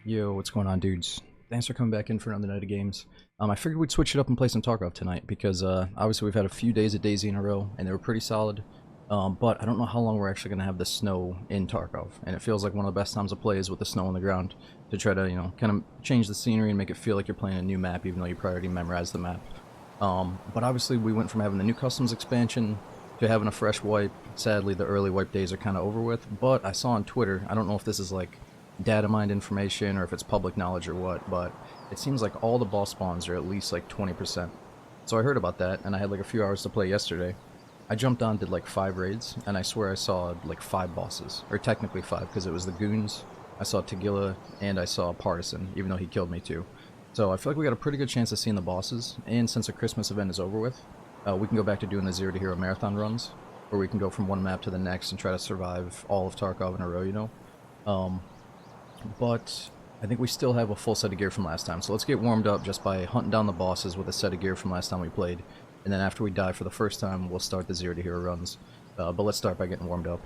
Yo, what's going on, dudes? Thanks for coming back in for another night of games. I figured we'd switch it up and play some Tarkov tonight because obviously we've had a few days of DayZ in a row and they were pretty solid. But I don't know how long we're actually going to have the snow in Tarkov, and it feels like one of the best times to play is with the snow on the ground to try to, kind of change the scenery and make it feel like you're playing a new map even though you probably already memorized the map. But obviously we went from having the new customs expansion to having a fresh wipe. Sadly, the early wipe days are kind of over with, but I saw on Twitter, I don't know if this is like data mined information or if it's public knowledge or what, but it seems like all the boss spawns are at least like 20%. So I heard about that, and I had like a few hours to play yesterday. I jumped on, did like 5 raids, and I swear I saw like 5 bosses, or technically 5 because it was the goons, I saw Tagilla, and I saw Partisan, even though he killed me too. So I feel like we got a pretty good chance of seeing the bosses, and since the Christmas event is over with, we can go back to doing the Zero to Hero marathon runs, where we can go from one map to the next and try to survive all of Tarkov in a row, you know? But I think we still have a full set of gear from last time, so let's get warmed up just by hunting down the bosses with a set of gear from last time we played, and then after we die for the first time, we'll start the Zero to Hero runs. But let's start by getting warmed up.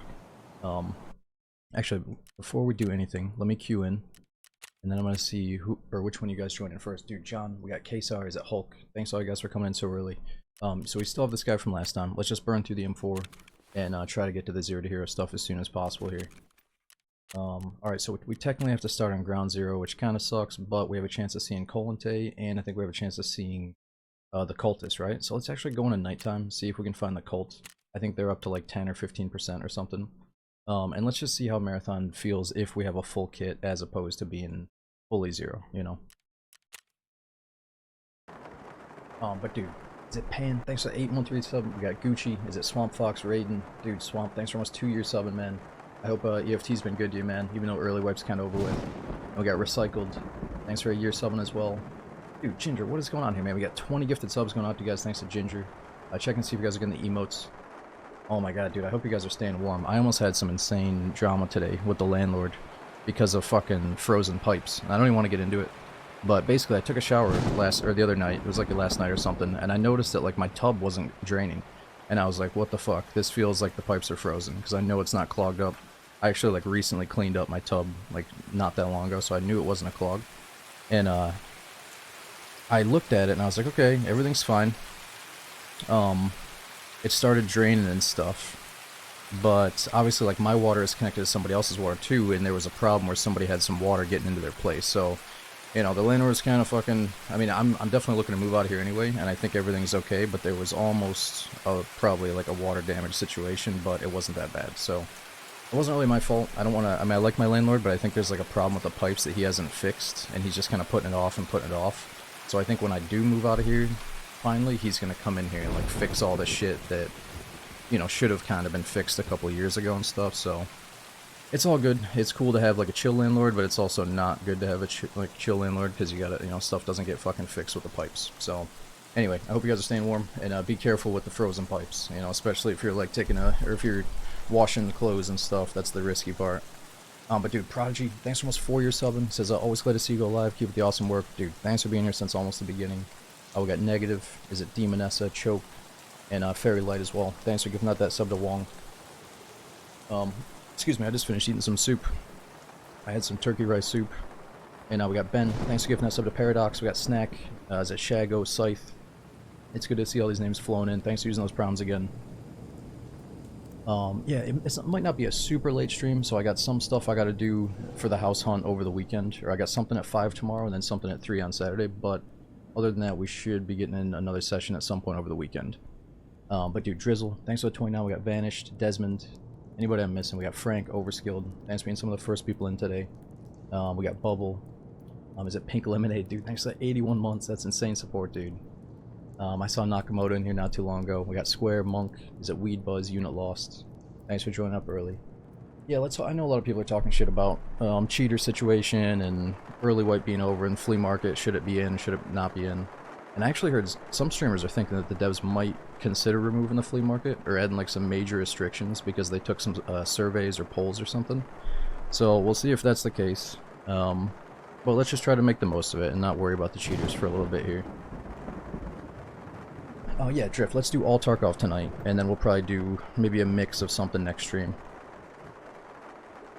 Actually, before we do anything, let me queue in, and then I'm going to see who or which one you guys join in first. Dude, John, we got Kesar, is it Hulk? Thanks all you guys for coming in so early. So we still have this guy from last time. Let's just burn through the M4 and try to get to the Zero to Hero stuff as soon as possible here. Alright, so we technically have to start on ground zero, which kind of sucks, but we have a chance of seeing Colante, and I think we have a chance of seeing the cultists, right? So let's actually go in at nighttime, see if we can find the cult. I think they're up to like 10 or 15% or something. And let's just see how Marathon feels if we have a full kit as opposed to being fully zero, you know? But dude, is it Pan? Thanks for 813 sub. We got Gucci. Is it Swamp Fox Raiden? Dude, Swamp, thanks for almost 2 years subbing, man. I hope EFT's been good to you, man, even though early wipe's kind of over with. And we got Recycled. Thanks for a year subbing as well. Dude, Ginger, what is going on here, man? We got 20 gifted subs going out to you guys thanks to Ginger. Check and see if you guys are getting the emotes. Oh my god, dude, I hope you guys are staying warm. I almost had some insane drama today with the landlord because of fucking frozen pipes. I don't even want to get into it. But basically, I took a shower the other night. It was like the last night or something, and I noticed that like my tub wasn't draining. And I was like, what the fuck? This feels like the pipes are frozen, because I know it's not clogged up. I actually like recently cleaned up my tub like not that long ago, so I knew it wasn't a clog. And I looked at it and I was like, okay, everything's fine. It started draining and stuff, but obviously like my water is connected to somebody else's water too, and there was a problem where somebody had some water getting into their place. So, you know, the landlord's kind of fucking. I mean, I'm definitely looking to move out of here anyway, and I think everything's okay. But there was almost probably like a water damage situation, but it wasn't that bad. So. It wasn't really my fault. I don't want to. I mean, I like my landlord, but I think there's like a problem with the pipes that he hasn't fixed, and he's just kind of putting it off and putting it off. So I think when I do move out of here, finally, he's gonna come in here and like fix all the shit that, you know, should have kind of been fixed a couple of years ago and stuff. So it's all good. It's cool to have like a chill landlord, but it's also not good to have a chill landlord because you gotta, you know, stuff doesn't get fucking fixed with the pipes. So. Anyway, I hope you guys are staying warm, and be careful with the frozen pipes, you know, especially if you're like or if you're washing the clothes and stuff. That's the risky part. But dude, Prodigy, thanks for almost 4 years subbing. Says, always glad to see you go live. Keep up the awesome work. Dude, thanks for being here since almost the beginning. We got Negative, is it Demonessa, Choke, and Fairy Light as well. Thanks for giving out that sub to Wong. Excuse me, I just finished eating some soup. I had some turkey rice soup. And we got Ben, thanks for giving that sub to Paradox. We got Snack, is it Shago, Scythe. It's good to see all these names flowing in. Thanks for using those proms again. Yeah, it might not be a super late stream, so I got some stuff I gotta do for the house hunt over the weekend. Or I got something at 5 tomorrow and then something at 3 on Saturday, but other than that, we should be getting in another session at some point over the weekend. But dude, Drizzle, thanks for the 29. We got Vanished, Desmond, anybody I'm missing. We got Frank, Overskilled. Thanks for being some of the first people in today. We got Bubble. Is it Pink Lemonade? Dude, thanks for 81 months. That's insane support, dude. I saw Nakamoto in here not too long ago. We got Square, Monk, is it Weed Buzz, Unit Lost. Thanks for joining up early. Yeah, I know a lot of people are talking shit about cheater situation and early wipe being over and flea market. Should it be in? Should it not be in? And I actually heard some streamers are thinking that the devs might consider removing the flea market or adding like some major restrictions because they took some surveys or polls or something. So we'll see if that's the case. But let's just try to make the most of it and not worry about the cheaters for a little bit here. Oh yeah, Drift, let's do all Tarkov tonight, and then we'll probably do maybe a mix of something next stream.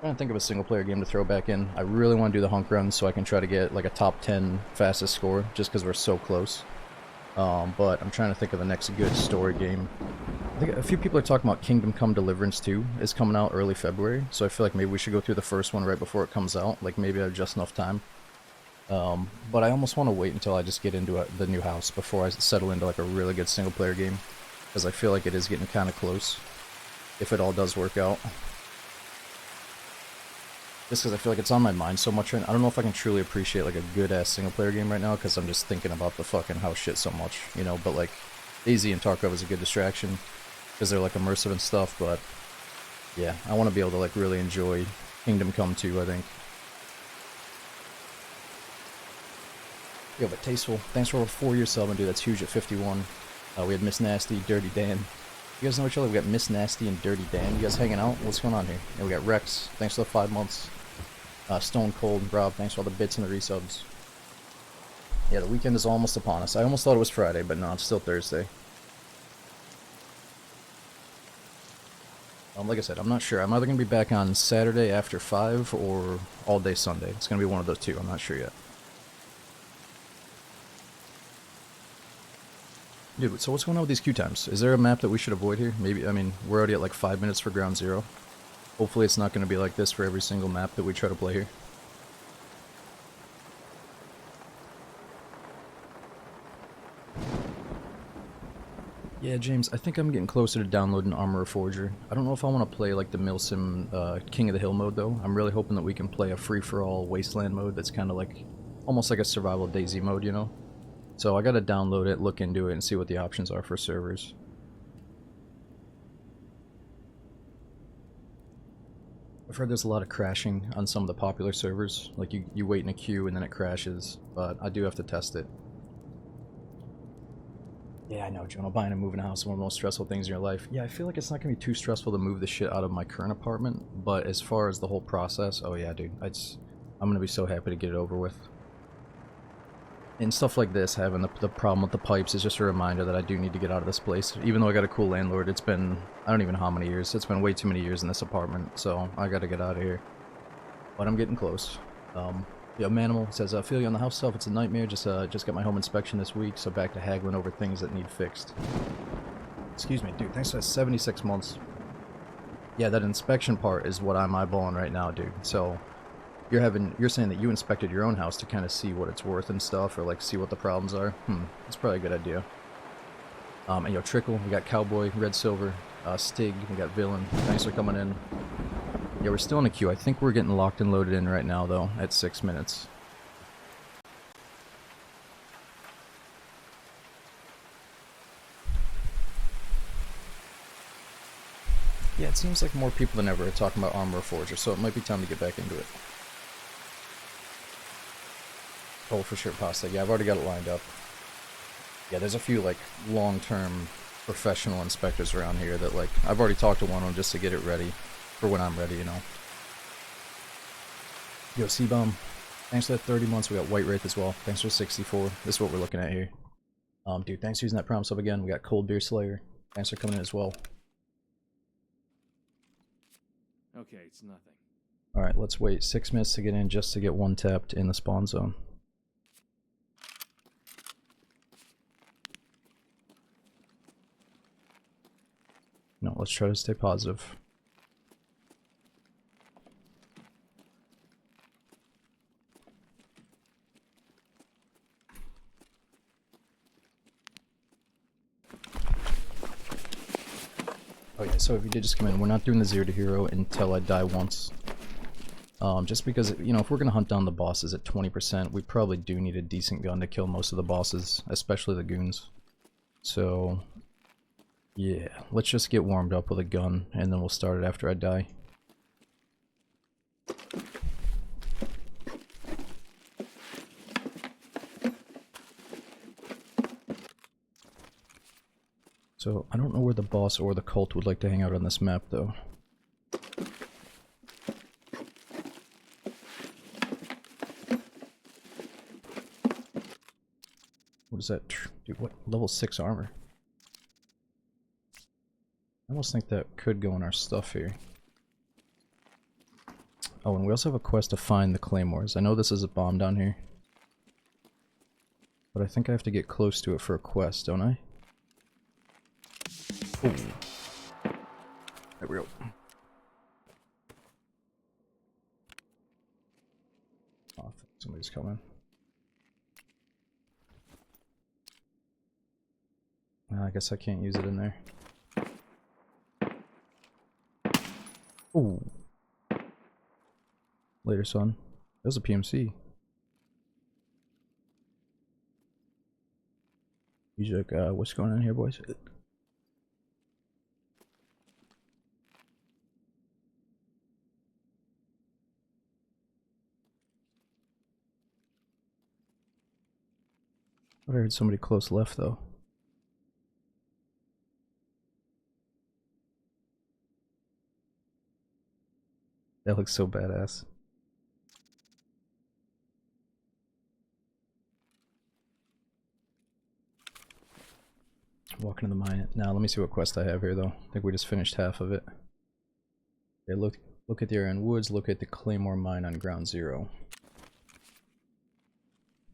Trying to think of a single player game to throw back in. I really want to do the hunk run so I can try to get like a top 10 fastest score just because we're so close. But I'm trying to think of the next good story game. I think a few people are talking about Kingdom Come Deliverance 2 is coming out early February, so I feel like maybe we should go through the first one right before it comes out. Like maybe I have just enough time. But I almost want to wait until I just get into the new house before I settle into like a really good single player game, because I feel like it is getting kind of close if it all does work out. Just because I feel like it's on my mind so much right now. I don't know if I can truly appreciate like a good-ass single-player game right now, because I'm just thinking about the fucking house shit so much, you know, but like, DayZ and Tarkov is a good distraction, because they're like immersive and stuff, but yeah, I want to be able to like really enjoy Kingdom Come 2, I think. Yo, but Tasteful, thanks for over 4 years subbing, dude, that's huge at 51. We had Miss Nasty, Dirty Dan. You guys know each other? We got Miss Nasty and Dirty Dan. You guys hanging out? What's going on here? And we got Rex. Thanks for the 5 months. Stone Cold, Rob. Thanks for all the bits and the resubs. Yeah, the weekend is almost upon us. I almost thought it was Friday, but no, it's still Thursday. Like I said, I'm not sure. I'm either going to be back on Saturday after 5 or all day Sunday. It's going to be one of those two. I'm not sure yet. Dude, so what's going on with these queue times? Is there a map that we should avoid here? Maybe, I mean, we're already at like 5 minutes for ground zero. Hopefully it's not going to be like this for every single map that we try to play here. Yeah, James, I think I'm getting closer to downloading Armorer Forger. I don't know if I want to play like the Milsim King of the Hill mode though. I'm really hoping that we can play a free-for-all wasteland mode that's kind of like, almost like a survival DayZ mode, you know? So I gotta download it, look into it, and see what the options are for servers. I've heard there's a lot of crashing on some of the popular servers. Like you wait in a queue and then it crashes, but I do have to test it. Yeah, I know, Jonah. Buying and moving a house is one of the most stressful things in your life. Yeah, I feel like it's not gonna be too stressful to move the shit out of my current apartment, but as far as the whole process, oh yeah, dude, I'm gonna be so happy to get it over with. And stuff like this, having the problem with the pipes is just a reminder that I do need to get out of this place. Even though I got a cool landlord, it's been, I don't even know how many years. It's been way too many years in this apartment, so I gotta get out of here. But I'm getting close. Yeah, Manimal says, I feel you on the house stuff, it's a nightmare. Just got my home inspection this week, so back to haggling over things that need fixed. Excuse me, dude, thanks for that 76 months. Yeah, that inspection part is what I'm eyeballing right now, dude. So you're saying that you inspected your own house to kind of see what it's worth and stuff, or like see what the problems are. That's probably a good idea. And yo, Trickle, we got Cowboy, Red Silver, Stig, we got Villain. Thanks for coming in. Yeah, we're still in a queue. I think we're getting locked and loaded in right now, though, at 6 minutes. Yeah, it seems like more people than ever are talking about Armorer Forger, so it might be time to get back into it. Oh, for sure, Pasta. Yeah, I've already got it lined up. Yeah, there's a few, like, long-term professional inspectors around here that, like, I've already talked to one of them just to get it ready for when I'm ready, you know. Yo, C-Bomb, thanks for that 30 months. We got White Wraith as well. Thanks for 64. This is what we're looking at here. Dude, thanks for using that prompt sub again. We got Cold Beer Slayer. Thanks for coming in as well. Okay, it's nothing. Alright, let's wait 6 minutes to get in just to get one tapped in the spawn zone. No, let's try to stay positive. Oh yeah, so if you did just come in, we're not doing the 0 to hero until I die once. Just because, you know, if we're gonna hunt down the bosses at 20%, we probably do need a decent gun to kill most of the bosses, especially the goons. So, yeah, let's just get warmed up with a gun, and then we'll start it after I die. So, I don't know where the boss or the cult would like to hang out on this map, though. What is that? Dude, what? Level 6 armor. I almost think that could go in our stuff here. Oh, and we also have a quest to find the claymores. I know this is a bomb down here, but I think I have to get close to it for a quest, don't I? Ooh. There we go. Oh, somebody's coming. I guess I can't use it in there. Ooh. Later, son. There's a PMC. He's like, what's going on here, boys? I heard somebody close left, though. That looks so badass. Walking to the mine. Now, let me see what quest I have here, though. I think we just finished half of it. Okay, look at the area in woods. Look at the Claymore mine on ground zero.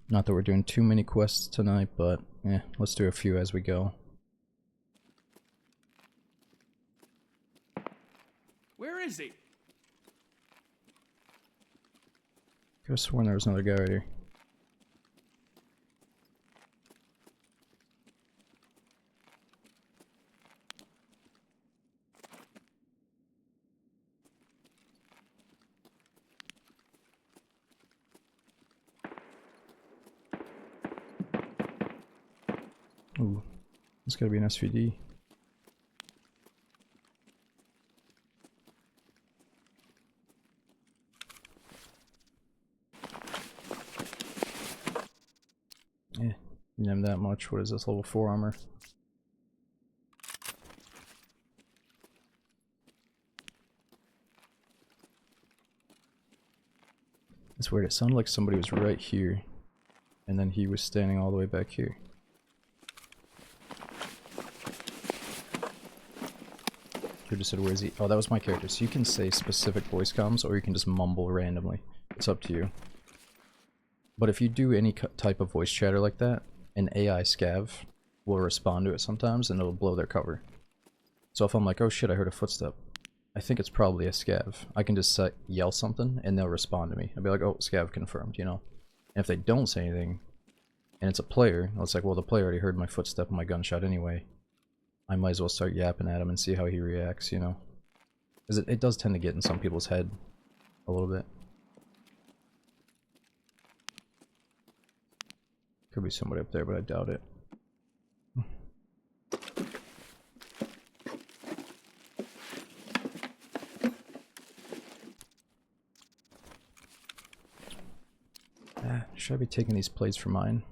Not that we're doing too many quests tonight, but let's do a few as we go. Where is he? Could have sworn there was another guy right here. Ooh, it's gotta be an SVD. Yeah, name that much. What is this, level 4 armor? It's weird, it sounded like somebody was right here, and then he was standing all the way back here. Who just said, where is he? Oh, that was my character. So you can say specific voice comms, or you can just mumble randomly. It's up to you. But if you do any type of voice chatter like that, an AI scav will respond to it sometimes, and it'll blow their cover. So if I'm like, oh shit, I heard a footstep, I think it's probably a scav. I can just yell something, and they'll respond to me. I'll be like, oh, scav confirmed, you know? And if they don't say anything, and it's a player, well, it's like, well, the player already heard my footstep and my gunshot anyway. I might as well start yapping at him and see how he reacts, you know? Because it does tend to get in some people's head a little bit. Could be somebody up there, but I doubt it. Should I be taking these plates for mine?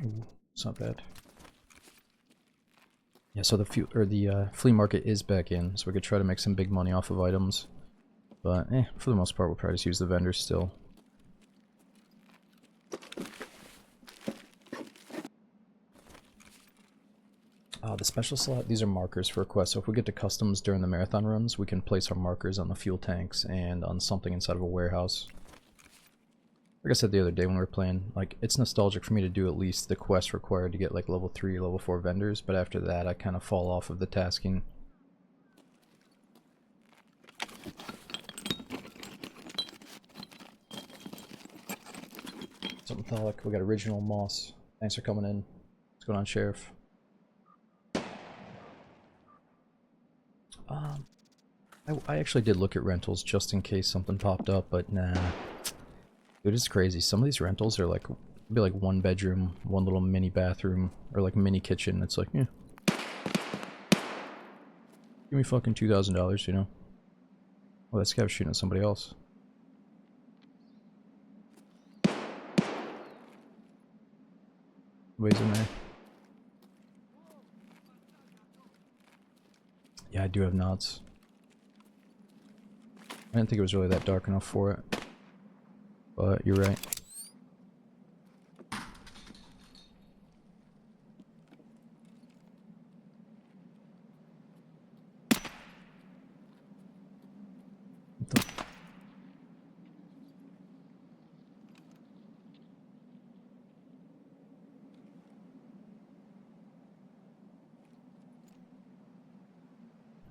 Ooh, it's not bad. Yeah, so the flea market is back in, so we could try to make some big money off of items. But for the most part, we'll probably just use the vendors still. The special slot, these are markers for a quest, so if we get to customs during the marathon runs, we can place our markers on the fuel tanks and on something inside of a warehouse. Like I said the other day when we were playing, like, it's nostalgic for me to do at least the quest required to get like level 3, level 4 vendors, but after that I kind of fall off of the tasking. Something Thalic, we got original moss. Thanks for coming in. What's going on, Sheriff? I actually did look at rentals just in case something popped up, but nah. Dude, it's crazy. Some of these rentals are like, be like 1 bedroom, 1 little mini bathroom, or like mini kitchen. It's like, yeah. Give me fucking $2,000, you know? Oh, that scav's shooting at somebody else. Nobody's in there. Yeah, I do have nods. I didn't think it was really that dark enough for it. But you're right. What the...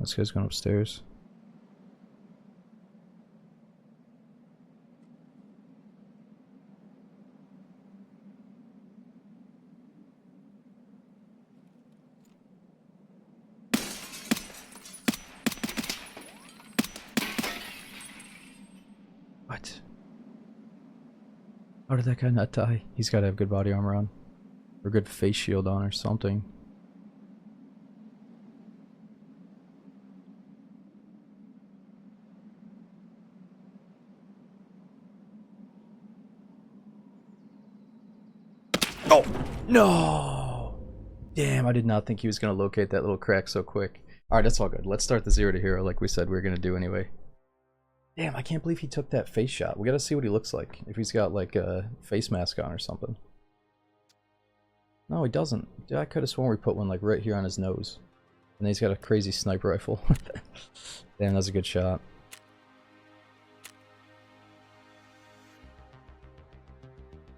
This guy's going upstairs. What? How did that guy not die? He's gotta have good body armor on. Or good face shield on or something. Oh! No! Damn, I did not think he was gonna locate that little crack so quick. Alright, that's all good. Let's start the 0 to hero like we said we were gonna do anyway. Damn, I can't believe he took that face shot. We gotta see what he looks like. If he's got like a face mask on or something. No, he doesn't. Dude, I could have sworn we put one like right here on his nose. And then he's got a crazy sniper rifle. Damn, that was a good shot.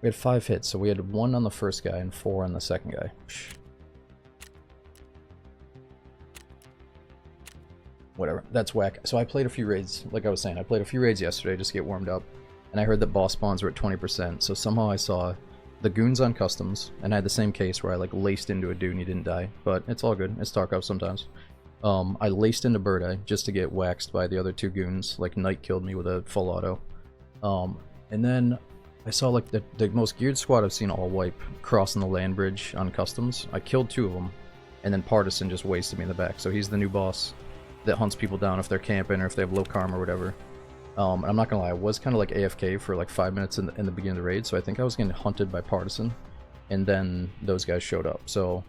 We had 5 hits, so we had 1 on the first guy and 4 on the second guy. Psh. Whatever, that's whack. So I played a few raids, like I was saying, I played a few raids yesterday just to get warmed up. And I heard that boss spawns were at 20%, so somehow I saw the goons on customs, and I had the same case where I like laced into a dude and he didn't die. But it's all good, it's Tarkov sometimes. I laced into Bird Eye just to get waxed by the other 2 goons, like Knight killed me with a full auto. And then I saw like the most geared squad I've seen all wipe crossing the land bridge on customs. I killed 2 of them, and then Partisan just wasted me in the back, so he's the new boss that hunts people down if they're camping or if they have low karma or whatever. And I'm not gonna lie, I was kind of like AFK for like 5 minutes in the beginning of the raid, so I think I was getting hunted by Partisan, and then those guys showed up. So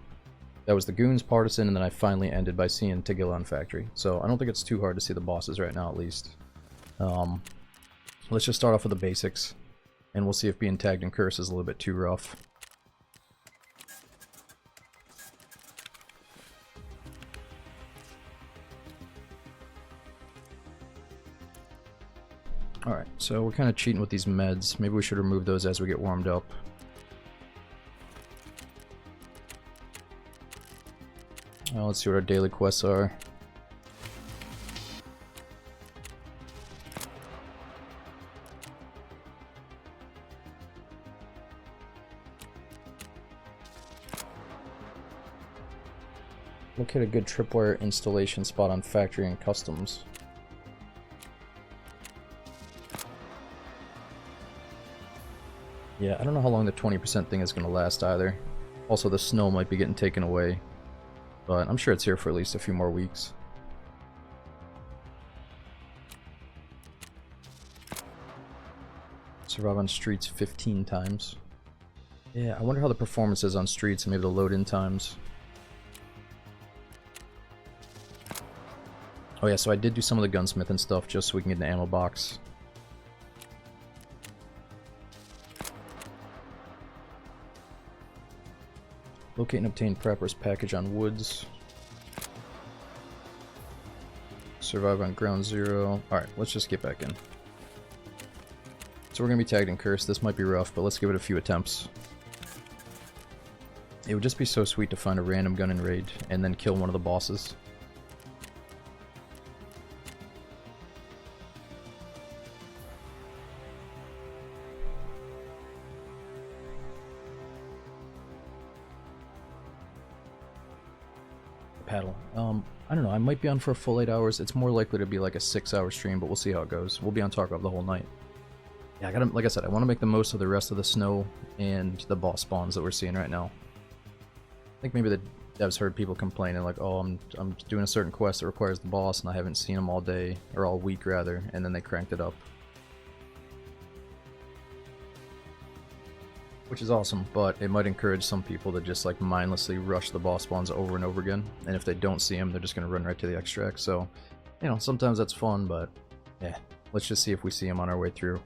that was the goons, Partisan, and then I finally ended by seeing Tagilla Factory. So I don't think it's too hard to see the bosses right now, at least. Let's just start off with the basics, and we'll see if being tagged in curse is a little bit too rough. Alright, so we're kind of cheating with these meds. Maybe we should remove those as we get warmed up. Let's see what our daily quests are. Locate a good tripwire installation spot on factory and customs. Yeah, I don't know how long the 20% thing is going to last either. Also, the snow might be getting taken away, but I'm sure it's here for at least a few more weeks. Survive on streets 15 times. Yeah, I wonder how the performance is on streets and maybe the load-in times. Oh yeah, so I did do some of the gunsmith and stuff just so we can get an ammo box. Locate and obtain prepper's package on woods. Survive on ground 0. Alright, let's just get back in. So we're going to be tagged in curse. This might be rough, but let's give it a few attempts. It would just be so sweet to find a random gun in raid and then kill one of the bosses. paddle. I don't know. I might be on for a full 8 hours. It's more likely to be like a 6-hour stream, but we'll see how it goes. We'll be on Tarkov the whole night. Yeah, I gotta, like I said, I want to make the most of the rest of the snow and the boss spawns that we're seeing right now. I think maybe the devs heard people complaining like, oh, I'm doing a certain quest that requires the boss and I haven't seen him all day, or all week rather, and then they cranked it up. Which is awesome, but it might encourage some people to just like mindlessly rush the boss spawns over and over again, and if they don't see them, they're just gonna run right to the extract. So, you know, sometimes that's fun, but yeah, let's just see if we see them on our way through.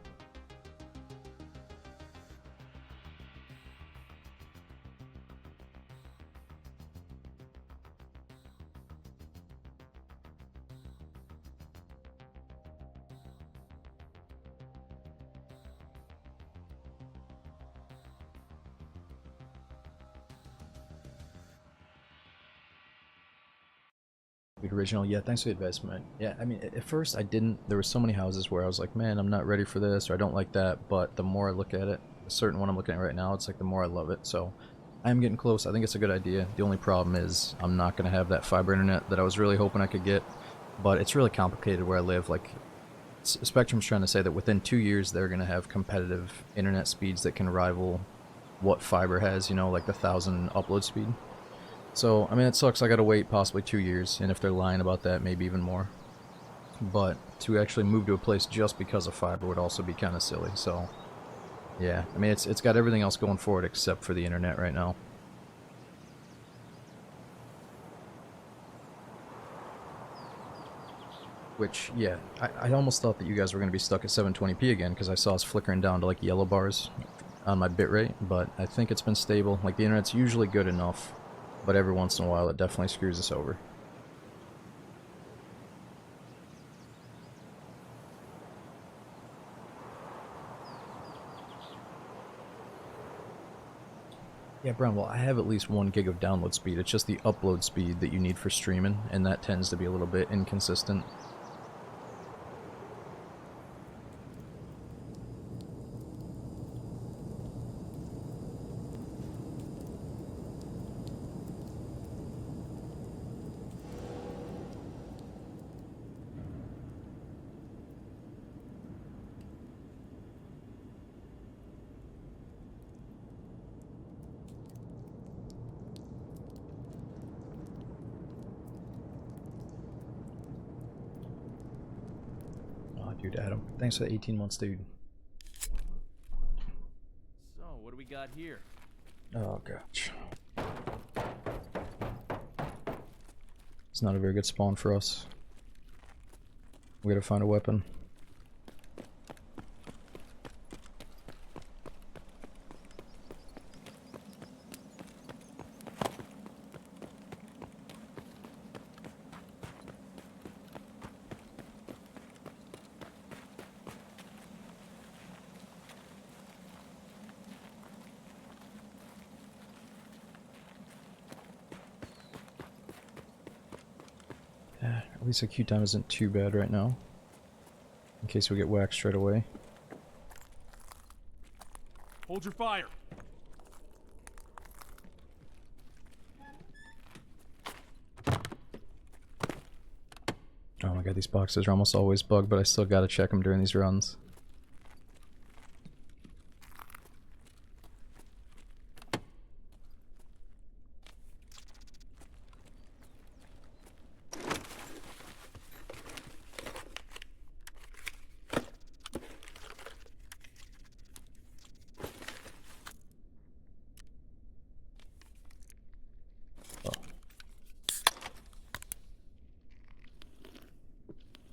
Original, yeah, thanks for the advice, man. Yeah, I mean, at first I didn't, there were so many houses where I was like, man, I'm not ready for this, or I don't like that, but the more I look at it, a certain one I'm looking at right now, it's like the more I love it, so I'm getting close. I think it's a good idea. The only problem is I'm not going to have that fiber internet that I was really hoping I could get, but it's really complicated where I live. Like, Spectrum's trying to say that within 2 years they're going to have competitive internet speeds that can rival what fiber has, you know, like the 1,000 upload speed. So, I mean, it sucks. I gotta wait possibly 2 years, and if they're lying about that, maybe even more. But to actually move to a place just because of fiber would also be kind of silly. So, yeah, I mean, it's got everything else going for it except for the internet right now. Which, yeah, I almost thought that you guys were gonna be stuck at 720p again because I saw us flickering down to like yellow bars on my bitrate, but I think it's been stable. Like, the internet's usually good enough, but every once in a while it definitely screws us over. Yeah, Brown, well, I have at least 1 gig of download speed. It's just the upload speed that you need for streaming, and that tends to be a little bit inconsistent. Dude, Adam, thanks for the 18 months, dude. So, what do we got here? Oh, gosh. It's not a very good spawn for us. We gotta find a weapon. At least the queue time isn't too bad right now, in case we get waxed straight away. Hold your fire. Oh my god, these boxes are almost always bugged, but I still gotta check them during these runs.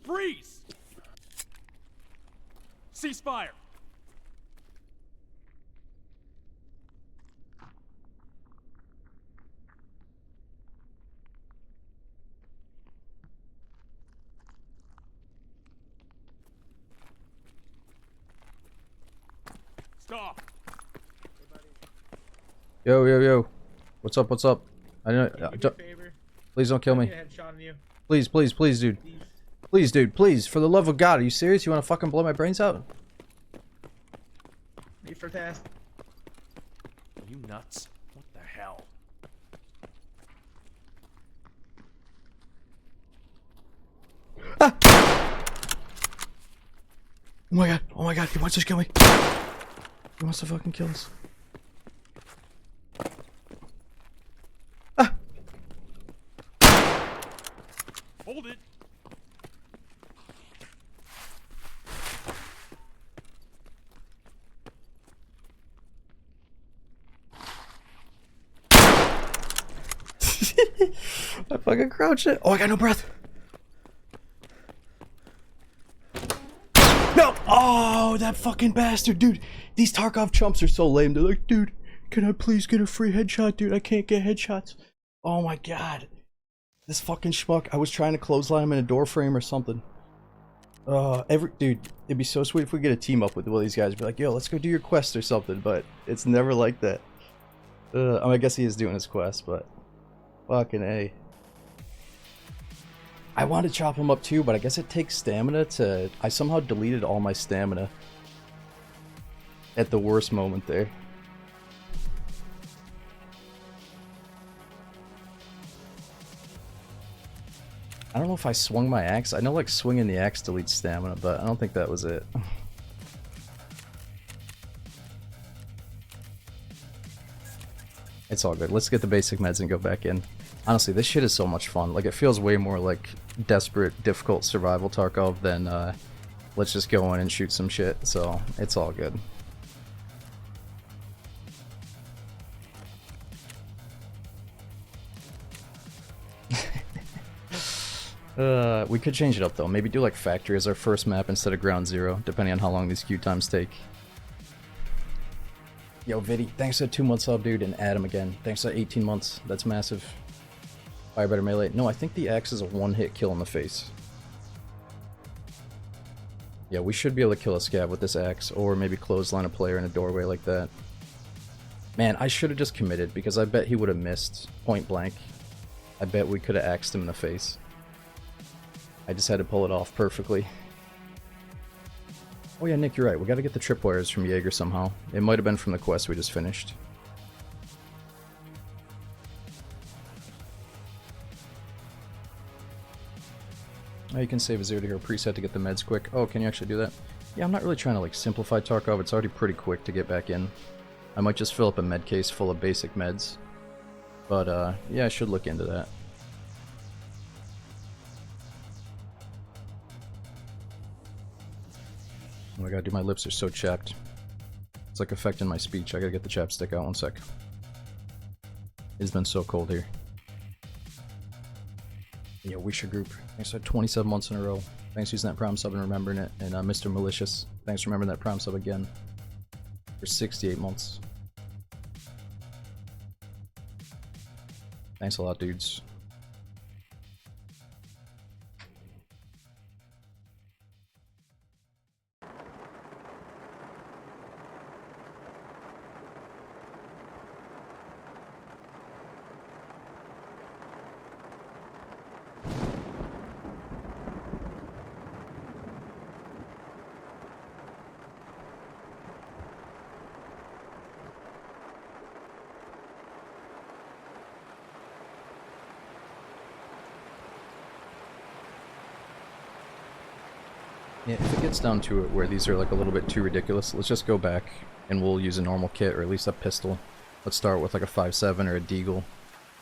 Freeze! Ceasefire! Stop! Yo, yo, yo. What's up, what's up? I know. Please don't kill me. Please, please, please, dude. Please, dude, please. For the love of God, are you serious? You want to fucking blow my brains out? Need for task. Are you nuts? What the hell? Oh my god, he wants to kill me. He wants to fucking kill us. Ah! Hold it. I fucking crouched it. Oh, I got no breath. No! Oh, that fucking bastard, dude. These Tarkov chumps are so lame. They're like, dude, can I please get a free headshot, dude? I can't get headshots. Oh my god. This fucking schmuck. I was trying to clothesline him in a door frame or something. Dude, it'd be so sweet if we get a team up with one of these guys. Be like, yo, let's go do your quest or something, but it's never like that. I guess he is doing his quest, but fucking A. I want to chop him up too, but I guess it takes stamina to... I somehow deleted all my stamina at the worst moment there. I don't know if I swung my axe. I know like swinging the axe deletes stamina, but I don't think that was it. It's all good. Let's get the basic meds and go back in. Honestly, this shit is so much fun. Like, it feels way more like desperate, difficult survival Tarkov than, let's just go in and shoot some shit, so it's all good. We could change it up, though. Maybe do, like, Factory as our first map instead of Ground Zero, depending on how long these queue times take. Yo, Viddy, thanks for 2 months sub, dude, and Adam again. Thanks for 18 months. That's massive. Fire better melee. No, I think the axe is a one-hit kill in the face. Yeah, we should be able to kill a scab with this axe, or maybe clothesline a player in a doorway like that. Man, I should have just committed, because I bet he would have missed point blank. I bet we could have axed him in the face. I just had to pull it off perfectly. Oh yeah, Nick, you're right. We gotta get the tripwires from Jaeger somehow. It might have been from the quest we just finished. Oh, you can save a 0 to hero preset to get the meds quick. Oh, can you actually do that? Yeah, I'm not really trying to like simplify Tarkov. It's already pretty quick to get back in. I might just fill up a med case full of basic meds. But yeah, I should look into that. Oh my god, dude, my lips are so chapped. It's like affecting my speech. I gotta get the chapstick out 1 sec. It's been so cold here. Yo, Wisha Group. Thanks for 27 months in a row. Thanks for using that Prime sub and remembering it. And Mr. Malicious, thanks for remembering that Prime sub again. For 68 months. Thanks a lot, dudes. Yeah, if it gets down to it where these are like a little bit too ridiculous, let's just go back and we'll use a normal kit or at least a pistol. Let's start with like a 5.7 or a Deagle.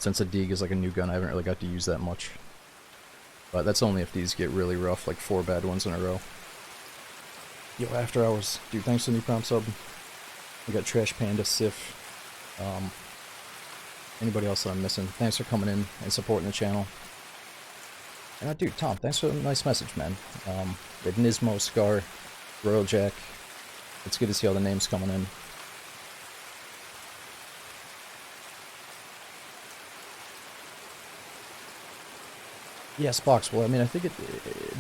Since a Deagle is like a new gun, I haven't really got to use that much. But that's only if these get really rough, like 4 bad ones in a row. Yo, After Hours. Dude, thanks for the new Prime sub. We got Trash Panda, Sif. Anybody else that I'm missing? Thanks for coming in and supporting the channel. And dude, Tom, thanks for a nice message, man. With Nismo, Scar, Royal Jack. It's good to see all the names coming in. Yes, Box. Well, I mean, I think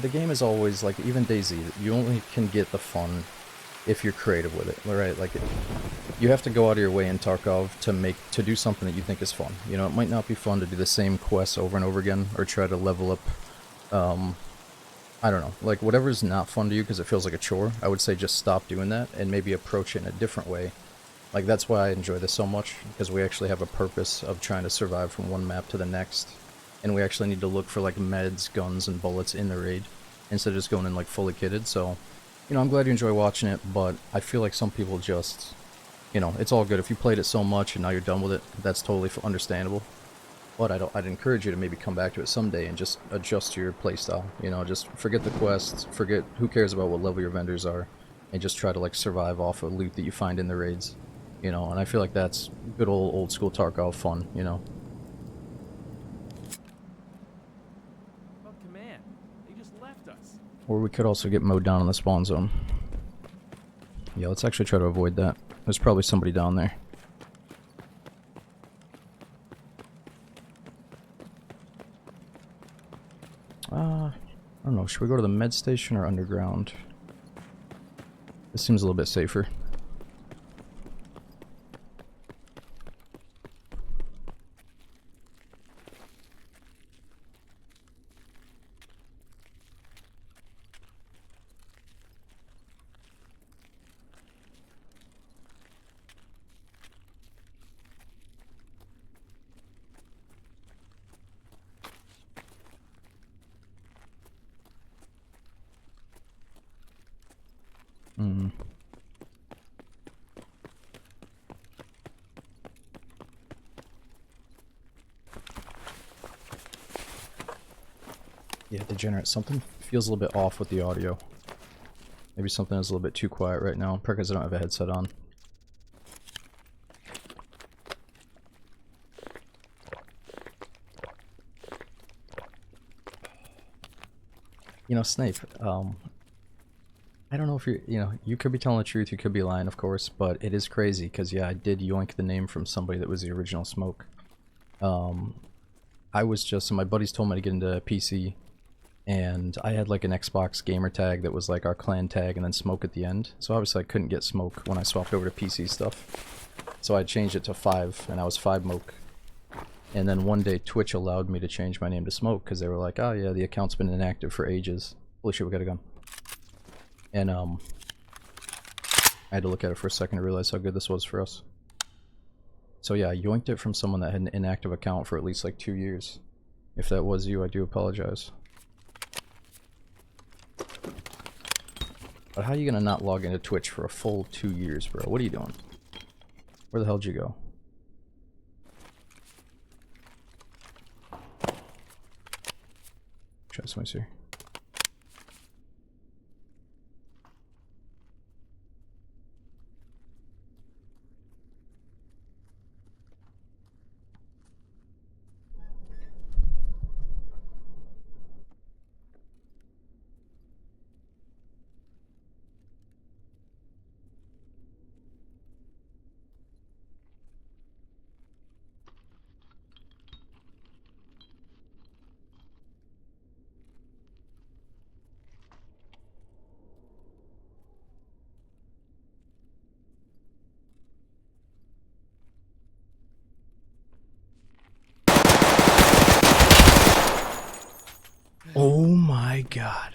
the game is always like, even DayZ, you only can get the fun if you're creative with it, right? Like, you have to go out of your way in Tarkov to do something that you think is fun. You know, it might not be fun to do the same quests over and over again, or try to level up, I don't know, like whatever's not fun to you because it feels like a chore, I would say just stop doing that and maybe approach it in a different way. Like, that's why I enjoy this so much, because we actually have a purpose of trying to survive from one map to the next. And we actually need to look for like meds, guns, and bullets in the raid, instead of just going in like fully kitted. So I'm glad you enjoy watching it, but I feel like some people just, it's all good. If you played it so much and now you're done with it, that's totally understandable. But I'd encourage you to maybe come back to it someday and just adjust your playstyle. Just forget the quests, forget who cares about what level your vendors are, and just try to like survive off of loot that you find in the raids. And I feel like that's good old school Tarkov fun. About command. They just left us. Or we could also get mowed down in the spawn zone. Yeah, let's actually try to avoid that. There's probably somebody down there. I don't know, should we go to the med station or underground? This seems a little bit safer. Hmm. Yeah, degenerate. Something feels a little bit off with the audio. Maybe something is a little bit too quiet right now, because I don't have a headset on. Snape, I don't know if you could be telling the truth, you could be lying, of course, but it is crazy, because, yeah, I did yoink the name from somebody that was the original Smoke. I was just, so my buddies told me to get into PC, and I had like an Xbox gamer tag that was like our clan tag and then Smoke at the end. So obviously I couldn't get Smoke when I swapped over to PC stuff. So I changed it to 5, and I was 5moke. And then one day Twitch allowed me to change my name to Smoke, because they were like, oh yeah, the account's been inactive for ages. Holy shit, we got a gun. And I had to look at it for a second to realize how good this was for us. So yeah, I yoinked it from someone that had an inactive account for at least like 2 years. If that was you, I do apologize. But how are you gonna not log into Twitch for a full 2 years, bro? What are you doing? Where the hell did you go? Try somebody's here. Oh my god.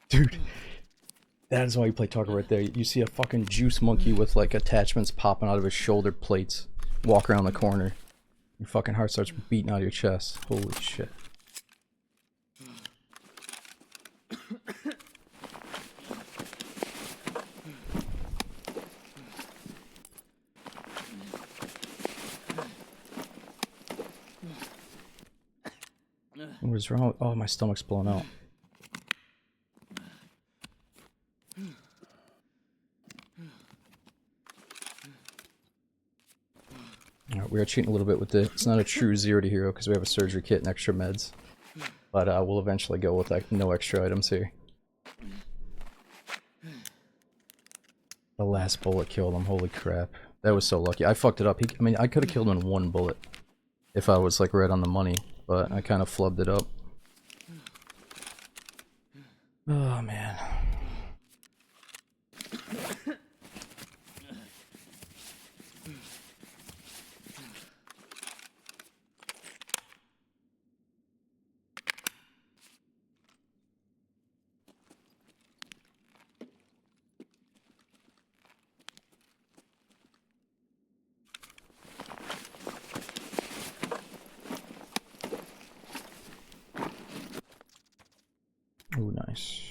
Dude, that is why you play Tarkov right there. You see a fucking juice monkey with like attachments popping out of his shoulder plates, walk around the corner. Your fucking heart starts beating out of your chest. Holy shit. What is wrong? Oh, my stomach's blown out. Alright, we are cheating a little bit with this. It's not a true 0 to hero because we have a surgery kit and extra meds. But we'll eventually go with like no extra items here. The last bullet killed him, holy crap. That was so lucky. I fucked it up. I mean, I could have killed him in 1 bullet if I was like right on the money, but I kind of flubbed it up. Oh man. Oh, nice.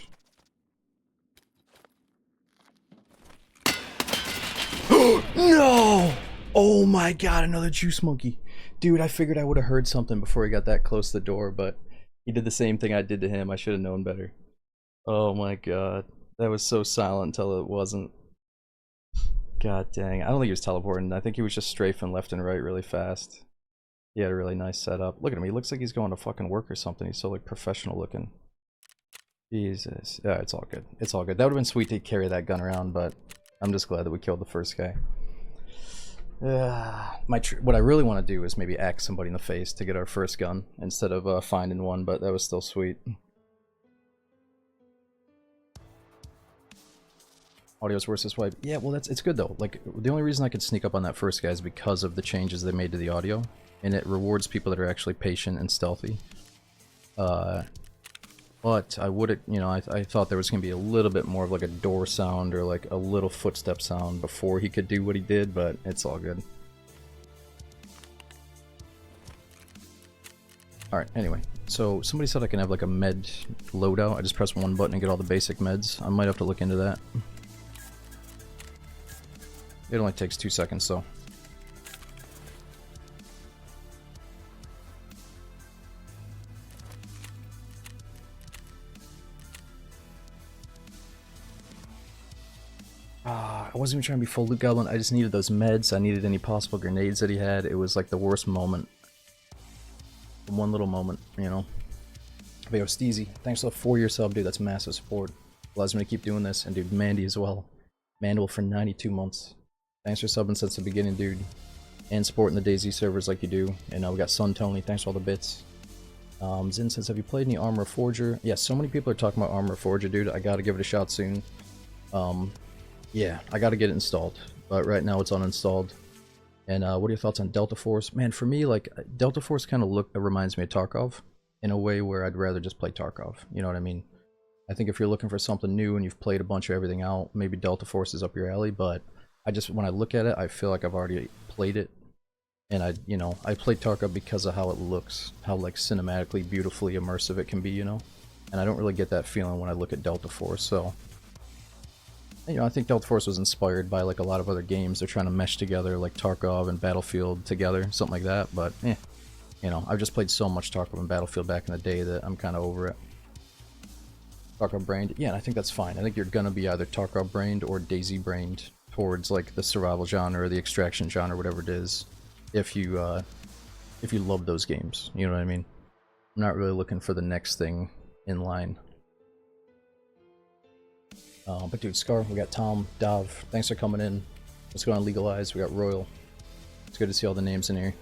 No! Oh my god, another juice monkey. Dude, I figured I would have heard something before he got that close to the door, but he did the same thing I did to him. I should have known better. Oh my god. That was so silent until it wasn't. God dang. I don't think he was teleporting. I think he was just strafing left and right really fast. He had a really nice setup. Look at him. He looks like he's going to fucking work or something. He's so like professional looking. Jesus. Yeah, it's all good. It's all good. That would have been sweet to carry that gun around, but I'm just glad that we killed the first guy. What I really want to do is maybe axe somebody in the face to get our first gun instead of finding one, but that was still sweet. Audio's worse this way. Yeah, well, it's good though. Like, the only reason I could sneak up on that first guy is because of the changes they made to the audio, and it rewards people that are actually patient and stealthy. But I would, you know, I thought there was gonna be a little bit more of like a door sound or like a little footstep sound before he could do what he did, but it's all good. Alright, anyway. So, somebody said I can have like a med loadout. I just press one button and get all the basic meds. I might have to look into that. It only takes 2 seconds, though. I wasn't even trying to be full loot goblin. I just needed those meds. I needed any possible grenades that he had. It was like the worst moment. One little moment, you know. But yo, Steezy, thanks for the 4-year sub, dude. That's massive support. Allows me to keep doing this. And dude, Mandy as well. Mandel for 92 months. Thanks for subbing since the beginning, dude. And supporting the DayZ servers like you do. And we got Sun Tony. Thanks for all the bits. Zin says, have you played any Armor Forger? Yeah, so many people are talking about Armor Forger, dude. I gotta give it a shot soon. Yeah, I gotta get it installed. But right now it's uninstalled. And what are your thoughts on Delta Force? Man, for me, like, Delta Force kind of reminds me of Tarkov. In a way where I'd rather just play Tarkov. You know what I mean? I think if you're looking for something new and you've played a bunch of everything out, maybe Delta Force is up your alley, but when I look at it, I feel like I've already played it. And I played Tarkov because of how it looks, how like cinematically, beautifully immersive it can be, you know? And I don't really get that feeling when I look at Delta Force, so... I think Delta Force was inspired by like a lot of other games. They're trying to mesh together like Tarkov and Battlefield together, something like that, but I've just played so much Tarkov and Battlefield back in the day that I'm kind of over it. Tarkov brained? Yeah, I think that's fine. I think you're gonna be either Tarkov brained or DayZ brained towards like the survival genre or the extraction genre, whatever it is, if you love those games, you know what I mean? I'm not really looking for the next thing in line. But dude, Scar, we got Tom, Dav, thanks for coming in. Let's go on Legalize, we got Royal. It's good to see all the names in here.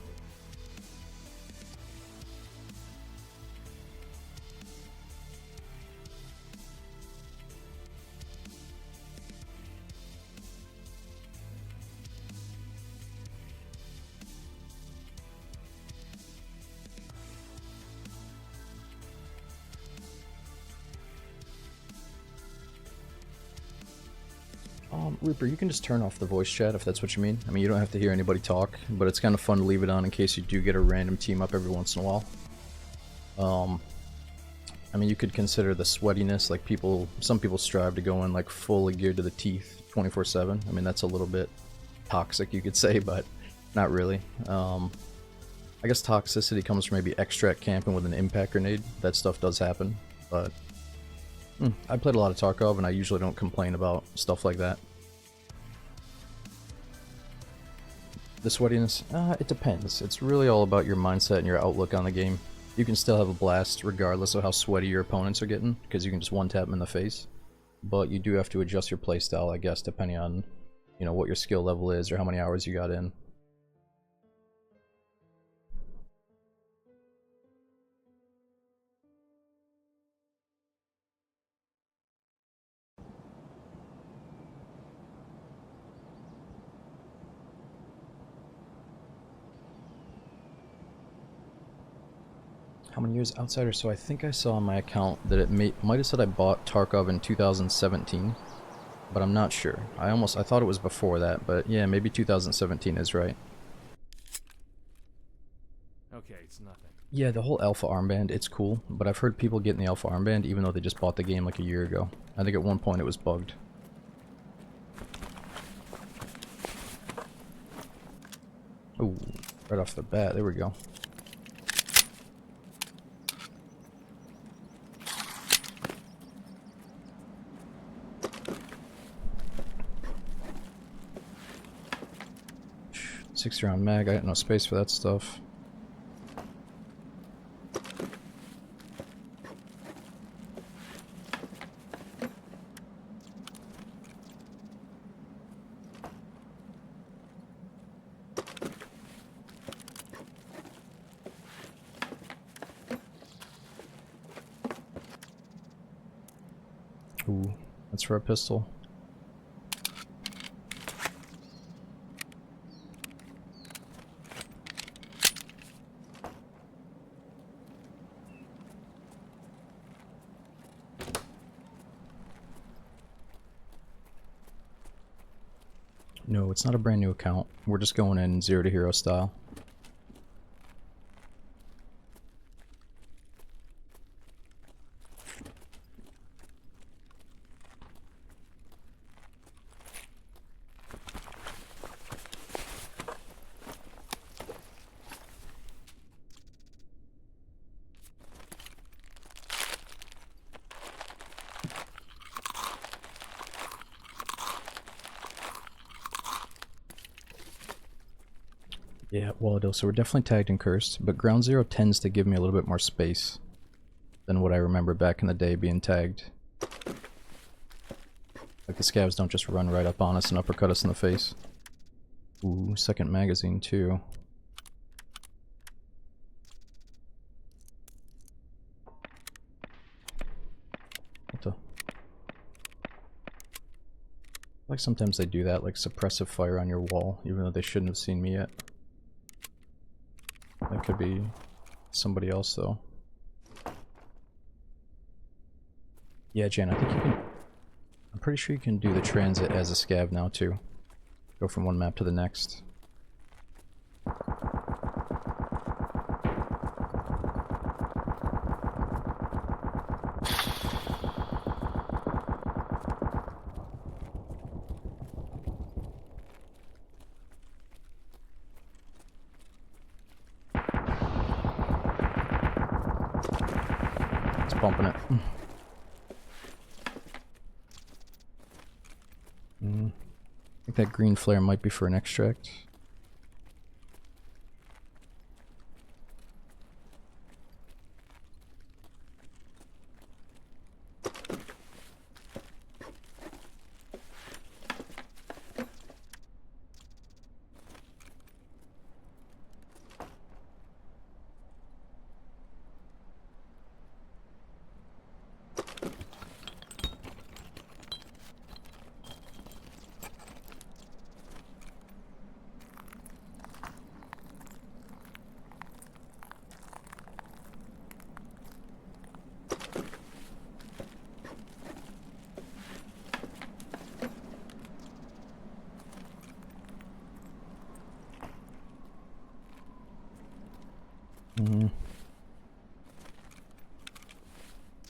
Reaper, you can just turn off the voice chat if that's what you mean. I mean, you don't have to hear anybody talk, but it's kind of fun to leave it on in case you do get a random team up every once in a while. I mean, you could consider the sweatiness, like some people strive to go in like fully geared to the teeth 24/7. I mean, that's a little bit toxic, you could say, but not really. I guess toxicity comes from maybe extract camping with an impact grenade. That stuff does happen, but I played a lot of Tarkov and I usually don't complain about stuff like that. The sweatiness? It depends. It's really all about your mindset and your outlook on the game. You can still have a blast regardless of how sweaty your opponents are getting, because you can just one-tap them in the face. But you do have to adjust your playstyle, I guess, depending on, what your skill level is or how many hours you got in. How many years outsider? So I think I saw on my account that it might have said I bought Tarkov in 2017, but I'm not sure. I thought it was before that, but yeah, maybe 2017 is right. Okay, It's nothing. Yeah, the whole Alpha armband, it's cool, but I've heard people getting the Alpha armband even though they just bought the game like a year ago. I think at one point it was bugged. Ooh, right off the bat, there we go. Six-round mag, I got no space for that stuff. Ooh, that's for a pistol. No, it's not a brand new account. We're just going in 0 to hero style. Yeah, well it is. So we're definitely tagged and cursed, but ground zero tends to give me a little bit more space than what I remember back in the day being tagged. Like the scavs don't just run right up on us and uppercut us in the face. Ooh, second magazine too. What the? Like sometimes they do that, like suppressive fire on your wall, even though they shouldn't have seen me yet. That could be somebody else though. Yeah, Jan, I think you can... I'm pretty sure you can do the transit as a scav now too. Go from one map to the next. It's bumping it. I think that green flare might be for an extract.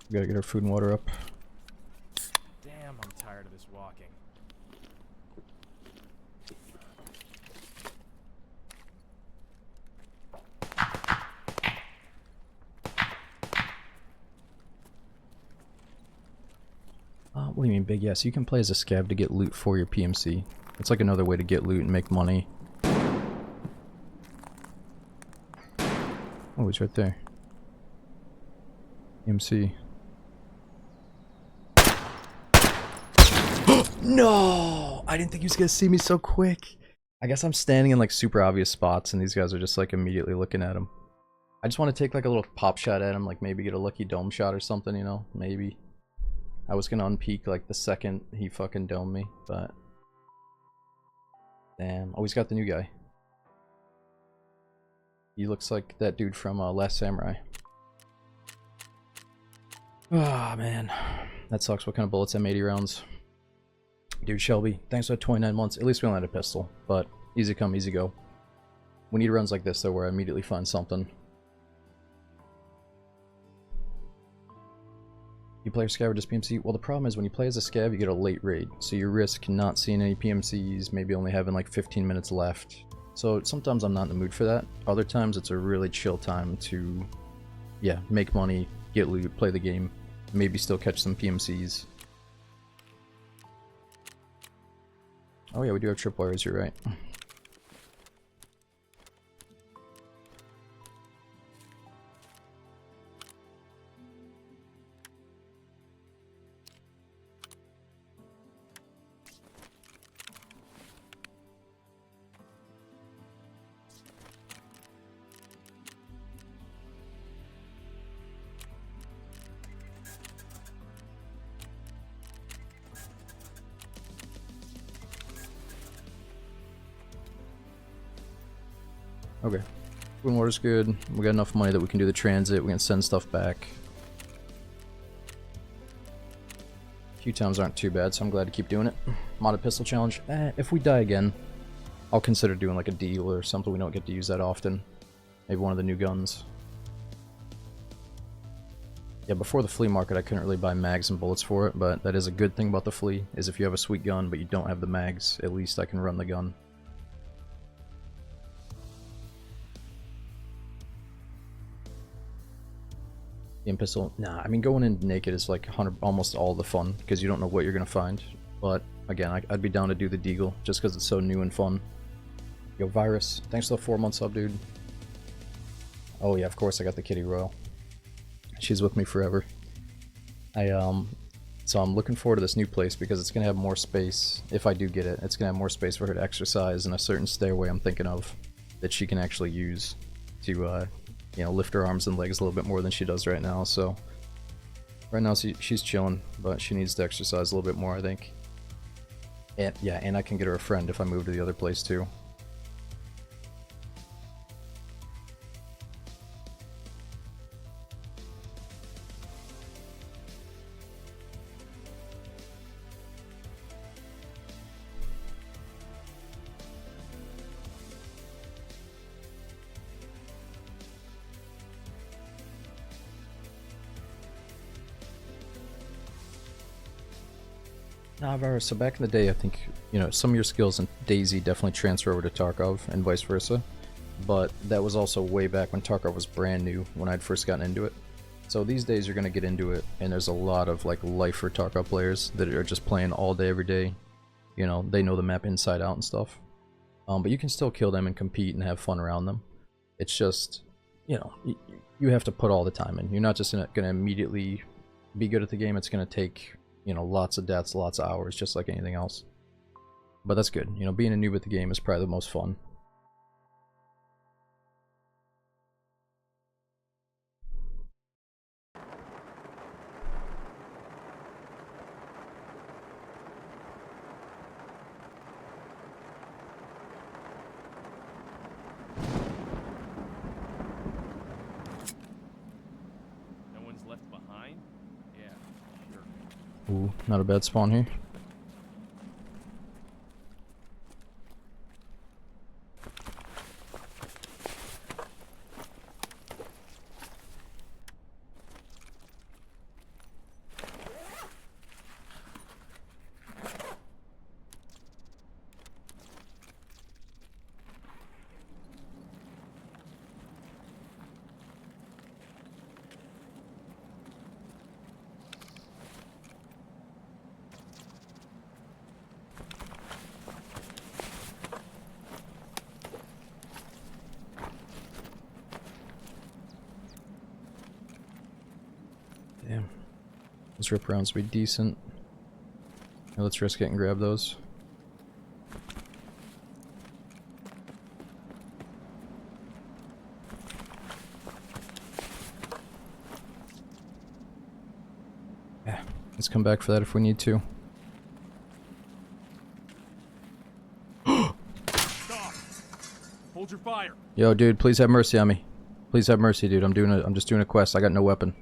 We gotta get our food and water up. Damn, I'm tired of this walking. What do you mean big? Yes, you can play as a scav to get loot for your PMC. It's like another way to get loot and make money. Oh, he's right there. PMC. No! I didn't think he was gonna see me so quick. I guess I'm standing in like super obvious spots and these guys are just like immediately looking at him. I just want to take like a little pop shot at him, like maybe get a lucky dome shot or something, you know? Maybe. I was gonna unpeak like the second he fucking domed me, but... Damn. Oh, he's got the new guy. He looks like that dude from Last Samurai. Ah, man. That sucks. What kind of bullets? M80 rounds. Dude, Shelby, thanks for 29 months. At least we only had a pistol, but easy come, easy go. We need runs like this, though, where I immediately find something. You play scav or just PMC? Well, the problem is when you play as a scav, you get a late raid, so you risk not seeing any PMCs, maybe only having like 15 minutes left. So sometimes I'm not in the mood for that. Other times it's a really chill time to, yeah, make money, get loot, play the game, maybe still catch some PMCs. Oh yeah, we do have tripwires, you're right. Okay. Food and water's good. We got enough money that we can do the transit. We can send stuff back. A few times aren't too bad, so I'm glad to keep doing it. Modded pistol challenge. If we die again, I'll consider doing like a deal or something. We don't get to use that often. Maybe one of the new guns. Yeah, before the flea market I couldn't really buy mags and bullets for it, but that is a good thing about the flea, is if you have a sweet gun but you don't have the mags, at least I can run the gun. Pistol, nah, I mean going in naked is like almost all the fun because you don't know what you're gonna find. But again, I'd be down to do the deagle just because it's so new and fun. Yo, Virus, thanks for the 4-month sub, dude. Oh yeah, of course I got the Kitty Royal. She's with me forever. So I'm looking forward to this new place because it's gonna have more space. If I do get it, it's gonna have more space for her to exercise and a certain stairway I'm thinking of that she can actually use to you know, lift her arms and legs a little bit more than she does right now. So right now she's chilling, but she needs to exercise a little bit more, I think. And yeah, and I can get her a friend if I move to the other place too. Nah, Varus, so back in the day, I think, you know, some of your skills in DayZ definitely transfer over to Tarkov, and vice versa. But that was also way back when Tarkov was brand new, when I'd first gotten into it. So these days you're gonna get into it, and there's a lot of, like, lifer Tarkov players that are just playing all day, every day. You know, they know the map inside out and stuff. But you can still kill them and compete and have fun around them. It's just, you know, you have to put all the time in. You're not just gonna immediately be good at the game, it's gonna take, you know, lots of deaths, lots of hours, just like anything else. But that's good. You know, being a noob at the game is probably the most fun. No one's left behind? Yeah, sure. Ooh, not a bad spawn here. Damn. Those rip rounds will be decent. Now let's risk it and grab those. Yeah, let's come back for that if we need to. Stop! Hold your fire! Yo, dude, please have mercy on me. Please have mercy, dude. I'm just doing a quest. I got no weapon.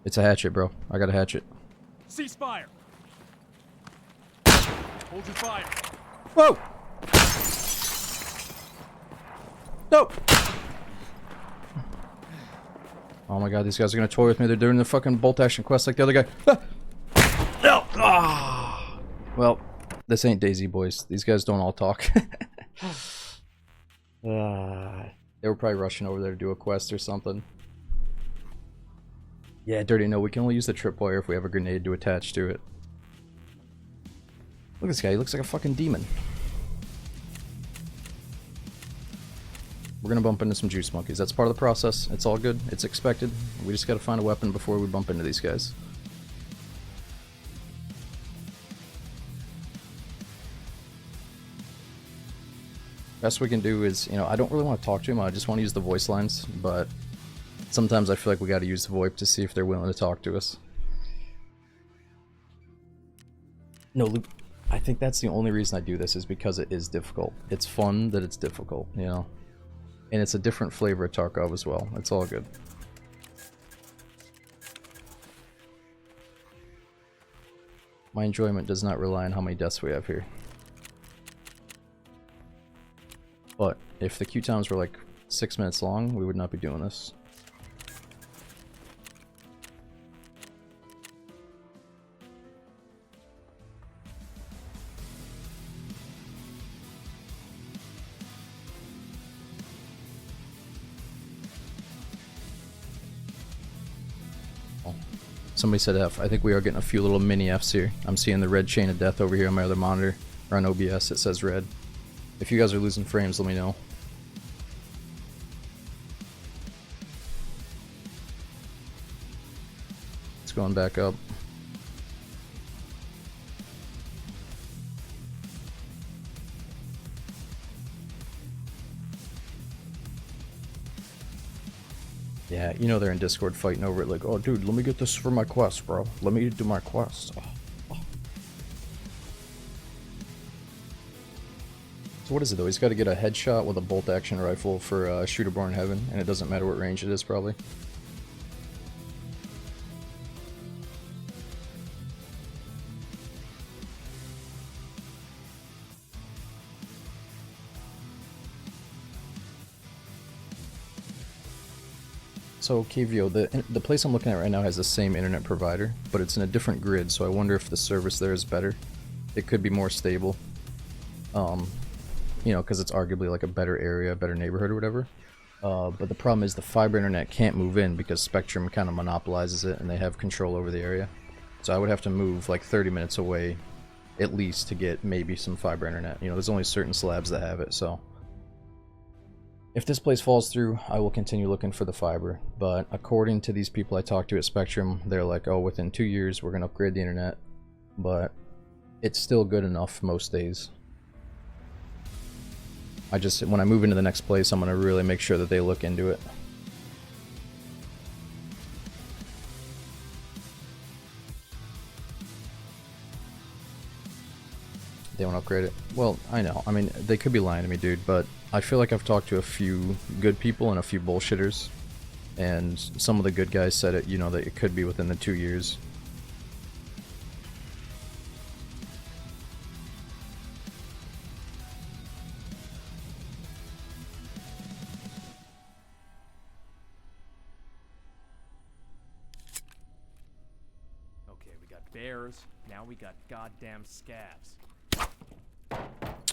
It's a hatchet, bro. I got a hatchet. Cease fire! Hold your fire! Whoa! No! Oh my god, these guys are gonna toy with me. They're doing the fucking bolt action quest like the other guy. Ah! No! Ah! Well, this ain't Daisy, boys. These guys don't all talk. They were probably rushing over there to do a quest or something. Yeah, Dirty, no, we can only use the tripwire if we have a grenade to attach to it. Look at this guy, he looks like a fucking demon. We're gonna bump into some juice monkeys. That's part of the process. It's all good. It's expected. We just gotta find a weapon before we bump into these guys. Best we can do is, you know, I don't really want to talk to him. I just want to use the voice lines, but sometimes I feel like we gotta use the VoIP to see if they're willing to talk to us. No, Luke, I think that's the only reason I do this is because it is difficult. It's fun that it's difficult, you know? And it's a different flavor of Tarkov as well. It's all good. My enjoyment does not rely on how many deaths we have here. But if the queue times were like 6 minutes long, we would not be doing this. Somebody said F. I think we are getting a few little mini Fs here. I'm seeing the red chain of death over here on my other monitor. Or on OBS, it says red. If you guys are losing frames, let me know. It's going back up. Yeah, you know they're in Discord fighting over it like, oh dude, let me get this for my quest, bro. Let me do my quest. Oh. So what is it though? He's got to get a headshot with a bolt action rifle for Shooterborn Heaven, and it doesn't matter what range it is probably. So KVO, the place I'm looking at right now has the same internet provider, but it's in a different grid, so I wonder if the service there is better. It could be more stable. You know, because it's arguably like a better area, a better neighborhood or whatever. But the problem is the fiber internet can't move in because Spectrum kind of monopolizes it and they have control over the area. So I would have to move like 30 minutes away at least to get maybe some fiber internet. You know, there's only certain slabs that have it, so... If this place falls through, I will continue looking for the fiber, but according to these people I talked to at Spectrum, they're like, oh, within 2 years we're going to upgrade the internet, but it's still good enough most days. When I move into the next place, I'm going to really make sure that they look into it. They won't upgrade it. Well, I know. I mean, they could be lying to me, dude, but I feel like I've talked to a few good people and a few bullshitters, and some of the good guys said it, you know, that it could be within the 2 years. Okay, we got bears. Now we got goddamn scabs.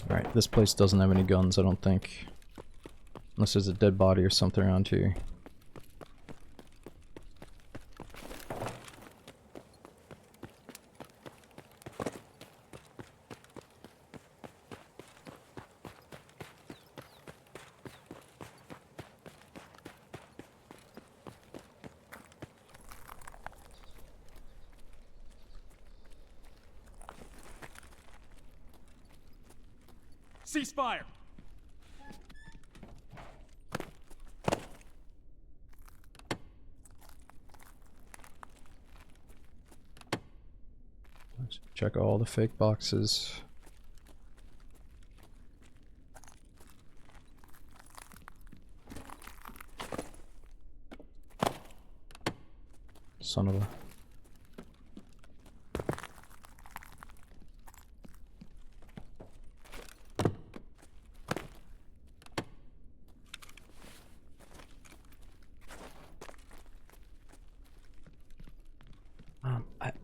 Alright, this place doesn't have any guns, I don't think. Unless there's a dead body or something around here. Ceasefire! Let's check all the fake boxes. Son of a...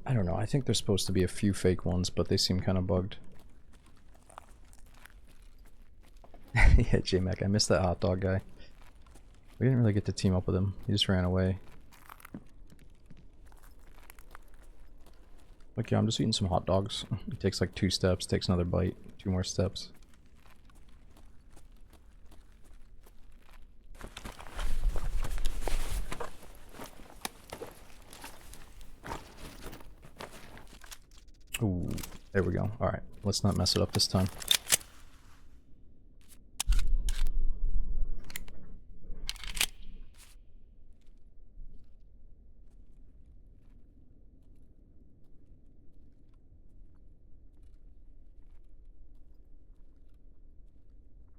I don't know, I think there's supposed to be a few fake ones, but they seem kind of bugged. Yeah, J-Mac, I missed that hot dog guy. We didn't really get to team up with him. He just ran away. Like, yeah, I'm just eating some hot dogs. It takes like 2 steps, takes another bite, 2 more steps. Ooh, there we go. Alright, let's not mess it up this time.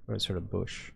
Right, sort of bush.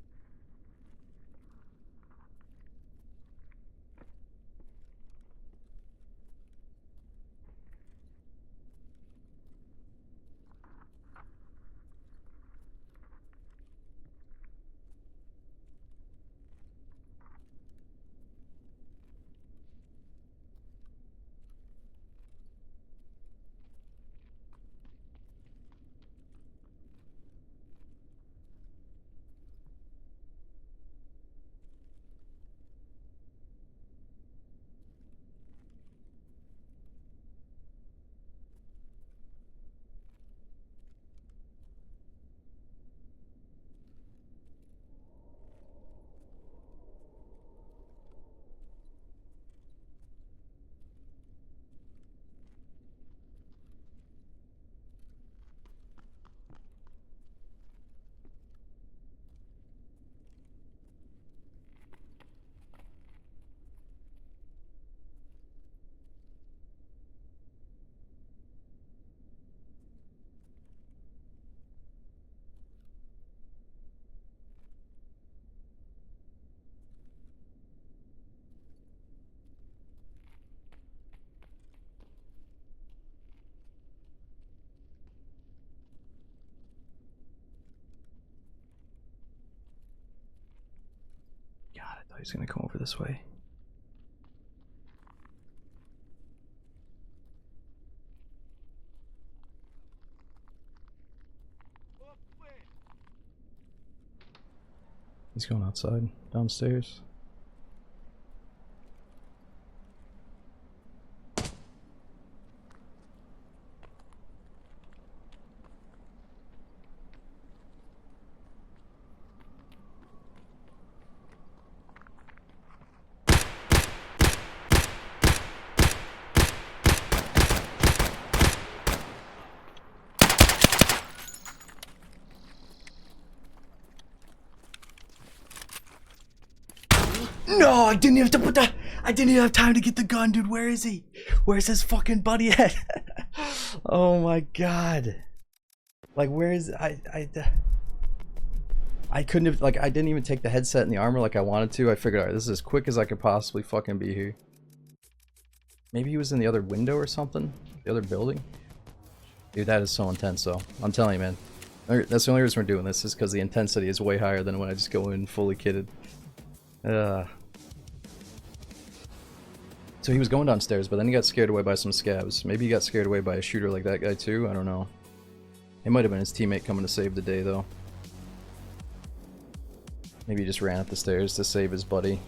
God, I thought he was gonna come over this way. He's going outside, downstairs. No, I didn't even have to put that. I didn't even have time to get the gun, dude. Where is he? Where's his fucking buddy at? Oh my god. Like, where is I couldn't have, like, I didn't even take the headset and the armor like I wanted to. I figured, alright, this is as quick as I could possibly fucking be here. Maybe he was in the other window or something? The other building? Dude, that is so intense, though. I'm telling you, man. That's the only reason we're doing this, is because the intensity is way higher than when I just go in fully kitted. So he was going downstairs, but then he got scared away by some scabs. Maybe he got scared away by a shooter like that guy too, I don't know. It might have been his teammate coming to save the day, though. Maybe he just ran up the stairs to save his buddy.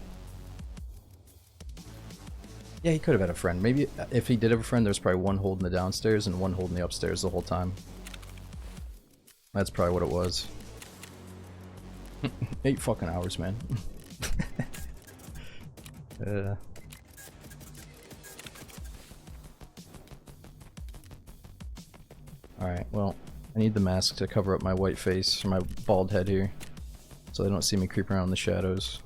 Yeah, he could have had a friend. Maybe if he did have a friend, there's probably one holding the downstairs and one holding the upstairs the whole time. That's probably what it was. 8 fucking hours, man. Alright, well, I need the mask to cover up my white face, or my bald head here, so they don't see me creep around in the shadows.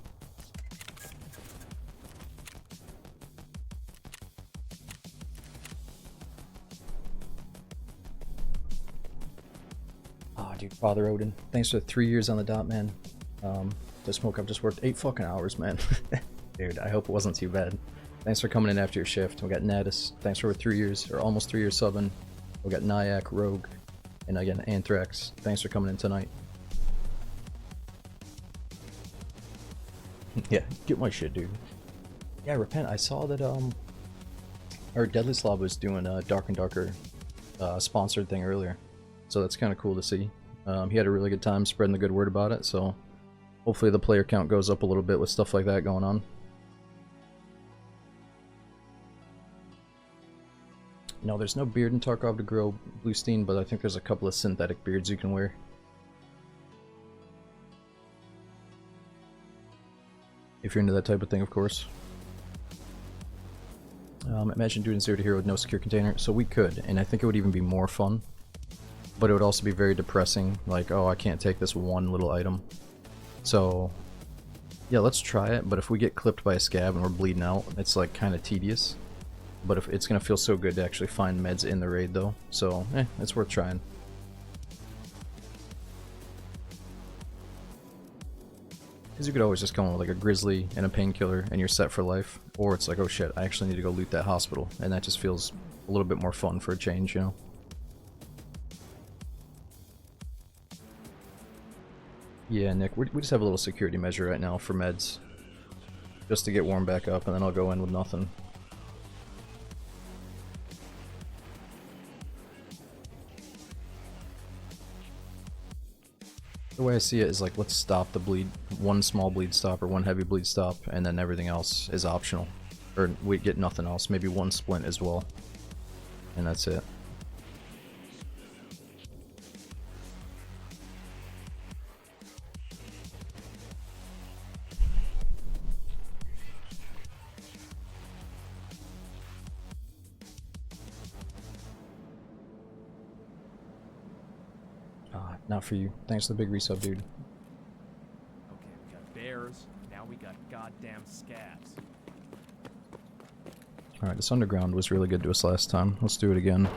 Oh, dude, Father Odin, thanks for 3 years on the dot, man. The smoke, I've just worked 8 fucking hours, man. Dude, I hope it wasn't too bad. Thanks for coming in after your shift. We got Natus, thanks for 3 years, or almost 3 years subbing. We got Nyack, Rogue, and again, Anthrax. Thanks for coming in tonight. Yeah, get my shit, dude. Yeah, repent. I saw that, Or Deadly Slob was doing a Dark and Darker sponsored thing earlier, so that's kind of cool to see. He had a really good time spreading the good word about it, so hopefully the player count goes up a little bit with stuff like that going on. No, there's no beard in Tarkov to grow, Bluestein, but I think there's a couple of synthetic beards you can wear. If you're into that type of thing, of course. Imagine doing 0 to hero with no secure container. So we could, and I think it would even be more fun. But it would also be very depressing, like, oh, I can't take this one little item. So, yeah, let's try it, but if we get clipped by a scab and we're bleeding out, it's like kind of tedious. But if it's gonna feel so good to actually find meds in the raid though, so it's worth trying. Because you could always just come in with like a grizzly and a painkiller and you're set for life. Or it's like, oh shit, I actually need to go loot that hospital. And that just feels a little bit more fun for a change, you know? Yeah, Nick, we just have a little security measure right now for meds. Just to get warmed back up, and then I'll go in with nothing. The way I see it is like, let's stop the bleed, one small bleed stop or one heavy bleed stop, and then everything else is optional. Or we get nothing else, maybe one splint as well. And that's it. Not for you. Thanks for the big resub, dude. Okay, we got bears. Now we got goddamn scabs. Alright, this underground was really good to us last time. Let's do it again.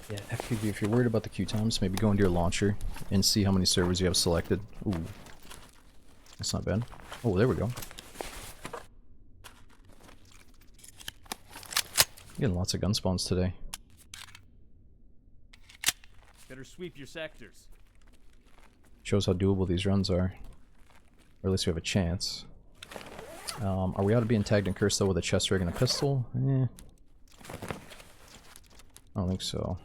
Yeah, FPV, if you're worried about the queue times, maybe go into your launcher and see how many servers you have selected. Ooh. That's not bad. Oh, there we go. Getting lots of gun spawns today. Better sweep your sectors. Shows how doable these runs are. Or at least we have a chance. Are we out of being tagged and cursed though with a chest rig and a pistol? I don't think so.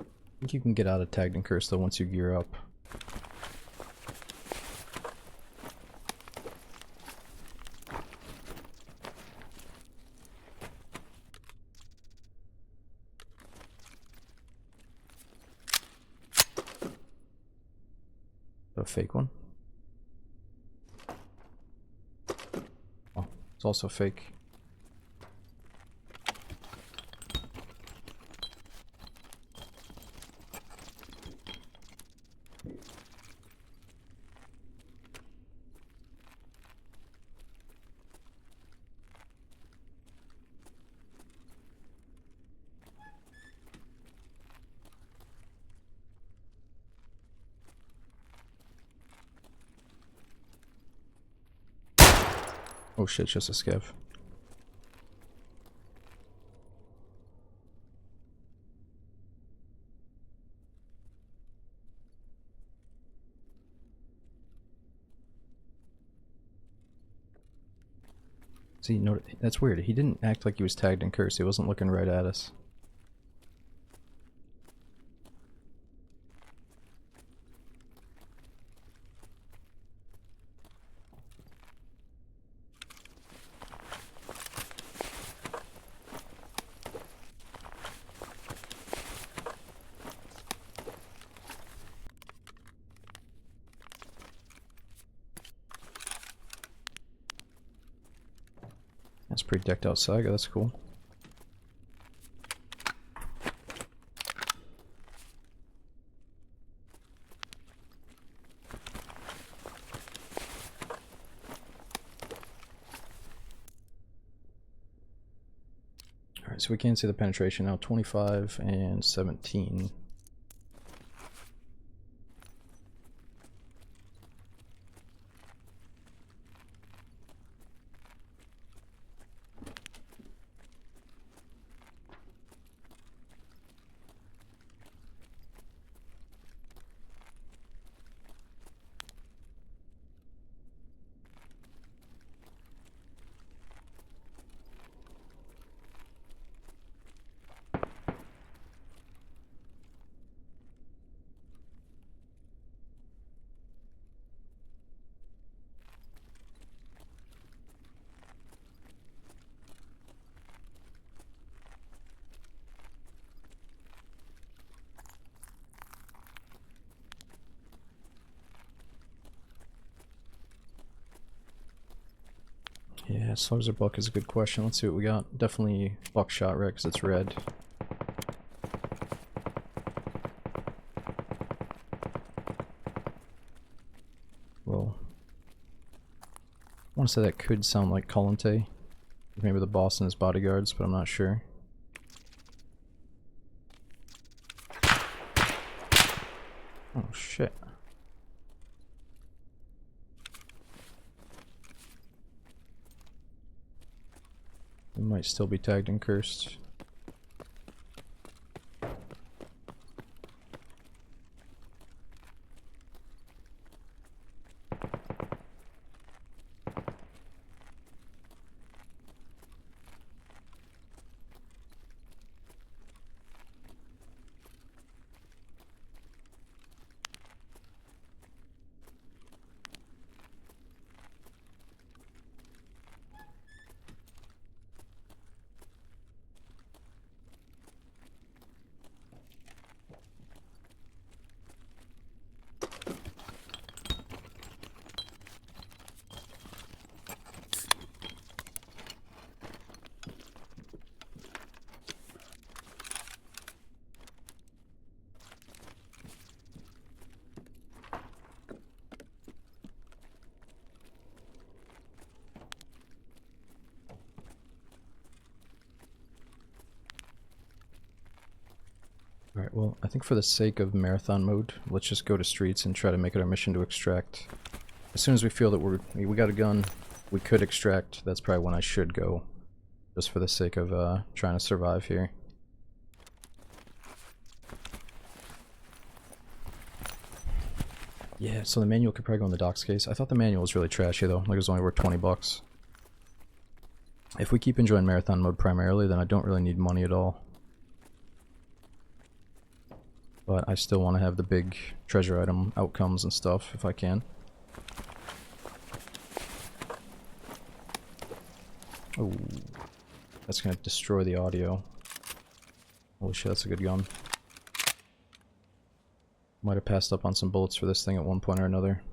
I think you can get out of tagged and cursed though once you gear up. A fake one. Oh, it's also fake. Oh shit, it's just a scav. See, no, that's weird. He didn't act like he was tagged and cursed. He wasn't looking right at us. That's pretty decked out Saga, that's cool. Alright, so we can see the penetration now, 25 and 17. Yeah, slugs or buck is a good question. Let's see what we got. Definitely buckshot, right? Because it's red. Well, I want to say that could sound like Colante. Maybe the boss and his bodyguards, but I'm not sure. Oh shit. It might still be tagged and cursed. Alright, well, I think for the sake of marathon mode, let's just go to streets and try to make it our mission to extract. As soon as we feel that we got a gun, we could extract, that's probably when I should go. Just for the sake of trying to survive here. Yeah, so the manual could probably go in the docks case. I thought the manual was really trashy though, like it was only worth 20 bucks. If we keep enjoying marathon mode primarily, then I don't really need money at all. But I still want to have the big treasure item outcomes and stuff, if I can. Oh, that's gonna destroy the audio. Holy shit, that's a good gun. Might have passed up on some bullets for this thing at one point or another.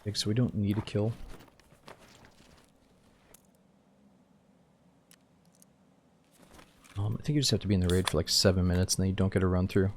Okay, so we don't need a kill. I think you just have to be in the raid for like 7 minutes and then you don't get a run through.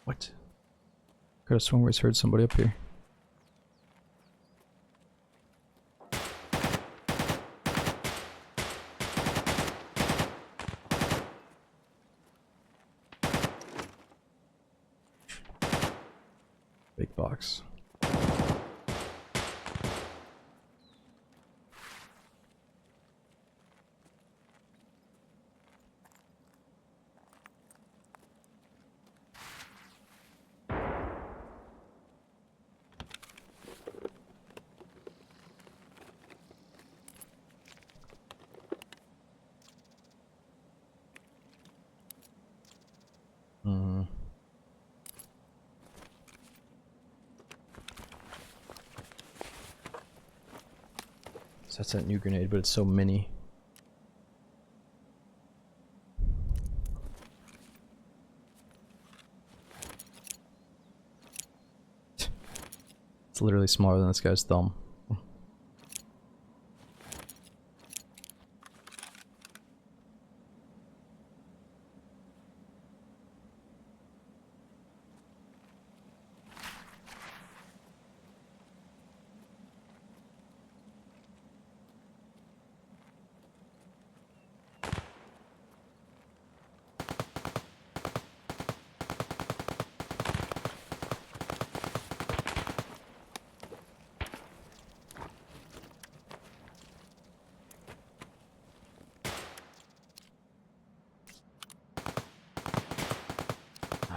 What? Could have sworn we just heard somebody up here. Big box. So that's that new grenade, but it's so mini. It's literally smaller than this guy's thumb.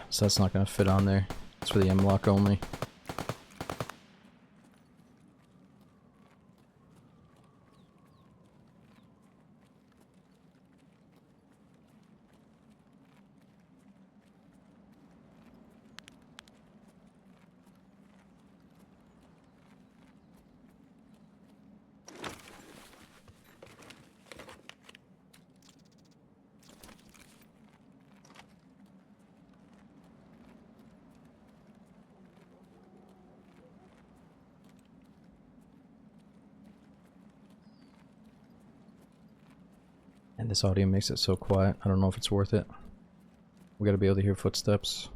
So that's not going to fit on there. It's for the M-lock only. And this audio makes it so quiet. I don't know if it's worth it. We gotta be able to hear footsteps.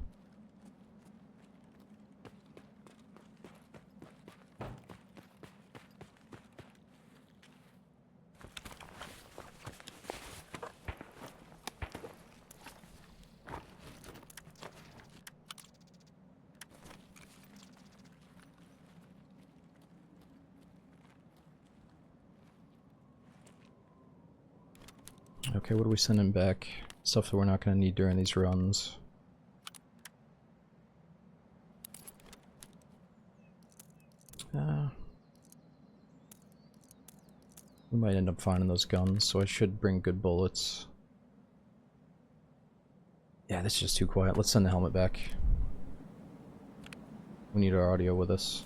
Okay, what are we sending back? Stuff that we're not going to need during these runs. We might end up finding those guns, so I should bring good bullets. Yeah, this is just too quiet. Let's send the helmet back. We need our audio with us.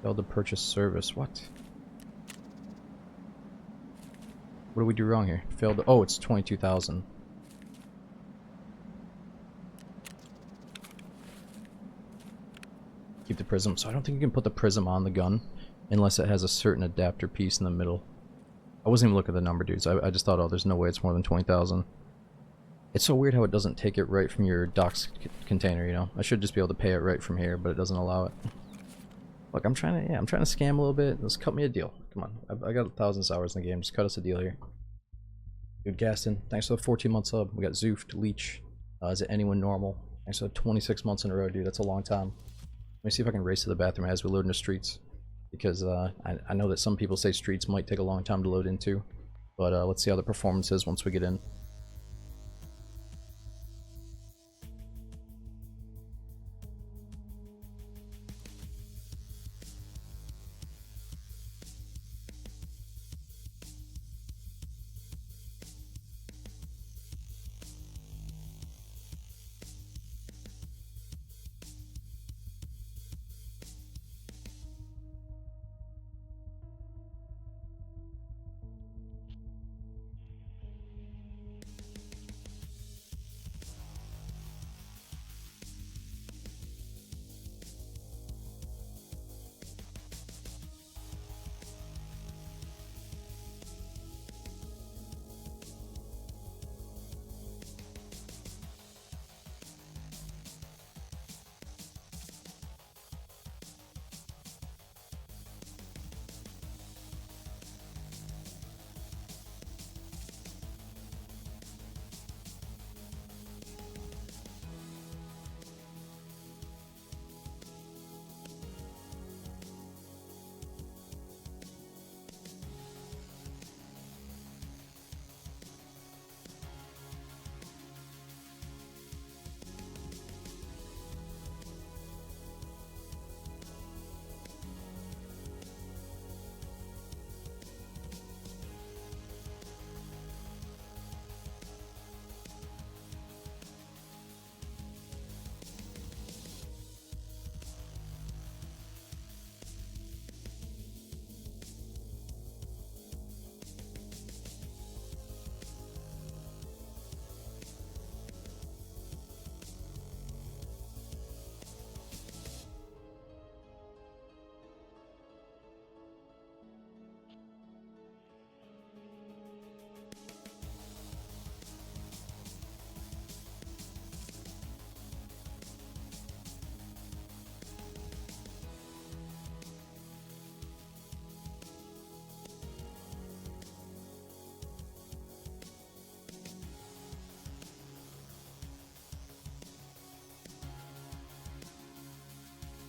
Failed to purchase service. What? What did we do wrong here? Failed to— oh, it's 22,000. Keep the prism. So I don't think you can put the prism on the gun unless it has a certain adapter piece in the middle. I wasn't even looking at the number, dudes. I just thought, oh, there's no way it's more than 20,000. It's so weird how it doesn't take it right from your docs container, you know? I should just be able to pay it right from here, but it doesn't allow it. Look, I'm trying to scam a little bit. Let's cut me a deal. Come on, I got 1,000 hours in the game. Just cut us a deal here. Dude, Gaston, thanks for the 14-month sub. We got Zoofed, Leech. Is it anyone normal? Thanks for 26 months in a row, dude. That's a long time. me see if I can race to the bathroom as we load into streets. Because I know that some people say streets might take a long time to load into. But let's see how the performance is once we get in.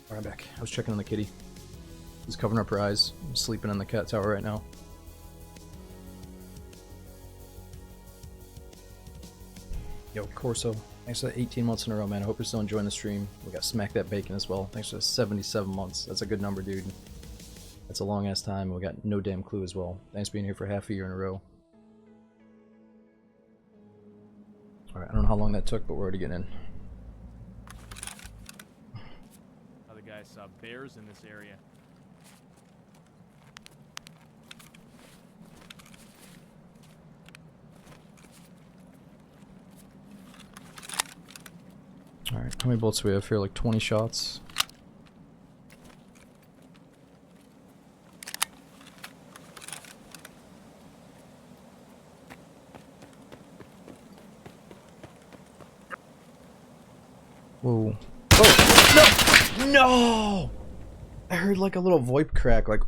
Alright, I'm back. I was checking on the kitty. She's covering up her eyes. I'm sleeping in the cat tower right now. Yo, Corso. Thanks for the 18 months in a row, man. I hope you're still enjoying the stream. We got Smack That Bacon as well. Thanks for the 77 months. That's a good number, dude. That's a long ass time. We got No Damn Clue as well. Thanks for being here for half a year in a row. Alright, I don't know how long that took, but we're already getting in. Other guys saw bears in this area. Alright, how many bullets do we have here? Like 20 shots? Whoa. Oh! No! No! I heard like a little VoIP crack, like,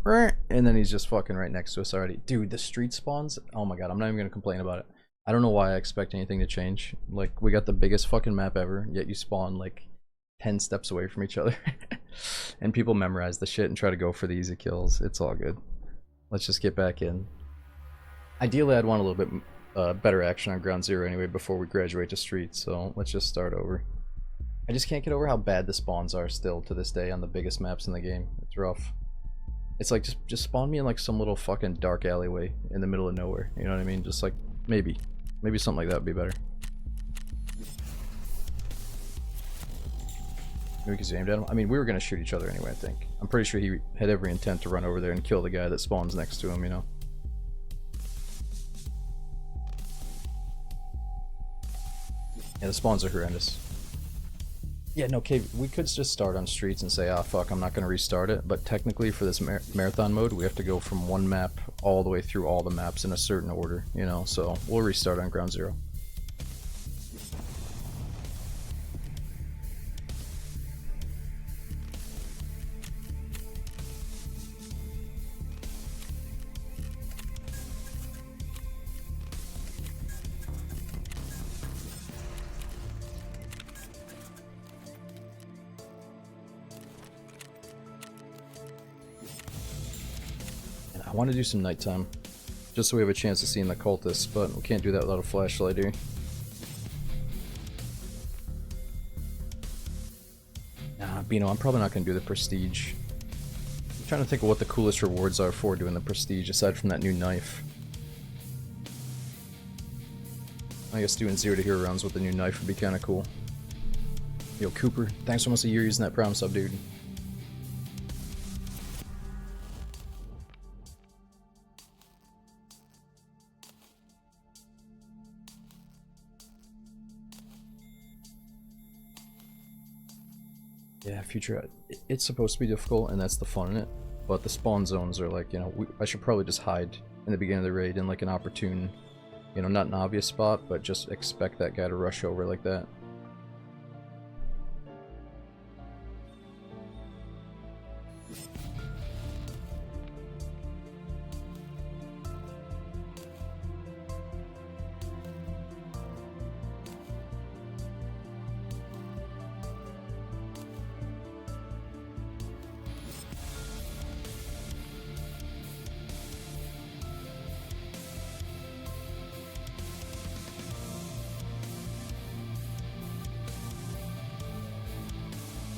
and then he's just fucking right next to us already. Dude, the street spawns? Oh my god, I'm not even gonna complain about it. I don't know why I expect anything to change. Like, we got the biggest fucking map ever, yet you spawn like 10 steps away from each other. And people memorize the shit and try to go for the easy kills. It's all good. Let's just get back in. Ideally, I'd want a little bit better action on Ground Zero anyway before we graduate to streets, so let's just start over. I just can't get over how bad the spawns are still to this day on the biggest maps in the game. It's rough. It's like, just spawn me in like some little fucking dark alleyway in the middle of nowhere. You know what I mean? Just like, maybe something like that would be better. Maybe because you aimed at him? I mean, we were going to shoot each other anyway, I think. I'm pretty sure he had every intent to run over there and kill the guy that spawns next to him, you know? Yeah, the spawns are horrendous. Yeah, no, Cave, we could just start on streets and say, ah, fuck, I'm not going to restart it, but technically for this marathon mode, we have to go from one map all the way through all the maps in a certain order, you know, so we'll restart on Ground Zero. want to do some nighttime, just so we have a chance of seeing the cultists, but we can't do that without a flashlight here. Nah, Bino, I'm probably not going to do the prestige. I'm trying to think of what the coolest rewards are for doing the prestige, aside from that new knife. I guess doing 0 to hero rounds with the new knife would be kind of cool. Yo, Cooper, thanks so much for using that Prime sub, dude. Yeah, future. It's supposed to be difficult, and that's the fun in it. But the spawn zones are like, you know, I should probably just hide in the beginning of the raid in like an opportune, you know, not an obvious spot, but just expect that guy to rush over like that.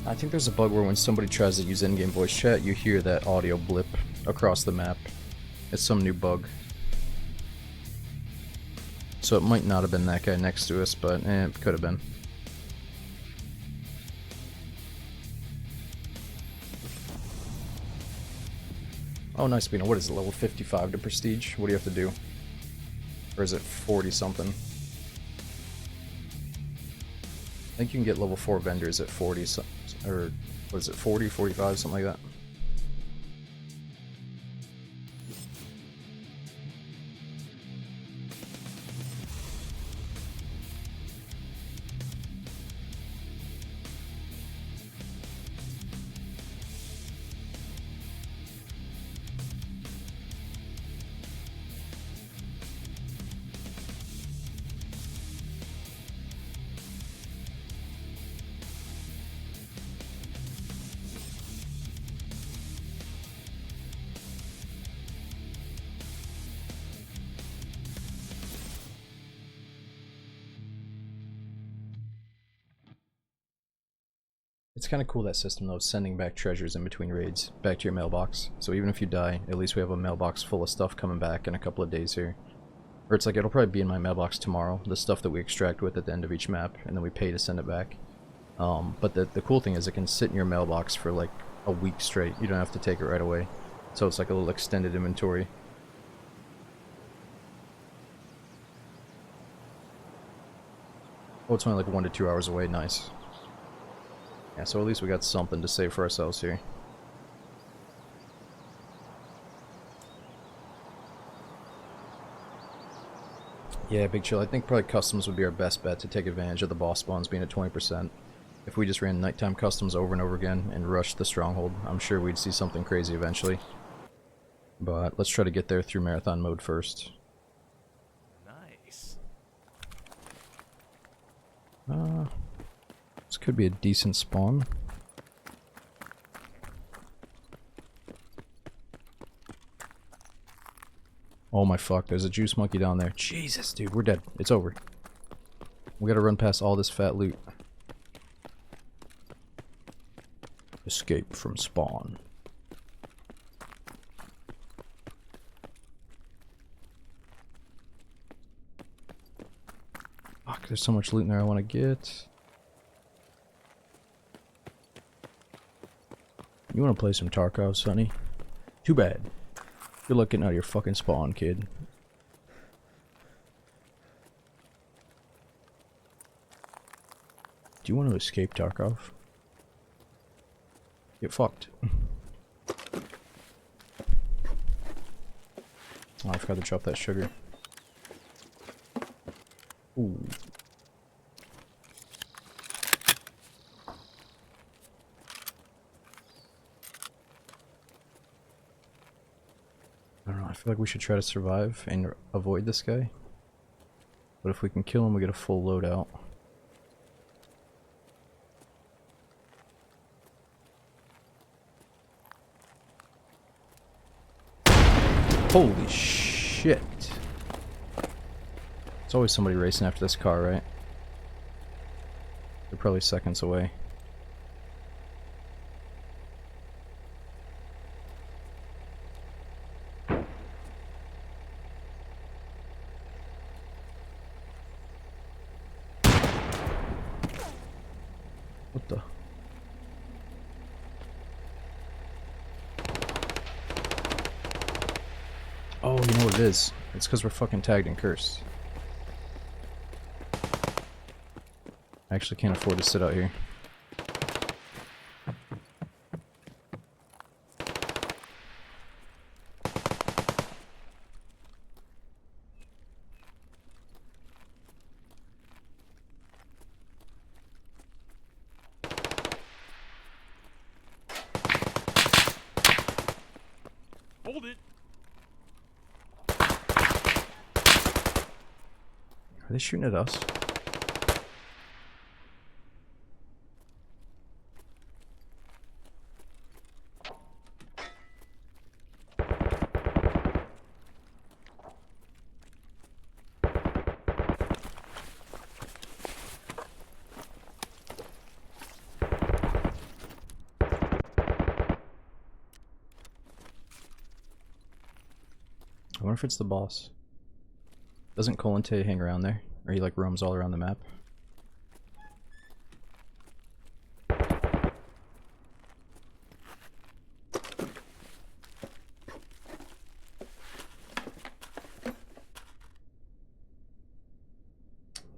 I think there's a bug where when somebody tries to use in-game voice chat, you hear that audio blip across the map. It's some new bug. So it might not have been that guy next to us, but it could have been. Oh, nice, Bino. What is it, level 55 to prestige? What do you have to do? Or is it 40 something? I think you can get level 4 vendors at 40, or what is it, 40, 45, something like that. It's kind of cool, that system though, sending back treasures in between raids back to your mailbox. So even if you die, at least we have a mailbox full of stuff coming back in a couple of days here. Or it's like, it'll probably be in my mailbox tomorrow, the stuff that we extract with at the end of each map, and then we pay to send it back. But the cool thing is it can sit in your mailbox for like a week straight. You don't have to take it right away. So it's like a little extended inventory. Oh, it's only like 1 to 2 hours away, nice. Yeah, so at least we got something to save for ourselves here. Yeah, Big Chill, I think probably customs would be our best bet to take advantage of the boss spawns being at 20%. If we just ran nighttime customs over and over again and rushed the stronghold, I'm sure we'd see something crazy eventually. But let's try to get there through marathon mode first. Nice. This could be a decent spawn. Oh my fuck, there's a juice monkey down there. Jesus, dude, we're dead. It's over. We gotta run past all this fat loot. Escape from spawn. Fuck, there's so much loot in there I want to get. You want to play some Tarkov, Sonny? Too bad. Good luck getting out of your fucking spawn, kid. Do you want to escape Tarkov? Get fucked. Oh, I forgot to drop that sugar. Ooh. I don't know, I feel like we should try to survive and avoid this guy. But if we can kill him, we get a full loadout. Holy shit. There's always somebody racing after this car, right? They're probably seconds away. What the? Oh, you know what it is? It's because we're fucking tagged and cursed. I actually can't afford to sit out here. Hold it. Are they shooting at us? I wonder if it's the boss. Doesn't Colante hang around there? Or he like roams all around the map?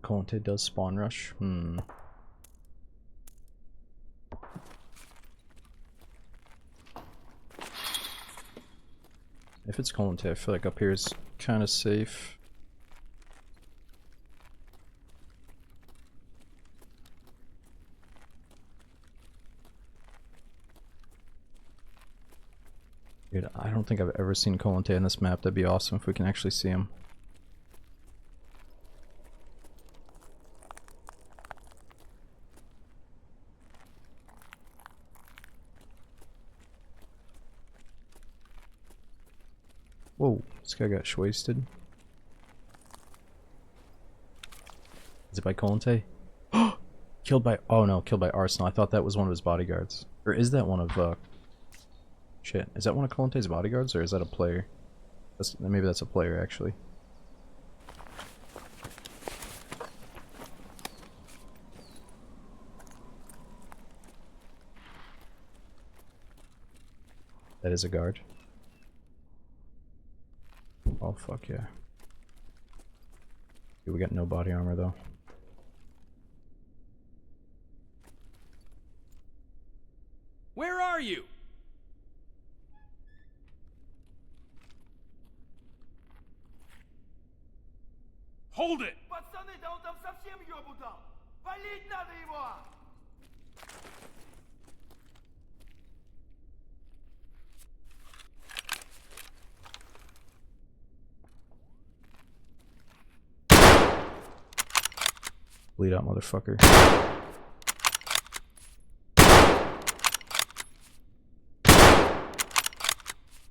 Colante does spawn rush? If it's Colante, I feel like up here is kind of safe. Dude, I don't think I've ever seen Colante on this map. That'd be awesome if we can actually see him. Whoa, this guy got wasted. Is it by Colante? Killed by, oh no, killed by Arsenal. I thought that was one of his bodyguards. Or is that one of, shit. Is that one of Colante's bodyguards, or is that a player? Maybe that's a player, actually. That is a guard. Oh, fuck yeah. Dude, we got no body armor, though. Where are you? Hold it! Пацаны, да он там совсем ёбу дал! Валить надо его! Bleed out, motherfucker.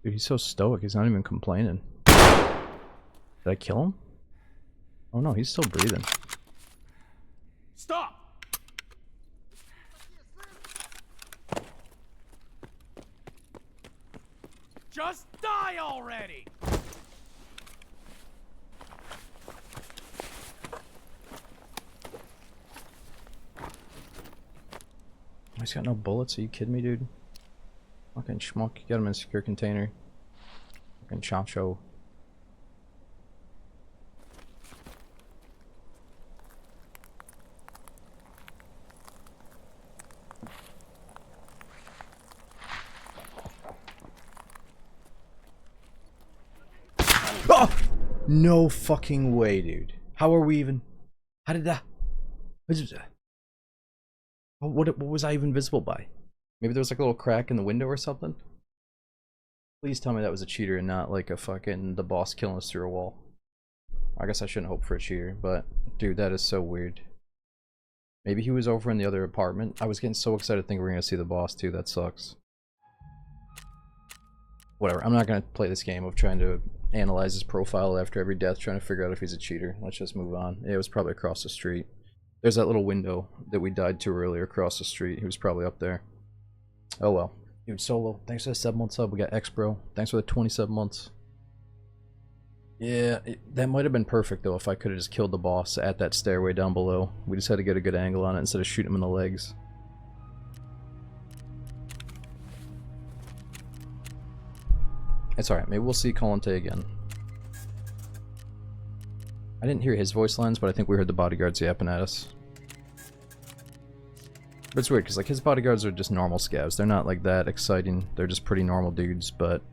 Dude, he's so stoic, he's not even complaining. Did I kill him? Oh no, he's still breathing. Stop! Just die already! He's got no bullets, are you kidding me, dude? Fucking schmuck, get him in a secure container. Fucking choncho. Oh! No fucking way, dude. How are we even... How did that... What was I even visible by? Maybe there was like a little crack in the window or something? Please tell me that was a cheater and not like a fucking the boss killing us through a wall. I guess I shouldn't hope for a cheater, but dude, that is so weird. Maybe he was over in the other apartment. I was getting so excited thinking we were gonna see the boss too. That sucks. Whatever. I'm not gonna play this game of trying to analyze his profile after every death, trying to figure out if he's a cheater. Let's just move on. Yeah, it was probably across the street. There's that little window that we died to earlier across the street. He was probably up there. Oh well. Dude, Solo, thanks for the 7-month sub. We got X-Bro. Thanks for the 27 months. Yeah, that might have been perfect though if I could have just killed the boss at that stairway down below. We just had to get a good angle on it instead of shooting him in the legs. It's alright, maybe we'll see Colante again. I didn't hear his voice lines, but I think we heard the bodyguards yapping at us. But it's weird, because like his bodyguards are just normal scavs. They're not like that exciting. They're just pretty normal dudes, but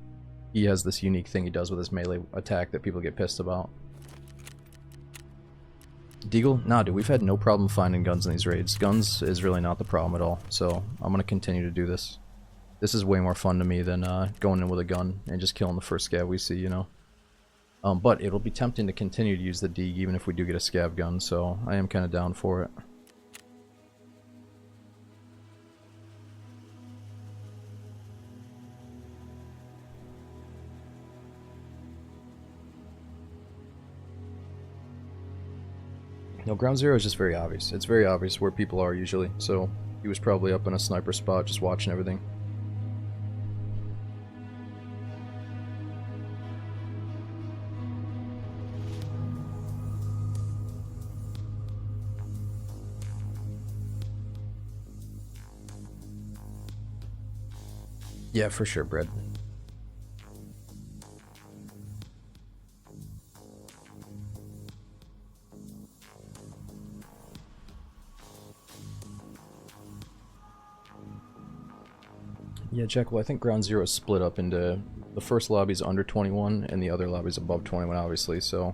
he has this unique thing he does with his melee attack that people get pissed about. Deagle? Nah, dude, we've had no problem finding guns in these raids. Guns is really not the problem at all, so I'm going to continue to do this. This is way more fun to me than going in with a gun and just killing the first scav we see, you know. But it'll be tempting to continue to use the Deag even if we do get a scav gun, so I am kind of down for it. No, ground zero is just very obvious. It's very obvious where people are usually, so he was probably up in a sniper spot just watching everything. Yeah, for sure, Brad. Yeah, Jack, well, I think Ground Zero is split up into the first lobby's under 21 and the other lobby's above 21, obviously, so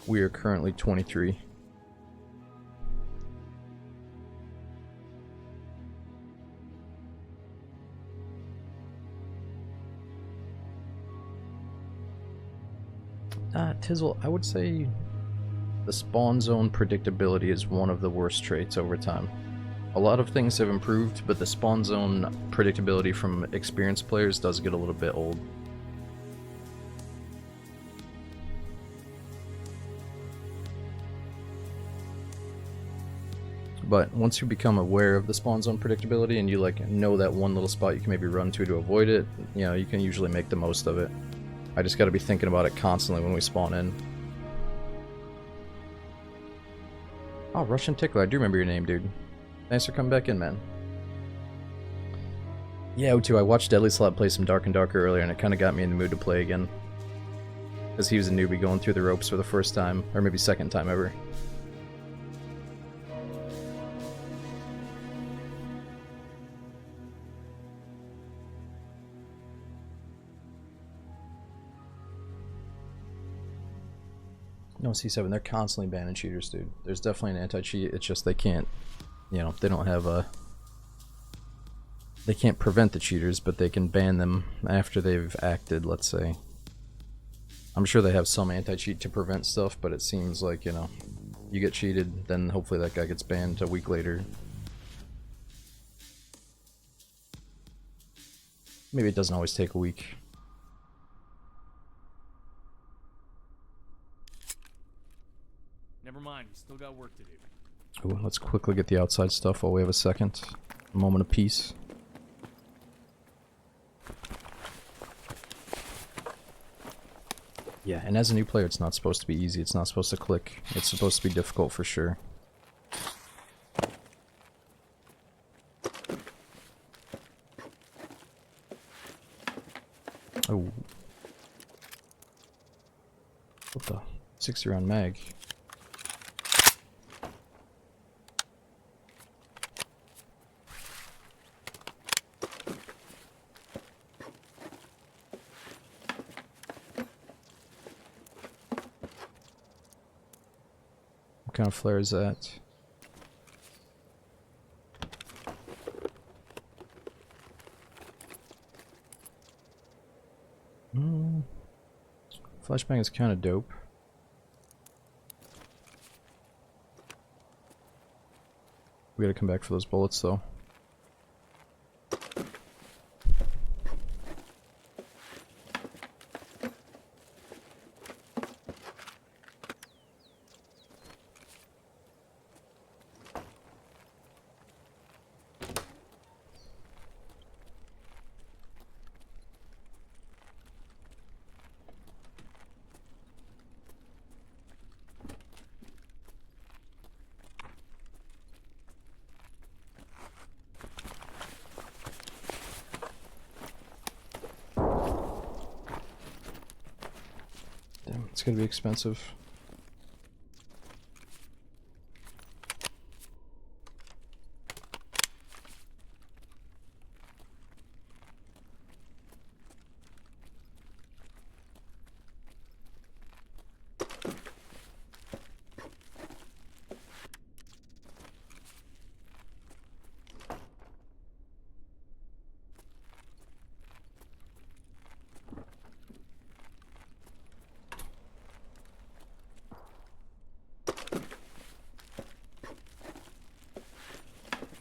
we are currently 23. Tizzle, I would say the spawn zone predictability is one of the worst traits over time. A lot of things have improved, but the spawn zone predictability from experienced players does get a little bit old. But once you become aware of the spawn zone predictability and you like know that one little spot you can maybe run to avoid it, you know, you can usually make the most of it. I just gotta be thinking about it constantly when we spawn in. Oh, Russian Tickler, I do remember your name, dude. Thanks for coming back in, man. Yeah, too. I watched Deadly Slot play some Dark and Darker earlier, and it kind of got me in the mood to play again. Because he was a newbie going through the ropes for the first time, or maybe second time ever. No, C7, they're constantly banning cheaters, dude. There's definitely an anti-cheat, it's just they can't, you know, they don't have a... They can't prevent the cheaters, but they can ban them after they've acted, let's say. I'm sure they have some anti-cheat to prevent stuff, but it seems like, you know, you get cheated, then hopefully that guy gets banned a week later. Maybe it doesn't always take a week. Never mind, we still got work to do. Ooh, let's quickly get the outside stuff while we have a second. A moment of peace. Yeah, and as a new player, it's not supposed to be easy. It's not supposed to click. It's supposed to be difficult for sure. Oh. What the? 60-round mag. What kind of flare is that? Flashbang is kind of dope. We gotta come back for those bullets though. It's gonna be expensive.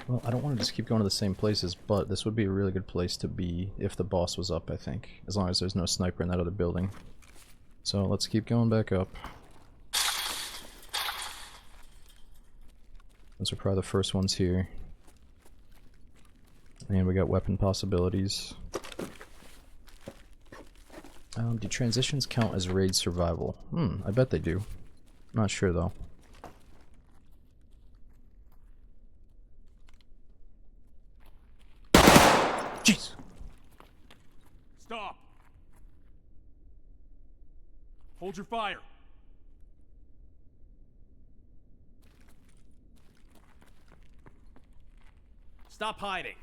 Well, I don't want to just keep going to the same places, but this would be a really good place to be if the boss was up, I think. As long as there's no sniper in that other building. So let's keep going back up. Those are probably the first ones here. And we got weapon possibilities. Do transitions count as raid survival? I bet they do. Not sure though. Jeez! Stop! Hold your fire! Stop hiding!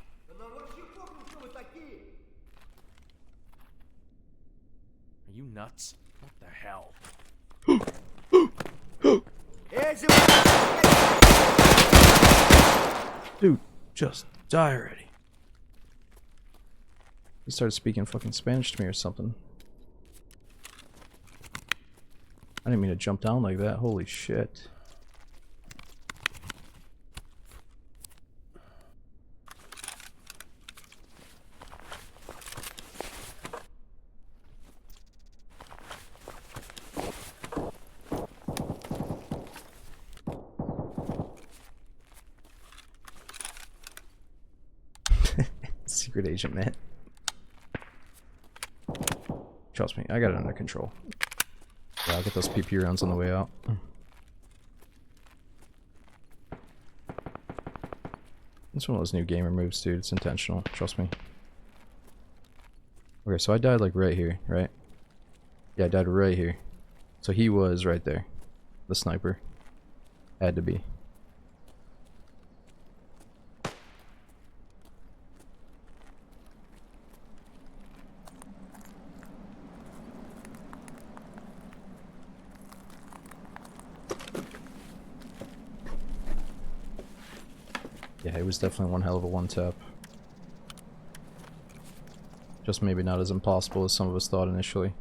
Are you nuts? What the hell? Dude, just die already. He started speaking fucking Spanish to me or something. I didn't mean to jump down like that, holy shit. Secret agent, man. Trust me, I got it under control. Yeah, I'll get those PP rounds on the way out. It's one of those new gamer moves, dude. It's intentional. Trust me. Okay, so I died like right here, right? Yeah, I died right here. So he was right there. The sniper. Had to be. Yeah, it was definitely one hell of a one-tap. Just maybe not as impossible as some of us thought initially.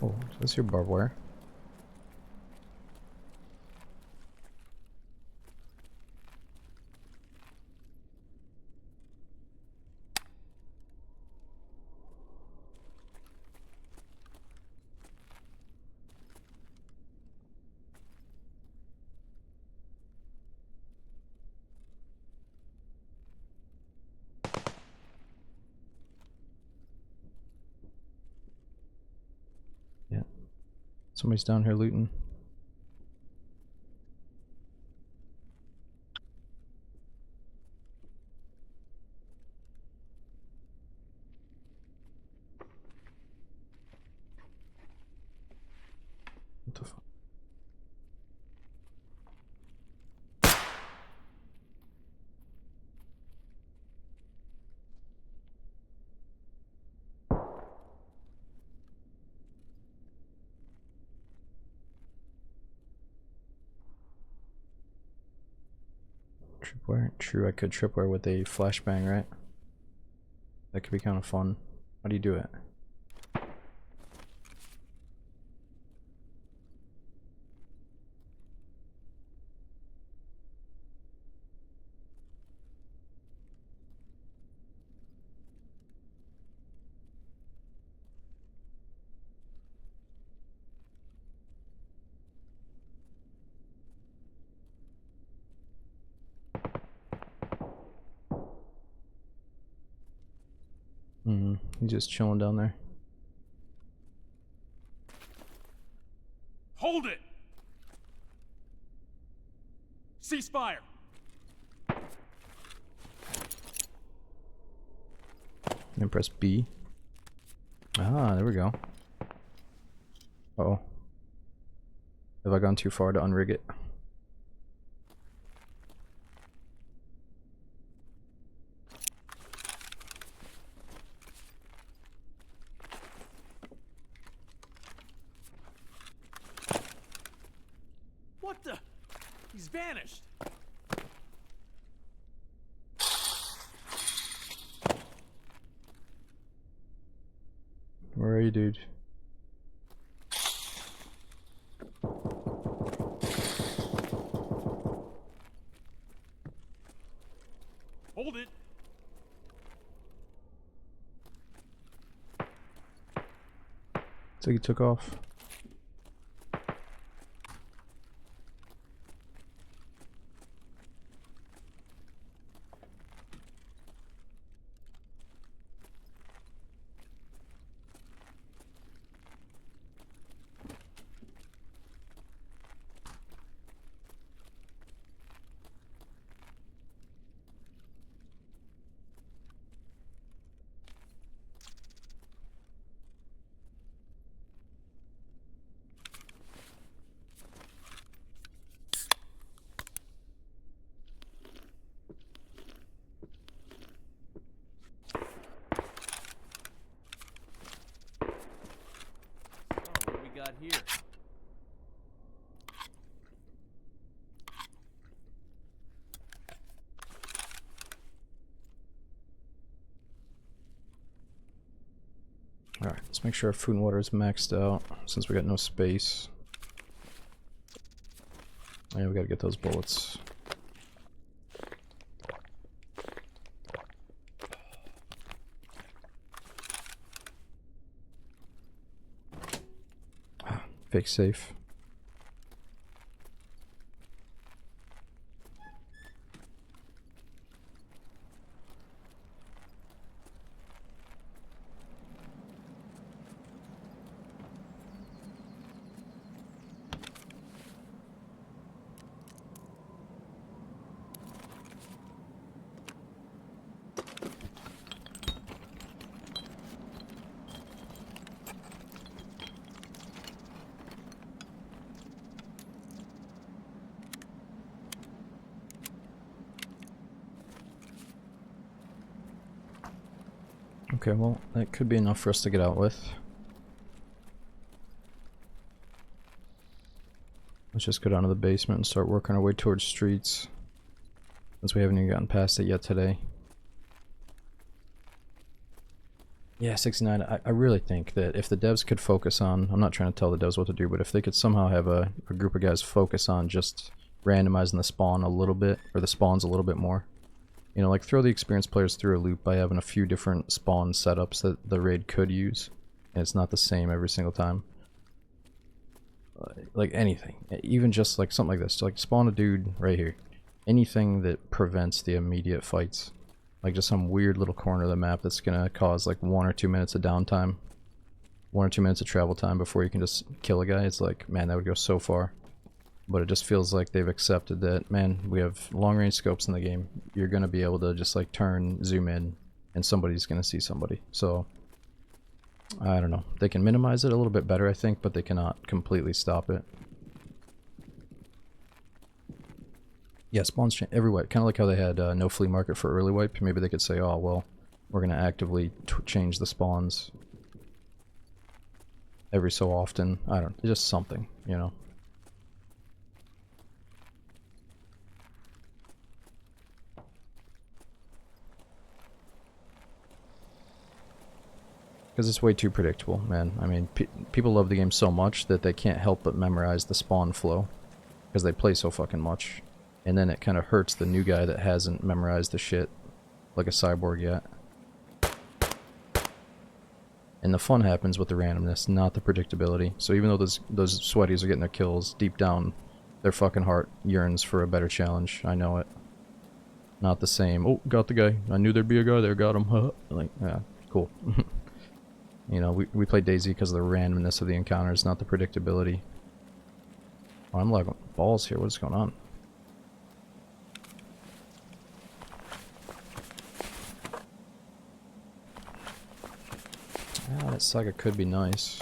Oh, is this your barbed wire? Yeah. Somebody's down here looting. What the fuck? Tripwire? True, I could tripwire with a flashbang, right? That could be kind of fun. How do you do it? He's just chilling down there. Hold it! Ceasefire! And press B. Ah, there we go. Uh-oh. Have I gone too far to unrig it? What the? He's vanished. Where are you, dude? Hold it. So he took off. Oh, what do we got here? Alright, let's make sure our food and water is maxed out since we got no space. Yeah, we gotta get those bullets. Fake safe. Okay, well, that could be enough for us to get out with. Let's just go down to the basement and start working our way towards streets, since we haven't even gotten past it yet today. Yeah, 69, I really think that if the devs could focus on, I'm not trying to tell the devs what to do, but if they could somehow have a group of guys focus on just randomizing the spawn a little bit, or the spawns a little bit more. You know, like throw the experienced players through a loop by having a few different spawn setups that the raid could use, and it's not the same every single time. Like anything, even just like something like this, like spawn a dude right here. Anything that prevents the immediate fights, like just some weird little corner of the map that's gonna cause like 1 or 2 minutes of downtime, 1 or 2 minutes of travel time before you can just kill a guy. It's like, man, that would go so far. But it just feels like they've accepted that, man, we have long range scopes in the game. You're gonna be able to just like turn, zoom in, and somebody's gonna see somebody. So I don't know. They can minimize it a little bit better, I think, but they cannot completely stop it. Yeah, spawns change every wipe. Kind of like how they had no flea market for early wipe. Maybe they could say, oh, well, we're going to actively change the spawns every so often. I don't know. Just something, you know. Because it's way too predictable, man. I mean, people love the game so much that they can't help but memorize the spawn flow. Because they play so fucking much. And then it kind of hurts the new guy that hasn't memorized the shit like a cyborg yet. And the fun happens with the randomness, not the predictability. So even though those sweaties are getting their kills, deep down, their fucking heart yearns for a better challenge. I know it. Not the same, oh, got the guy. I knew there'd be a guy there, got him, huh? Like, yeah, cool. You know, we play DayZ because of the randomness of the encounters, not the predictability. Oh, I'm like balls here. What is going on? Ah, that saga could be nice.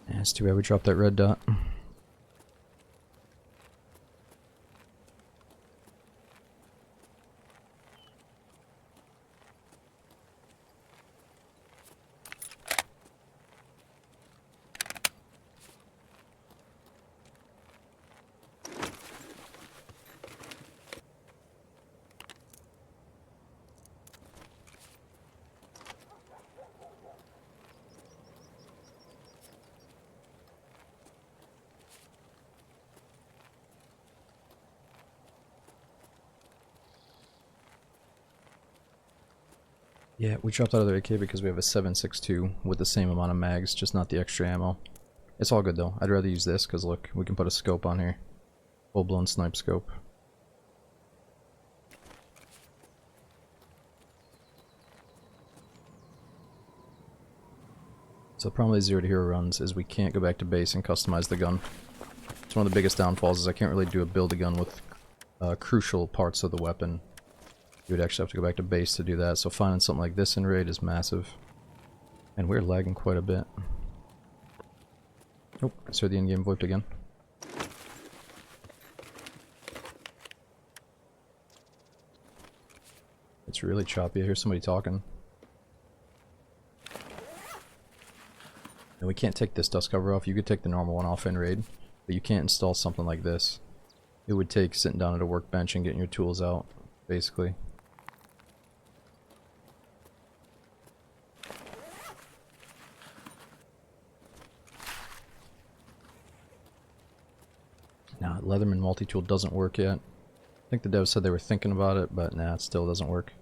Yeah, it's too bad we dropped that red dot. Yeah, we dropped out of the AK because we have a 7.62 with the same amount of mags, just not the extra ammo. It's all good though. I'd rather use this because look, we can put a scope on here. Full-blown snipe scope. So the problem with 0 to hero runs is we can't go back to base and customize the gun. It's one of the biggest downfalls is I can't really do a build a gun with crucial parts of the weapon. You would actually have to go back to base to do that, so finding something like this in raid is massive. And we're lagging quite a bit. Oh, I saw the in-game VoIP again. It's really choppy. I hear somebody talking. And we can't take this dust cover off. You could take the normal one off in raid, but you can't install something like this. It would take sitting down at a workbench and getting your tools out, basically. Nah, Leatherman multi-tool doesn't work yet. I think the devs said they were thinking about it, but nah, it still doesn't work.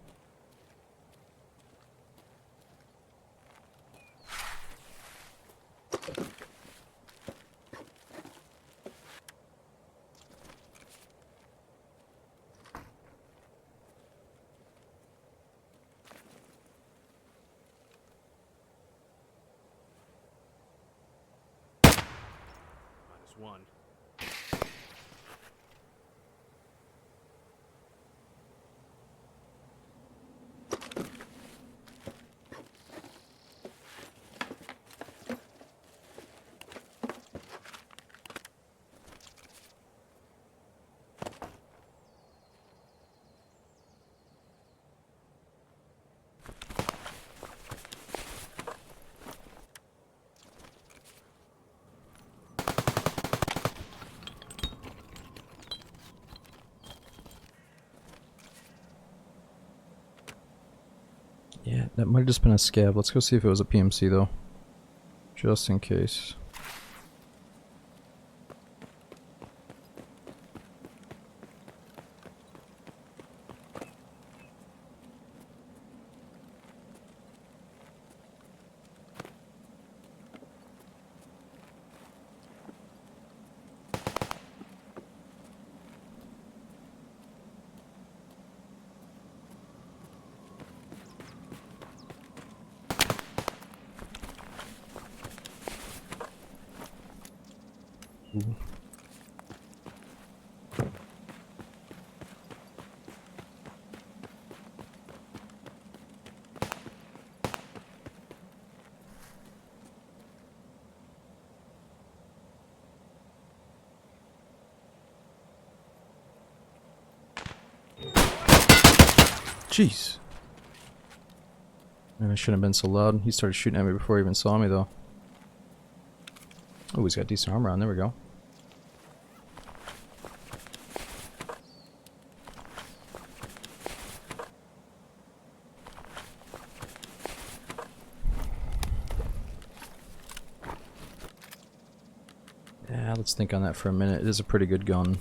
-1. Yeah, that might have just been a scab. Let's go see if it was a PMC though. Just in case. Ooh. Jeez. Maybe I shouldn't have been so loud. He started shooting at me before he even saw me though. Oh, he's got decent armor on. There we go. Yeah, let's think on that for a minute. It is a pretty good gun.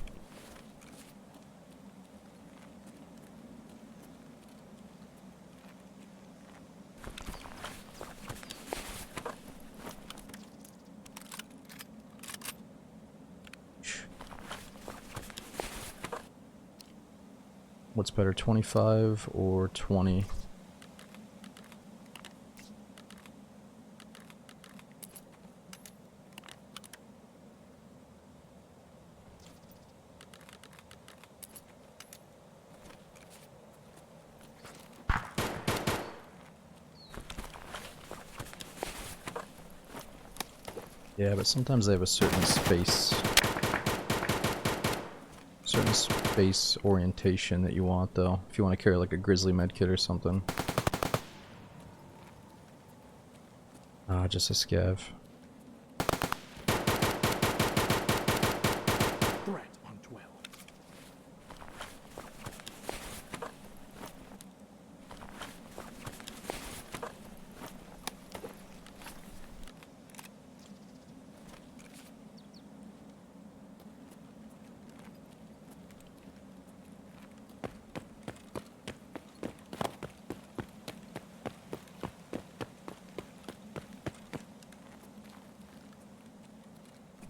What's better, 25 or 20? Yeah, but sometimes they have a certain space orientation that you want, though. If you want to carry like a grizzly medkit or something. Ah, just a scav. Threat on 12.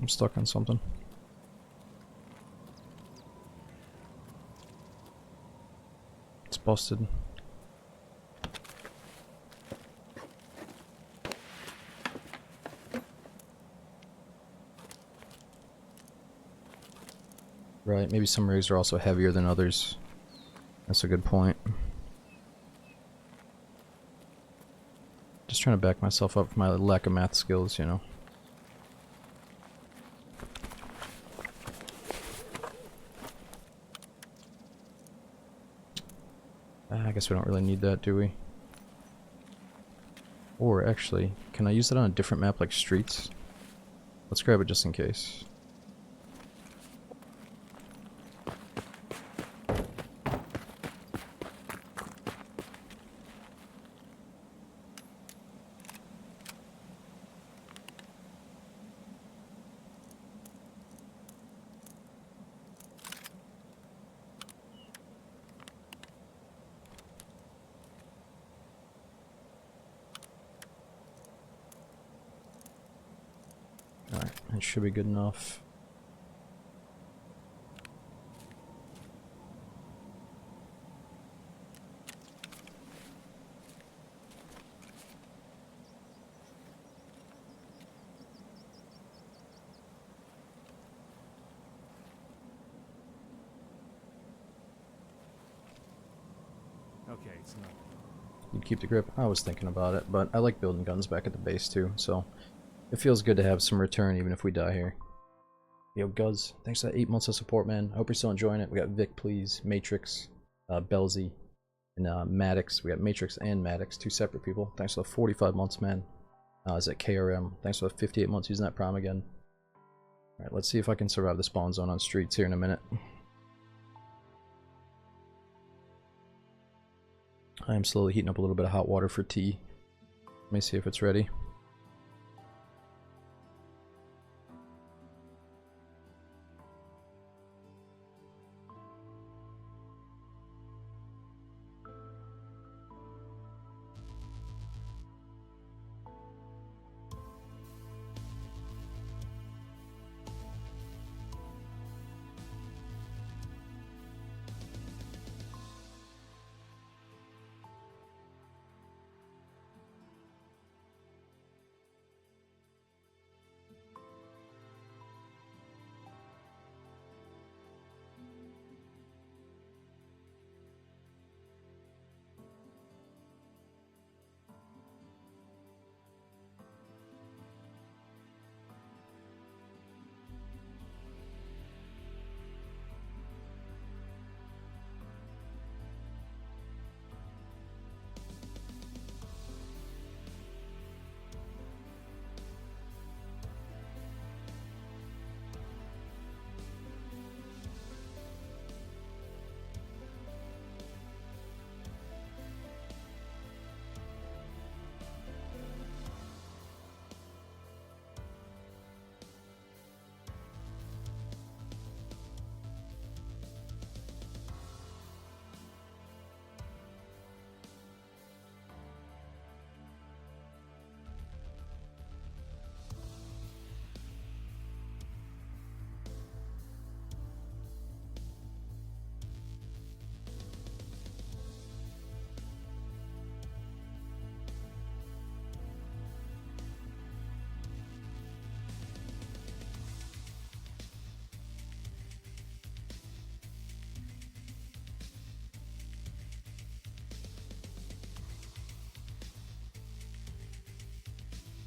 I'm stuck on something. It's busted. Right, maybe some rigs are also heavier than others. That's a good point. Just trying to back myself up for my lack of math skills, you know. I guess we don't really need that, do we? Or actually, can I use it on a different map like Streets? Let's grab it just in case. Alright, it should be good enough. Okay, it's not. You'd keep the grip. I was thinking about it, but I like building guns back at the base too, so it feels good to have some return even if we die here. Yo, Guz, thanks for that 8 months of support, man. I hope you're still enjoying it. We got Vic, please, Matrix, Belzy, and Maddox. We got Matrix and Maddox, 2 separate people. Thanks for the 45 months, man. Is that KRM? Thanks for the 58 months using that prom again. Alright, let's see if I can survive the spawn zone on Streets here in a minute. I am slowly heating up a little bit of hot water for tea. Let me see if it's ready.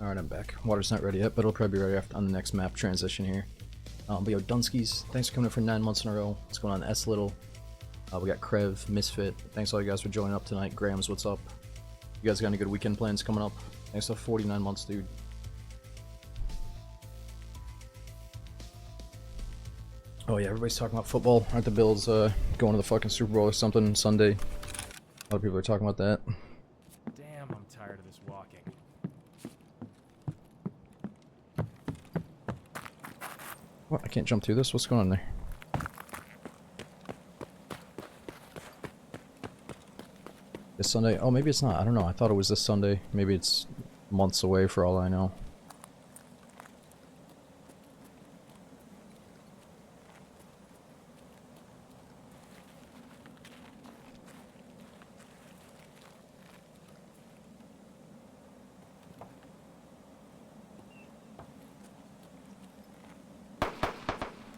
Alright, I'm back. Water's not ready yet, but it'll probably be ready after on the next map transition here. But yo, Dunskies, thanks for coming in for 9 months in a row. What's going on? S Little. We got Krev, Misfit. Thanks all you guys for joining up tonight. Grams, what's up? You guys got any good weekend plans coming up? Thanks for 49 months, dude. Oh yeah, everybody's talking about football. Aren't the Bills going to the fucking Super Bowl or something Sunday? A lot of people are talking about that. Damn, I'm tired of this walking. What? I can't jump through this? What's going on there? This Sunday? Oh, maybe it's not. I don't know. I thought it was this Sunday. Maybe it's months away for all I know.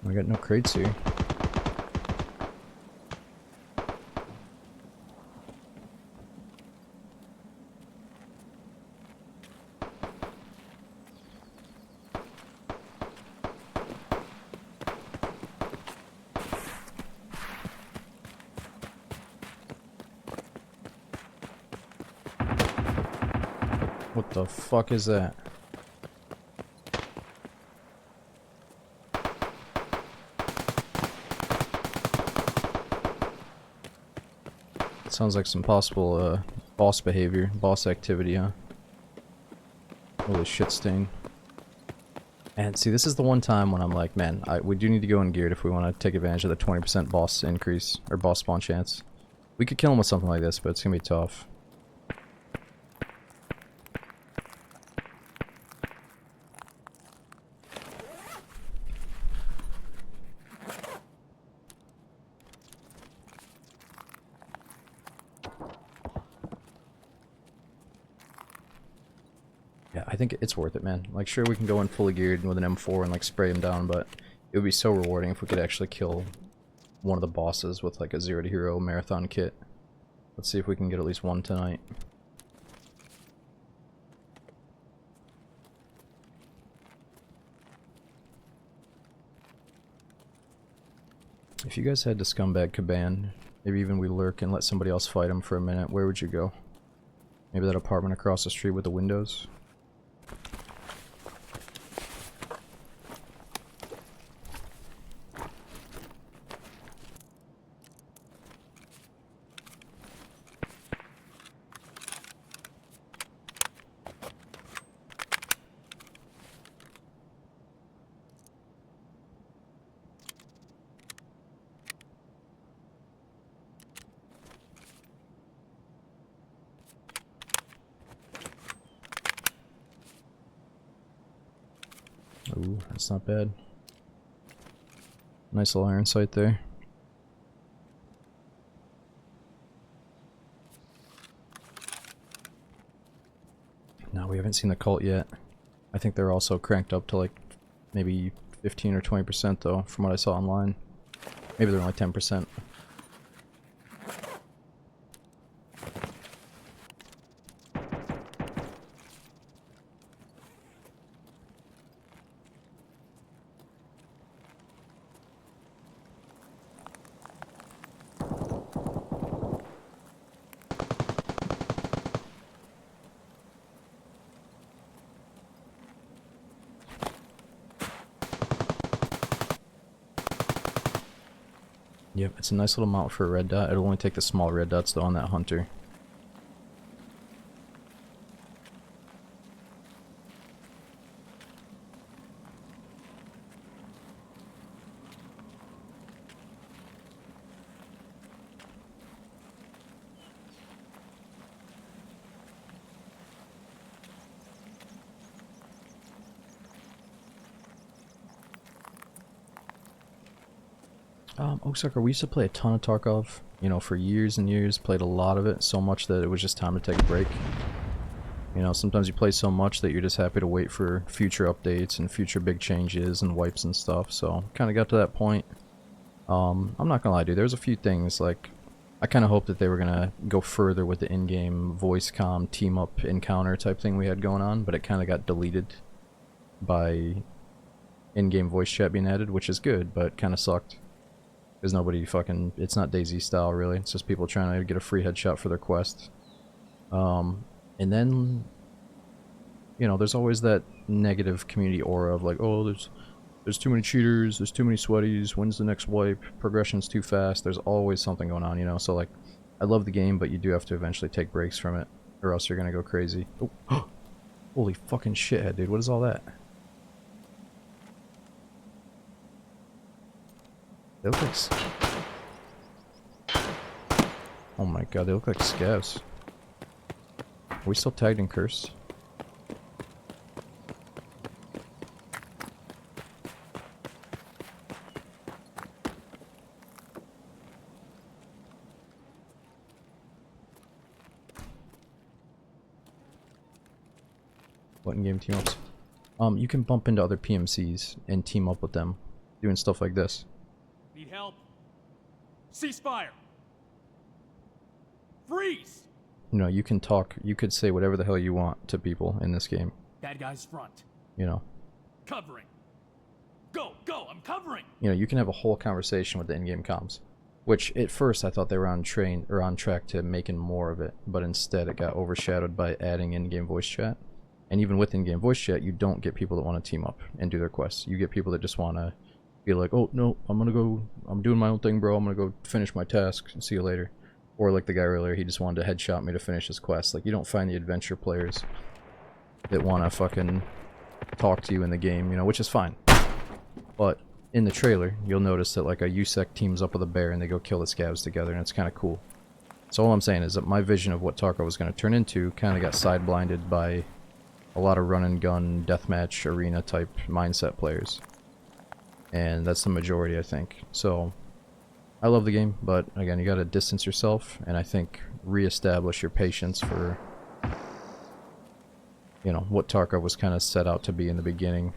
I got no crates here. What the fuck is that? Sounds like some possible boss behavior, boss activity, huh? Holy shit, Sting. And see, this is the one time when I'm like, man, we do need to go in geared if we want to take advantage of the 20% boss increase, or boss spawn chance. We could kill him with something like this, but it's gonna be tough. Yeah, I think it's worth it, man. Like, sure, we can go in fully geared with an M4 and, like, spray him down, but it would be so rewarding if we could actually kill one of the bosses with, like, a 0 to hero marathon kit. Let's see if we can get at least one tonight. If you guys had to scumbag Caban, maybe even we lurk and let somebody else fight him for a minute, where would you go? Maybe that apartment across the street with the windows? Ooh, that's not bad. Nice little iron sight there. No, we haven't seen the cult yet. I think they're also cranked up to like maybe 15 or 20% though, from what I saw online. Maybe they're only 10%. Yep, it's a nice little mount for a red dot. It'll only take the small red dots though on that hunter. Oaksucker, we used to play a ton of Tarkov, you know, for years and years, played a lot of it, so much that it was just time to take a break. You know, sometimes you play so much that you're just happy to wait for future updates and future big changes and wipes and stuff, so kind of got to that point. I'm not gonna lie, dude, there's a few things, like, I kind of hoped that they were gonna go further with the in-game voice comm team up encounter type thing we had going on, but it kind of got deleted by in-game voice chat being added, which is good, but kind of sucked. Because nobody fucking... It's not DayZ style, really. It's just people trying to get a free headshot for their quest. And then... You know, there's always that negative community aura of like, oh, there's too many cheaters, there's too many sweaties, when's the next wipe, progression's too fast, there's always something going on, you know? So, like, I love the game, but you do have to eventually take breaks from it, or else you're gonna go crazy. Oh, holy fucking shithead, dude, what is all that? They look like... Oh my god, they look like scavs. Are we still tagged and cursed? What in-game team ups? You can bump into other PMCs and team up with them, doing stuff like this. Need help? Ceasefire! Freeze! You know, you can talk, you could say whatever the hell you want to people in this game, Bad guys front. you know. Covering. Go, go, I'm covering! You know, you can have a whole conversation with the in-game comms. Which, at first, I thought they were on track to making more of it, but instead it got overshadowed by adding in-game voice chat. And even with in-game voice chat, you don't get people that want to team up and do their quests. You get people that just want to be like, oh, no, I'm doing my own thing, bro, I'm gonna go finish my task, and see you later. Or like the guy earlier, he just wanted to headshot me to finish his quest. Like, you don't find the adventure players that want to fucking talk to you in the game, you know, which is fine. But in the trailer, you'll notice that like a USEC teams up with a bear and they go kill the scavs together, and it's kind of cool. So all I'm saying is that my vision of what Tarkov was going to turn into kind of got side-blinded by a lot of run-and-gun, deathmatch, arena-type mindset players. And that's the majority, I think. So, I love the game, but again, you gotta distance yourself, and I think re-establish your patience for, you know, what Tarkov was kind of set out to be in the beginning.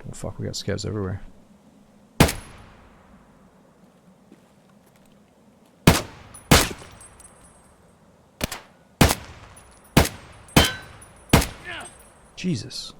Oh fuck, we got scavs everywhere. Jesus.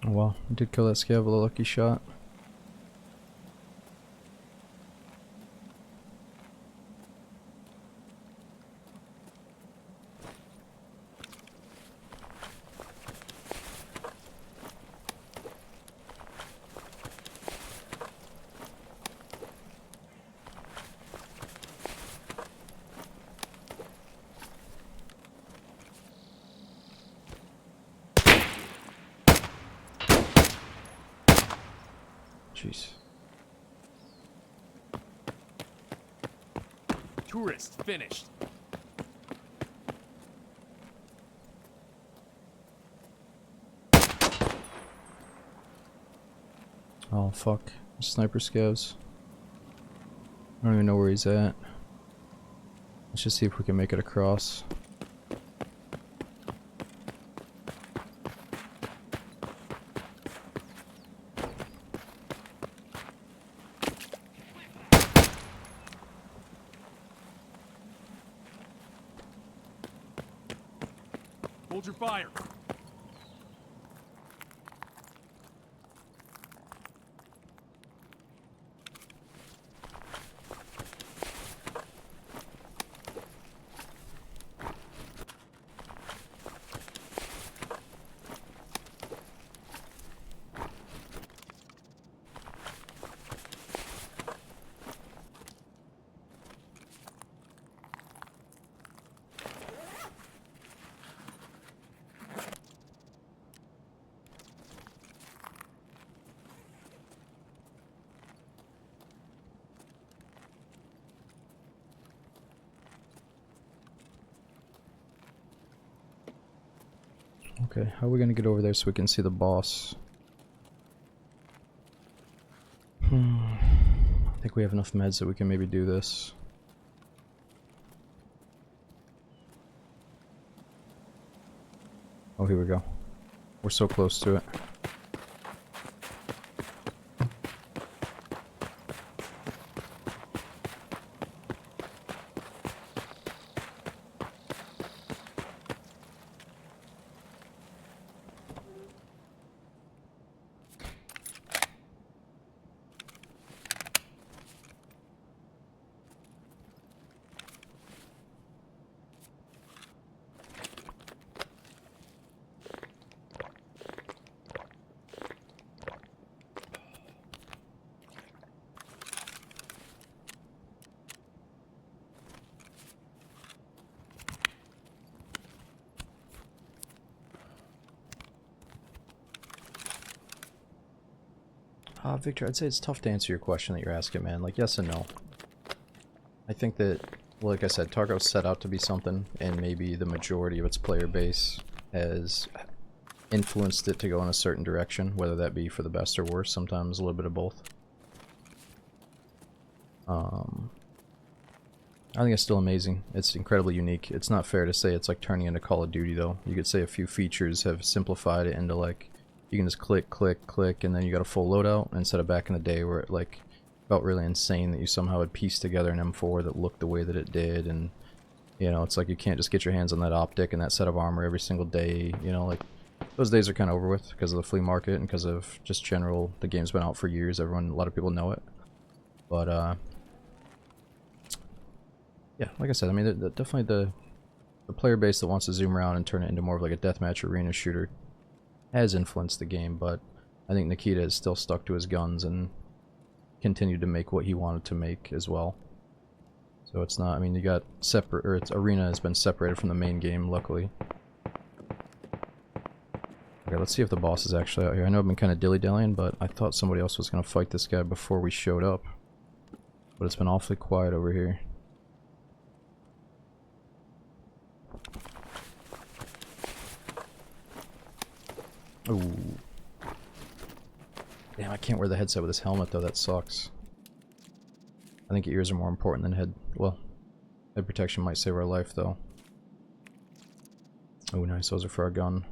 Oh well, I did kill that scav with a lucky shot. Jeez. Tourist finished. Oh fuck. Sniper scavs. I don't even know where he's at. Let's just see if we can make it across. Hold your fire. Okay, how are we gonna get over there so we can see the boss? I think we have enough meds that we can maybe do this. Oh, here we go. We're so close to it. Victor, I'd say it's tough to answer your question that you're asking, man. Like, yes and no. I think that, like I said, Tarkov set out to be something, and maybe the majority of its player base has influenced it to go in a certain direction, whether that be for the best or worse, sometimes a little bit of both. I think it's still amazing. It's incredibly unique. It's not fair to say it's like turning into Call of Duty, though. You could say a few features have simplified it into, like, you can just click, click, click, and then you got a full loadout, instead of back in the day where it, like, felt really insane that you somehow had pieced together an M4 that looked the way that it did, and, you know, it's like you can't just get your hands on that optic and that set of armor every single day, you know, like, those days are kind of over with because of the flea market and because of just general, the game's been out for years, a lot of people know it, but, yeah, like I said, I mean, definitely the player base that wants to zoom around and turn it into more of like a deathmatch arena shooter has influenced the game, but I think Nikita is still stuck to his guns and continued to make what he wanted to make as well. So it's not, I mean, you got separate, or its arena has been separated from the main game, luckily. Okay, let's see if the boss is actually out here. I know I've been kind of dilly-dallying, but I thought somebody else was going to fight this guy before we showed up. But it's been awfully quiet over here. Ooh. Damn, I can't wear the headset with this helmet though, that sucks. I think ears are more important than head, well, head protection might save our life though. Oh nice, those are for our gun.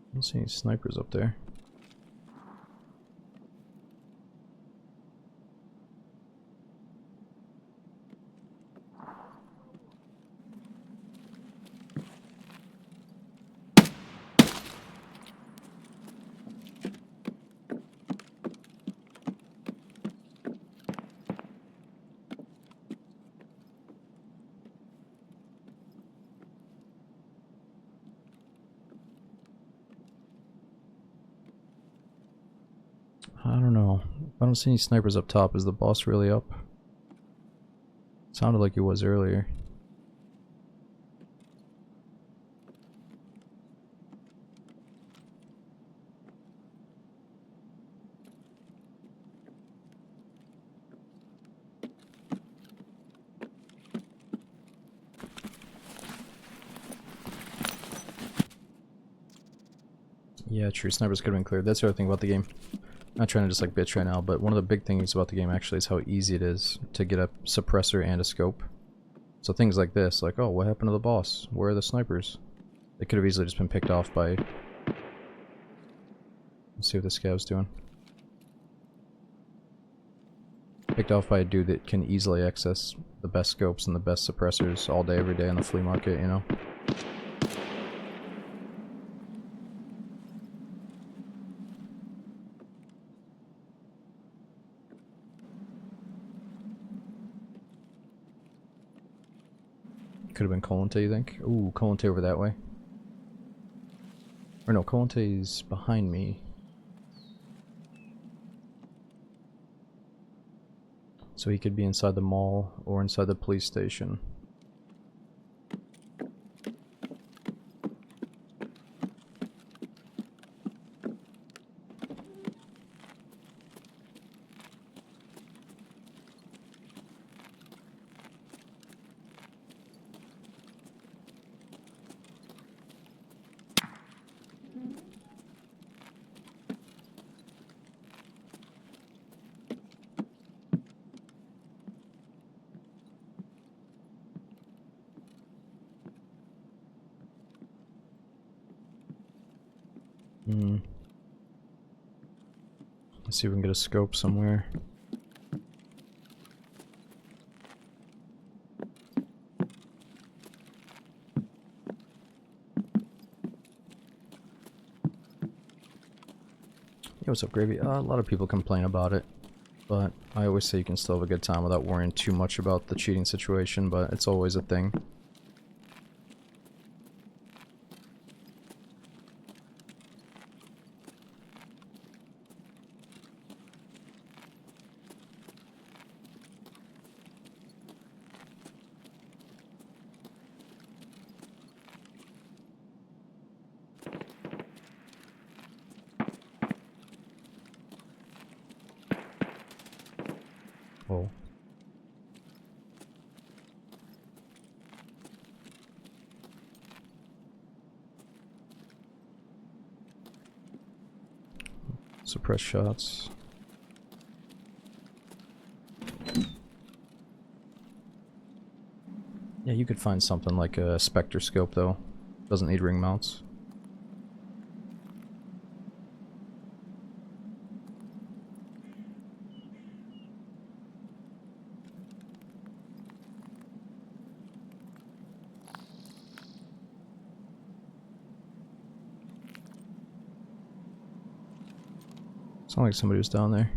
I don't see any snipers up there. I don't know. I don't see any snipers up top. Is the boss really up? Sounded like he was earlier. Yeah, true. Snipers could have been cleared. That's the other thing about the game. I'm not trying to just like bitch right now, but one of the big things about the game actually is how easy it is to get a suppressor and a scope. So things like this, like, oh, what happened to the boss? Where are the snipers? They could have easily just been picked off by... Let's see what this scav's doing. Picked off by a dude that can easily access the best scopes and the best suppressors all day, every day on the flea market, you know? Could have been Colante, you think? Ooh, Colante over that way. Or no, Colente's behind me. So he could be inside the mall or inside the police station. Let's see if we can get a scope somewhere. Hey, what's up, Gravy? A lot of people complain about it, but I always say you can still have a good time without worrying too much about the cheating situation, but it's always a thing. Oh. Suppress shots. Yeah, you could find something like a Spectre scope though. Doesn't need ring mounts. Sound like somebody was down there.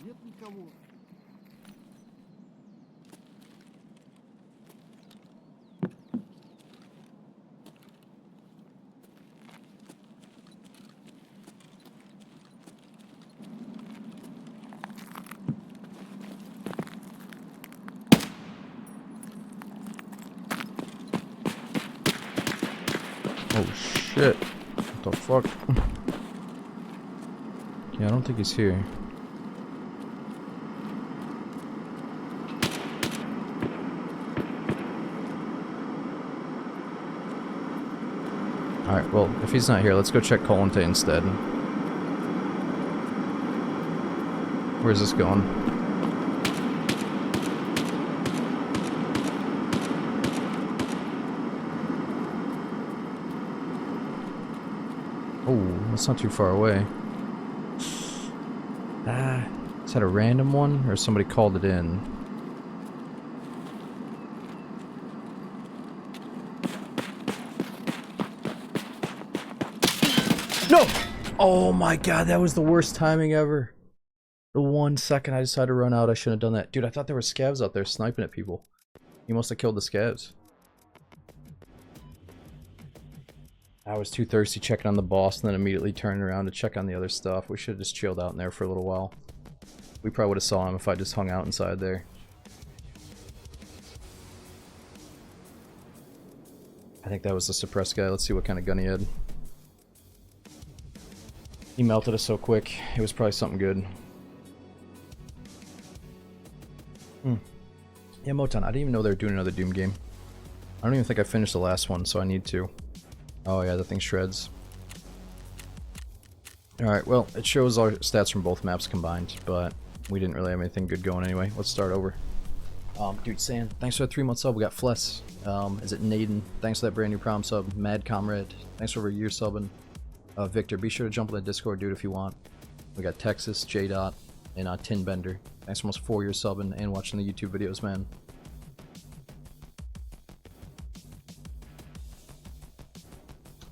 Нет никого. Oh shit. What the fuck? Yeah, I don't think he's here. Alright, well, if he's not here, let's go check Colente instead. Where's this going? Oh, that's not too far away. Is that a random one, or somebody called it in? No! Oh my god, that was the worst timing ever. The 1 second I decided to run out, I shouldn't have done that. Dude, I thought there were scavs out there sniping at people. He must have killed the scavs. I was too thirsty checking on the boss and then immediately turned around to check on the other stuff. We should have just chilled out in there for a little while. We probably would have saw him if I just hung out inside there. I think that was the suppressed guy. Let's see what kind of gun he had. He melted us so quick. It was probably something good. Yeah, Moton, I didn't even know they were doing another Doom game. I don't even think I finished the last one, so I need to. Oh yeah, the thing shreds. Alright, well, it shows our stats from both maps combined, but we didn't really have anything good going anyway. Let's start over. Dude, Sand, thanks for that 3-month sub. We got Fless. Is it Naden? Thanks for that brand new prom sub. Mad Comrade, thanks for over a year subbing. Victor, be sure to jump on the Discord, dude, if you want. We got Texas, J-Dot, and Tin Bender. Thanks for almost 4 years subbing and watching the YouTube videos, man.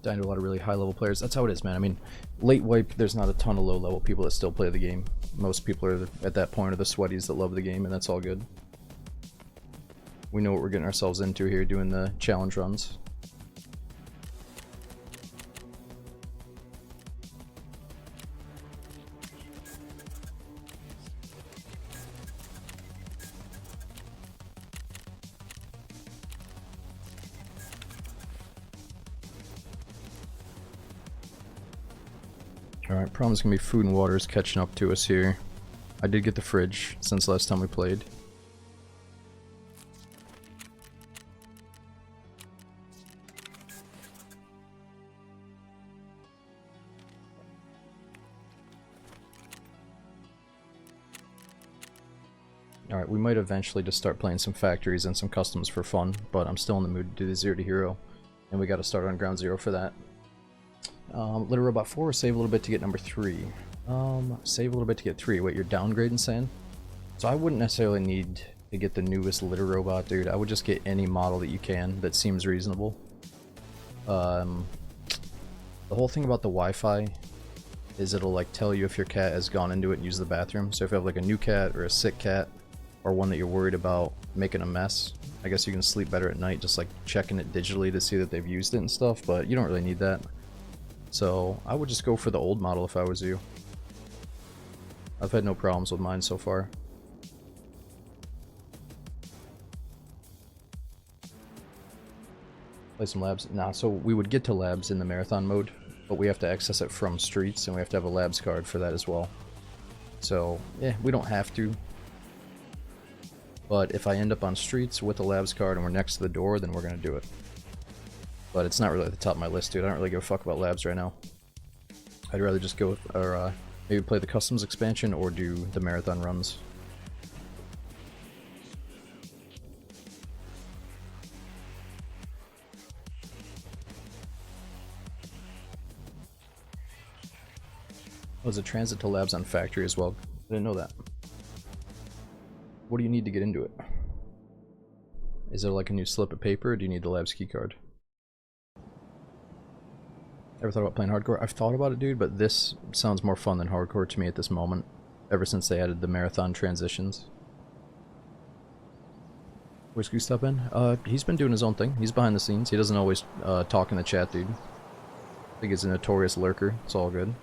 Dying to a lot of really high level players. That's how it is, man. I mean, late wipe, there's not a ton of low level people that still play the game. Most people are at that point are the sweaties that love the game, and that's all good. We know what we're getting ourselves into here doing the challenge runs. Alright, problem's gonna be food and water is catching up to us here. I did get the fridge since last time we played. Alright, we might eventually just start playing some factories and some customs for fun, but I'm still in the mood to do the 0 to hero, and we gotta start on ground 0 for that. Little Robot 4, save a little bit to get number 3. Save a little bit to get 3. Wait, you're downgrading, San? So I wouldn't necessarily need to get the newest Litter Robot, dude. I would just get any model that you can that seems reasonable. The whole thing about the Wi-Fi is it'll like tell you if your cat has gone into it and used the bathroom. So if you have like a new cat or a sick cat, or one that you're worried about making a mess, I guess you can sleep better at night just like checking it digitally to see that they've used it and stuff, but you don't really need that. So I would just go for the old model if I was you. I've had no problems with mine so far. Play some labs? Nah, so we would get to labs in the marathon mode, but we have to access it from streets and we have to have a labs card for that as well. So, yeah, we don't have to. But if I end up on streets with a labs card and we're next to the door, then we're gonna do it. But it's not really at the top of my list, dude. I don't really give a fuck about labs right now. I'd rather just go, or maybe play the customs expansion or do the marathon runs. Oh, there's a transit to labs on factory as well. I didn't know that. What do you need to get into it? Is there like a new slip of paper, or do you need the labs keycard? Ever thought about playing hardcore? I've thought about it, dude, but this sounds more fun than hardcore to me at this moment, ever since they added the marathon transitions. Where's Goose step in? He's been doing his own thing. He's behind the scenes. He doesn't always talk in the chat, dude. I think he's a notorious lurker. It's all good.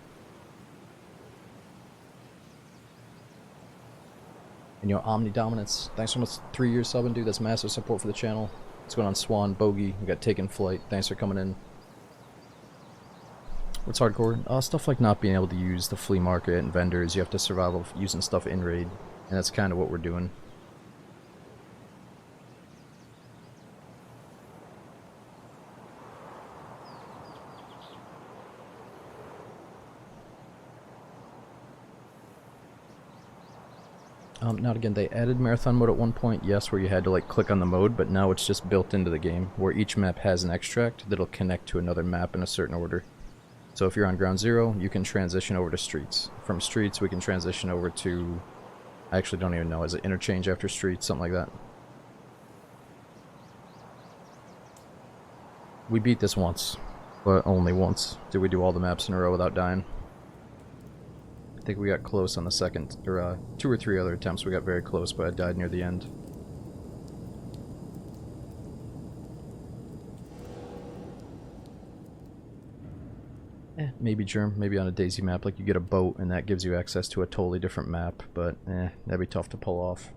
And your Omni Dominance, thanks so much. 3 years subbing, dude. That's massive support for the channel. What's going on, Swan, Bogey? We got Taken Flight. Thanks for coming in. What's hardcore? Stuff like not being able to use the flea market and vendors. You have to survive using stuff in raid, and that's kind of what we're doing. Now again, they added marathon mode at one point, yes, where you had to like click on the mode, but now it's just built into the game, where each map has an extract that'll connect to another map in a certain order. So if you're on ground 0, you can transition over to streets. From streets, we can transition over to, I actually don't even know, is it interchange after streets, something like that. We beat this once, but only once. Did we do all the maps in a row without dying? I think we got close on the second, or 2 or 3 other attempts we got very close, but I died near the end. Maybe Germ, maybe on a Daisy map, like you get a boat and that gives you access to a totally different map, but that'd be tough to pull off.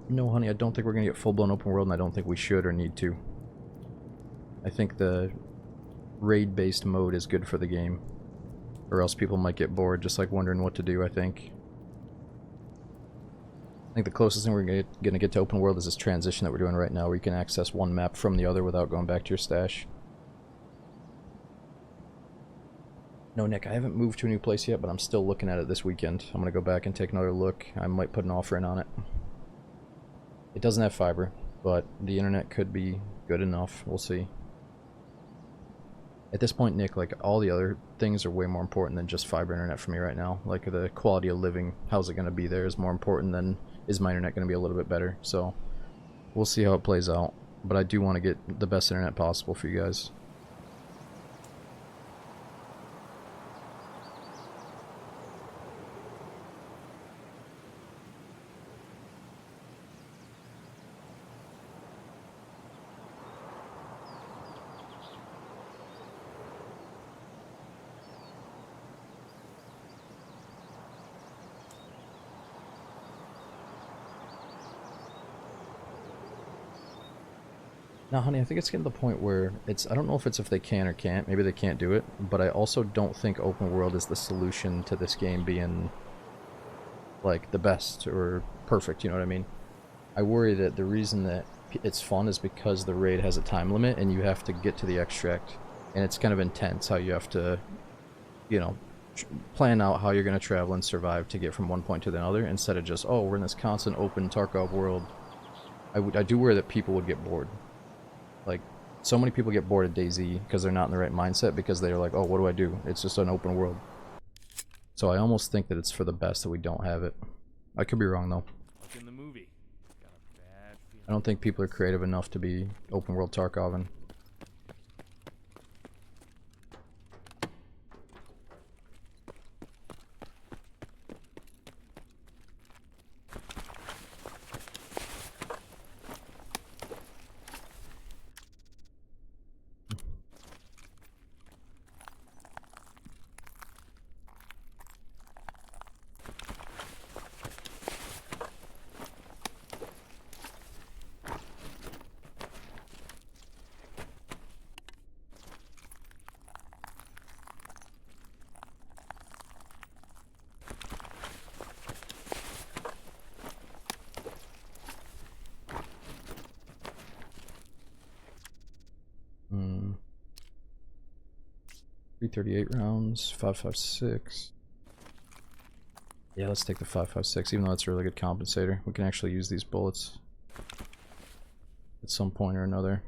No, honey, I don't think we're gonna get full-blown open world, and I don't think we should or need to. I think the raid-based mode is good for the game, or else people might get bored just like wondering what to do. I think the closest thing we're gonna get to open world is this transition that we're doing right now, where you can access one map from the other without going back to your stash. No, Nick, I haven't moved to a new place yet, but I'm still looking at it this weekend. I'm gonna go back and take another look. I might put an offer in on it. It doesn't have fiber, but the internet could be good enough. We'll see. At this point, Nick, like, all the other things are way more important than just fiber internet for me right now. Like, the quality of living, how's it going to be there, is more important than, is my internet going to be a little bit better? So, we'll see how it plays out. but I do want to get the best internet possible for you guys. Now, honey, I think it's getting to the point where it's, I don't know if it's if they can or can't, maybe they can't do it, but I also don't think open world is the solution to this game being, like, the best or perfect, you know what I mean? I worry that the reason that it's fun is because the raid has a time limit and you have to get to the extract, and it's kind of intense how you have to, you know, plan out how you're going to travel and survive to get from one point to the other, instead of just, oh, we're in this constant open Tarkov world. I do worry that people would get bored. Like, so many people get bored of DayZ because they're not in the right mindset, because they're like, oh, what do I do? It's just an open world. So I almost think that it's for the best that we don't have it. I could be wrong, though. Like in the movie. Got a bad feeling. I don't think people are creative enough to be open world Tarkovin. Hmm. 338 rounds, 5.56. Yeah, let's take the 5.56, even though it's a really good compensator. We can actually use these bullets at some point or another.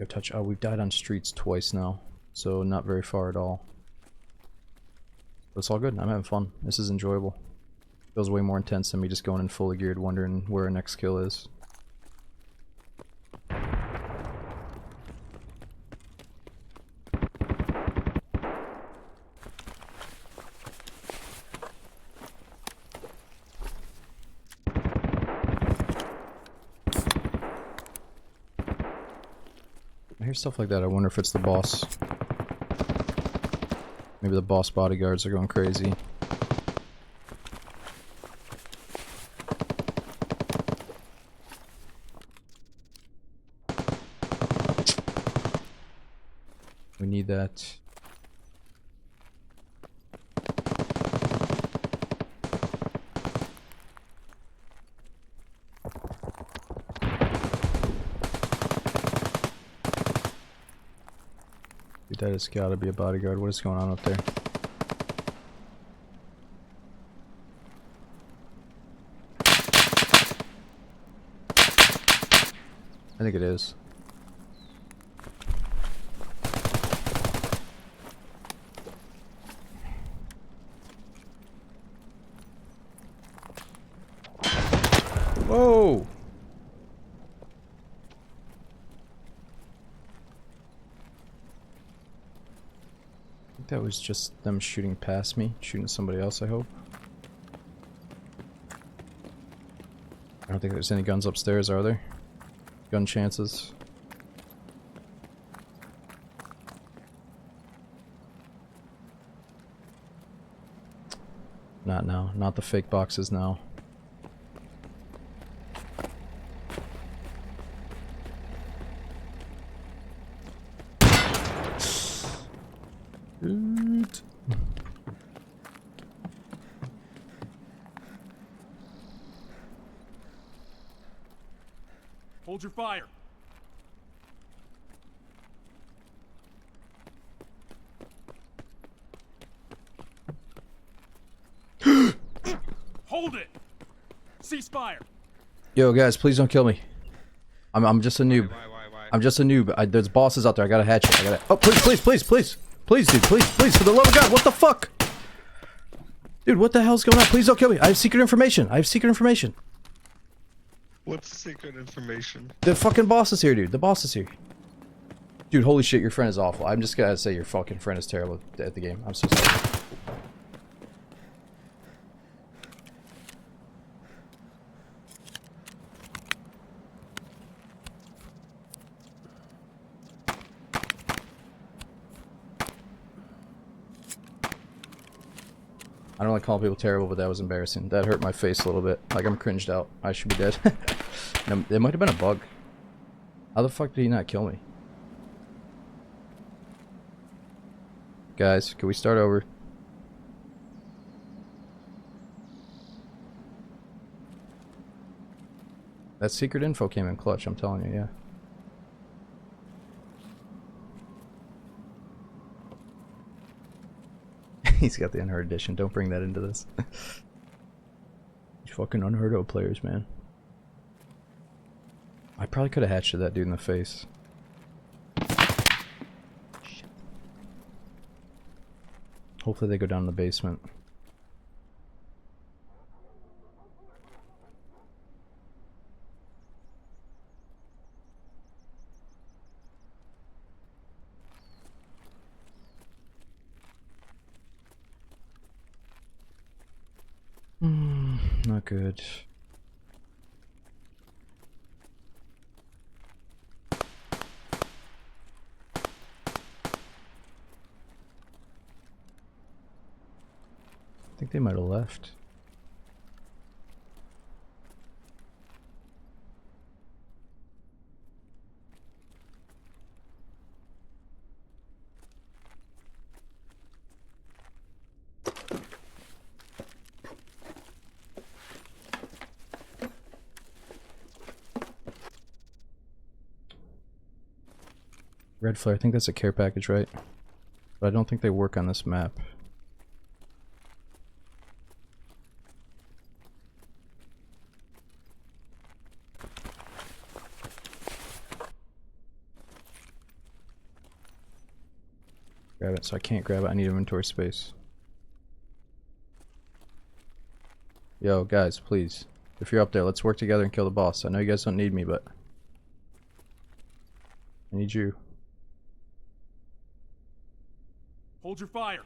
Touch. Oh, we've died on streets twice now, so not very far at all. But it's all good. I'm having fun. This is enjoyable. Feels way more intense than me just going in fully geared, wondering where our next kill is. I hear stuff like that. I wonder if it's the boss. Maybe the boss bodyguards are going crazy. We need that. Dude, that has gotta be a bodyguard. What is going on up there? I think it is. Whoa! I think that was just them shooting past me, shooting somebody else, I hope. I don't think there's any guns upstairs, are there? Gun chances. Not now. Not the fake boxes now. Dude. Hold your fire. Hold it. Cease fire. Yo, guys, please don't kill me. I'm just a noob. Why? I'm just a noob. There's bosses out there. I gotta hatch it. I gotta. Oh, please, please, please, please. Please, dude, please, for the love of God, what the fuck? Dude, what the hell's going on? Please don't kill me. I have secret information. What's the secret information? The fucking boss is here, dude. The boss is here. Dude, holy shit, your friend is awful. I'm just gonna say your fucking friend is terrible at the game. I'm so sorry. I don't like calling people terrible, but that was embarrassing. That hurt my face a little bit. Like, I'm cringed out. I should be dead. No, it might have been a bug. How the fuck did he not kill me? Guys, can we start over? That secret info came in clutch, I'm telling you, yeah. He's got the unheard edition. Don't bring that into this. These fucking unheard of players, man. I probably could have hatched that dude in the face. Shit. Hopefully they go down in the basement. Not good. I think they might have left. Red flare, I think that's a care package, right? But I don't think they work on this map. Grab it, so I can't grab it, I need inventory space. Yo, guys, please. If you're up there, let's work together and kill the boss. I know you guys don't need me, but I need you. Hold your fire.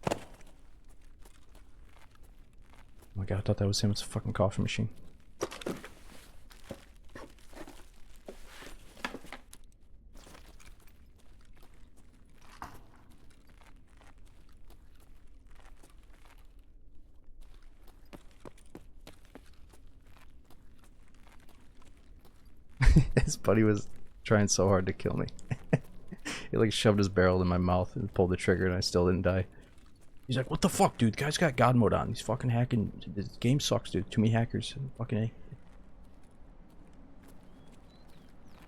Oh my god, I thought that was him. It's a fucking coffee machine. His buddy was trying so hard to kill me. He like shoved his barrel in my mouth and pulled the trigger and I still didn't die. He's like, what the fuck, dude? The guy's got God mode on. He's fucking hacking. This game sucks, dude. Too many hackers. Fucking A.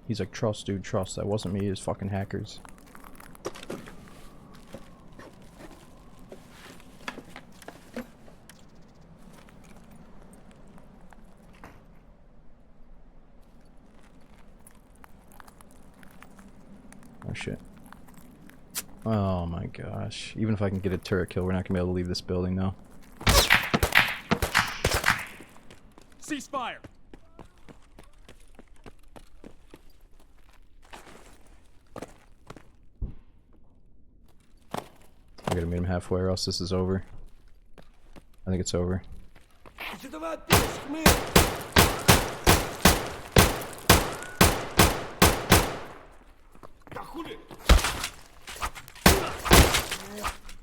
He's like, trust, dude, trust. That wasn't me. It was fucking hackers. Oh shit. Oh my gosh. Even if I can get a turret kill, we're not gonna be able to leave this building now. Ceasefire. I gotta meet him halfway or else this is over. I think it's over.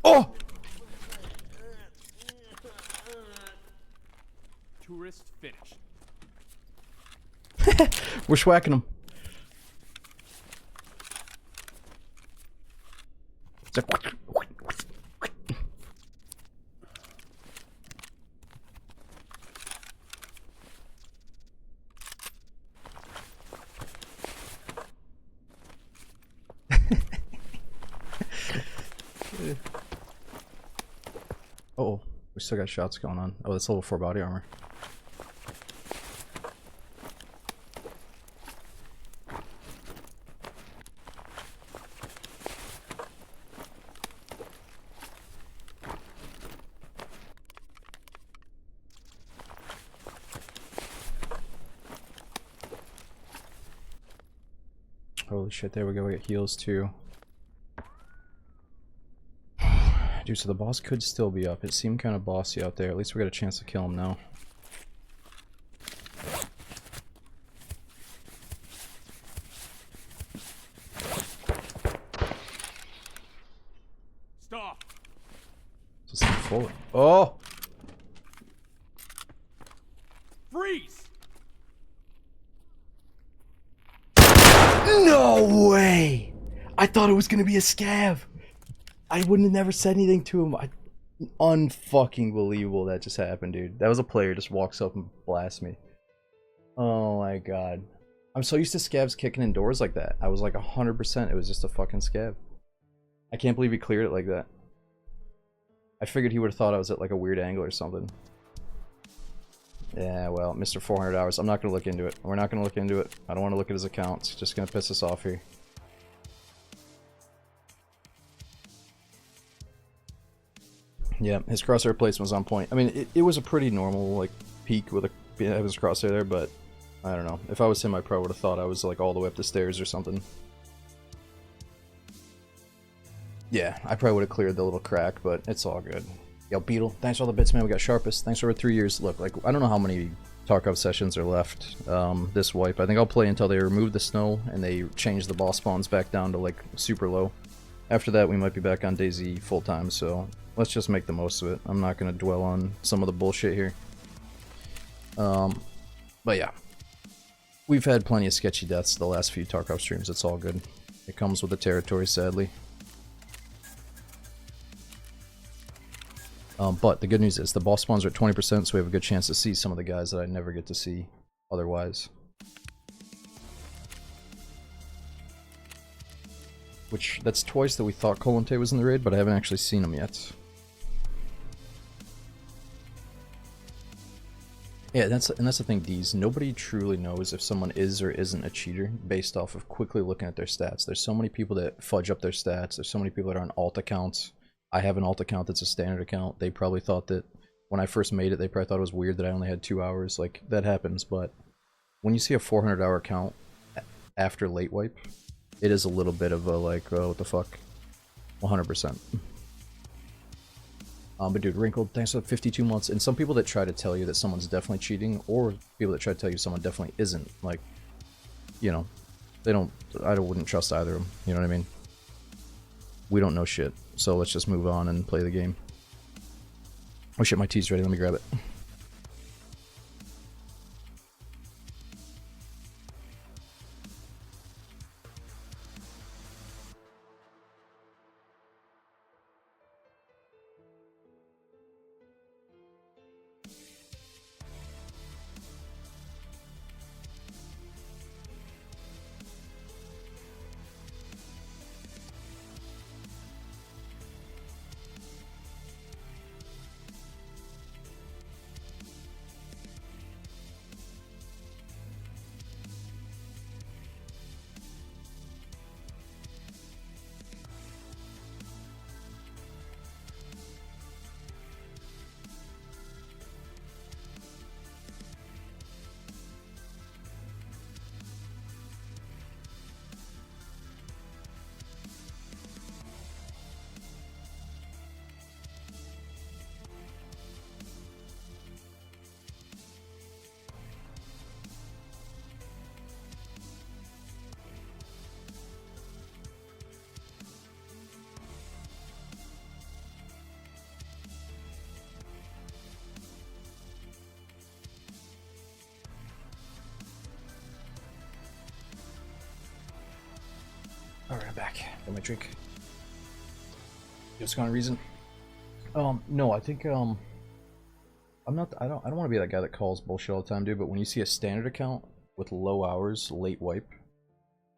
Oh! Tourist finished. We're schwacking them. It's like, oh, we still got shots going on. Oh, that's level 4 body armor. Holy shit, there we go, we get heals too. Dude, so the boss could still be up. It seemed kind of bossy out there. At least we got a chance to kill him now. Stop. Just forward. Oh! Freeze. No way! I thought it was gonna be a scav. I wouldn't have never said anything to him. Unfucking believable that just happened, dude. That was a player just walks up and blasts me. Oh my god. I'm so used to scavs kicking in doors like that. I was like 100% it was just a fucking scav. I can't believe he cleared it like that. I figured he would have thought I was at like a weird angle or something. Yeah, well, Mr. 400 hours. I'm not going to look into it. We're not going to look into it. I don't want to look at his account. It's just going to piss us off here. Yeah, his crosshair placement was on point. I mean, it was a pretty normal, like, peak with his crosshair there, but I don't know. If I was him, I probably would have thought I was, like, all the way up the stairs or something. Yeah, I probably would have cleared the little crack, but it's all good. Yo, Beetle, thanks for all the bits, man. We got Sharpest. Thanks for over 3 years. Look, like, I don't know how many Tarkov sessions are left this wipe. I think I'll play until they remove the snow and they change the boss spawns back down to, like, super low. After that, we might be back on DayZ full-time, so let's just make the most of it. I'm not going to dwell on some of the bullshit here. But yeah. We've had plenty of sketchy deaths the last few Tarkov streams. It's all good. It comes with the territory, sadly. But the good news is the boss spawns are at 20%, so we have a good chance to see some of the guys that I never get to see otherwise. Which, that's twice that we thought Colante was in the raid, but I haven't actually seen him yet. Yeah, that's the thing, D's. Nobody truly knows if someone is or isn't a cheater based off of quickly looking at their stats. There's so many people that fudge up their stats. There's so many people that are on alt accounts. I have an alt account that's a standard account. They probably thought that when I first made it, they probably thought it was weird that I only had 2 hours. Like, that happens, but when you see a 400-hour count after late wipe, it is a little bit of a, like, oh, what the fuck? 100%. But dude, Wrinkled, thanks for 52 months. And some people that try to tell you that someone's definitely cheating, or people that try to tell you someone definitely isn't, like, you know, I wouldn't trust either of them, you know what I mean? We don't know shit, so let's just move on and play the game. Oh shit, my tea's ready, let me grab it. Alright, I'm back. Got my drink. Just kind of reason. No, I think, I'm not, I don't want to be that guy that calls bullshit all the time, dude, but when you see a standard account with low hours, late wipe,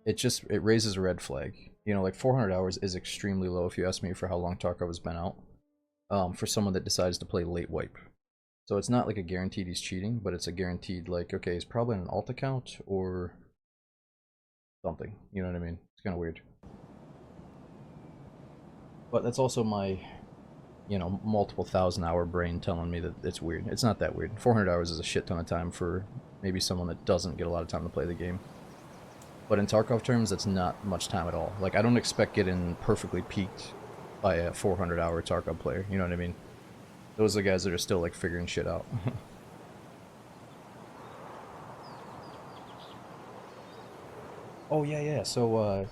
it raises a red flag. You know, like 400 hours is extremely low if you ask me for how long Tarkov has been out, for someone that decides to play late wipe. So it's not like a guaranteed he's cheating, but it's a guaranteed, like, okay, he's probably an alt account or something, you know what I mean? It's kind of weird. But that's also my, you know, multiple thousand-hour brain telling me that it's weird. It's not that weird. 400 hours is a shit ton of time for maybe someone that doesn't get a lot of time to play the game. But in Tarkov terms, that's not much time at all. Like, I don't expect getting perfectly peaked by a 400-hour Tarkov player, you know what I mean? Those are the guys that are still, like, figuring shit out. Oh, yeah, so,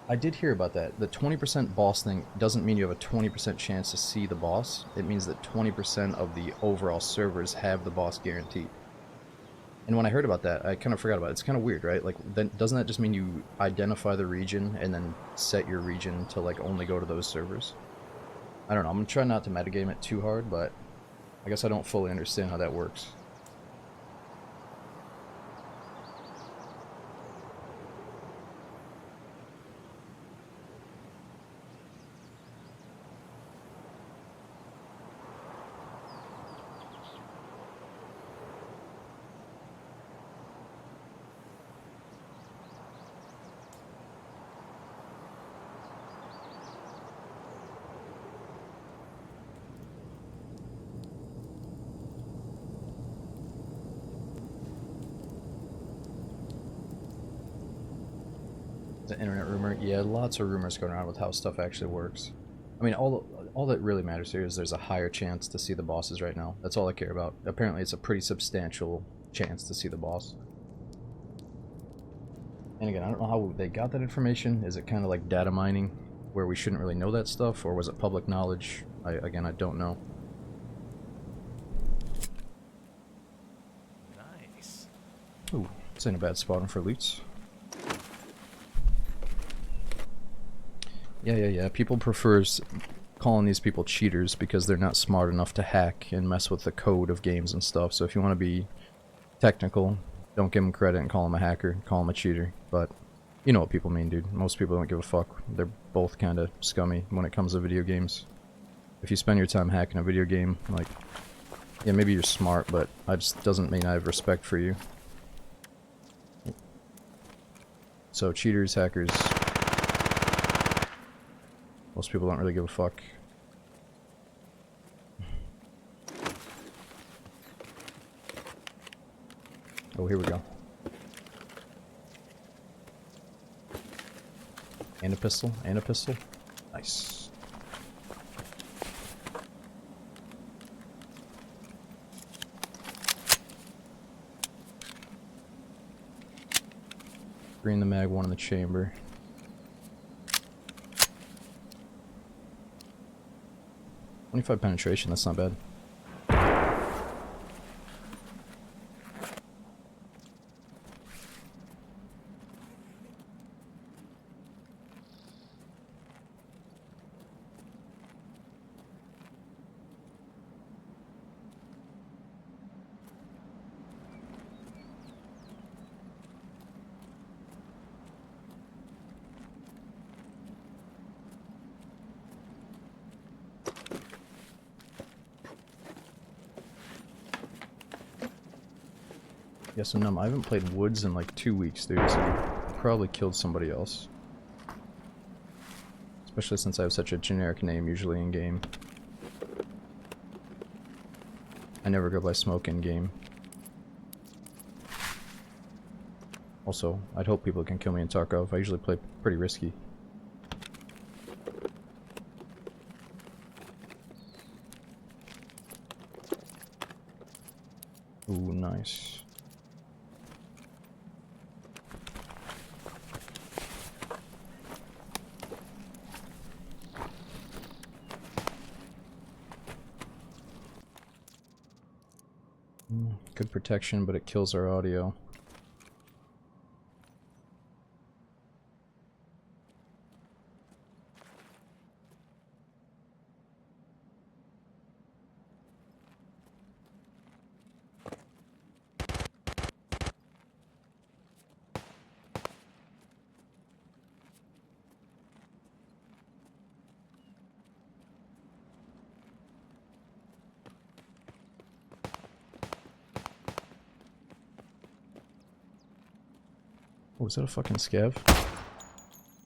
I did hear about that. The 20% boss thing doesn't mean you have a 20% chance to see the boss. It means that 20% of the overall servers have the boss guaranteed. And when I heard about that, I kind of forgot about it. It's kind of weird, right? Like, then doesn't that just mean you identify the region and then set your region to, like, only go to those servers? I don't know. I'm gonna try not to metagame it too hard, but I guess I don't fully understand how that works. The internet rumor, yeah, lots of rumors going around with how stuff actually works. I mean, all that really matters here is there's a higher chance to see the bosses right now. That's all I care about. Apparently, it's a pretty substantial chance to see the boss. And again, I don't know how they got that information. Is it kind of like data mining, where we shouldn't really know that stuff, or was it public knowledge? Again, I don't know. Nice. Ooh, this ain't a bad spot for loots. Yeah. People prefers calling these people cheaters because they're not smart enough to hack and mess with the code of games and stuff. So if you want to be technical, don't give them credit and call them a hacker. Call them a cheater. But you know what people mean, dude. Most people don't give a fuck. They're both kind of scummy when it comes to video games. If you spend your time hacking a video game, like, yeah, maybe you're smart, but it just doesn't mean I have respect for you. So cheaters, hackers, most people don't really give a fuck. Oh, here we go. And a pistol, and a pistol. Nice. Three in the mag, one in the chamber. 25 penetration, that's not bad. Yeah, so numb. I haven't played Woods in like 2 weeks, dude, so I probably killed somebody else. Especially since I have such a generic name usually in game. I never go by smoke in game. Also, I'd hope people can kill me in Tarkov. I usually play pretty risky. Ooh, nice. Good protection, but it kills our audio. Oh, is that a fucking scav?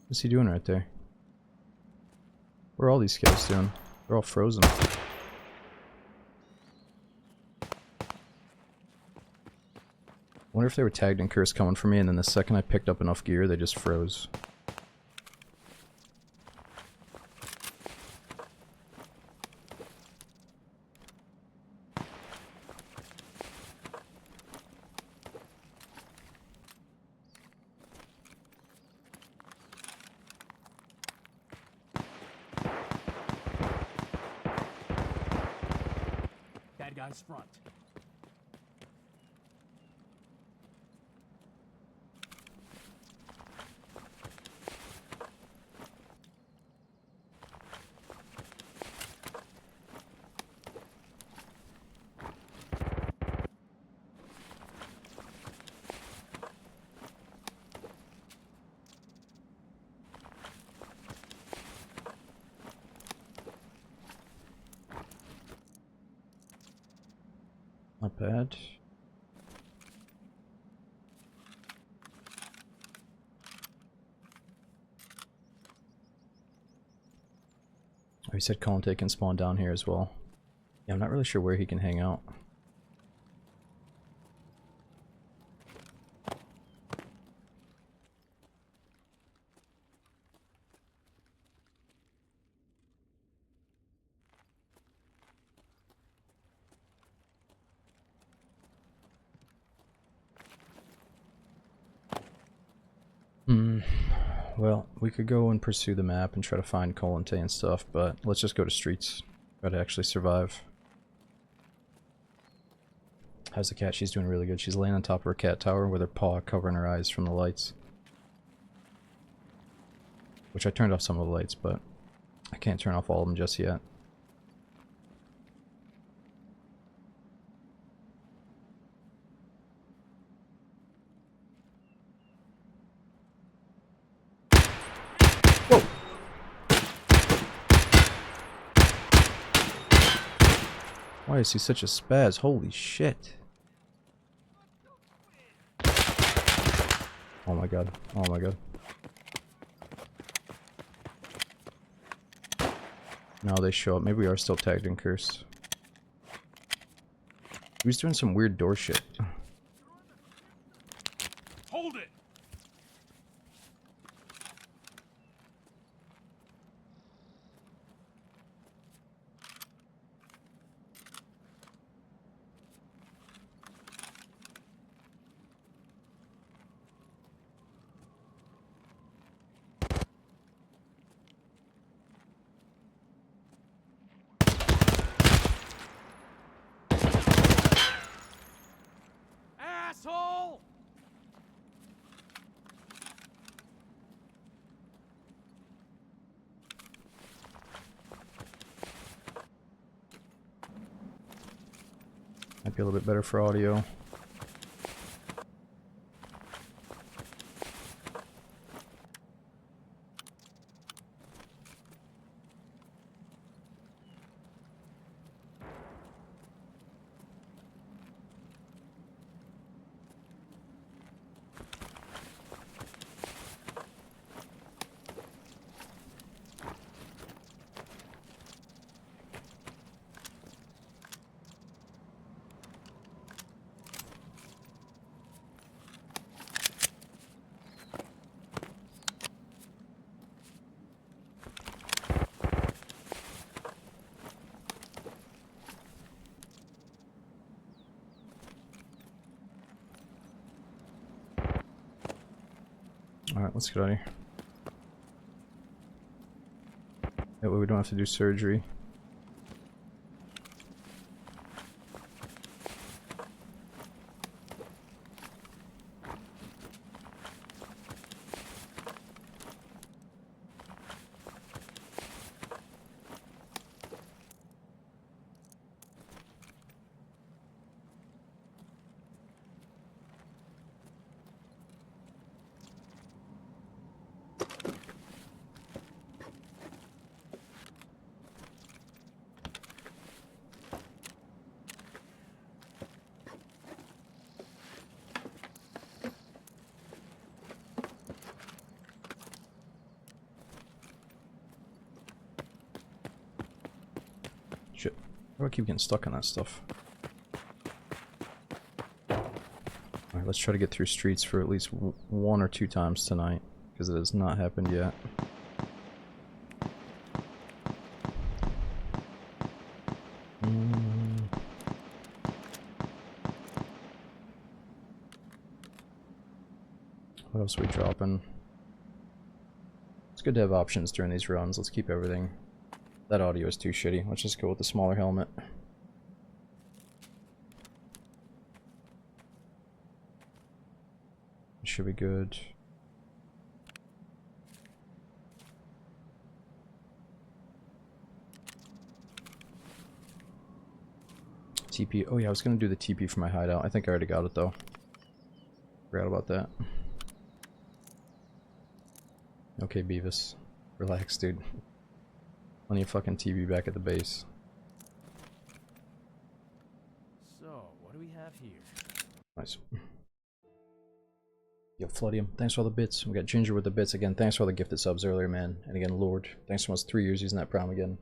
What's he doing right there? What are all these scavs doing? They're all frozen. Wonder if they were tagged and cursed coming for me, and then the second I picked up enough gear, they just froze. Bad guys front. Not bad. Oh, he said Conte can spawn down here as well. Yeah, I'm not really sure where he can hang out. Well, we could go and pursue the map and try to find Colante and stuff, but let's just go to streets. Try to actually survive. How's the cat? She's doing really good. She's laying on top of her cat tower with her paw covering her eyes from the lights. Which I turned off some of the lights, but I can't turn off all of them just yet. Whoa! Why is he such a spaz? Holy shit. Oh my god. Oh my god. Now they show up. Maybe we are still tagged and cursed. He was doing some weird door shit. Hold it! Asshole! Might be a little bit better for audio. Alright, let's get out of here. That way we don't have to do surgery. Shit. Why do I keep getting stuck on that stuff? Alright, let's try to get through streets for at least one or two times tonight, because it has not happened yet. What else are we dropping? It's good to have options during these runs. Let's keep everything. That audio is too shitty. Let's just go with the smaller helmet. Should be good. TP. Oh yeah, I was gonna do the TP for my hideout. I think I already got it though. Forgot about that. Okay, Beavis. Relax, dude. Plenty of fucking TV back at the base. So, what do we have here? Nice. Yo, Floodium, thanks for all the bits. We got Ginger with the bits again. Thanks for all the gifted subs earlier, man. And again, Lord, thanks for almost 3 years using that Prime again.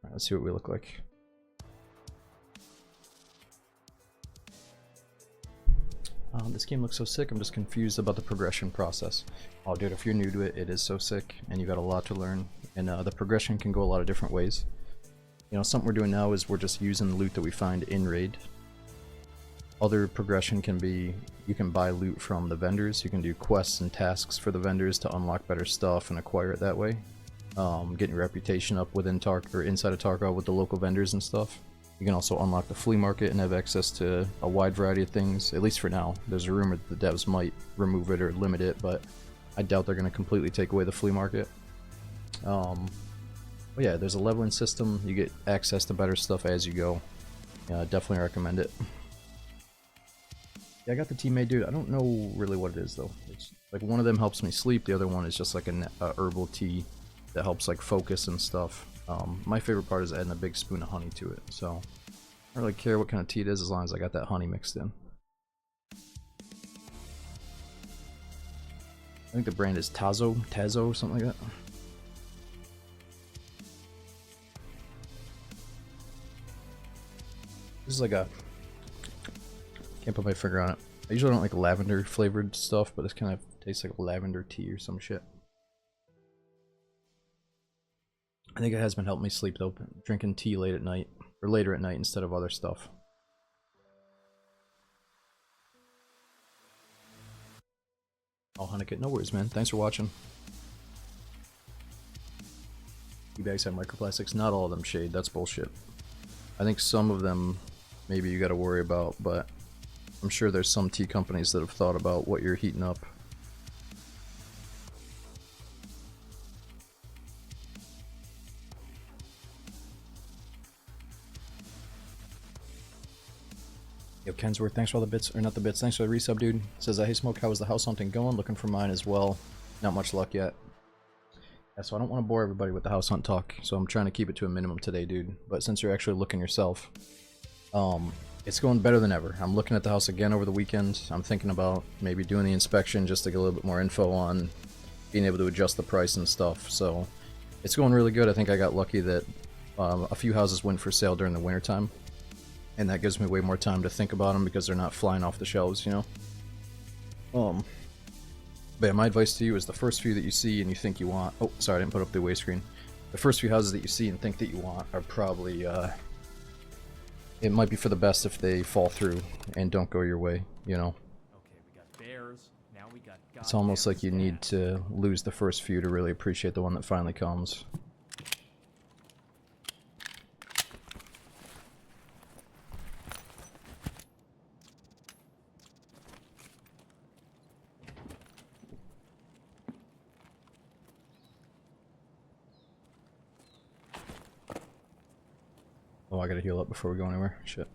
Alright, let's see what we look like. This game looks so sick. I'm just confused about the progression process. Oh, dude, if you're new to it, it is so sick, and you got a lot to learn. And the progression can go a lot of different ways. You know, something we're doing now is we're just using the loot that we find in raid. Other progression can be you can buy loot from the vendors. You can do quests and tasks for the vendors to unlock better stuff and acquire it that way. Getting your reputation up within or inside of Tarkov with the local vendors and stuff. You can also unlock the flea market and have access to a wide variety of things, at least for now. There's a rumor that the devs might remove it or limit it, but I doubt they're going to completely take away the flea market. But yeah, there's a leveling system. You get access to better stuff as you go. Yeah, definitely recommend it. Yeah, I got the teammate, dude. I don't know really what it is, though. It's like one of them helps me sleep. The other one is just like a herbal tea that helps like focus and stuff. My favorite part is adding a big spoon of honey to it, so I don't really care what kind of tea it is as long as I got that honey mixed in. I think the brand is Tazo, something like that. This is like a... Can't put my finger on it. I usually don't like lavender flavored stuff, but this kind of tastes like lavender tea or some shit. I think it has been helping me sleep though, drinking tea late at night, or later at night instead of other stuff. Oh, Hanukkah, no worries, man. Thanks for watching. Tea bags have microplastics. Not all of them, Shade. That's bullshit. I think some of them maybe you gotta worry about, but I'm sure there's some tea companies that have thought about what you're heating up. Yo, Kensworth, thanks for all the bits, or not the bits, thanks for the resub, dude. Says, hey Smoke, how is the house hunting going? Looking for mine as well. Not much luck yet. Yeah, so I don't want to bore everybody with the house hunt talk, so I'm trying to keep it to a minimum today, dude. But since you're actually looking yourself, it's going better than ever. I'm looking at the house again over the weekend. I'm thinking about maybe doing the inspection just to get a little bit more info on being able to adjust the price and stuff. So it's going really good. I think I got lucky that a few houses went for sale during the wintertime. And that gives me way more time to think about them because they're not flying off the shelves, you know? But yeah, my advice to you is the first few that you see and you think you want... Oh, sorry, I didn't put up the away screen. The first few houses that you see and think that you want are probably, it might be for the best if they fall through and don't go your way, you know? Okay, we got bears. Now we got It's almost like you need to lose the first few to really appreciate the one that finally comes. Oh, I gotta heal up before we go anywhere. Shit.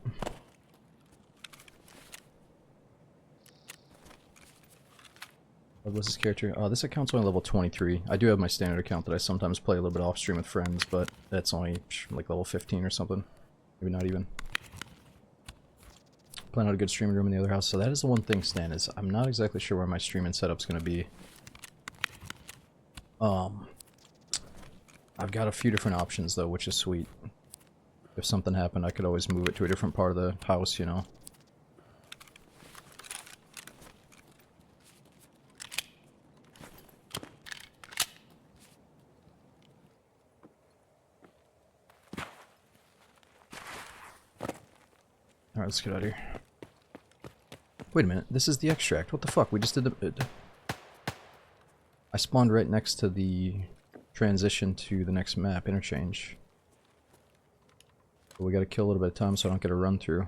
What was this character? This account's only level 23. I do have my standard account that I sometimes play a little bit off stream with friends, but that's only like level 15 or something. Maybe not even. Plan out a good streaming room in the other house. So that is the one thing, Stan, is I'm not exactly sure where my streaming setup's gonna be. I've got a few different options though, which is sweet. if something happened, I could always move it to a different part of the house, you know. Alright, let's get out of here. Wait a minute, this is the extract. What the fuck? We just did the... I spawned right next to the transition to the next map, interchange. But we gotta kill a little bit of time so I don't get a run through.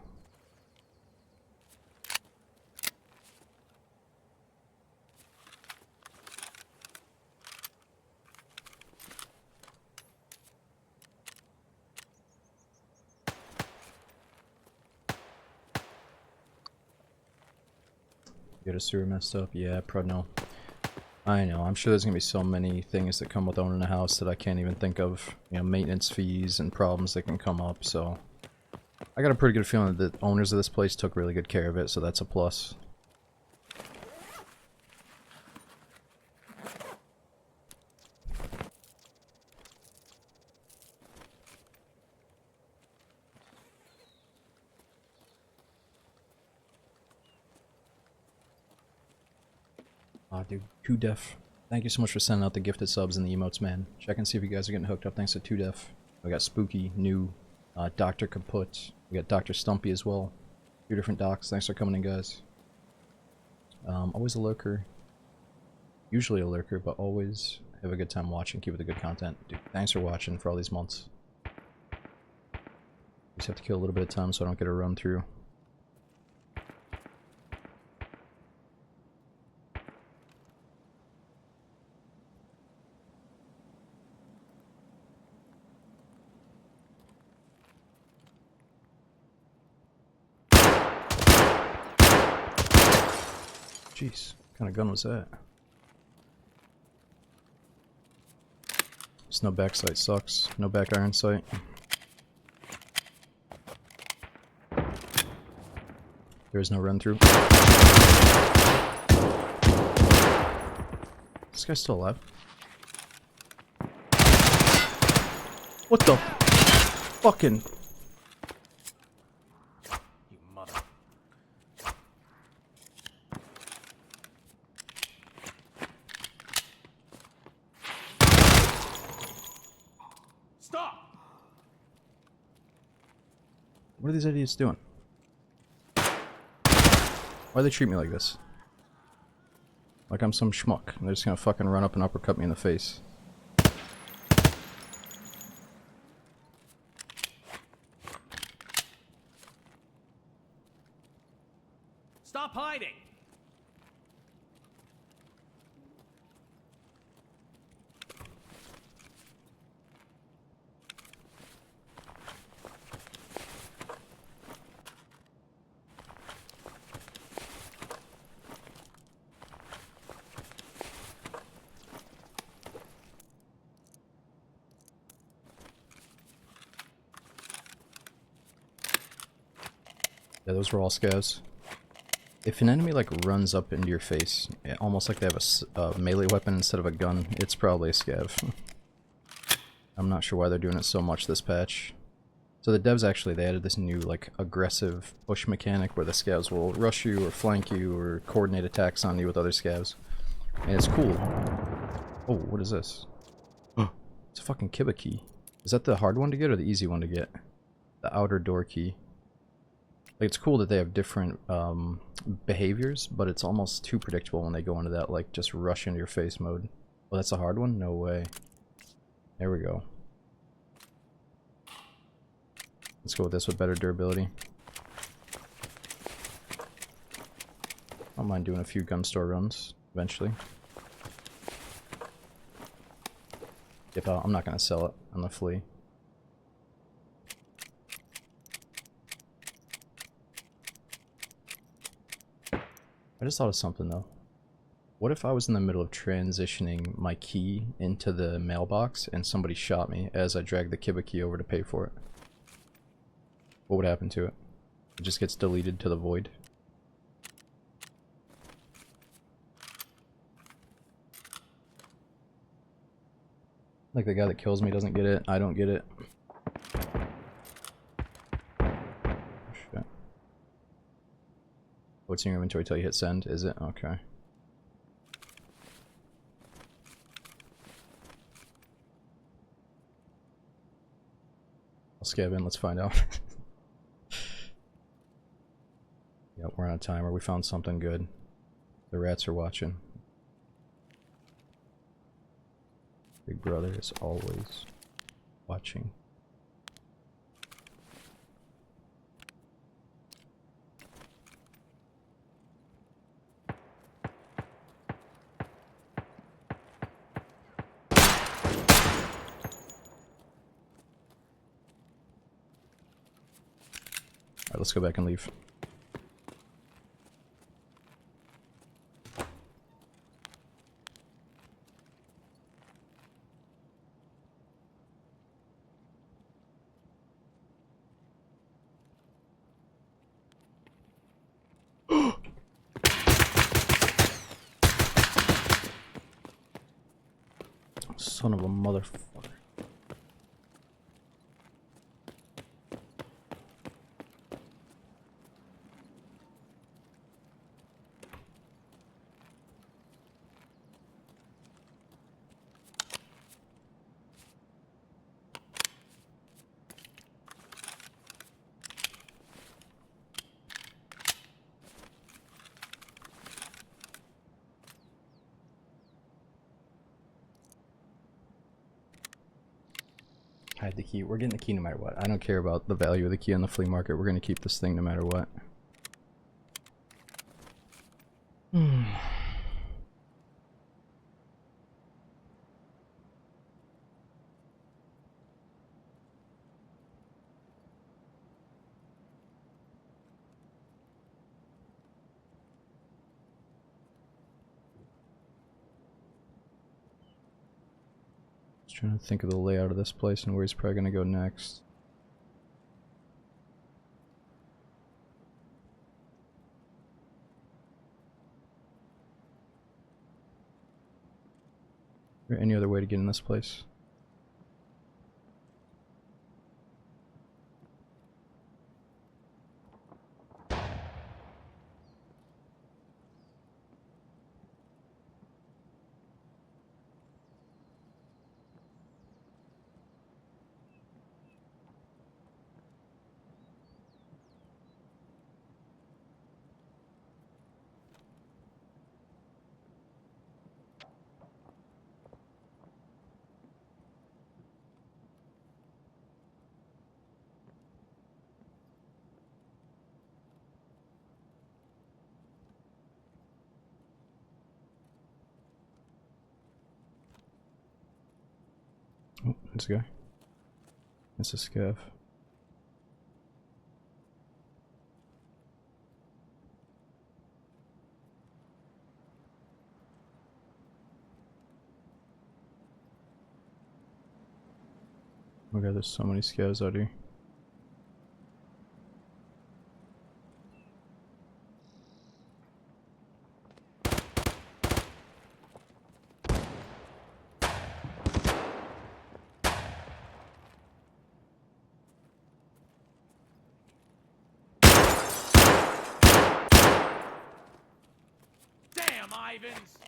Get a sewer messed up? Yeah, no. I know, I'm sure there's gonna be so many things that come with owning a house that I can't even think of. You know, maintenance fees and problems that can come up, so... I got a pretty good feeling that the owners of this place took really good care of it, so that's a plus. Aw, dude, 2Def. Thank you so much for sending out the gifted subs and the emotes, man. Check and see if you guys are getting hooked up thanks to 2Def. We got Spooky, New, Dr. Kaput. We got Dr. Stumpy as well. 2 different docs. Thanks for coming in, guys. Always a lurker. Usually a lurker, but always have a good time watching. Keep it the good content. Dude, thanks for watching for all these months. Just have to kill a little bit of time so I don't get a run through. Jeez, what kind of gun was that? Just no back sight sucks. No back iron sight. There is no run through. This guy's still alive. What the fucking... You mother. Stop! What are these idiots doing? Why do they treat me like this? Like I'm some schmuck, and they're just gonna fucking run up and uppercut me in the face. Stop hiding! Yeah, those were all scavs. If an enemy like runs up into your face, almost like they have a melee weapon instead of a gun, it's probably a scav. I'm not sure why they're doing it so much this patch. So the devs actually, they added this new like aggressive push mechanic where the scavs will rush you or flank you or coordinate attacks on you with other scavs. And it's cool. Oh, what is this? It's a fucking Kiba key. Is that the hard one to get or the easy one to get? The outer door key. Like, it's cool that they have different behaviors, but it's almost too predictable when they go into that, like, just rush into your face mode. Oh, that's a hard one? No way. There we go. Let's go with this with better durability. I don't mind doing a few gun store runs, eventually. If I'm not going to sell it on the flea. I just thought of something though. What if I was in the middle of transitioning my key into the mailbox and somebody shot me as I dragged the Kiba key over to pay for it? What would happen to it? It just gets deleted to the void. Like the guy that kills me doesn't get it, I don't get it. What's in your inventory till you hit send? Is it? Okay. I'll scab in, let's find out. Yep, we're on a timer. We found something good. The rats are watching. Big brother is always watching. Alright, let's go back and leave. Son of a motherfucker. Hide the key. We're getting the key no matter what. I don't care about the value of the key on the flea market. We're going to keep this thing no matter what. Just trying to think of the layout of this place and where he's probably going to go next. Is there any other way to get in this place? Oh, there's a guy. That's a scav. Oh my god, there's so many scavs out here. Damn, Ivans!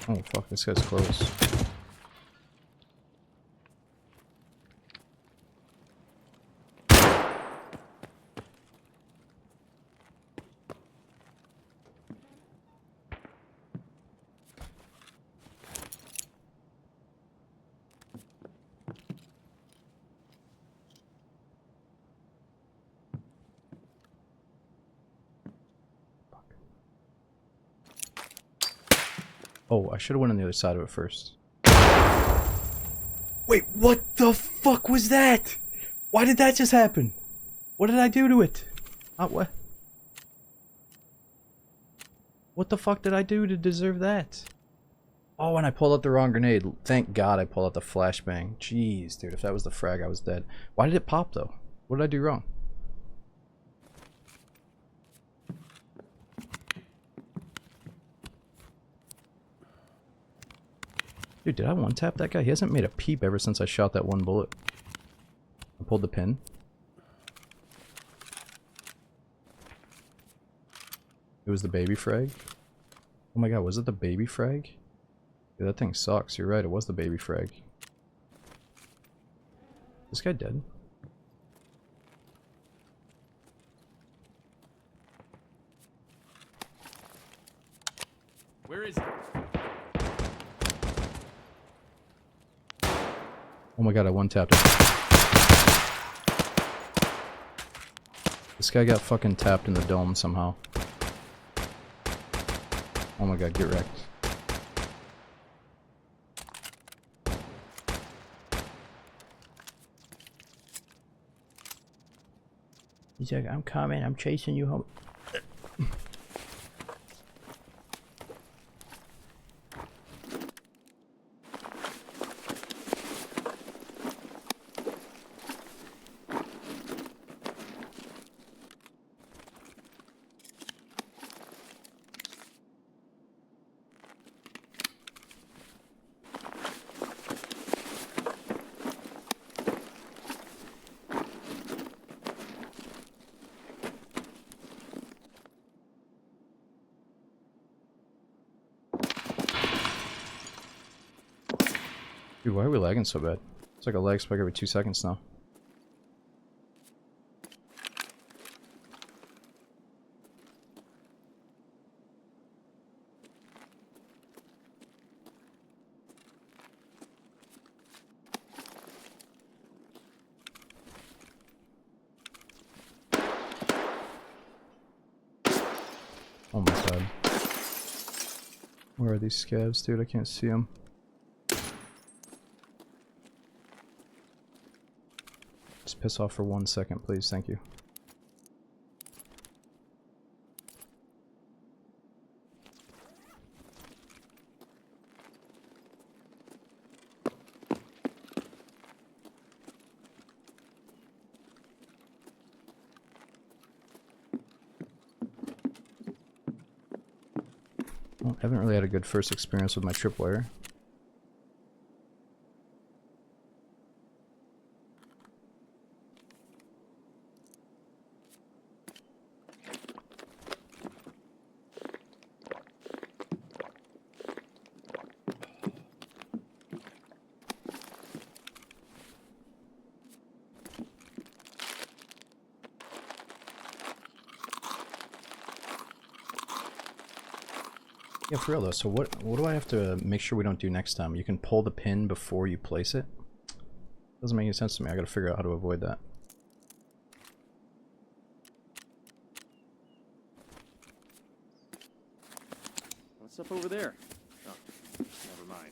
Oh fuck, this guy's close. Oh, I should have went on the other side of it first. Wait, what the fuck was that? Why did that just happen? What did I do to it? What? What the fuck did I do to deserve that? Oh, and I pulled out the wrong grenade. Thank God I pulled out the flashbang. Jeez, dude, if that was the frag, I was dead. Why did it pop, though? What did I do wrong? Dude, did I one-tap that guy? He hasn't made a peep ever since I shot that one bullet. I pulled the pin. It was the baby frag? Oh my god, was it the baby frag? Yeah, that thing sucks. You're right, it was the baby frag. This guy dead? Where is he? Oh my god, I one-tapped it. This guy got fucking tapped in the dome somehow. Oh my god, get wrecked. He's like, I'm coming, I'm chasing you home. Dude, why are we lagging so bad? It's like a lag spike every 2 seconds now. Oh my god. Where are these scavs, dude? I can't see them. Just piss off for 1 second, please. Thank you. Well, I haven't really had a good first experience with my tripwire. Yeah, for real though, so what do I have to make sure we don't do next time? You can pull the pin before you place it? Doesn't make any sense to me. I gotta figure out how to avoid that. What's up over there? Oh, never mind.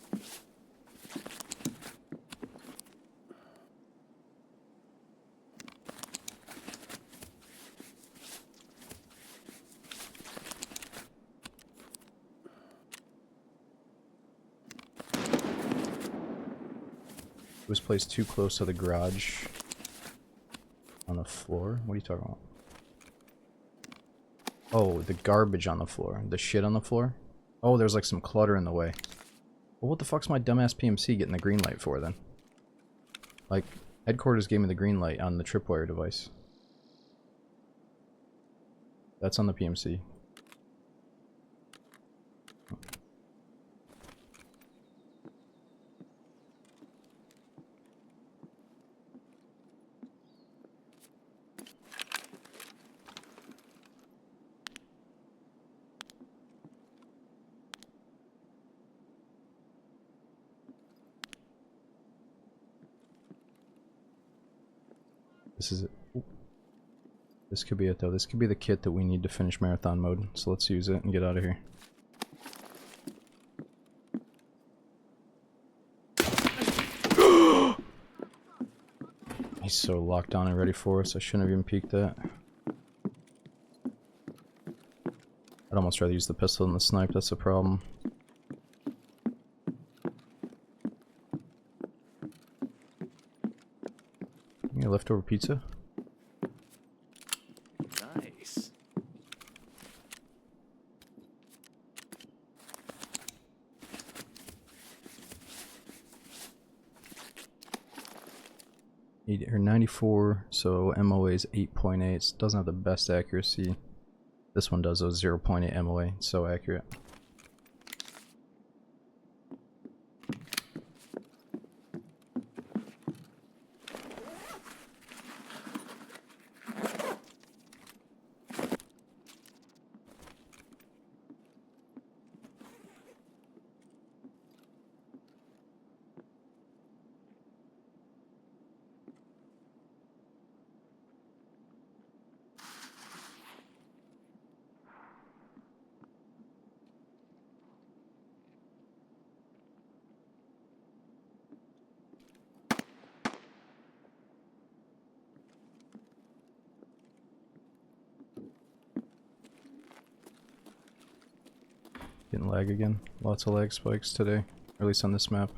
It was placed too close to the garage on the floor? What are you talking about? Oh, the garbage on the floor. The shit on the floor? Oh, there's like some clutter in the way. Well, what the fuck's my dumbass PMC getting the green light for then? Like, headquarters gave me the green light on the tripwire device. That's on the PMC. This is it. Ooh. This could be it though. This could be the kit that we need to finish marathon mode. So let's use it and get out of here. He's so locked on and ready for us. I shouldn't have even peeked that. I'd almost rather use the pistol than the snipe. That's the problem. Yeah, leftover pizza. Nice. Or 94, so MOA is 8.8. Doesn't have the best accuracy. This one does those 0.8 MOA. It's so accurate. Getting lag again. Lots of lag spikes today, or at least on this map.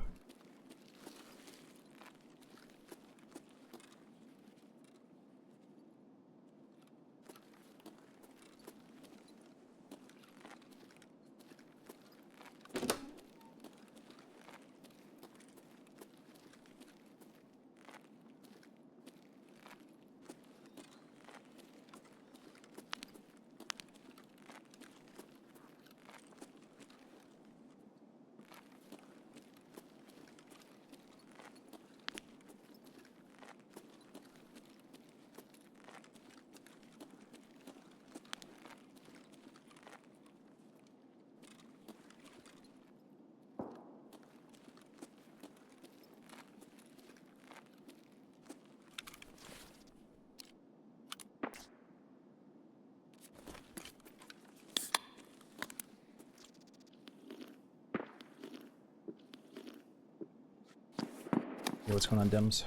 Yo, what's going on, Dems?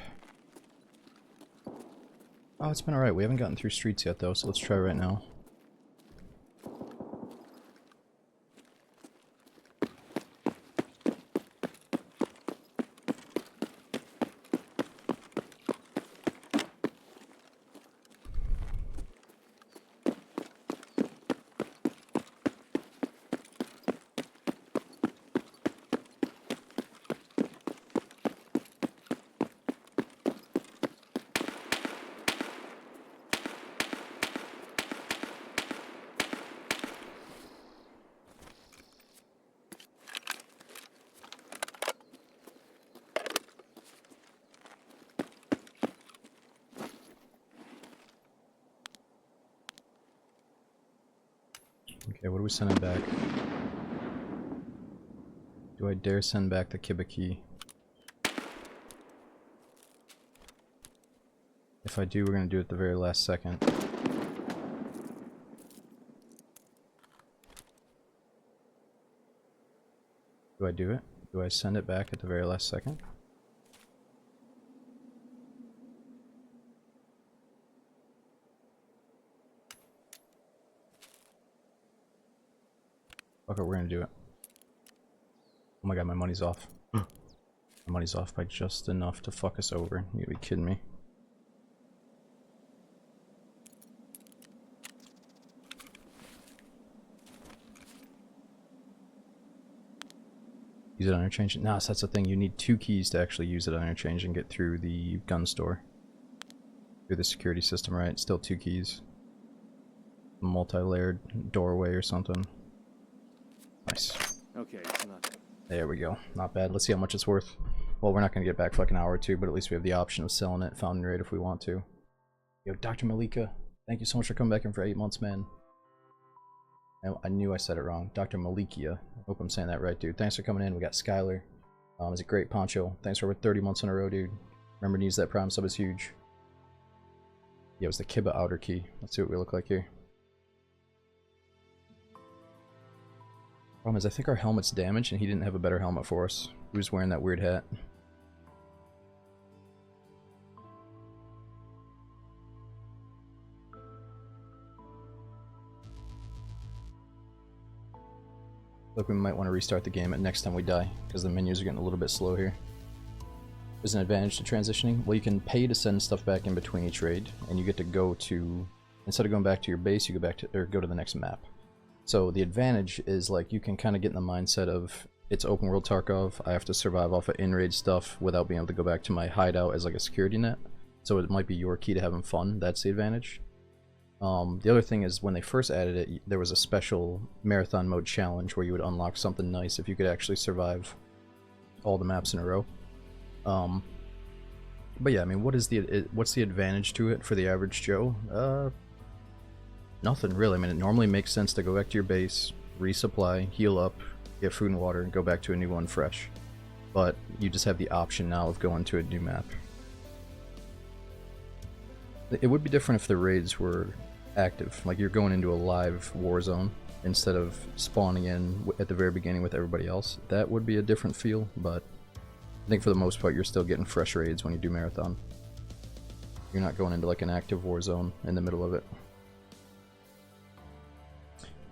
Oh, it's been alright. We haven't gotten through streets yet, though, so let's try right now. Okay, what are we sending back? Do I dare send back the Kibiki? If I do, we're gonna do it at the very last second. Do I do it? Do I send it back at the very last second? Okay, we're gonna do it. Oh my god, my money's off. My money's off by just enough to fuck us over. You gotta be kidding me. Use it on interchange? Nah, so that's the thing. You need 2 keys to actually use it on interchange and get through the gun store. Through the security system, right? Still 2 keys. Multi-layered doorway or something. Nice. Okay, it's not. There we go. Not bad. Let's see how much it's worth. Well, we're not going to get back for like an hour or two, but at least we have the option of selling it fountain rate if we want to. Yo, Dr. Malika, thank you so much for coming back in for 8 months, man. I knew I said it wrong. Dr. Malikia. I hope I'm saying that right, dude. Thanks for coming in. We got Skylar. Is it great, Poncho? Thanks for over 30 months in a row, dude. Remember to use that Prime sub is huge. Yeah, it was the Kiba outer key. Let's see what we look like here. Problem is, I think our helmet's damaged and he didn't have a better helmet for us. He was wearing that weird hat. Look, we might want to restart the game at next time we die, because the menus are getting a little bit slow here. There's an advantage to transitioning. Well, you can pay to send stuff back in between each raid, and you get to go to, instead of going back to your base, you go back to, or go to the next map. So the advantage is, like, you can kind of get in the mindset of, it's open world Tarkov, I have to survive off of in-raid stuff without being able to go back to my hideout as like a security net. So it might be your key to having fun, that's the advantage. The other thing is when they first added it, there was a special marathon mode challenge where you would unlock something nice if you could actually survive all the maps in a row. But yeah, I mean, what's the advantage to it for the average Joe? Nothing really. I mean, it normally makes sense to go back to your base, resupply, heal up, get food and water, and go back to a new one fresh. But you just have the option now of going to a new map. It would be different if the raids were active, like you're going into a live war zone instead of spawning in at the very beginning with everybody else. That would be a different feel, but I think for the most part you're still getting fresh raids when you do marathon. You're not going into like an active war zone in the middle of it.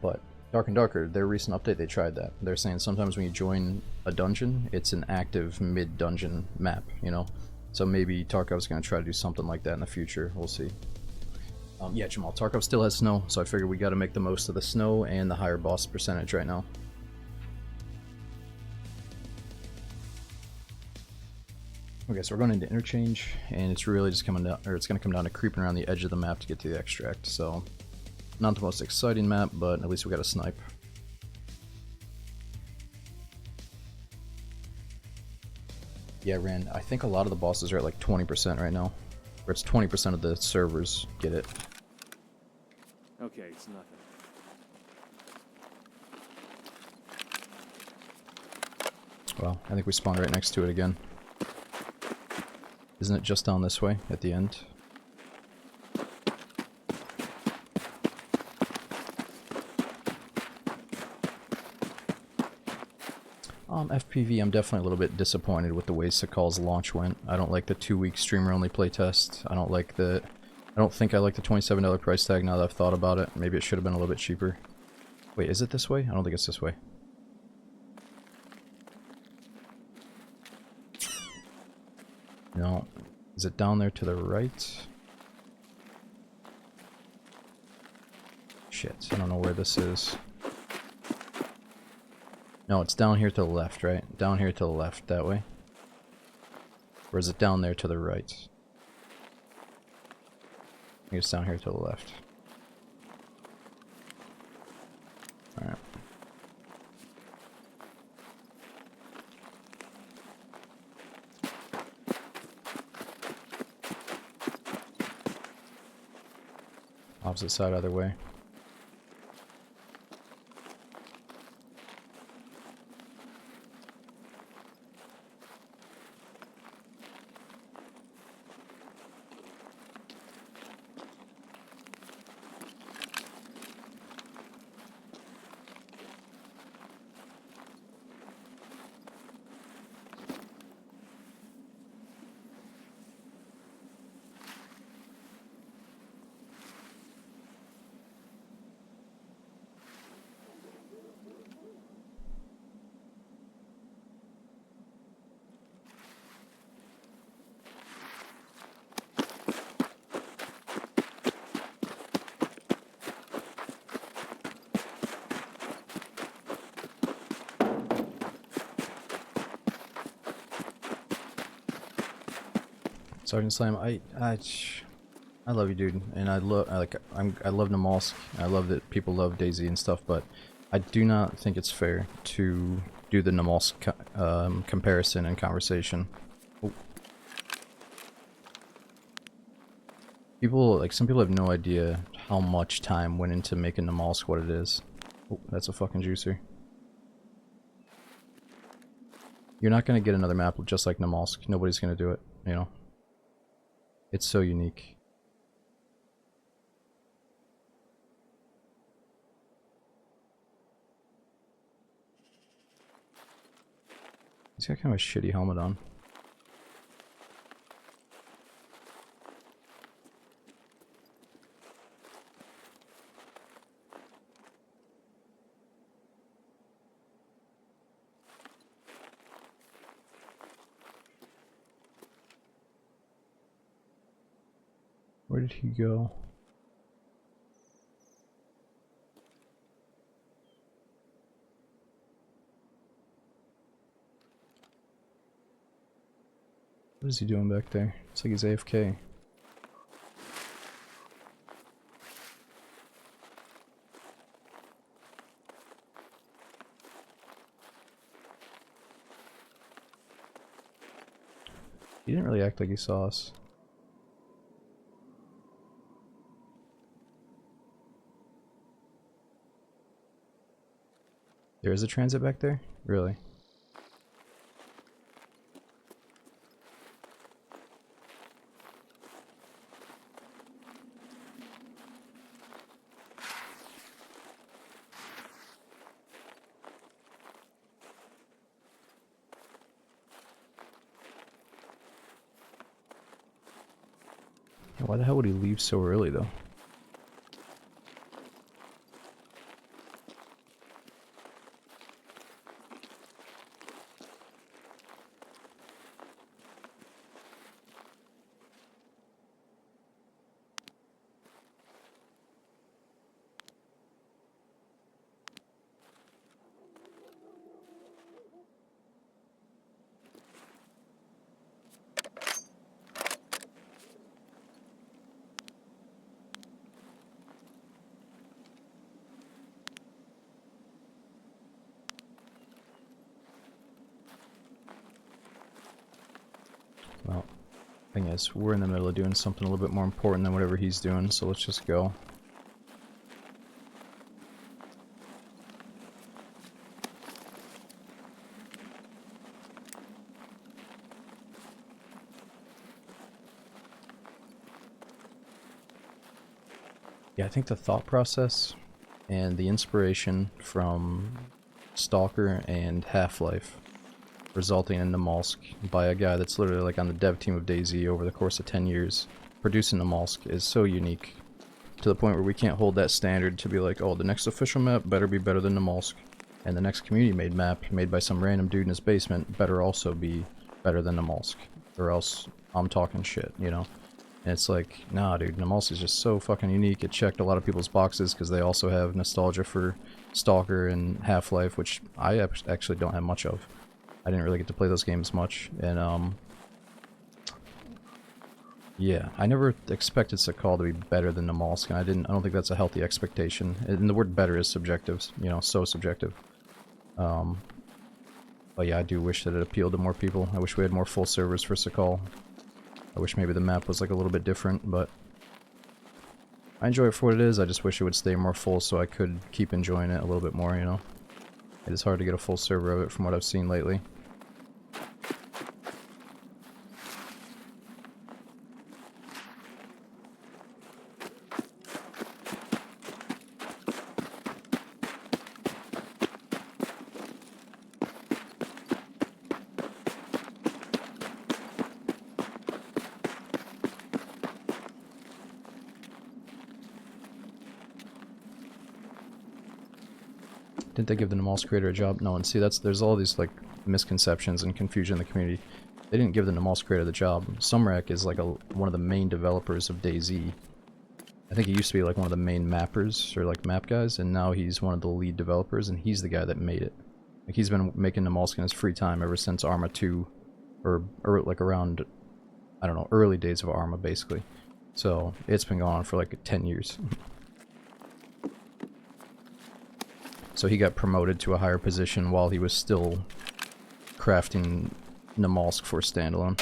But Dark and Darker, their recent update, they tried that. They're saying sometimes when you join a dungeon, it's an active mid-dungeon map, you know? So maybe Tarkov's going to try to do something like that in the future. We'll see. Yeah, Jamal, Tarkov still has snow, so I figured we got to make the most of the snow and the higher boss percentage right now. Okay, so we're going into interchange, and it's really just coming down, or it's going to come down to creeping around the edge of the map to get to the extract. So, not the most exciting map, but at least we got a snipe. Yeah, Rand, I think a lot of the bosses are at like 20% right now. Or it's 20% of the servers get it. Okay, it's nothing. Well, I think we spawned right next to it again. Isn't it just down this way at the end? FPV, I'm definitely a little bit disappointed with the way Sakal's launch went. I don't like the 2-week streamer-only playtest. I don't think I like the $27 price tag now that I've thought about it. Maybe it should have been a little bit cheaper. Wait, is it this way? I don't think it's this way. No. Is it down there to the right? Shit, I don't know where this is. No, it's down here to the left, right? Down here to the left, that way. Or is it down there to the right? I think it's down here to the left. Alright. Opposite side either way. Sergeant Slam, I love you, dude, and I love Namalsk. I love that people love DayZ and stuff, but I do not think it's fair to do the Namalsk comparison and conversation. Oh. Some people have no idea how much time went into making Namalsk what it is. Oh, that's a fucking juicer. You're not gonna get another map just like Namalsk. Nobody's gonna do it, you know? It's so unique. He's got kind of a shitty helmet on. Where did he go? What is he doing back there? It's like he's AFK. didn't really act like he saw us. There is a transit back there? Really? Why the hell would he leave so early, though? Well, thing is, we're in the middle of doing something a little bit more important than whatever he's doing, so let's just go. Yeah, I think the thought process and the inspiration from Stalker and Half-Life resulting in Namalsk by a guy that's literally like on the dev team of DayZ over the course of 10 years producing Namalsk is so unique to the point where we can't hold that standard to be like, oh, the next official map better be better than Namalsk, and the next community made map made by some random dude in his basement better also be better than Namalsk, or else I'm talking shit, you know? And it's like, nah, dude, Namalsk is just so fucking unique. It checked a lot of people's boxes because they also have nostalgia for Stalker and Half-Life, which I actually don't have much of. I didn't really get to play those games much, and yeah, I never expected Sakal to be better than Namalsk, and I don't think that's a healthy expectation. And the word better is subjective, you know, so subjective. But yeah, I do wish that it appealed to more people. I wish we had more full servers for Sakal. I wish maybe the map was like a little bit different, but I enjoy it for what it is. I just wish it would stay more full so I could keep enjoying it a little bit more, you know? It is hard to get a full server of it from what I've seen lately. Didn't they give the Namalsk creator a job? No, and see, there's all these like misconceptions and confusion in the community. They didn't give the Namalsk creator the job. Sumrak is like one of the main developers of DayZ. I think he used to be like one of the main mappers or like map guys, and now he's one of the lead developers, and he's the guy that made it. Like he's been making Namalsk in his free time ever since Arma 2, or like around, I don't know, early days of Arma basically. So it's been going on for like 10 years. So he got promoted to a higher position while he was still crafting Namalsk for standalone.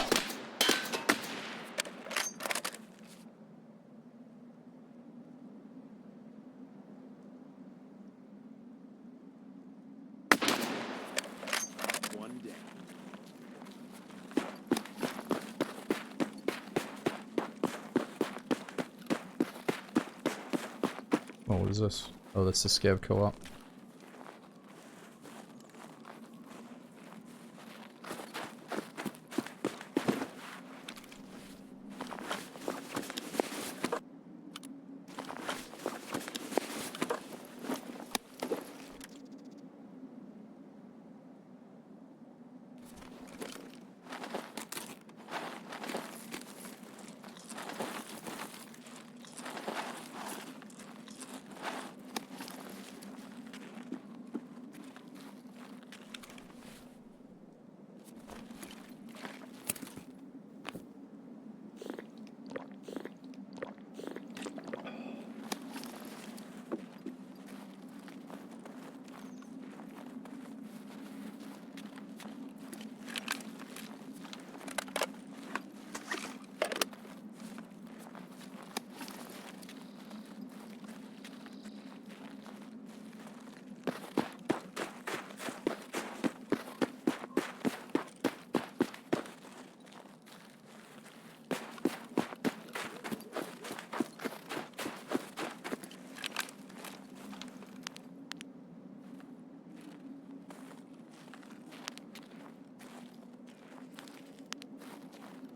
One day. Oh, what is this? Oh, that's the Scav co-op.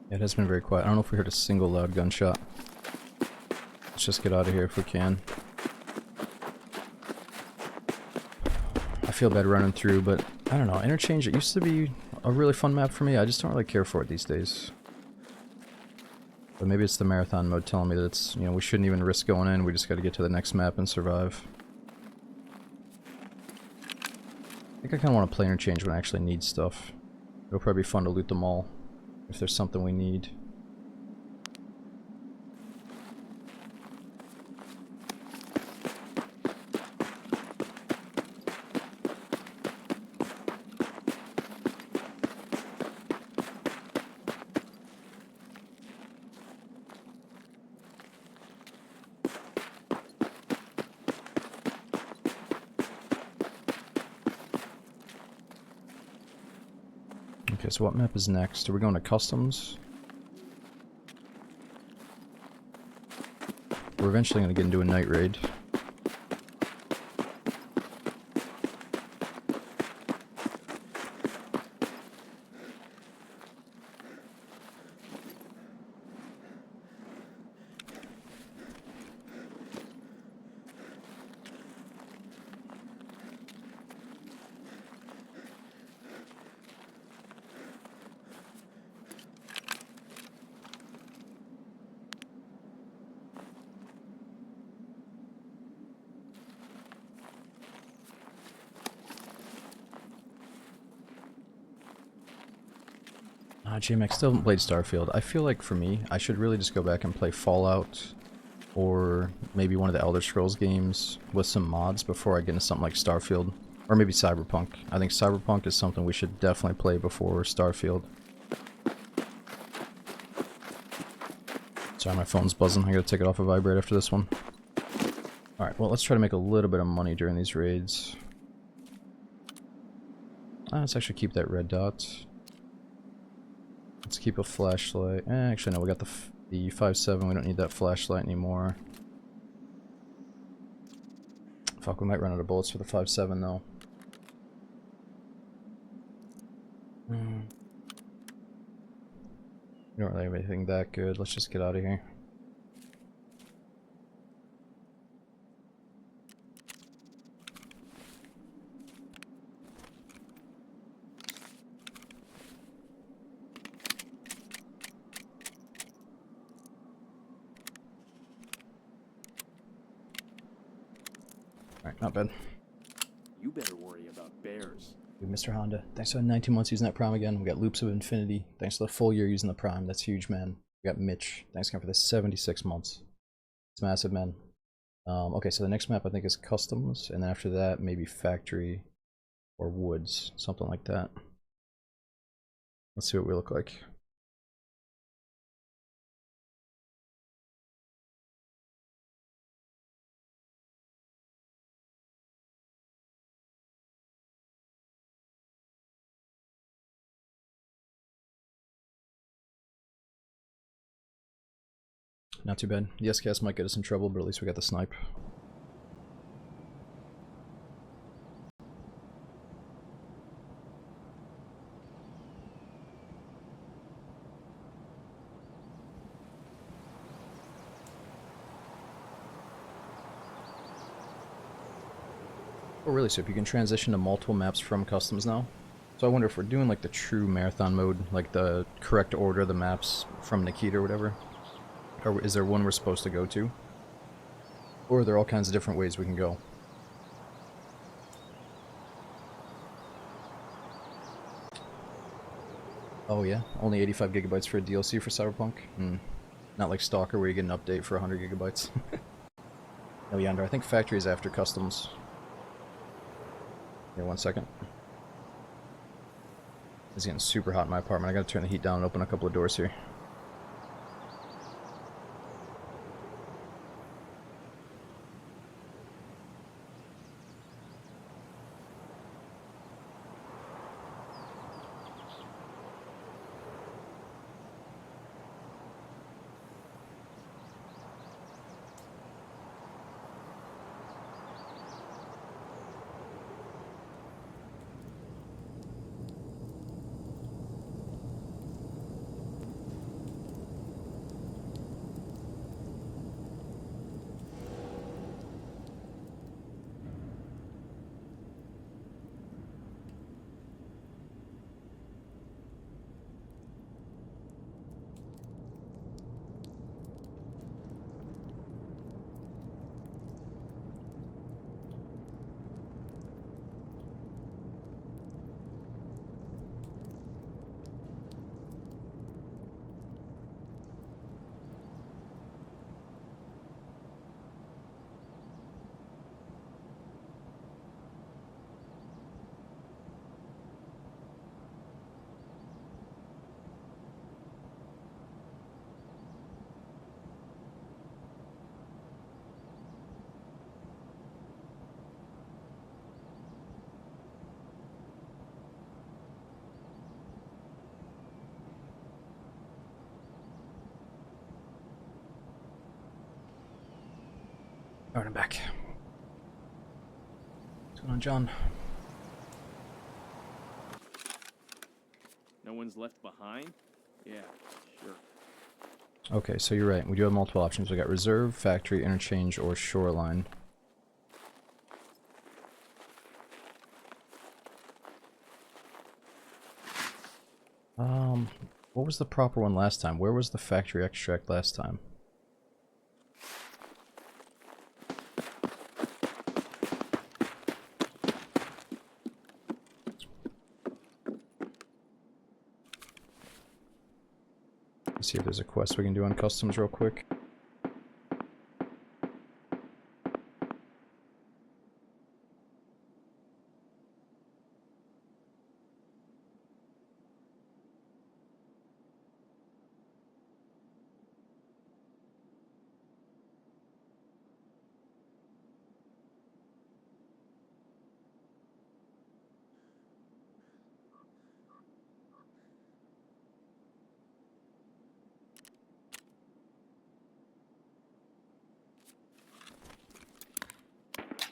Yeah, it has been very quiet. I don't know if we heard a single loud gunshot. Let's just get out of here if we can. I feel bad running through, but I don't know. Interchange, it used to be a really fun map for me. I just don't really care for it these days. But maybe it's the marathon mode telling me that it's, you know, we shouldn't even risk going in. We just got to get to the next map and survive. I think I kind of want to play Interchange when I actually need stuff. It'll probably be fun to loot them all if there's something we need. Okay, so what map is next? Are we going to customs? We're eventually going to get into a night raid. JMX still haven't played Starfield. I feel like for me, I should really just go back and play Fallout or maybe one of the Elder Scrolls games with some mods before I get into something like Starfield. Or maybe Cyberpunk. I think Cyberpunk is something we should definitely play before Starfield. Sorry, my phone's buzzing. I gotta take it off a vibrate after this one. Alright, well, let's try to make a little bit of money during these raids. Let's actually keep that red dot. Let's keep a flashlight. Actually, no, we got the 5.7. We don't need that flashlight anymore. Fuck, we might run out of bullets for the 5.7 though. We don't really have anything that good. Let's just get out of here. Alright, not bad. You better worry about bears. Dude, Mr. Honda, thanks for 19 months using that Prime again. We got Loops of Infinity. Thanks for the full year using the Prime. That's huge, man. We got Mitch. Thanks again for the 76 months. It's massive, man. Okay, so the next map I think is Customs, and then after that, maybe Factory or Woods. Something like that. Let's see what we look like. Not too bad. The SKS might get us in trouble, but at least we got the snipe. Oh really, so if you can transition to multiple maps from customs now? So I wonder if we're doing like the true marathon mode, like the correct order of the maps from Nikita or whatever. Or is there one we're supposed to go to? Or are there all kinds of different ways we can go? Oh yeah, only 85 gigabytes for a DLC for Cyberpunk? Not like Stalker where you get an update for 100 gigabytes. No, Yonder, I think Factory is after Customs. Here, 1 second. It's getting super hot in my apartment. I gotta turn the heat down and open a couple of doors here. Alright, I'm back. What's going on, John? No one's left behind? Yeah, sure. Okay, so you're right. We do have multiple options. We got reserve, factory, interchange, or shoreline. What was the proper one last time? Where was the factory extract last time? Let's see if there's a quest we can do on customs real quick.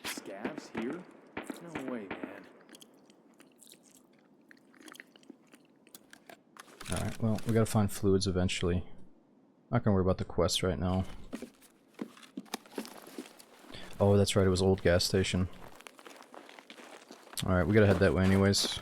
Scavs here? No way, man. Alright, well, we gotta find fluids eventually. Not gonna worry about the quest right now. Oh, that's right, it was old gas station. Alright, we gotta head that way anyways.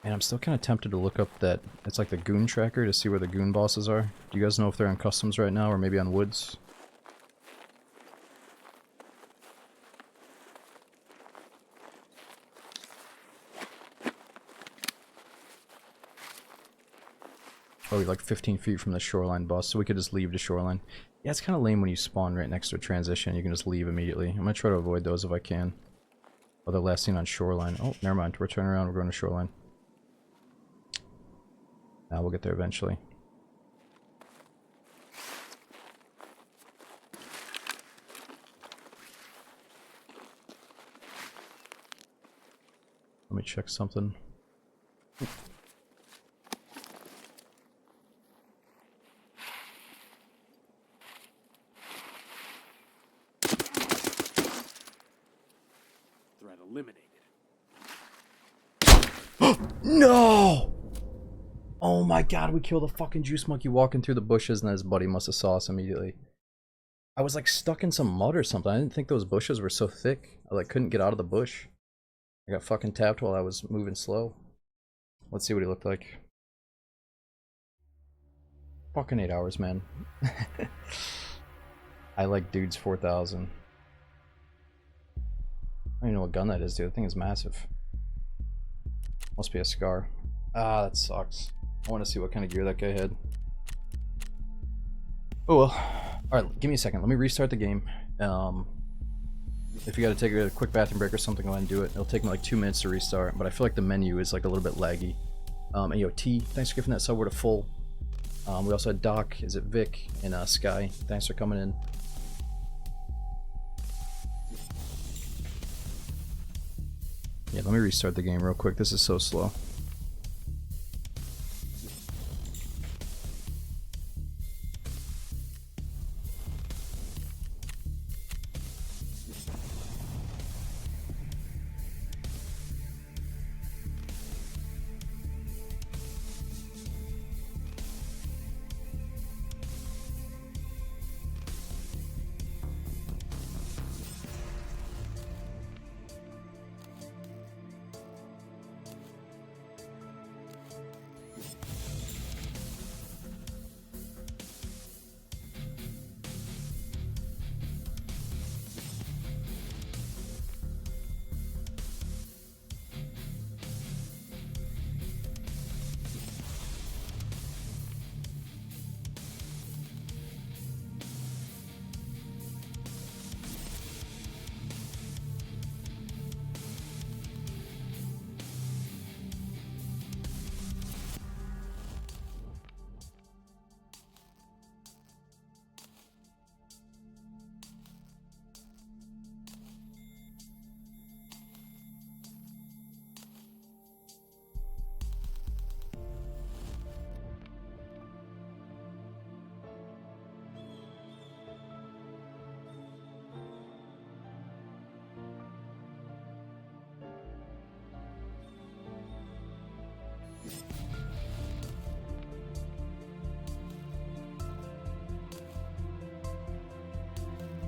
And I'm still kind of tempted to look up that, it's like the goon tracker to see where the goon bosses are. Do you guys know if they're on customs right now or maybe on woods? Probably like 15 feet from the shoreline boss, so we could just leave the shoreline. Yeah, it's kind of lame when you spawn right next to a transition, you can just leave immediately. I'm gonna try to avoid those if I can. Oh, they're last seen on shoreline. Oh, never mind, we're turning around, we're going to shoreline. Now we'll get there eventually. Let me check something. Threat eliminated. No! Oh my god, we killed a fucking juice monkey walking through the bushes and his buddy must have saw us immediately. I was like stuck in some mud or something. I didn't think those bushes were so thick. I like couldn't get out of the bush. I got fucking tapped while I was moving slow. Let's see what he looked like. Fucking 8 hours, man. I like dudes 4000. I don't even know what gun that is, dude. The thing is massive. Must be a Scar. Ah, that sucks. I want to see what kind of gear that guy had. Oh well. Alright, give me a second. Let me restart the game. If you gotta take a quick bathroom break or something, go ahead and do it. It'll take me like 2 minutes to restart, but I feel like the menu is like a little bit laggy. And yo, T, thanks for giving that sub. We're to full. We also had Doc, is it Vic, and Sky. Thanks for coming in. Yeah, let me restart the game real quick. This is so slow.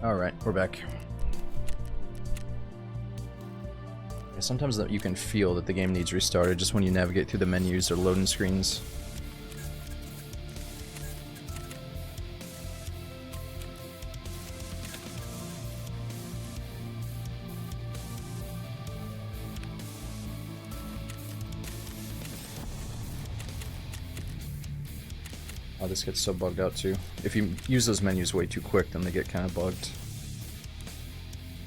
Alright, we're back. Sometimes you can feel that the game needs restarted just when you navigate through the menus or loading screens. Oh, this gets so bugged out too. If you use those menus way too quick, then they get kind of bugged.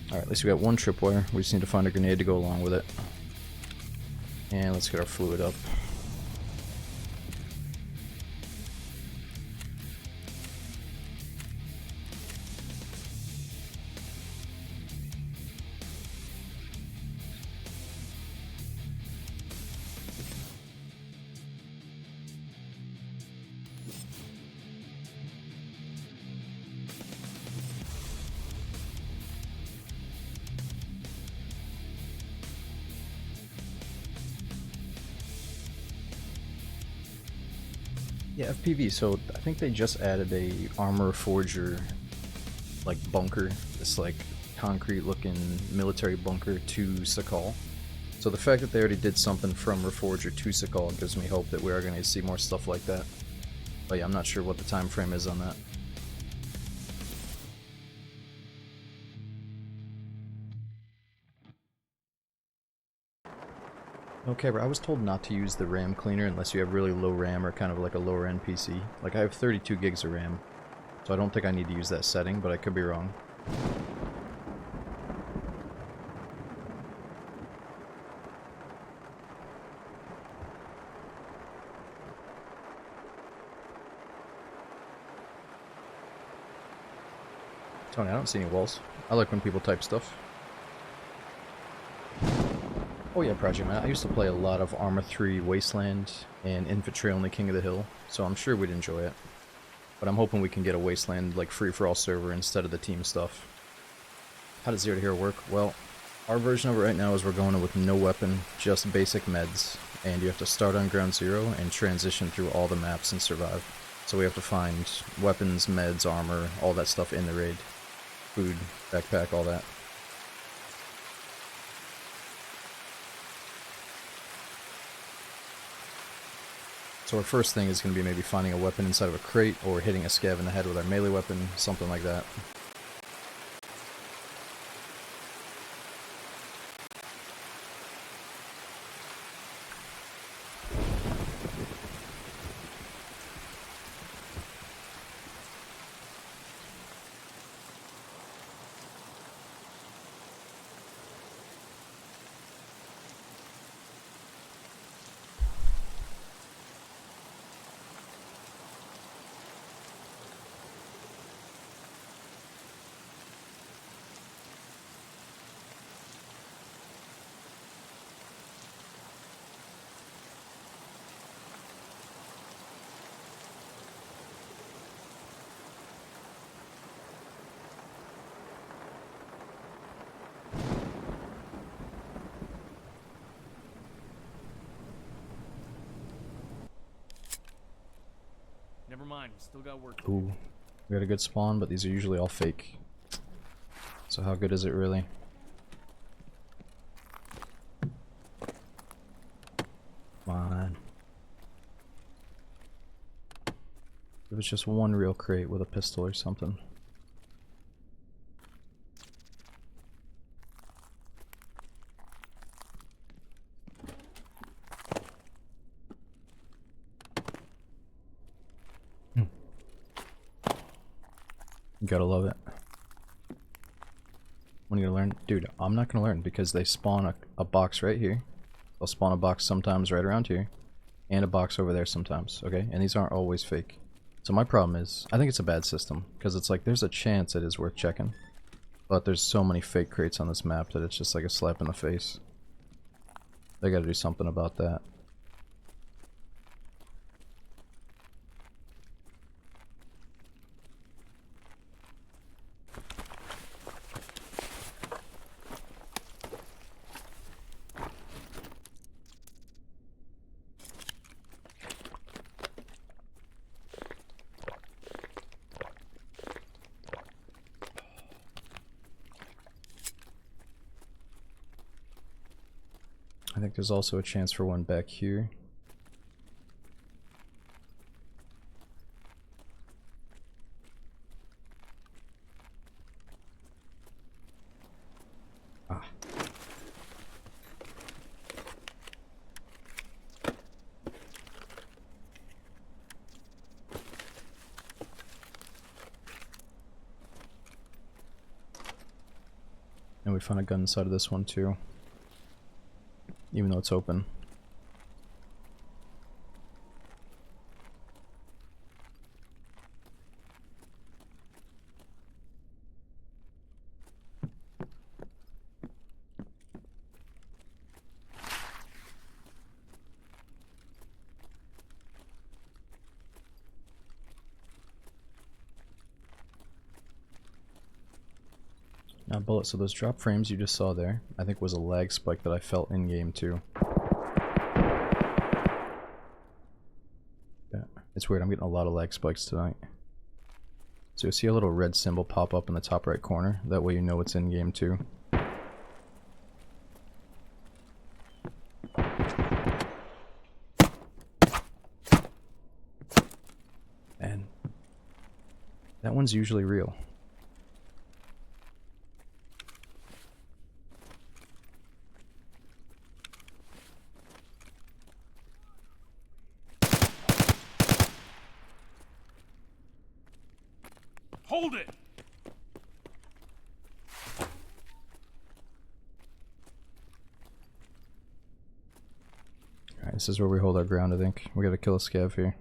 Alright, at least we got one tripwire. We just need to find a grenade to go along with it. And let's get our fluid up. Yeah, FPV, so I think they just added a armor forger, like, bunker, this, like, concrete-looking military bunker to Sakal. So the fact that they already did something from Reforger to Sakal gives me hope that we are going to see more stuff like that. But yeah, I'm not sure what the time frame is on that. Okay, but I was told not to use the RAM cleaner unless you have really low RAM or kind of like a lower end PC. Like, I have 32 gigs of RAM, so I don't think I need to use that setting, but I could be wrong. Tony, I don't see any walls. I like when people type stuff. Oh yeah, Project Man. I used to play a lot of Arma 3 Wasteland and Infantry Only King of the Hill, so I'm sure we'd enjoy it. But I'm hoping we can get a Wasteland, like, free-for-all server instead of the team stuff. How does Zero to Hero work? Well, our version of it right now is we're going in with no weapon, just basic meds, and you have to start on ground zero and transition through all the maps and survive. So we have to find weapons, meds, armor, all that stuff in the raid. Food, backpack, all that. So our first thing is going to be maybe finding a weapon inside of a crate, or hitting a scav in the head with our melee weapon, something like that. Never mind, we still got work. Ooh, we got a good spawn, but these are usually all fake. So how good is it really? Come on. If it's just one real crate with a pistol or something. You gotta love it. When are you gonna learn? Dude, I'm not gonna learn because they spawn a box right here. They'll spawn a box sometimes right around here. And a box over there sometimes, okay? And these aren't always fake. So my problem is, I think it's a bad system. Because it's like, there's a chance it is worth checking. But there's so many fake crates on this map that it's just like a slap in the face. They gotta do something about that. think there's also a chance for one back here. Ah. And we found a gun inside of this one too. Even though it's open. Now, bullet, so those drop frames you just saw there, I think was a lag spike that I felt in game too. Yeah, it's weird, I'm getting a lot of lag spikes tonight. So you'll see a little red symbol pop up in the top right corner, that way you know it's in game too. And that one's usually real. Hold it! Alright, this is where we hold our ground, I think. We gotta kill a scav here.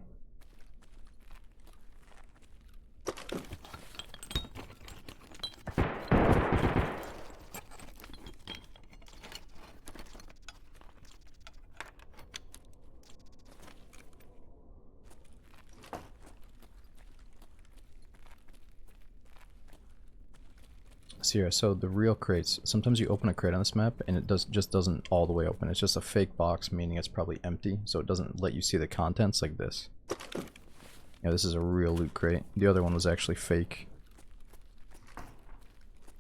Here, so the real crates, sometimes you open a crate on this map and it just doesn't all the way open. It's just a fake box, meaning it's probably empty, so it doesn't let you see the contents like this. Yeah, this is a real loot crate. The other one was actually fake. I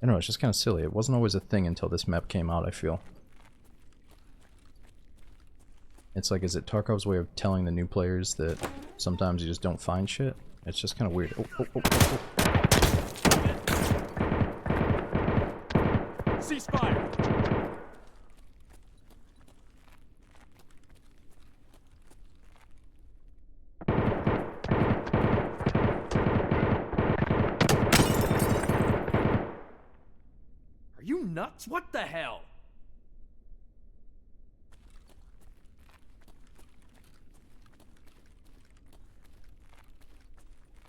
don't know, it's just kind of silly. It wasn't always a thing until this map came out, I feel. It's like, is it Tarkov's way of telling the new players that sometimes you just don't find shit? It's just kind of weird. Oh. Ceasefire! Are you nuts? What the hell?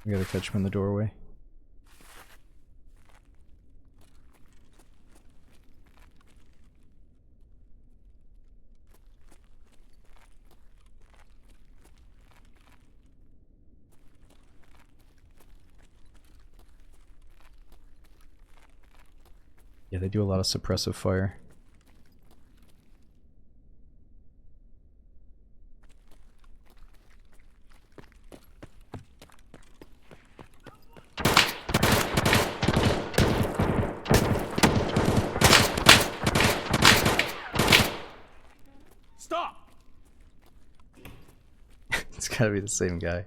We gotta catch him in the doorway. Yeah, they do a lot of suppressive fire. Stop! It's gotta be the same guy.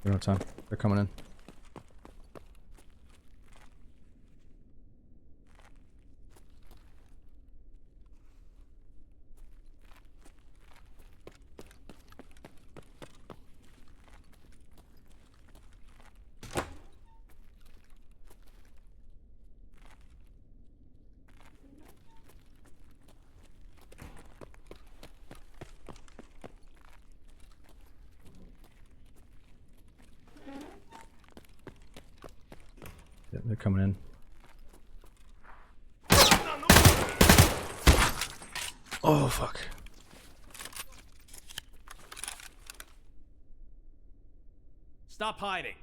We don't have time. They're coming in. Yeah, they're coming in. Oh, fuck. Stop hiding.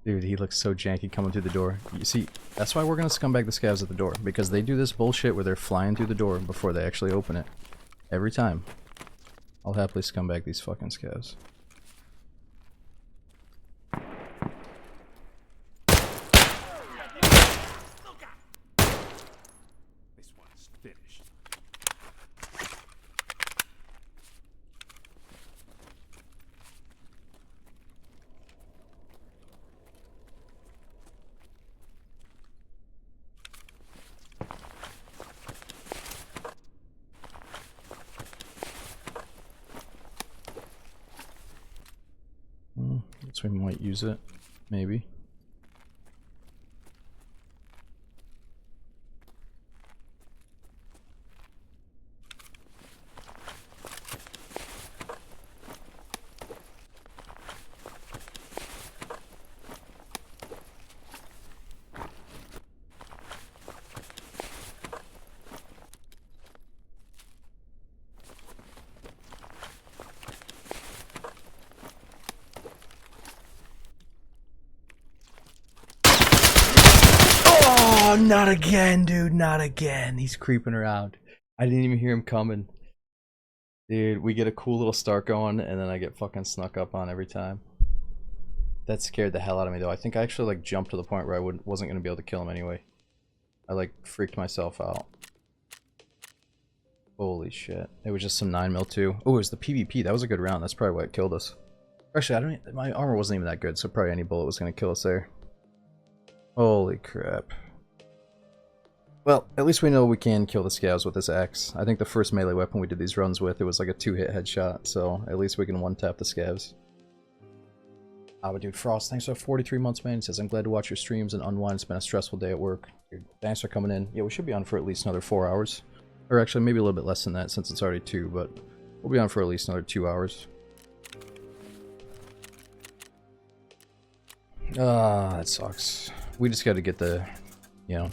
Dude, he looks so janky coming through the door. You see, that's why we're gonna scumbag the scavs at the door, because they do this bullshit where they're flying through the door before they actually open it. Every time. I'll happily scumbag these fucking scavs. This one's finished. Guess we might use it. Maybe. Oh, not again, dude, not again. He's creeping around. I didn't even hear him coming. Dude, we get a cool little start going, and then I get fucking snuck up on every time. That scared the hell out of me, though. I think I actually, like, jumped to the point where I wasn't going to be able to kill him anyway. I, like, freaked myself out. Holy shit. It was just some 9mm too. Oh, it was the PvP. That was a good round. That's probably why it killed us. Actually, my armor wasn't even that good, so probably any bullet was going to kill us there. Holy crap. Well, at least we know we can kill the scavs with this axe. I think the first melee weapon we did these runs with, it was like a 2-hit headshot, so at least we can one-tap the scavs. Ah, but dude, Frost, thanks for 43 months, man. He says, I'm glad to watch your streams and unwind. It's been a stressful day at work. Dude, thanks for coming in. Yeah, we should be on for at least another 4 hours. Or actually, maybe a little bit less than that since it's already 2, but we'll be on for at least another 2 hours. Ah, that sucks. We just gotta get the, you know,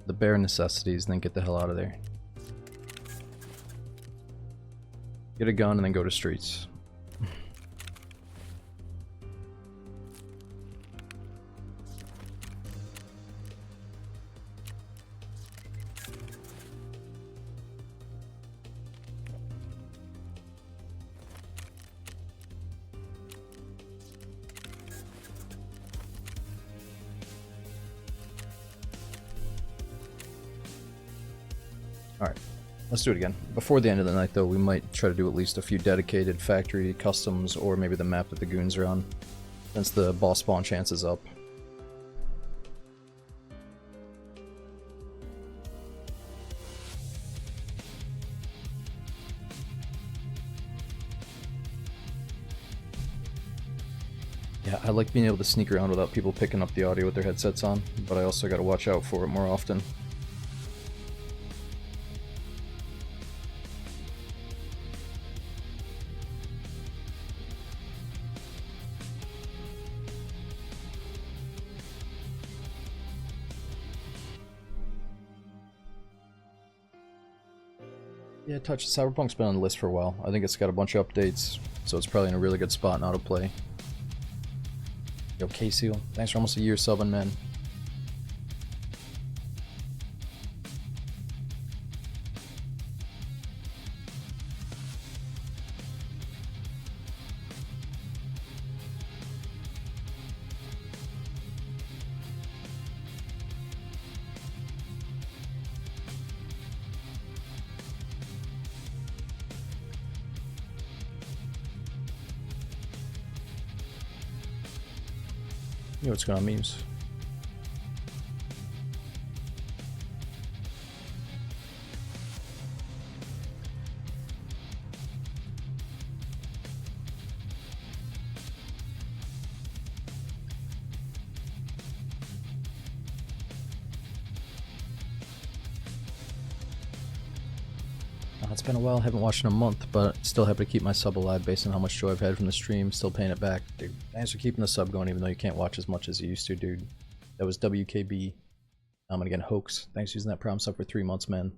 the bare necessities and then get the hell out of there. Get a gun and then go to streets. Alright, let's do it again. Before the end of the night, though, we might try to do at least a few dedicated factory customs, or maybe the map that the goons are on, since the boss spawn chance is up. Yeah, I like being able to sneak around without people picking up the audio with their headsets on, but I also gotta watch out for it more often. Yeah, Touch, Cyberpunk's been on the list for a while. I think it's got a bunch of updates, so it's probably in a really good spot now to play. Yo, K-Seal, thanks for almost a year subbing, man. Yo, what's going on, memes? It's been a while, haven't watched in a month, but still happy to keep my sub alive based on how much joy I've had from the stream, still paying it back. Dude, thanks for keeping the sub going even though you can't watch as much as you used to, dude. That was WKB. And again, Hoax. Thanks for using that prom sub for 3 months, man.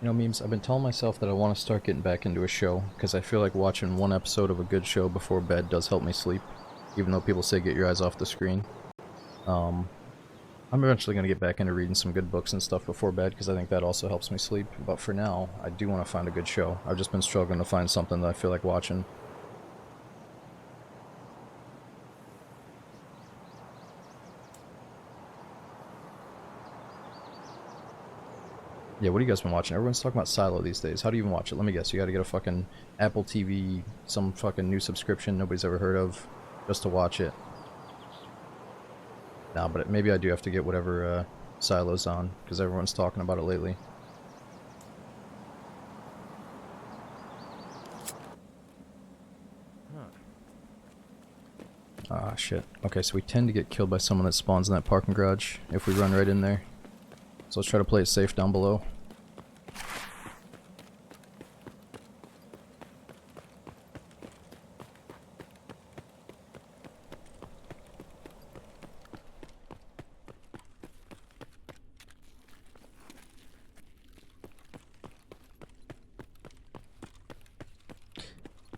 You know, memes, I've been telling myself that I want to start getting back into a show, because I feel like watching one episode of a good show before bed does help me sleep, even though people say get your eyes off the screen. I'm eventually going to get back into reading some good books and stuff before bed, because I think that also helps me sleep, but for now, I do want to find a good show. I've just been struggling to find something that I feel like watching. Yeah, what have you guys been watching? Everyone's talking about Silo these days. How do you even watch it? Let me guess. You gotta get a fucking Apple TV, some fucking new subscription nobody's ever heard of, just to watch it. Nah, but maybe I do have to get whatever Silo's on, because everyone's talking about it lately. Ah, shit. Okay, so we tend to get killed by someone that spawns in that parking garage if we run right in there. So let's try to play it safe down below.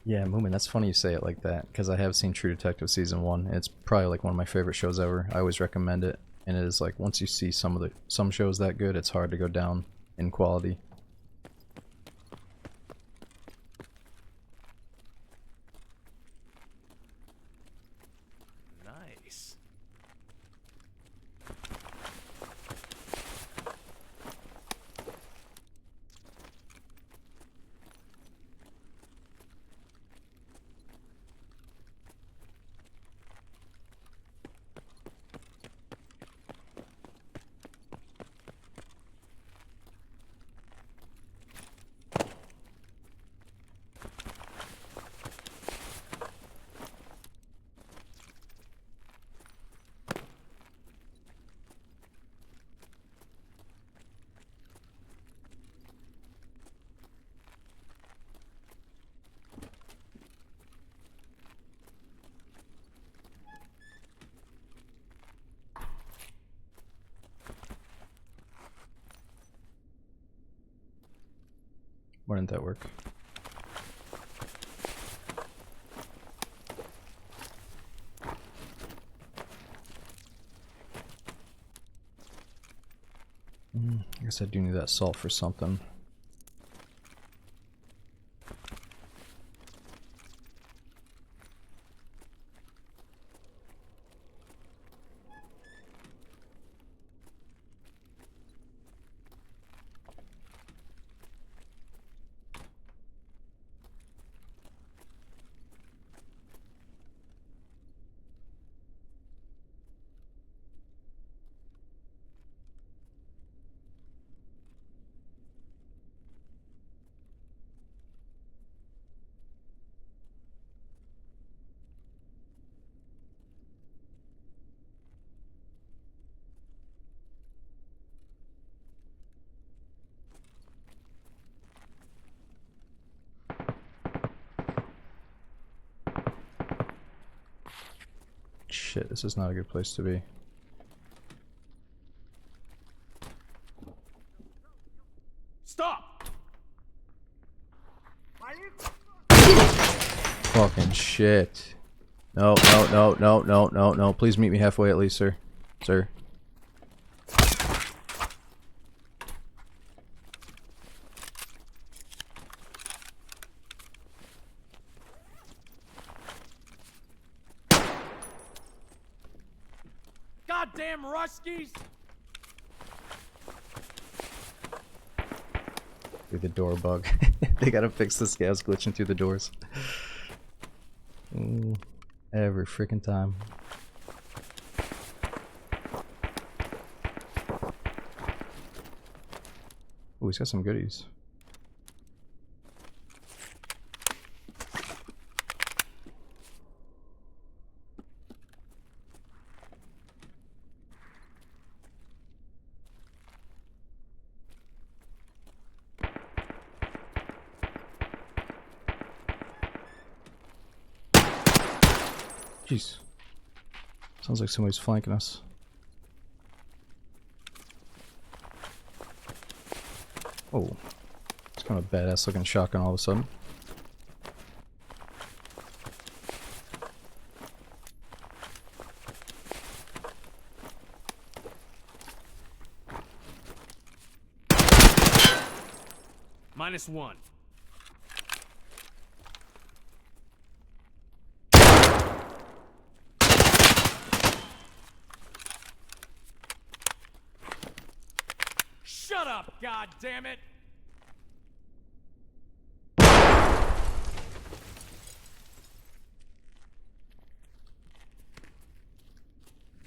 Yeah, Moomin, that's funny you say it like that, because I have seen True Detective Season 1, and it's probably like one of my favorite shows ever. I always recommend it, and it is like, once you see some shows that good, it's hard to go down in quality. Nice. Why didn't that work? I guess I do need that salt for something. Shit, this is not a good place to be. Stop! Fucking shit. No, no, no, no, no, no, no. Please meet me halfway at least, sir. Sir. Goddamn Ruskies! Through the door bug. They gotta fix the scavs glitching through the doors. Ooh, every freaking time. Ooh, he's got some goodies. Jeez. Sounds like somebody's flanking us. Oh. Kind of badass looking shotgun all of a sudden. -1. Shut up, God damn it!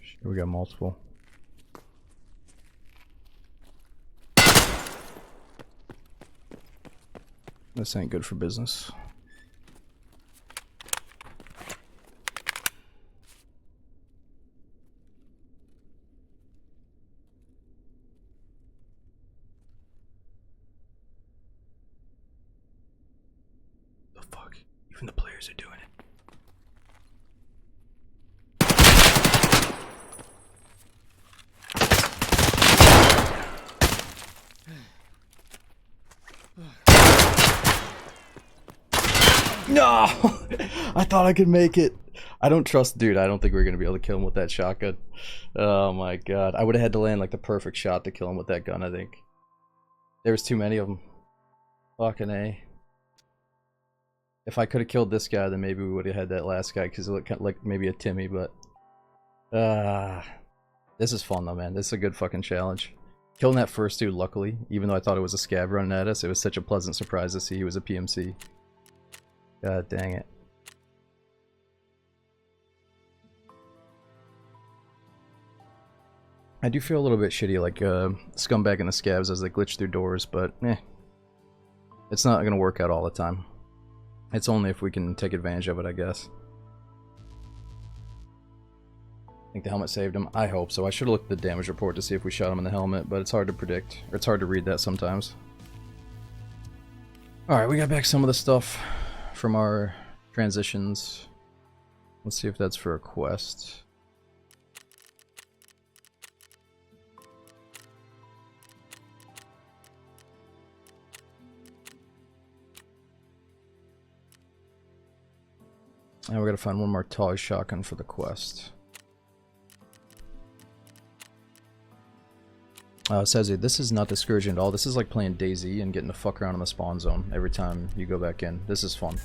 Shit, we got multiple. This ain't good for business. The fuck? Even the players are doing it. No! I thought I could make it. I don't trust, dude. I don't think we're gonna be able to kill him with that shotgun. Oh my god. I would have had to land like the perfect shot to kill him with that gun, I think. There was too many of them. Fucking A. If I could have killed this guy, then maybe we would have had that last guy, because it looked kind of like maybe a Timmy, but... this is fun though, man. This is a good fucking challenge. Killing that first dude, luckily, even though I thought it was a scab running at us, it was such a pleasant surprise to see he was a PMC. God dang it. I do feel a little bit shitty, like scumbag and the scabs as they glitch through doors, but it's not gonna work out all the time. It's only if we can take advantage of it, I guess. I think the helmet saved him. I hope so. I should have looked at the damage report to see if we shot him in the helmet, but it's hard to predict, or it's hard to read that sometimes. Alright, we got back some of the stuff from our transitions. Let's see if that's for a quest. Now we gotta find one more toy shotgun for the quest. It says here, this is not discouraging at all. This is like playing DayZ and getting to fuck around in the spawn zone every time you go back in. This is fun.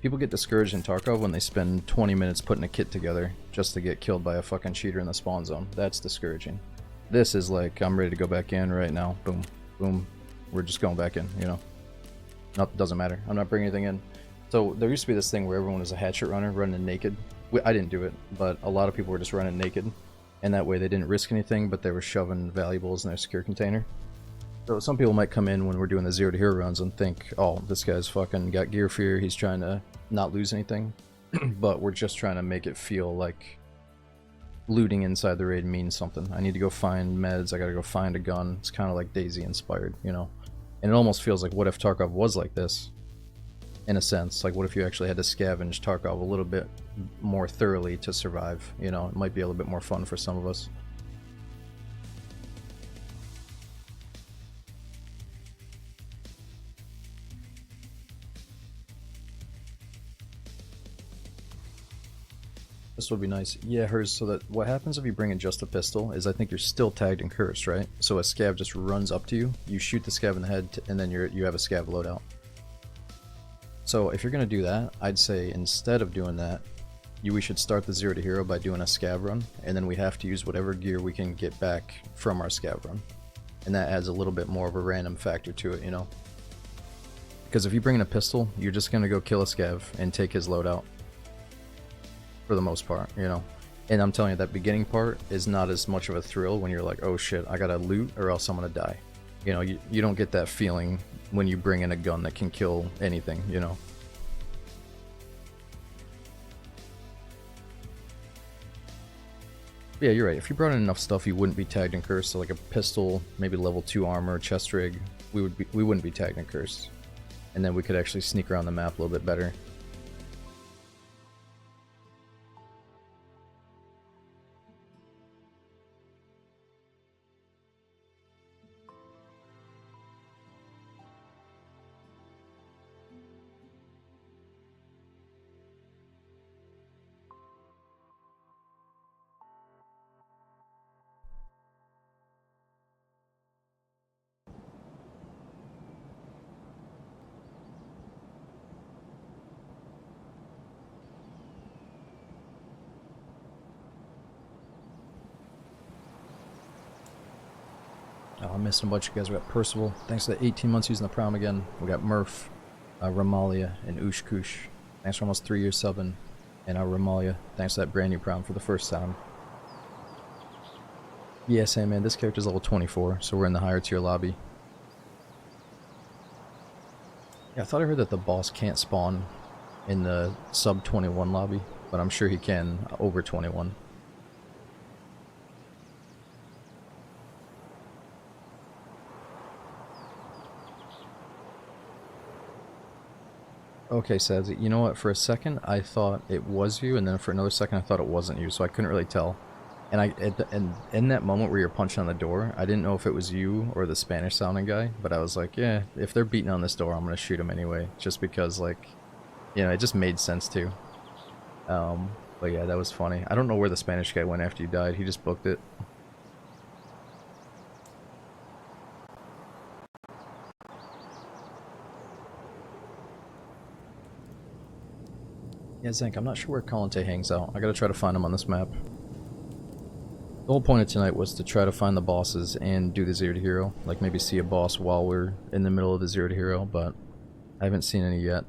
People get discouraged in Tarkov when they spend 20 minutes putting a kit together just to get killed by a fucking cheater in the spawn zone. That's discouraging. This is like, I'm ready to go back in right now. Boom. Boom. We're just going back in, you know? Nope, doesn't matter. I'm not bringing anything in. So there used to be this thing where everyone was a hatchet runner running naked. I didn't do it, but a lot of people were just running naked. And that way they didn't risk anything, but they were shoving valuables in their secure container. So some people might come in when we're doing the 0 to hero runs and think, oh, this guy's fucking got gear fear, he's trying to not lose anything. But we're just trying to make it feel like looting inside the raid means something. I need to go find meds, I gotta go find a gun. It's kind of like DayZ inspired, you know? And it almost feels like, what if Tarkov was like this? In a sense, like what if you actually had to scavenge Tarkov a little bit more thoroughly to survive, you know? It might be a little bit more fun for some of us. This would be nice. Yeah, hers, so that what happens if you bring in just a pistol is I think you're still tagged and cursed, right? So a scav just runs up to you, you shoot the scav in the head, and then you have a scav loadout. So if you're going to do that, I'd say instead of doing that, we should start the 0 to hero by doing a scav run, and then we have to use whatever gear we can get back from our scav run. And that adds a little bit more of a random factor to it, you know? Because if you bring in a pistol, you're just going to go kill a scav and take his loadout. For the most part, you know? And I'm telling you, that beginning part is not as much of a thrill when you're like, oh shit, I gotta loot or else I'm gonna die. You know, you don't get that feeling when you bring in a gun that can kill anything, you know? Yeah, you're right. If you brought in enough stuff, you wouldn't be tagged and cursed. So like a pistol, maybe level 2 armor, chest rig, we wouldn't be tagged and cursed. And then we could actually sneak around the map a little bit better. Oh, I'm missing a bunch of guys. We got Percival. Thanks to the 18 months using the prom again. We got Murph, Ramalia, and Ushkush. Thanks for almost 3 years subbing. And Ramalia, thanks to that brand new prom for the first time. Yeah, same man. This character's level 24, so we're in the higher tier lobby. Yeah, I thought I heard that the boss can't spawn in the sub 21 lobby, but I'm sure he can over 21. Okay, Sazzy, you know what? For a second, I thought it was you, and then for another second, I thought it wasn't you, so I couldn't really tell. And in that moment where you're punching on the door, I didn't know if it was you or the Spanish-sounding guy, but I was like, yeah, if they're beating on this door, I'm gonna shoot him anyway, just because, like, you know, it just made sense too. But yeah, that was funny. I don't know where the Spanish guy went after you died. He just booked it. Yeah, Zank, I'm not sure where Kalante hangs out. I gotta try to find him on this map. The whole point of tonight was to try to find the bosses and do the 0 to hero. Like maybe see a boss while we're in the middle of the 0 to hero, but I haven't seen any yet.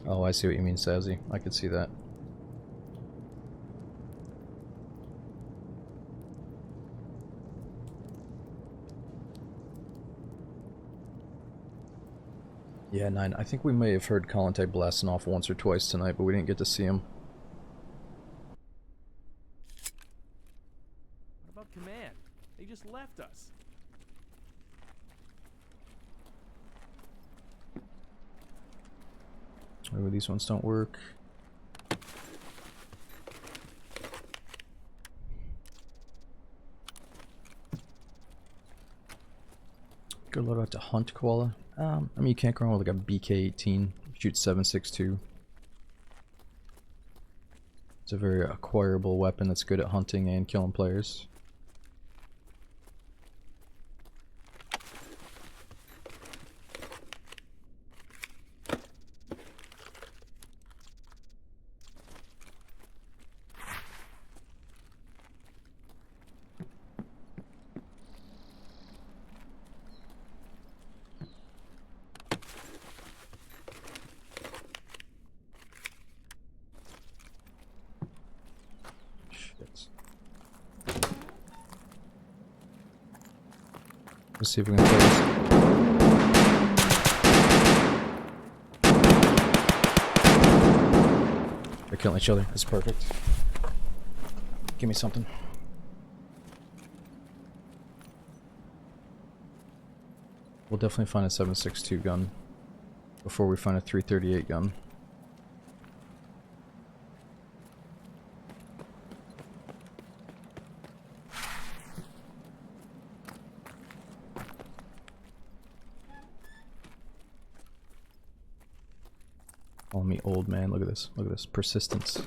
Oh, I see what you mean, Sazzy. I could see that. Yeah, 9. I think we may have heard Kalante blasting off once or twice tonight, but we didn't get to see him. What about command? They just left us. Oh, these ones don't work. Good load out to hunt koala. I mean, you can't go wrong with like a BK-18. Shoots 7.62. It's a very acquirable weapon that's good at hunting and killing players. Let's see if we can play this. They're killing each other. That's perfect. Give me something. We'll definitely find a 7.62 gun before we find a 338 gun. Call me old man. Look at this. Look at this. Persistence.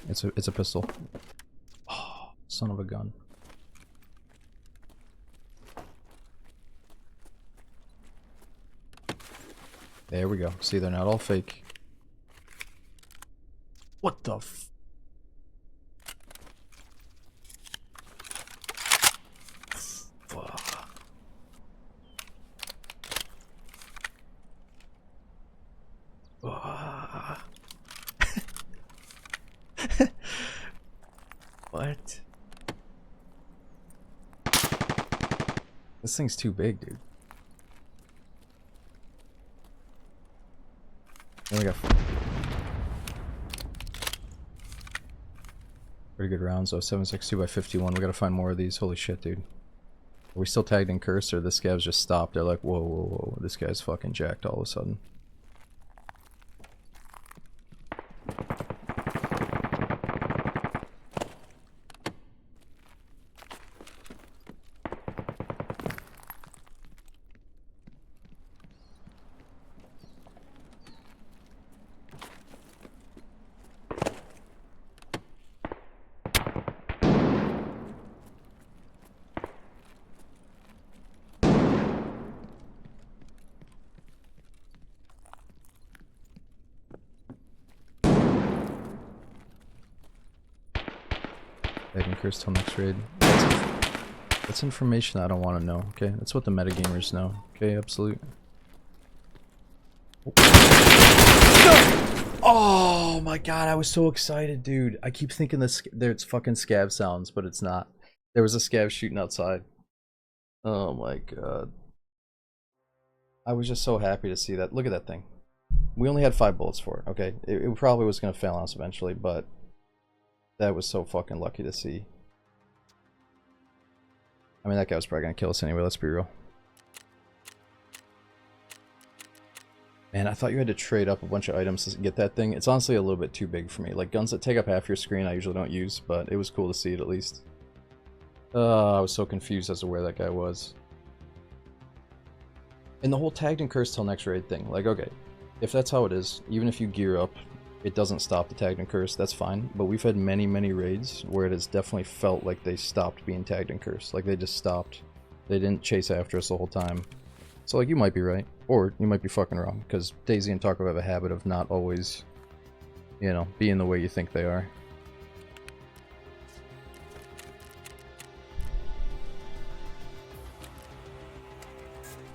It's a pistol. Oh, son of a gun. There we go. See, they're not all fake. What the f... What? This thing's too big, dude. There we go. Pretty good rounds though. 7.62 by 51. We gotta find more of these. Holy shit, dude. Are we still tagged in curse, or this scav's just stopped? They're like, whoa, whoa, whoa. This guy's fucking jacked all of a sudden. Tagged and cursed till next raid. That's information I don't want to know, okay? That's what the metagamers know, okay? Absolute. Oh my god, I was so excited, dude. I keep thinking it's fucking scav sounds, but it's not. There was a scav shooting outside. Oh my god. I was just so happy to see that. Look at that thing. We only had 5 bullets for it, okay? It probably was going to fail on us eventually, but that was so fucking lucky to see. I mean, that guy was probably going to kill us anyway, let's be real. Man, I thought you had to trade up a bunch of items to get that thing. It's honestly a little bit too big for me. Like, guns that take up half your screen I usually don't use, but it was cool to see it at least. I was so confused as to where that guy was. And the whole tagged and cursed till next raid thing. Like, okay, if that's how it is, even if you gear up, it doesn't stop the tagged and cursed, that's fine. But we've had many, many raids where it has definitely felt like they stopped being tagged and cursed. Like, they just stopped. They didn't chase after us the whole time. So, like, you might be right. Or you might be fucking wrong. Because Daisy and Tarkov have a habit of not always, you know, being the way you think they are.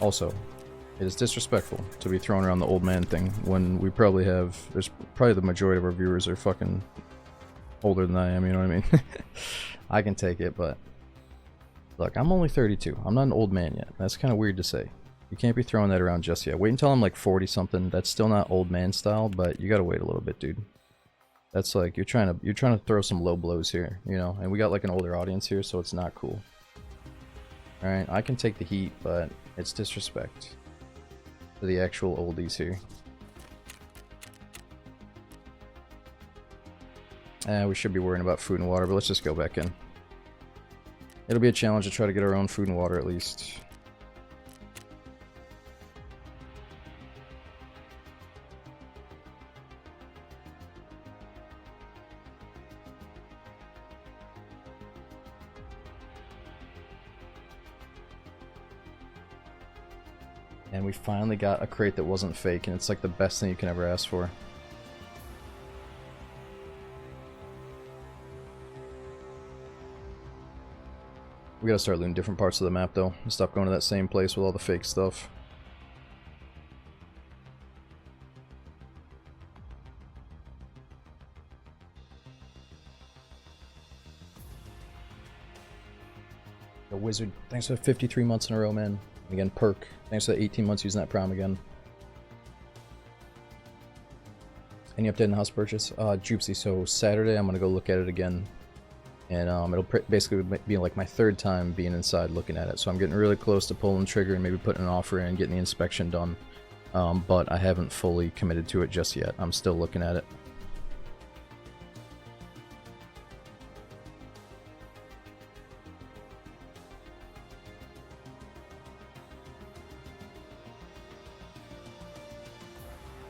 Also, it is disrespectful to be throwing around the old man thing when we probably have, there's probably the majority of our viewers are fucking older than I am, you know what I mean? I can take it, but look, I'm only 32. I'm not an old man yet. That's kind of weird to say. You can't be throwing that around just yet. Wait until I'm like 40 something. That's still not old man style, but you gotta wait a little bit, dude. That's like, you're trying to throw some low blows here, you know? And we got like an older audience here, so it's not cool. Alright, I can take the heat, but it's disrespect to the actual oldies here. We should be worrying about food and water, but let's just go back in. It'll be a challenge to try to get our own food and water at least. And we finally got a crate that wasn't fake, and it's like the best thing you can ever ask for. We gotta start looting different parts of the map though, and stop going to that same place with all the fake stuff. The Wizard, thanks for 53 months in a row, man. Again, Perk, thanks for the 18 months using that prom again. Any update on the house purchase? Jupsy, so Saturday I'm gonna go look at it again. And it'll basically be like my 3rd time being inside looking at it. So I'm getting really close to pulling the trigger and maybe putting an offer in and getting the inspection done. But I haven't fully committed to it just yet. I'm still looking at it.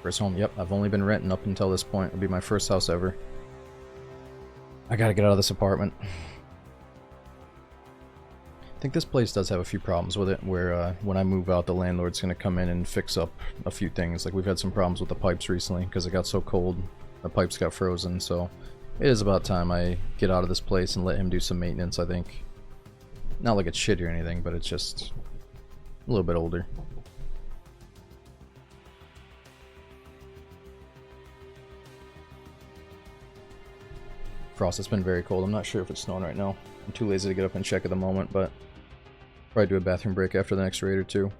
First home, yep, I've only been renting up until this point. It'll be my first house ever. I gotta get out of this apartment. I think this place does have a few problems with it, where when I move out, the landlord's gonna come in and fix up a few things. Like, we've had some problems with the pipes recently, because it got so cold, the pipes got frozen, so it is about time I get out of this place and let him do some maintenance, I think. Not like it's shitty or anything, but it's just a little bit older. Frost, it's been very cold. I'm not sure if it's snowing right now. I'm too lazy to get up and check at the moment, but probably do a bathroom break after the next raid or two.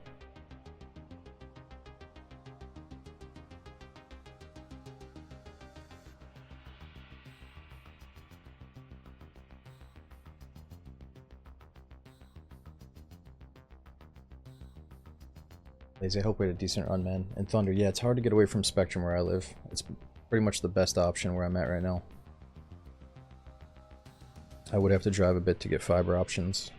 Lazy, I hope we had a decent run, man. And Thunder, yeah, it's hard to get away from Spectrum where I live. It's pretty much the best option where I'm at right now. I would have to drive a bit to get fiber options.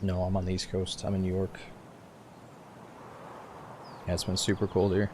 No, I'm on the East Coast. I'm in New York. Yeah, it's been super cold here.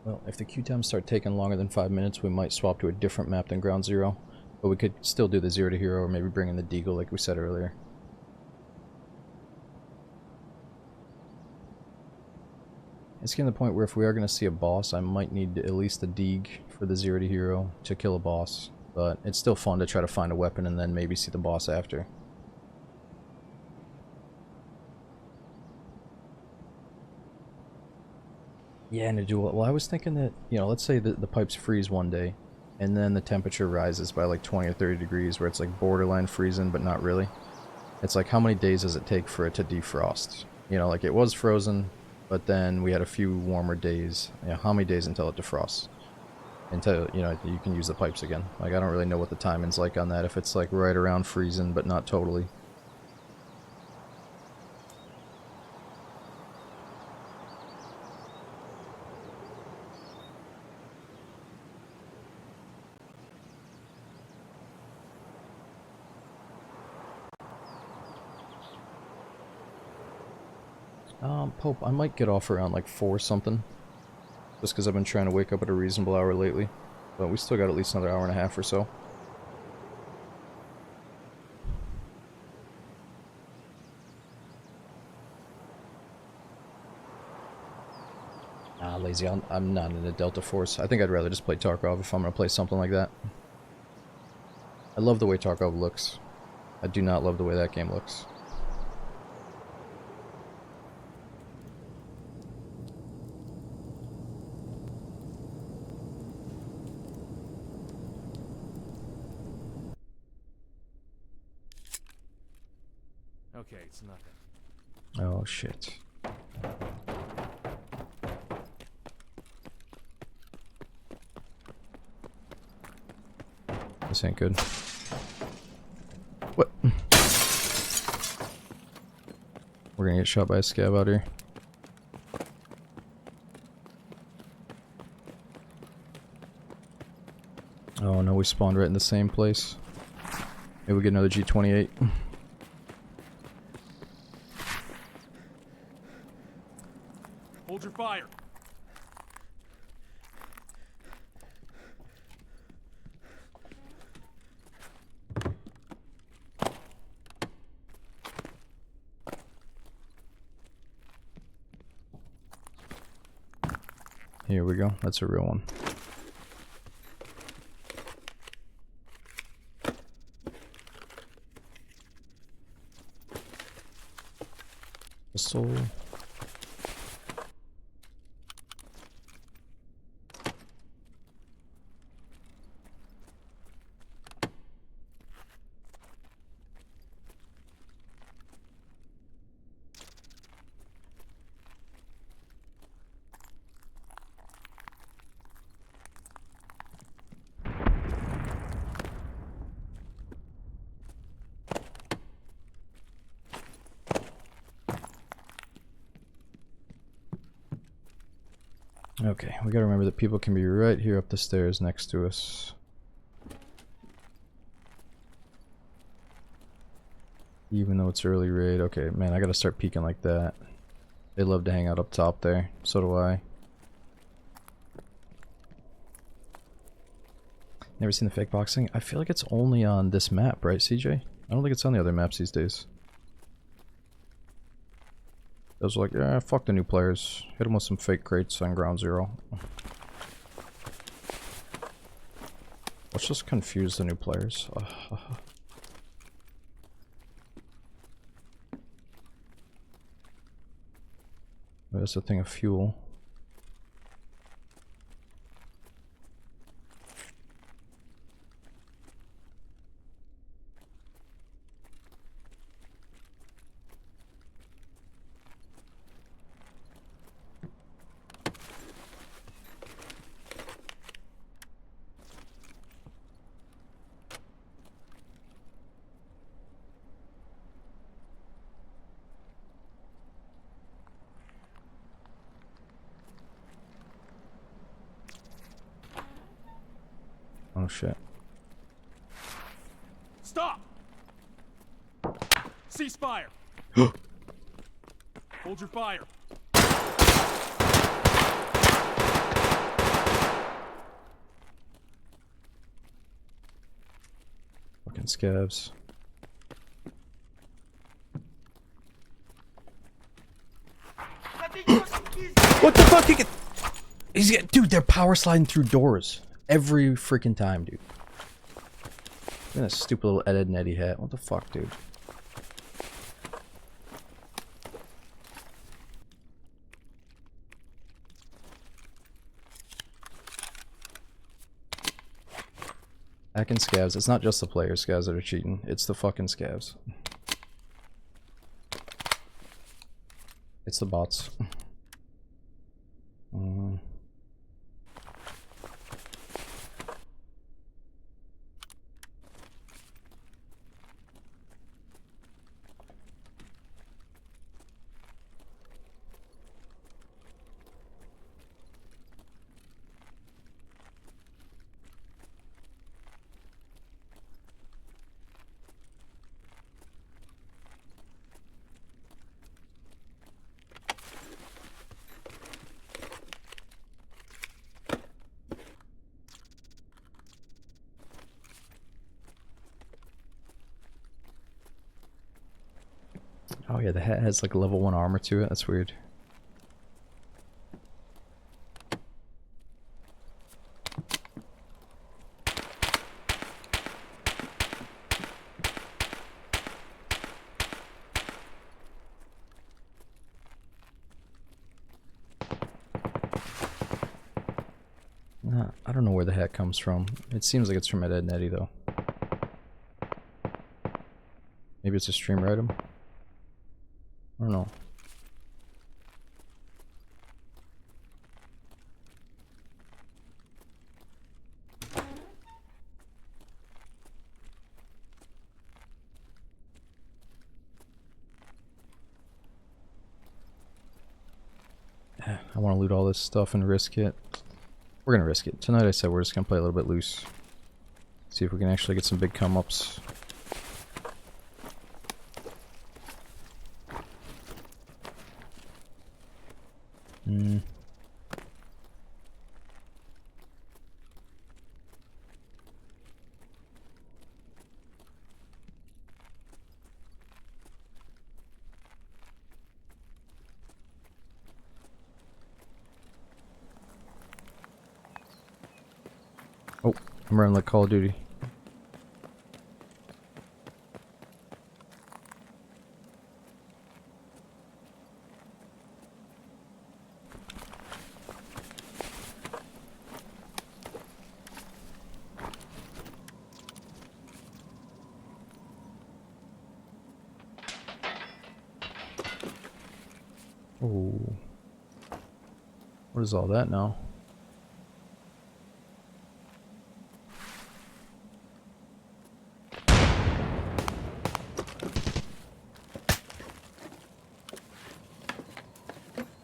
Well, if the queue times start taking longer than 5 minutes, we might swap to a different map than Ground Zero. But we could still do the 0 to Hero, or maybe bring in the Deagle like we said earlier. It's getting to the point where if we are going to see a boss, I might need at least a Deag for the 0 to Hero to kill a boss. But it's still fun to try to find a weapon and then maybe see the boss after. Yeah, and to do well, I was thinking that, you know, let's say the pipes freeze one day, and then the temperature rises by like 20 or 30 degrees, where it's like borderline freezing, but not really. It's like, how many days does it take for it to defrost? You know, like it was frozen, but then we had a few warmer days. You know, how many days until it defrosts? Until, you know, you can use the pipes again. Like, I don't really know what the timing's like on that, if it's like right around freezing, but not totally. Pope, I might get off around like 4 something. Just because I've been trying to wake up at a reasonable hour lately. But we still got at least another hour and a half or so. Ah, lazy. I'm not in the Delta Force. I think I'd rather just play Tarkov if I'm going to play something like that. I love the way Tarkov looks. I do not love the way that game looks. Okay, it's nothing. Oh, shit. This ain't good. What? We're gonna get shot by a scab out here. Oh no, we spawned right in the same place. Maybe we get another G28. Hold your fire. Here we go. That's a real one. Pistol. Okay, we gotta remember that people can be right here up the stairs next to us. Even though it's early raid. Okay, man, I gotta start peeking like that. They love to hang out up top there. So do I. Never seen the fake boxing? I feel like it's only on this map, right, CJ? I don't think it's on the other maps these days. I was like, yeah, fuck the new players. Hit them with some fake crates on ground zero. Let's just confuse the new players. There's a thing of fuel. Oh shit. Stop! Cease fire! Hold your fire! Fucking scabs. What the fuck? He's get, dude, they're power sliding through doors every freaking time, dude. And a stupid little Ed, Edd and Eddy hat. What the fuck, dude? Hacking scavs. It's not just the player scavs that are cheating. It's the fucking scavs. It's the bots. Oh yeah, the hat has like level 1 armor to it. That's weird. I don't know where the hat comes from. It seems like it's from Ed, Edd and Eddy though. Maybe it's a streamer item? I don't know. I want to loot all this stuff and risk it. We're gonna risk it. Tonight I said we're just gonna play a little bit loose. See if we can actually get some big come-ups. Oh, I'm running like Call of Duty. Oh. What is all that now?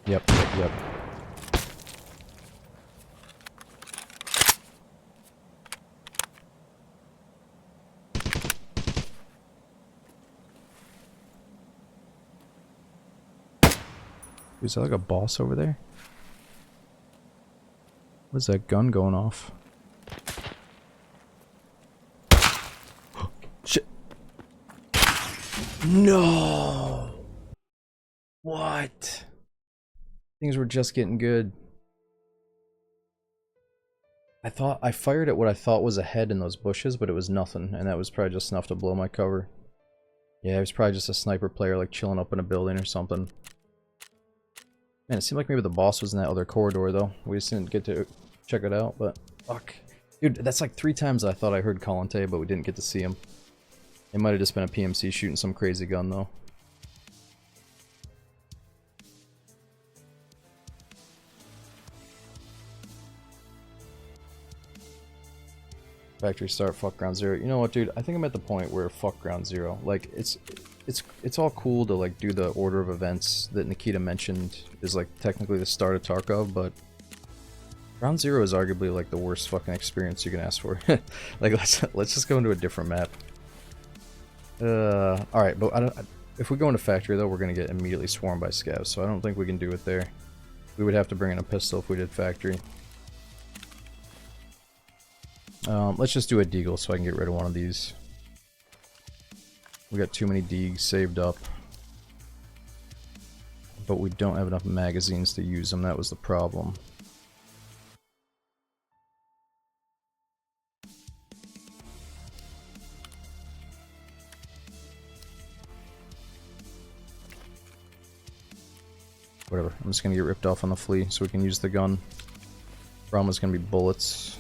Yep. Is that like a boss over there? What's that gun going off? Shit. No! What? Things were just getting good. I fired at what I thought was a head in those bushes, but it was nothing, and that was probably just enough to blow my cover. Yeah, it was probably just a sniper player, like, chilling up in a building or something. Man, it seemed like maybe the boss was in that other corridor, though. We just didn't get to check it out, but... Fuck. Dude, that's like 3 times I thought I heard Kalante, but we didn't get to see him. It might have just been a PMC shooting some crazy gun, though. Factory start, fuck ground zero. You know what, dude? I think I'm at the point where fuck ground zero. Like, it's all cool to like do the order of events that Nikita mentioned is like technically the start of Tarkov, but ground zero is arguably like the worst fucking experience you can ask for. Like, let's just go into a different map. All right, but if we go into factory though, we're gonna get immediately swarmed by scavs, so I don't think we can do it there. We would have to bring in a pistol if we did factory. Let's just do a deagle so I can get rid of one of these. We got too many deags saved up. But we don't have enough magazines to use them, that was the problem. Whatever, I'm just gonna get ripped off on the flea so we can use the gun. Problem is gonna be bullets.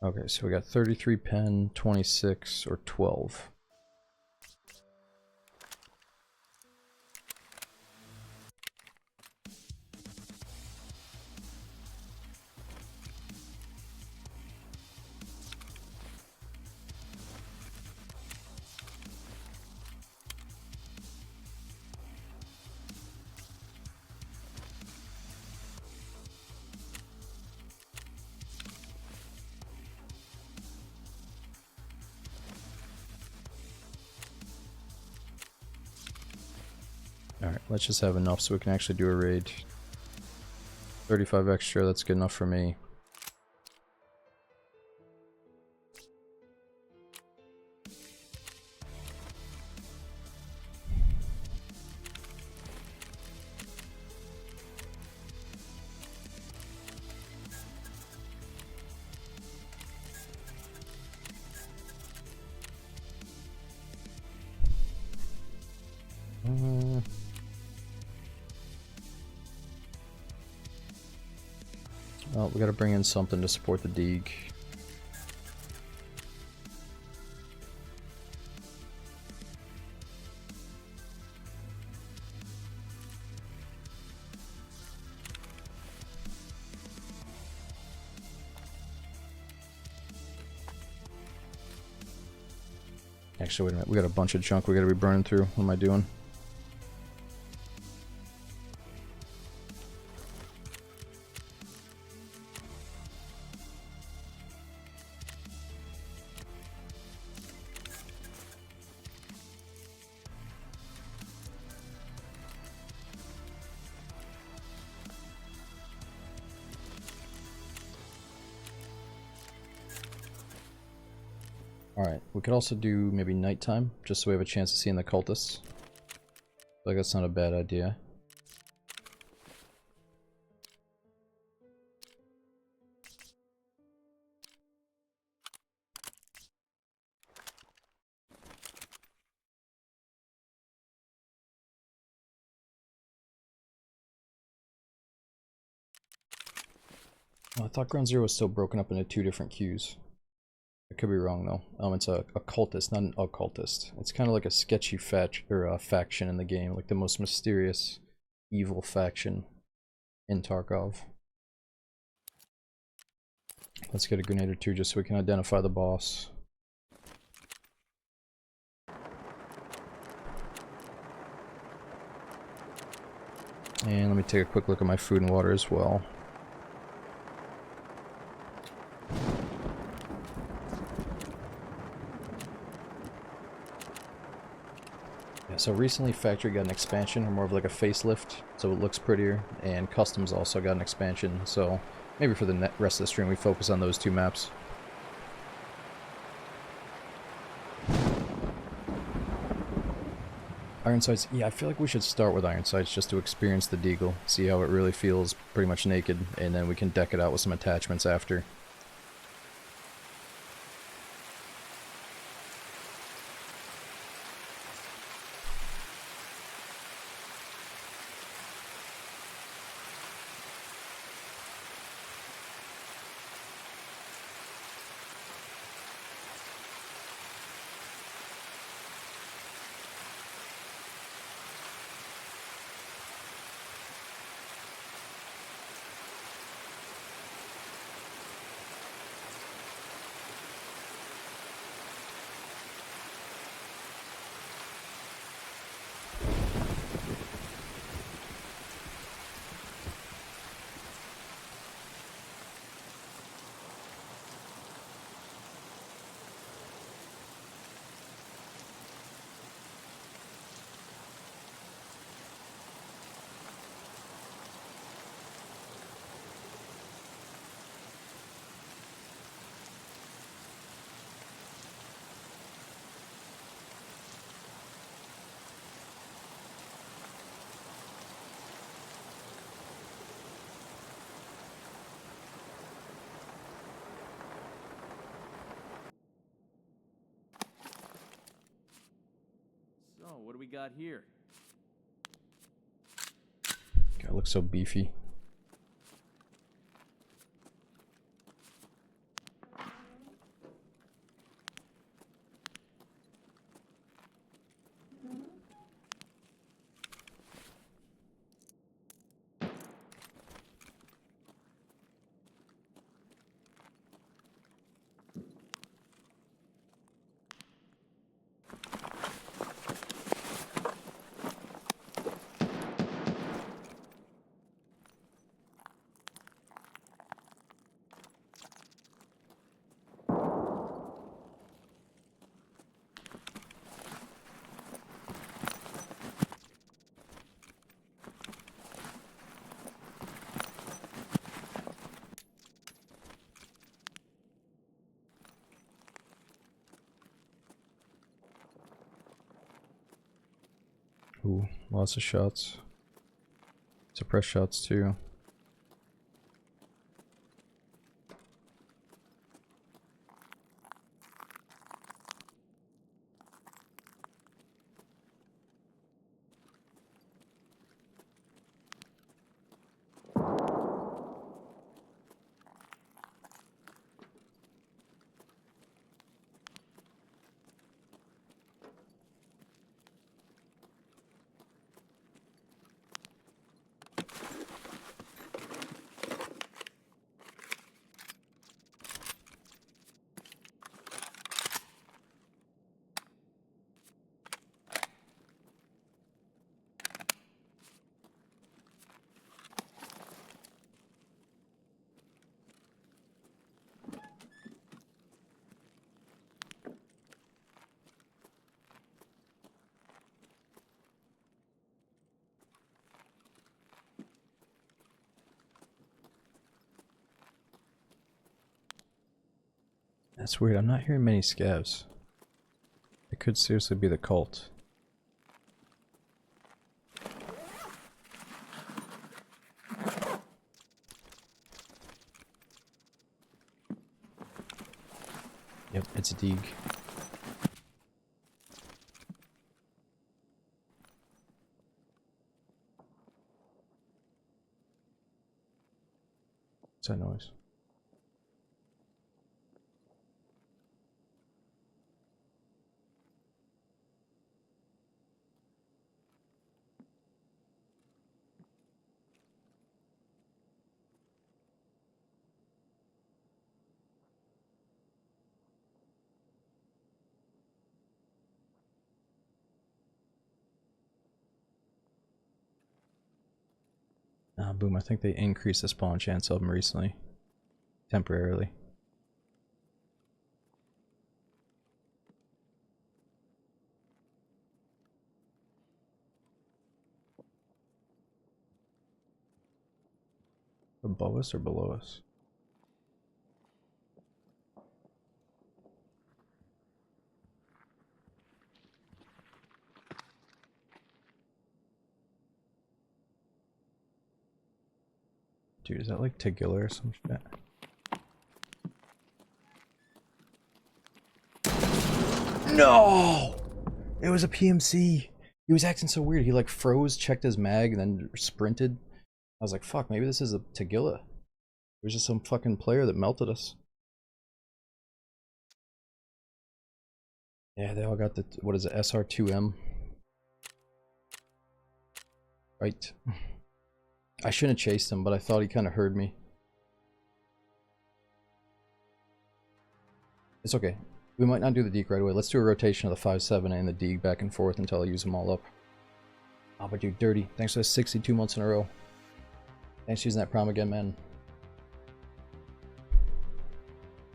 Okay, so we got 33 pen, 26, or 12. Alright, let's just have enough so we can actually do a raid. 35 extra, that's good enough for me. Well, we gotta bring in something to support the Deeg. Actually, wait a minute. We got a bunch of junk we gotta be burning through. What am I doing? Alright, we could also do maybe nighttime, just so we have a chance of seeing the cultists. Like, that's not a bad idea. Oh, I thought Ground Zero was still broken up into 2 different queues. I could be wrong though. It's a cultist, not an occultist. It's kind of like a sketchy faction in the game, like the most mysterious, evil faction in Tarkov. Let's get a grenade or 2 just so we can identify the boss. And let me take a quick look at my food and water as well. So recently factory got an expansion, or more of like a facelift, so it looks prettier, and customs also got an expansion, so maybe for the rest of the stream we focus on those two maps. Iron Sights, yeah, I feel like we should start with Iron Sights just to experience the Deagle, see how it really feels pretty much naked, and then we can deck it out with some attachments after. So, what do we got here? God, it looks so beefy. Ooh, lots of shots. Suppress shots too. That's weird, I'm not hearing many scavs. It could seriously be the cult. Yep, it's a Deag. What's that noise? Boom, I think they increased the spawn chance of them recently. Temporarily. Above us or below us? Dude, is that like Tagilla or some shit? No! It was a PMC. He was acting so weird. He like froze, checked his mag, and then sprinted. I was like, fuck, maybe this is a Tagilla. It was just some fucking player that melted us. Yeah, they all got the, what is it, SR2M? Right. I shouldn't have chased him, but I thought he kind of heard me. It's okay. We might not do the deke right away. Let's do a rotation of the 5-7 and the deke back and forth until I use them all up. Oh, but dude, Dirty, thanks for the 62 months in a row. Thanks for using that prom again, man.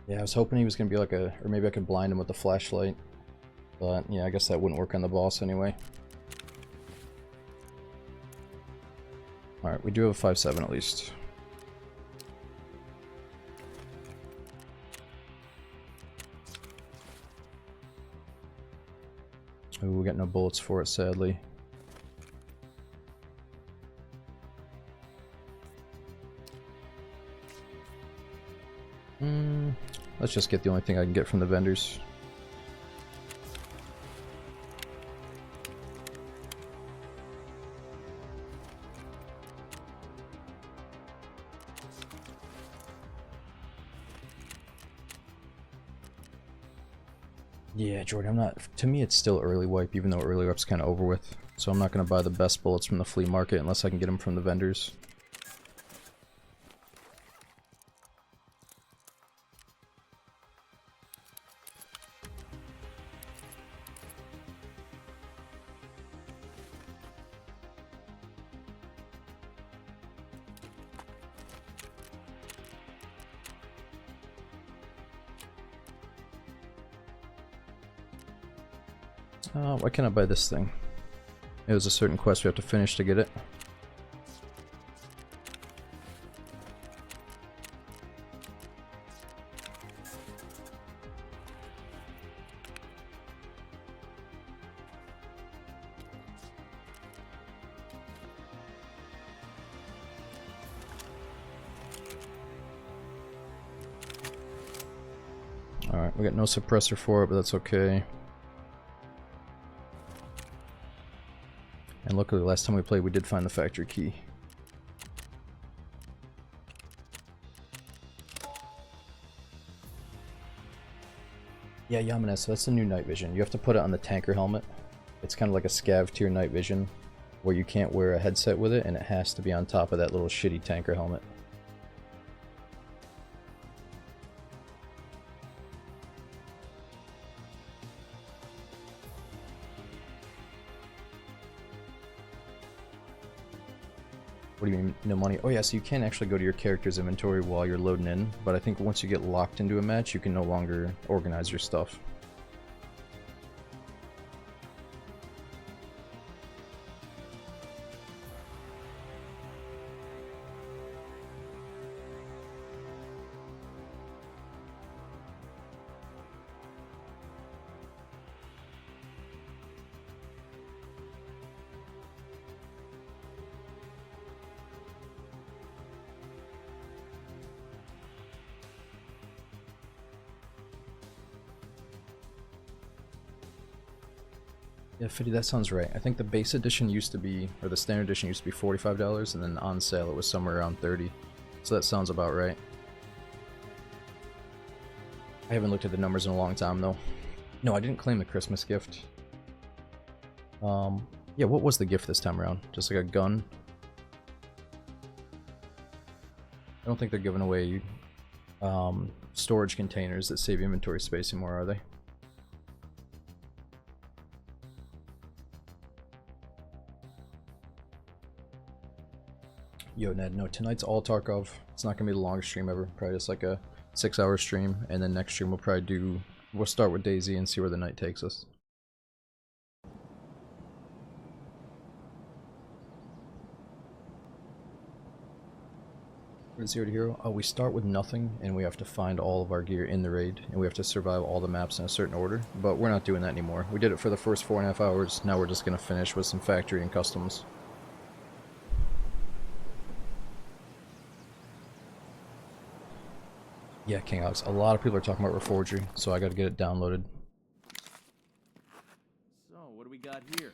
Yeah, I was hoping he was going to be like a... Or maybe I could blind him with the flashlight. But, yeah, I guess that wouldn't work on the boss anyway. Alright, we do have a 5-7 at least. Ooh, we got no bullets for it, sadly. Let's just get the only thing I can get from the vendors. Yeah, Jordan, I'm not... To me, it's still early wipe, even though early wipe's kind of over with. So I'm not going to buy the best bullets from the flea market unless I can get them from the vendors. Why can't I buy this thing? It was a certain quest we have to finish to get it. Alright, we got no suppressor for it, but that's okay. And luckily, last time we played, we did find the factory key. Yeah, Yamanes, so that's the new night vision. You have to put it on the tanker helmet. It's kind of like a scav tier night vision, where you can't wear a headset with it, and it has to be on top of that little shitty tanker helmet. What do you mean, no money? Oh yeah, so you can actually go to your character's inventory while you're loading in, but I think once you get locked into a match, you can no longer organize your stuff. Yeah, 50, that sounds right. I think the base edition used to be, or the standard edition used to be $45, and then on sale it was somewhere around 30. So that sounds about right. I haven't looked at the numbers in a long time, though. No, I didn't claim the Christmas gift. Yeah, what was the gift this time around? Just like a gun? I don't think they're giving away storage containers that save inventory space anymore, are they? Yo, Ned, no, tonight's all Tarkov. It's not gonna be the longest stream ever. Probably just like a 6-hour stream, and then next stream we'll probably do... We'll start with DayZ and see where the night takes us. Zero to hero. Oh, we start with nothing, and we have to find all of our gear in the raid, and we have to survive all the maps in a certain order. But we're not doing that anymore. We did it for the first 4.5 hours. Now we're just gonna finish with some factory and customs. Yeah, King Alex. A lot of people are talking about Reforgery, so I gotta get it downloaded. So, what do we got here?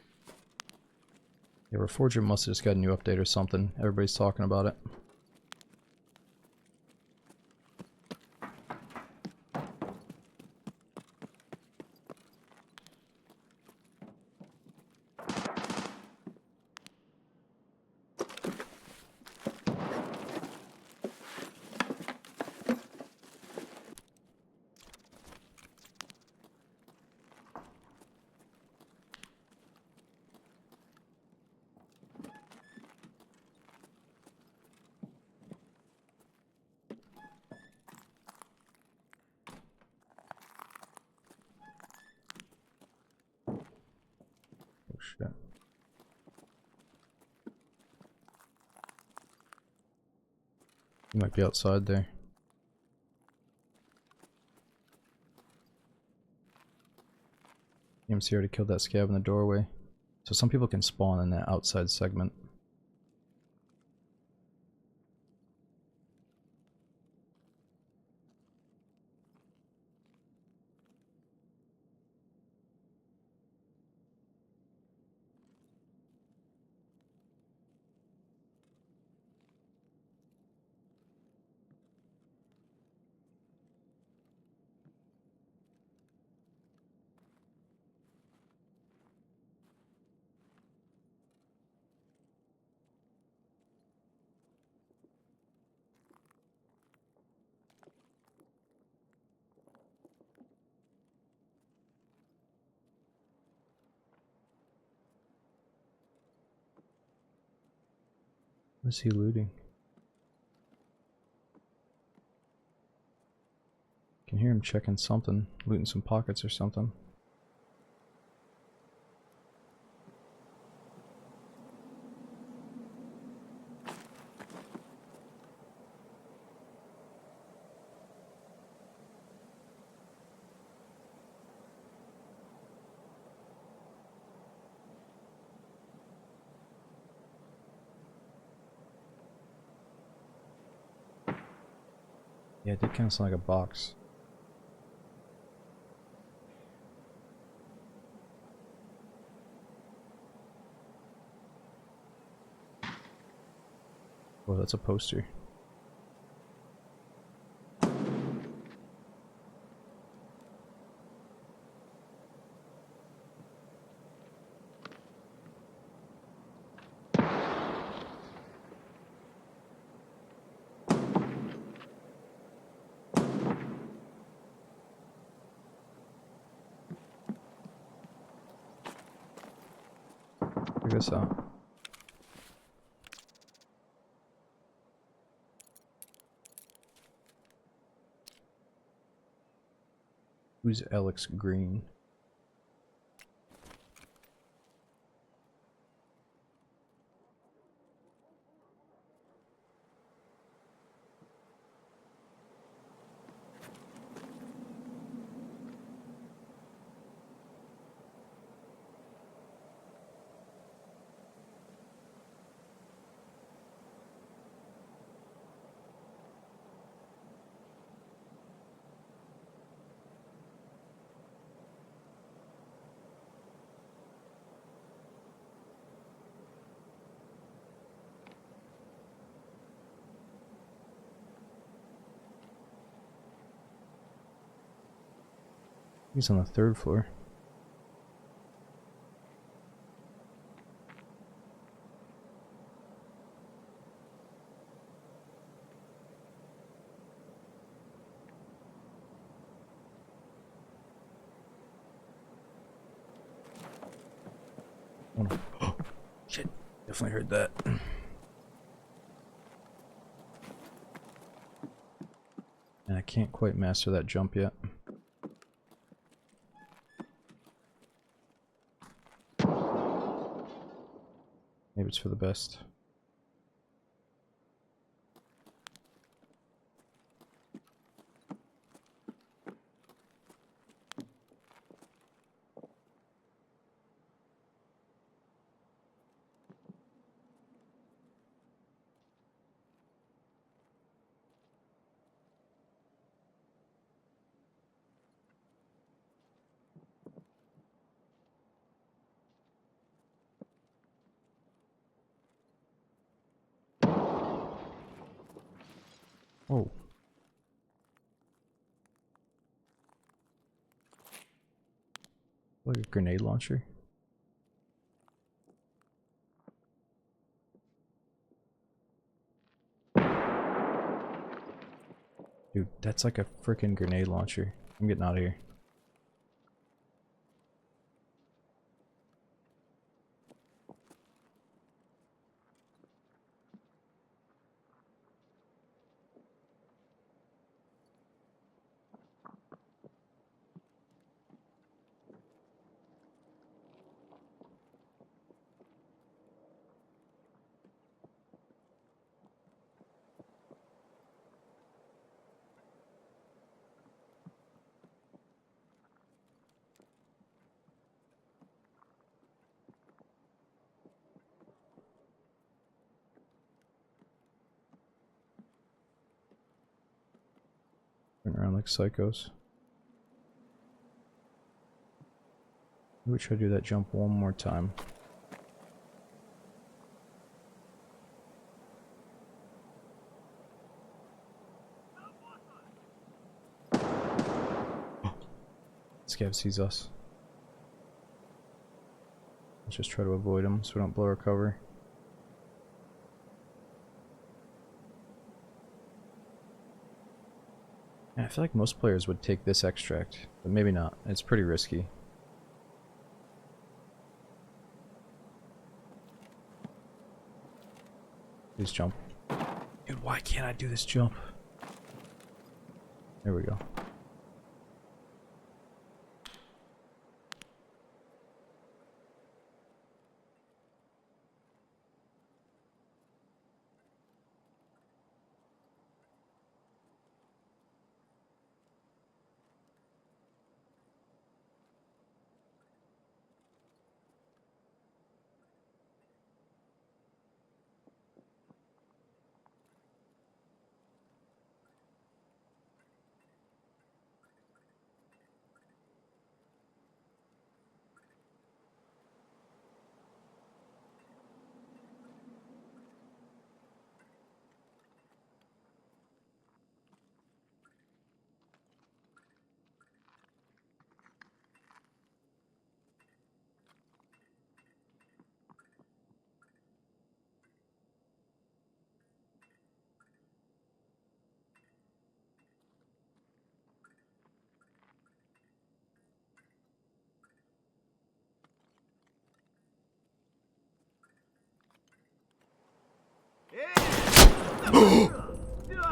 Yeah, Reforger must have just got a new update or something. Everybody's talking about it. Oh shit. He might be outside there. EMC already killed that scab in the doorway. So some people can spawn in that outside segment. What is he looting? Can hear him checking something, looting some pockets or something. Yeah, it did kind of sound like a box. Oh, that's a poster. Check this out. Who's Alex Green? He's on the 3rd floor. Oh, no. Oh, shit. Definitely heard that. And I can't quite master that jump yet. Maybe it's for the best. Whoa. Like a grenade launcher? Dude, that's like a freaking grenade launcher. I'm getting out of here. Running around like psychos. Maybe try to do that jump one more time. Scav sees us. Let's just try to avoid him so we don't blow our cover. Yeah, I feel like most players would take this extract, but maybe not. It's pretty risky. Please jump. Dude, why can't I do this jump? There we go.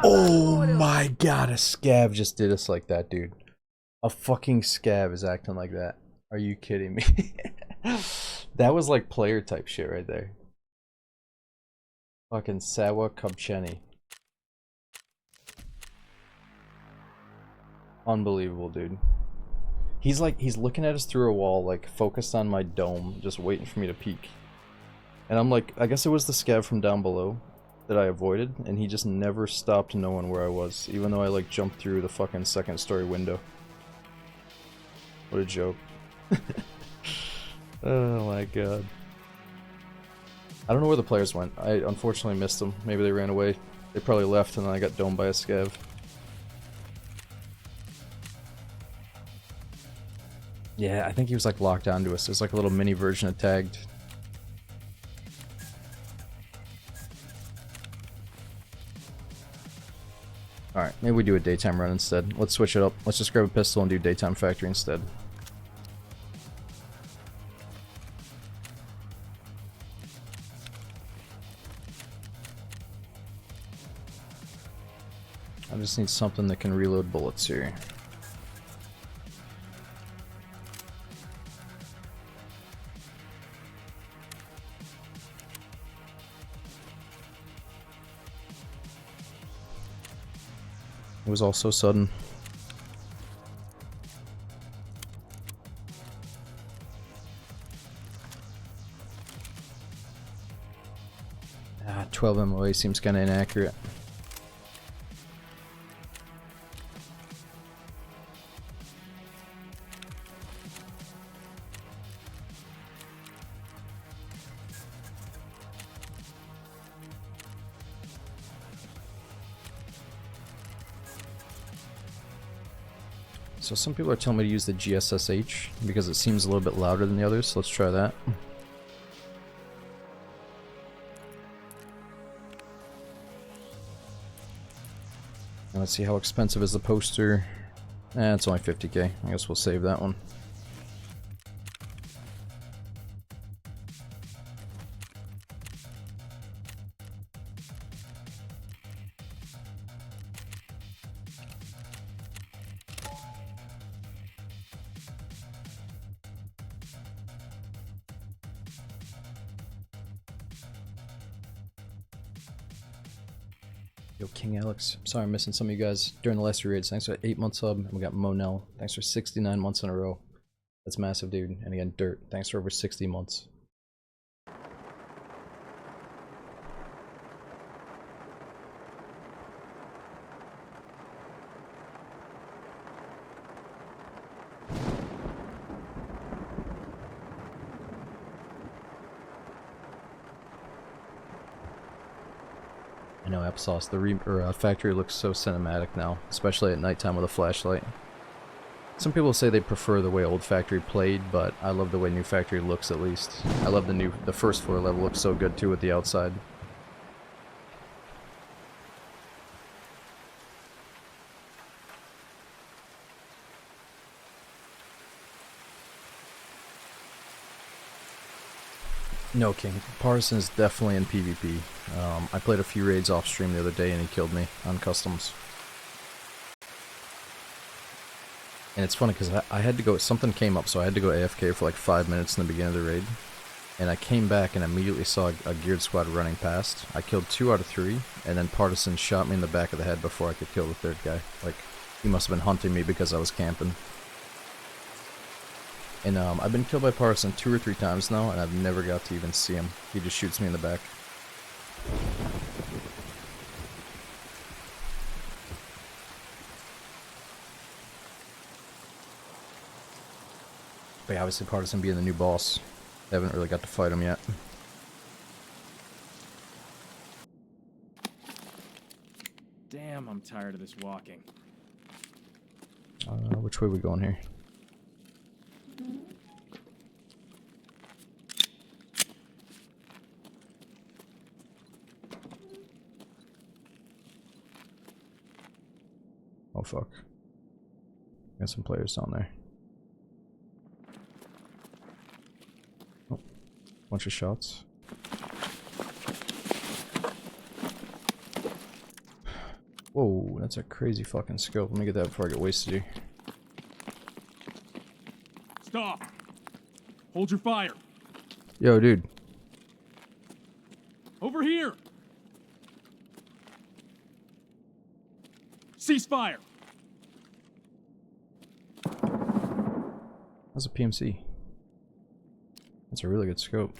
Oh my god, a scav just did us like that, dude. A fucking scav is acting like that. Are you kidding me? That was like player type shit right there. Fucking Sawa Kubcheni. Unbelievable, dude. He's looking at us through a wall, like focused on my dome, just waiting for me to peek. And I'm like, I guess it was the scav from down below that I avoided, and he just never stopped knowing where I was, even though I like jumped through the fucking second story window. What a joke. Oh my god. I don't know where the players went. I unfortunately missed them. Maybe they ran away. They probably left and then I got domed by a scav. Yeah, I think he was like locked onto us. There's like a little mini version of tagged. Alright, maybe we do a daytime run instead. Let's switch it up. Let's just grab a pistol and do daytime factory instead. I just need something that can reload bullets here. It was all so sudden. Ah, 12 MOA seems kinda inaccurate. So some people are telling me to use the GSSH because it seems a little bit louder than the others, so let's try that. And let's see how expensive is the poster. It's only 50k. I guess we'll save that one. Yo, King Alex. Sorry I'm missing some of you guys during the last three raids. Thanks for 8-month sub. And we got Monel. Thanks for 69 months in a row. That's massive, dude. And again, Dirt. Thanks for over 60 months. I know, Applesauce. The factory looks so cinematic now, especially at nighttime with a flashlight. Some people say they prefer the way old factory played, but I love the way new factory looks at least. I love the first floor level looks so good too with the outside. No, King. Partisan is definitely in PvP. I played a few raids off stream the other day and he killed me on customs. And it's funny because I had to go, something came up, so I had to go AFK for like 5 minutes in the beginning of the raid. And I came back and immediately saw a geared squad running past. I killed 2 out of 3, and then Partisan shot me in the back of the head before I could kill the third guy. Like, he must have been hunting me because I was camping. And I've been killed by Partisan 2 or 3 times now, and I've never got to even see him. He just shoots me in the back. But yeah, obviously Partisan being the new boss, I haven't really got to fight him yet. Damn, I'm tired of this walking. Which way are we going here? Oh fuck. Got some players down there. Oh, bunch of shots. Whoa, that's a crazy fucking scope. Let me get that before I get wasted here. Stop! Hold your fire! Yo, dude. Over here! Ceasefire! That's a PMC. That's a really good scope.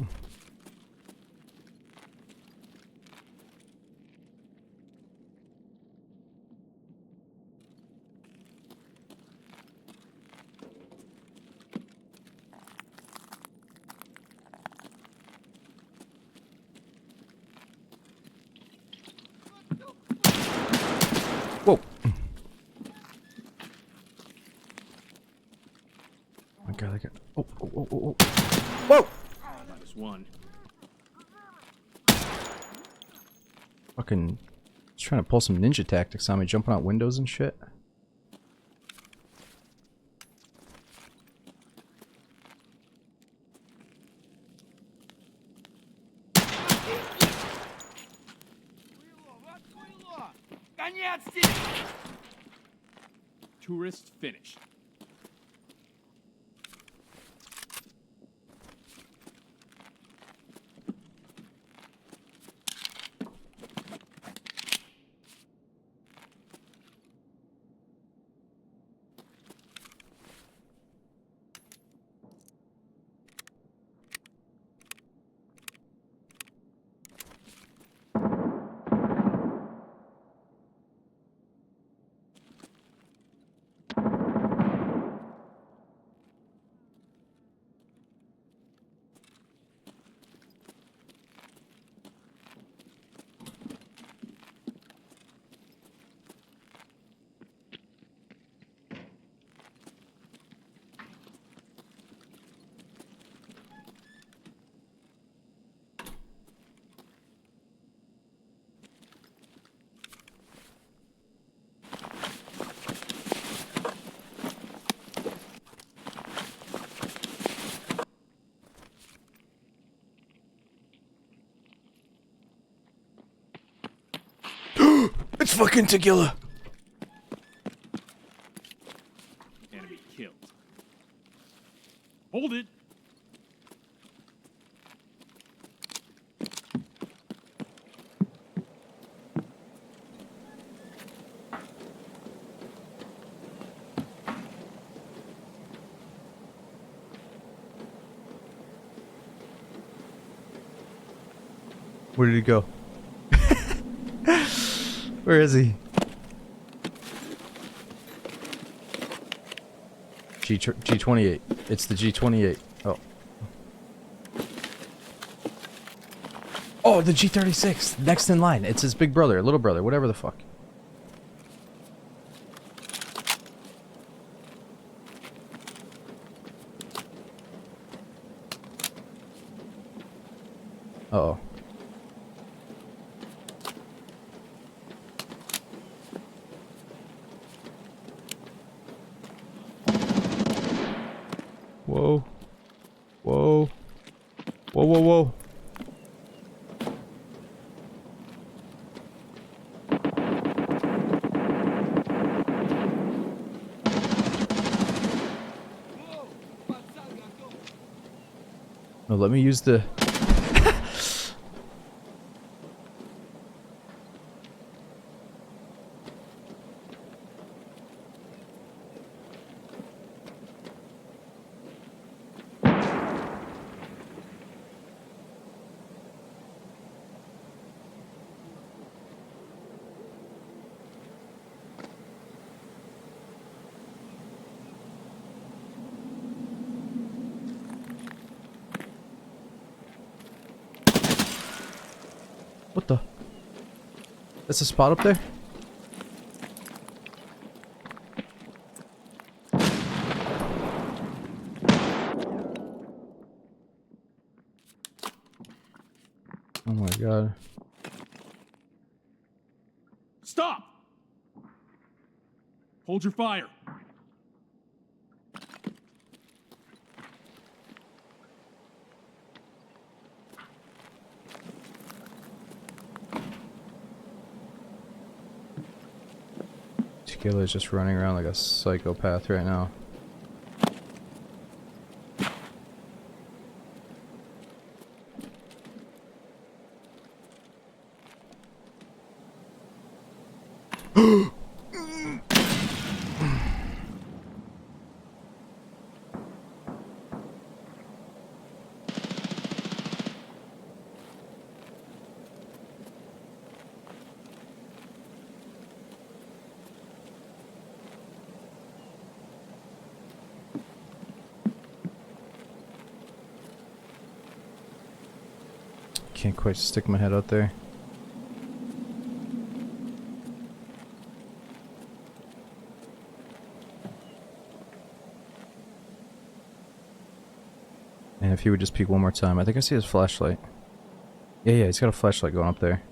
Whoa! Oh my god, I got. Oh, oh, oh, oh, oh. Whoa! Minus one. Fucking. Just trying to pull some ninja tactics on me, jumping out windows and shit. Tourist finished. It's fucking tequila. Enemy killed. Hold it. Where did he go? Where is he? G28. It's the G28. Oh. Oh, the G36. Next in line. It's his big brother, little brother, whatever the fuck. Uh-oh. Whoa. Whoa. Whoa, whoa, whoa. No, let me use the... What the? That's a spot up there? Oh my god. Stop! Hold your fire. Tequila is just running around like a psychopath right now. Can't quite stick my head out there. And if he would just peek one more time. I think I see his flashlight. Yeah, he's got a flashlight going up there.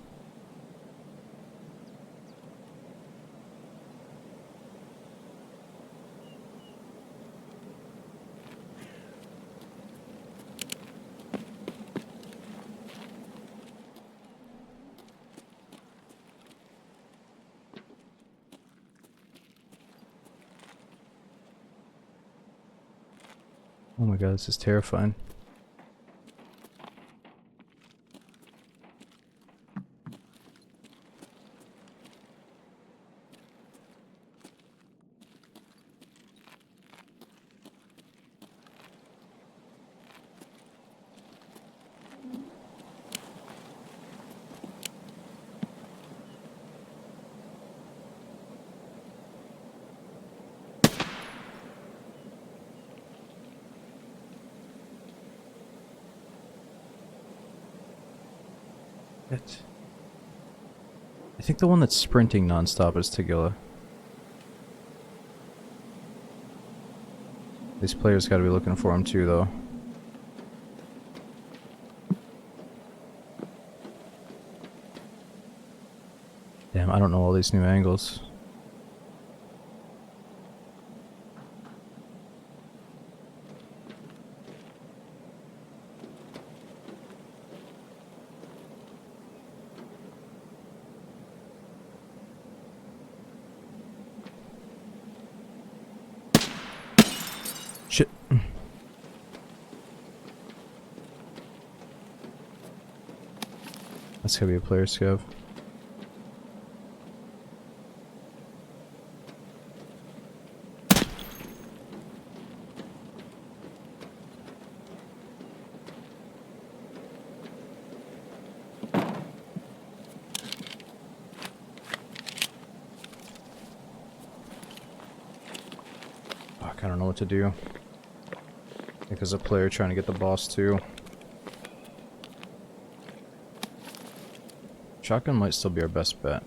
Oh my god, this is terrifying. I think the one that's sprinting nonstop is Tagilla. These players gotta be looking for him too, though. Damn, I don't know all these new angles. That's gonna be a player scav. Fuck, I don't know what to do. I think there's a player trying to get the boss too. Shotgun might still be our best bet.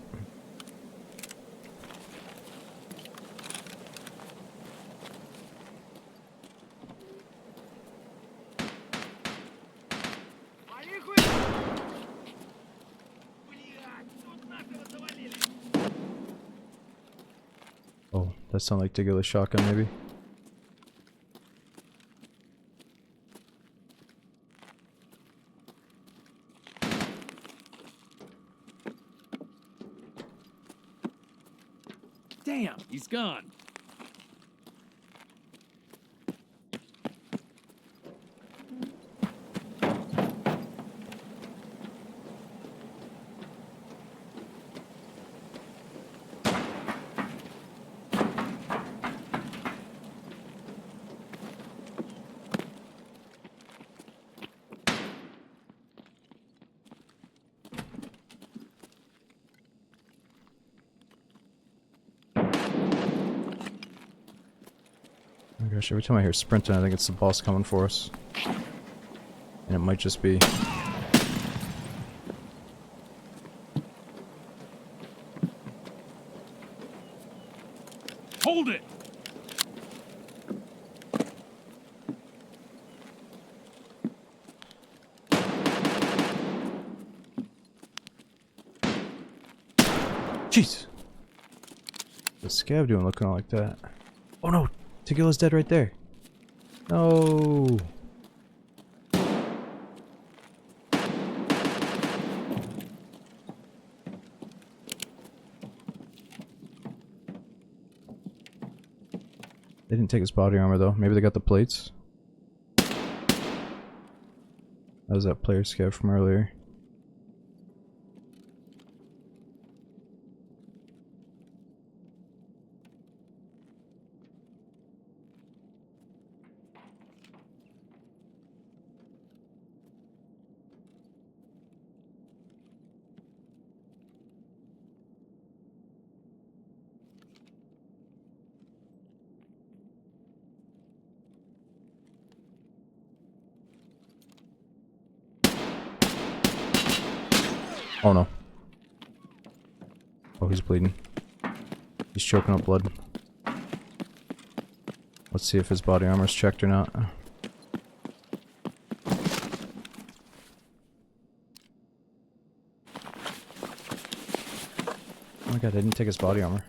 Oh, that sounds like Tigger's shotgun maybe. Damn, he's gone. Oh my gosh, every time I hear sprinting, I think it's the boss coming for us. And it might just be. Hold it! Jeez! What's Scav doing looking like that? Oh no! Tequila's dead right there! No! They didn't take his body armor though. Maybe they got the plates? That was that player Scav from earlier. Oh no. Oh, he's bleeding. He's choking up blood. Let's see if his body armor's checked or not. Oh my god, I didn't take his body armor.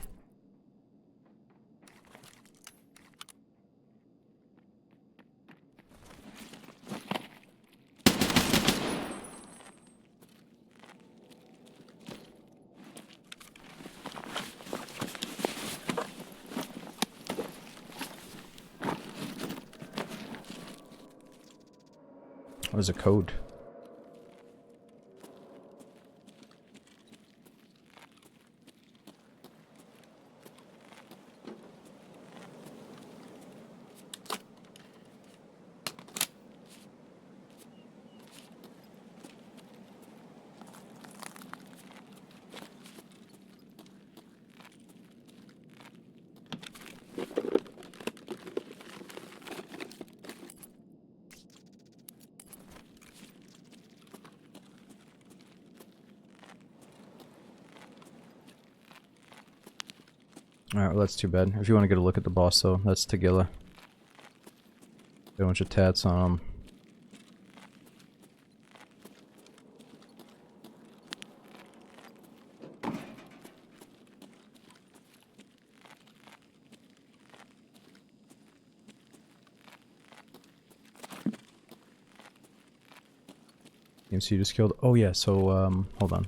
What is a code? Alright, well that's too bad. If you want to get a look at the boss though, that's Tagilla. Got a bunch of tats on him. PMC just killed. Oh yeah, so hold on.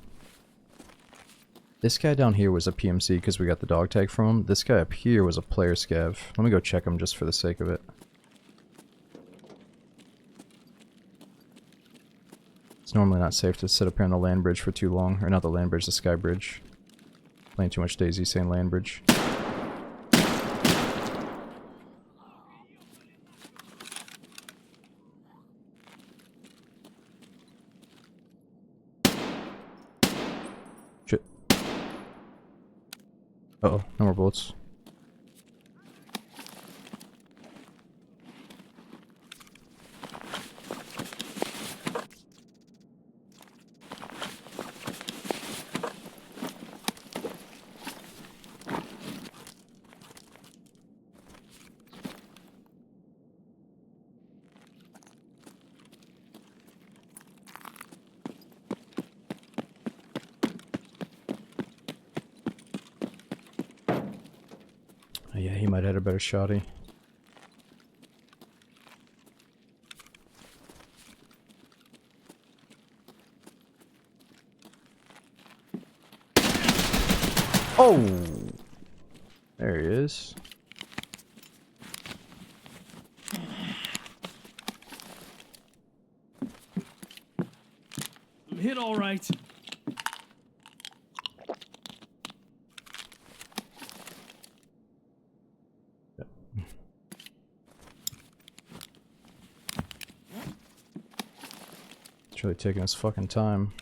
This guy down here was a PMC because we got the dog tag from him. This guy up here was a player scav. Let me go check him just for the sake of it. It's normally not safe to sit up here on the land bridge for too long. Or not the land bridge, the sky bridge. Playing too much Daisy saying land bridge. Shit. Uh-oh, no more bullets. Yeah, he might have had a better shotty. Oh! There he is. I'm hit all right. It's really taking his fucking time.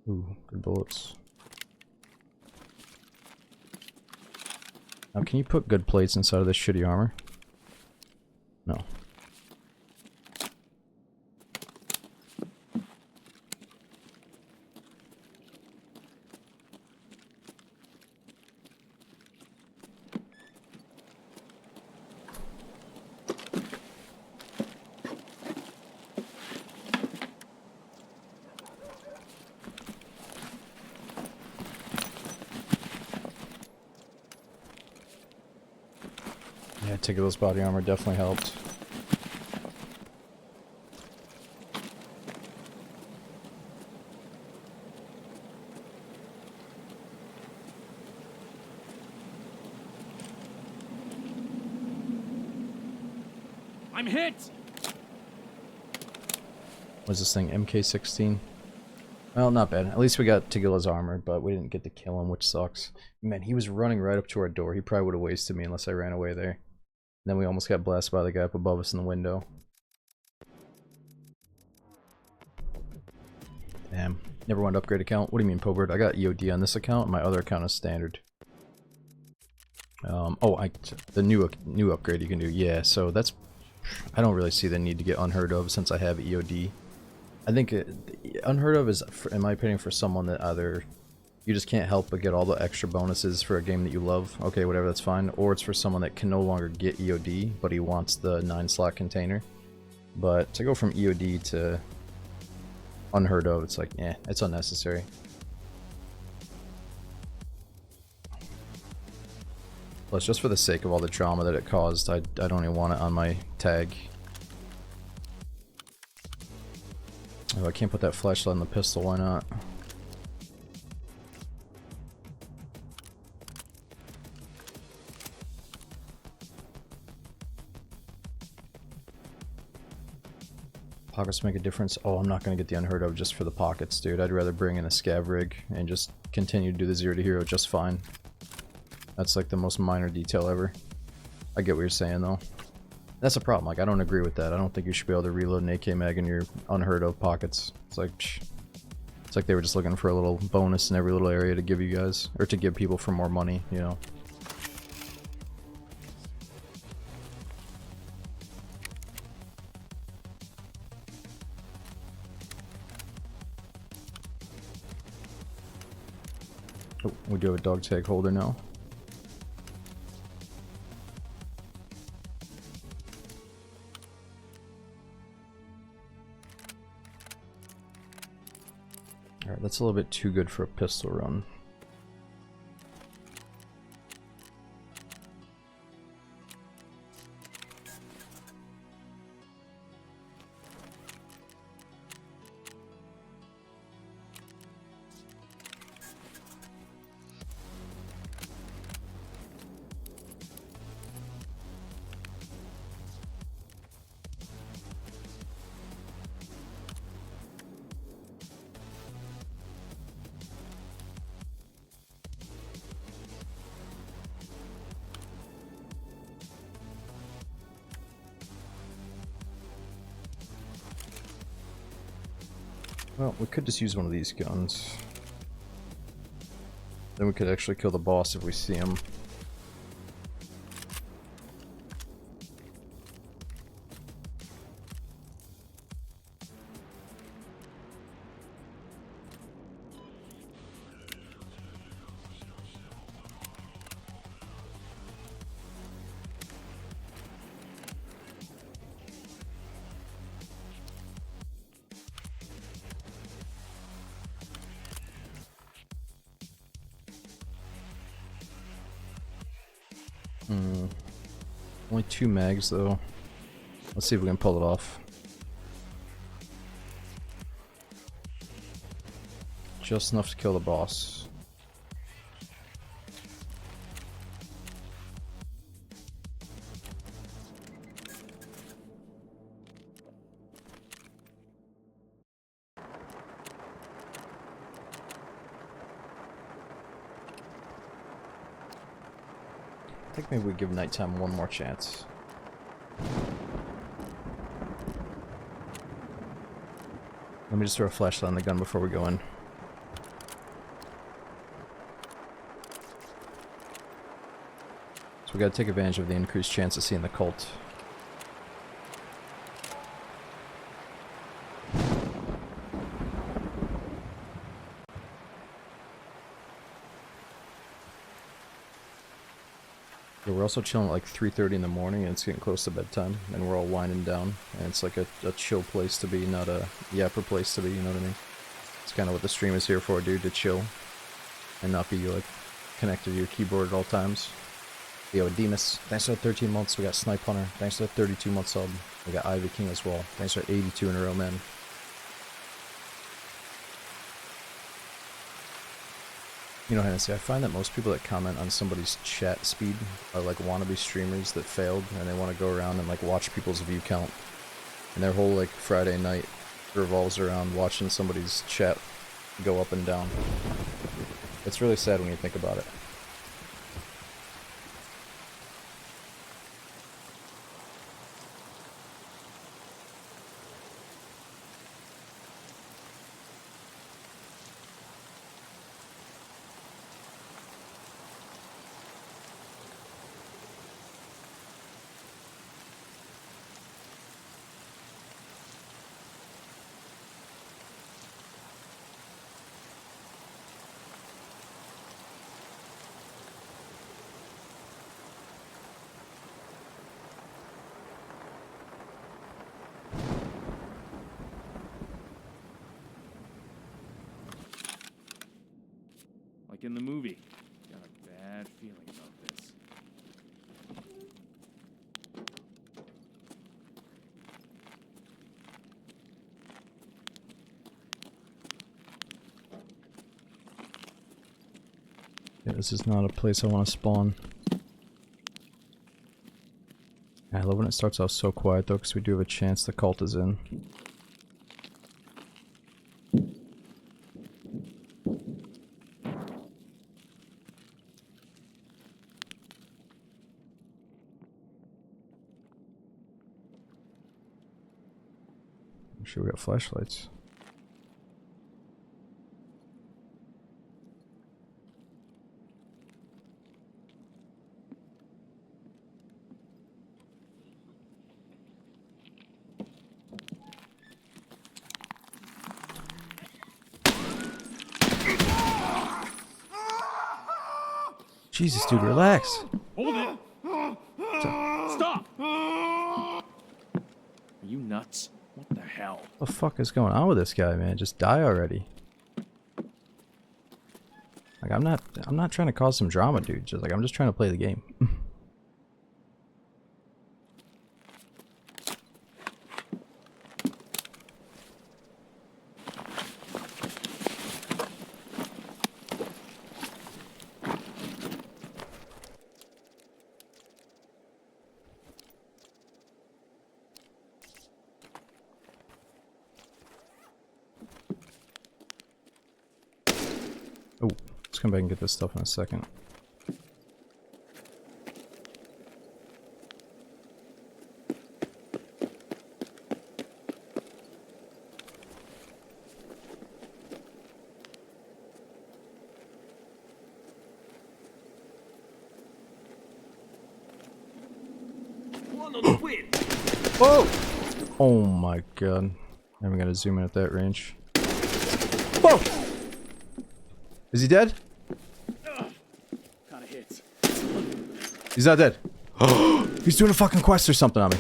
Ooh, good bullets. Now, can you put good plates inside of this shitty armor? No. Yeah, Tigger's body armor definitely helped. I'm hit. What's this thing? MK16? Well, not bad. At least we got Tegila's armor, but we didn't get to kill him, which sucks. Man, he was running right up to our door. He probably would have wasted me unless I ran away there. And then we almost got blasted by the guy up above us in the window. Damn. Never want to upgrade account. What do you mean, Pobert? I got EOD on this account, and my other account is standard. The new upgrade you can do. Yeah, so that's... I don't really see the need to get Unheard of since I have EOD. I think Unheard of is, in my opinion, for someone that either you just can't help but get all the extra bonuses for a game that you love. Okay, whatever, that's fine. Or it's for someone that can no longer get EOD, but he wants the 9-slot container. But to go from EOD to Unheard of, it's like, it's unnecessary. Plus, just for the sake of all the drama that it caused, I don't even want it on my tag. Oh, I can't put that flashlight on the pistol, why not? Pockets make a difference. Oh, I'm not gonna get the Unheard of just for the pockets, dude. I'd rather bring in a scav rig and just continue to do the 0 to hero just fine. That's like the most minor detail ever. I get what you're saying though. That's a problem. Like, I don't agree with that. I don't think you should be able to reload an AK mag in your Unheard of pockets. It's like, psh. It's like they were just looking for a little bonus in every little area to give you guys, or to give people for more money, you know. Oh, we do have a dog tag holder now. Alright, that's a little bit too good for a pistol run. Well, we could just use one of these guns. Then we could actually kill the boss if we see him. Only 2 mags though. Let's see if we can pull it off. Just enough to kill the boss. I think maybe we give nighttime one more chance. Let me just throw a flashlight on the gun before we go in. So we gotta take advantage of the increased chance of seeing the cult. Yeah, we're also chilling at like 3:30 in the morning, and it's getting close to bedtime, and we're all winding down, and it's like a chill place to be, not a yapper place to be, you know what I mean? It's kind of what the stream is here for, dude, to chill, and not be like connected to your keyboard at all times. Yo, Demas, thanks for that 13 months. We got Snipe Hunter, thanks for that 32 month sub. We got Ivy King as well, thanks for 82 in a row, man. You know, Hennessy, I find that most people that comment on somebody's chat speed are like wannabe streamers that failed, and they want to go around and like watch people's view count. And their whole like Friday night revolves around watching somebody's chat go up and down. It's really sad when you think about it. Like in the movie. Got a bad feeling about this. Yeah, this is not a place I want to spawn. I love when it starts off so quiet though, because we do have a chance the cult is in. I'm sure we got flashlights. Jesus, dude, relax. Hold it! Stop! Are you nuts? What the hell? What the fuck is going on with this guy, man? Just die already. Like, I'm not trying to cause some drama, dude. Just like, I'm just trying to play the game. Oh, let's come back and get this stuff in a second. Whoa! Oh my god. I'm gonna zoom in at that range. Whoa! Is he dead? Kinda hits. He's not dead. He's doing a fucking quest or something on me.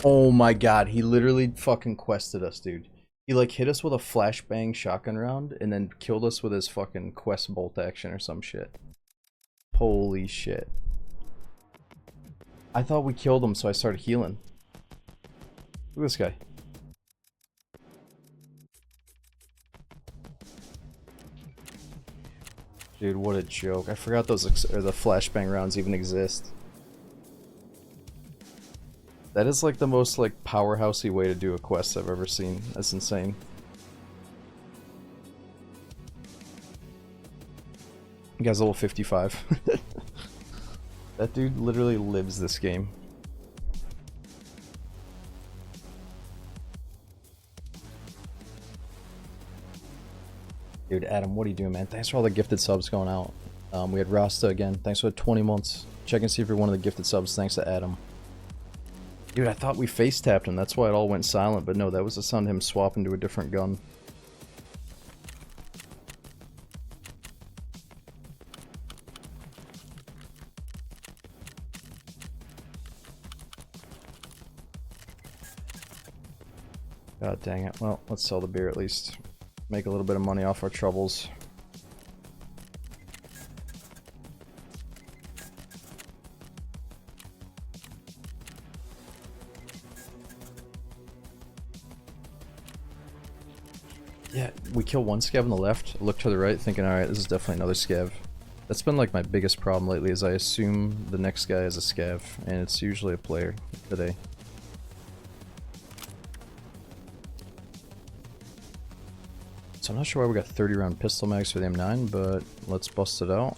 Oh my god, he literally fucking quested us, dude. He like hit us with a flashbang shotgun round and then killed us with his fucking quest bolt action or some shit. Holy shit. I thought we killed him, so I started healing. Look at this guy. Dude, what a joke. I forgot those or the flashbang rounds even exist. That is like the most like powerhousey way to do a quest I've ever seen. That's insane. The guy's level 55. That dude literally lives this game. Dude, Adam, what are you doing, man? Thanks for all the gifted subs going out. We had Rasta again. Thanks for the 20 months. Check and see if you're one of the gifted subs. Thanks to Adam. Dude, I thought we face tapped him. That's why it all went silent. But no, that was the sound of him swapping to a different gun. God dang it. Well, let's sell the beer at least. Make a little bit of money off our troubles. Yeah, we kill one scav on the left, look to the right, thinking, alright, this is definitely another scav. That's been like my biggest problem lately, is I assume the next guy is a scav, and it's usually a player today. So I'm not sure why we got 30 round pistol mags for the M9, but let's bust it out.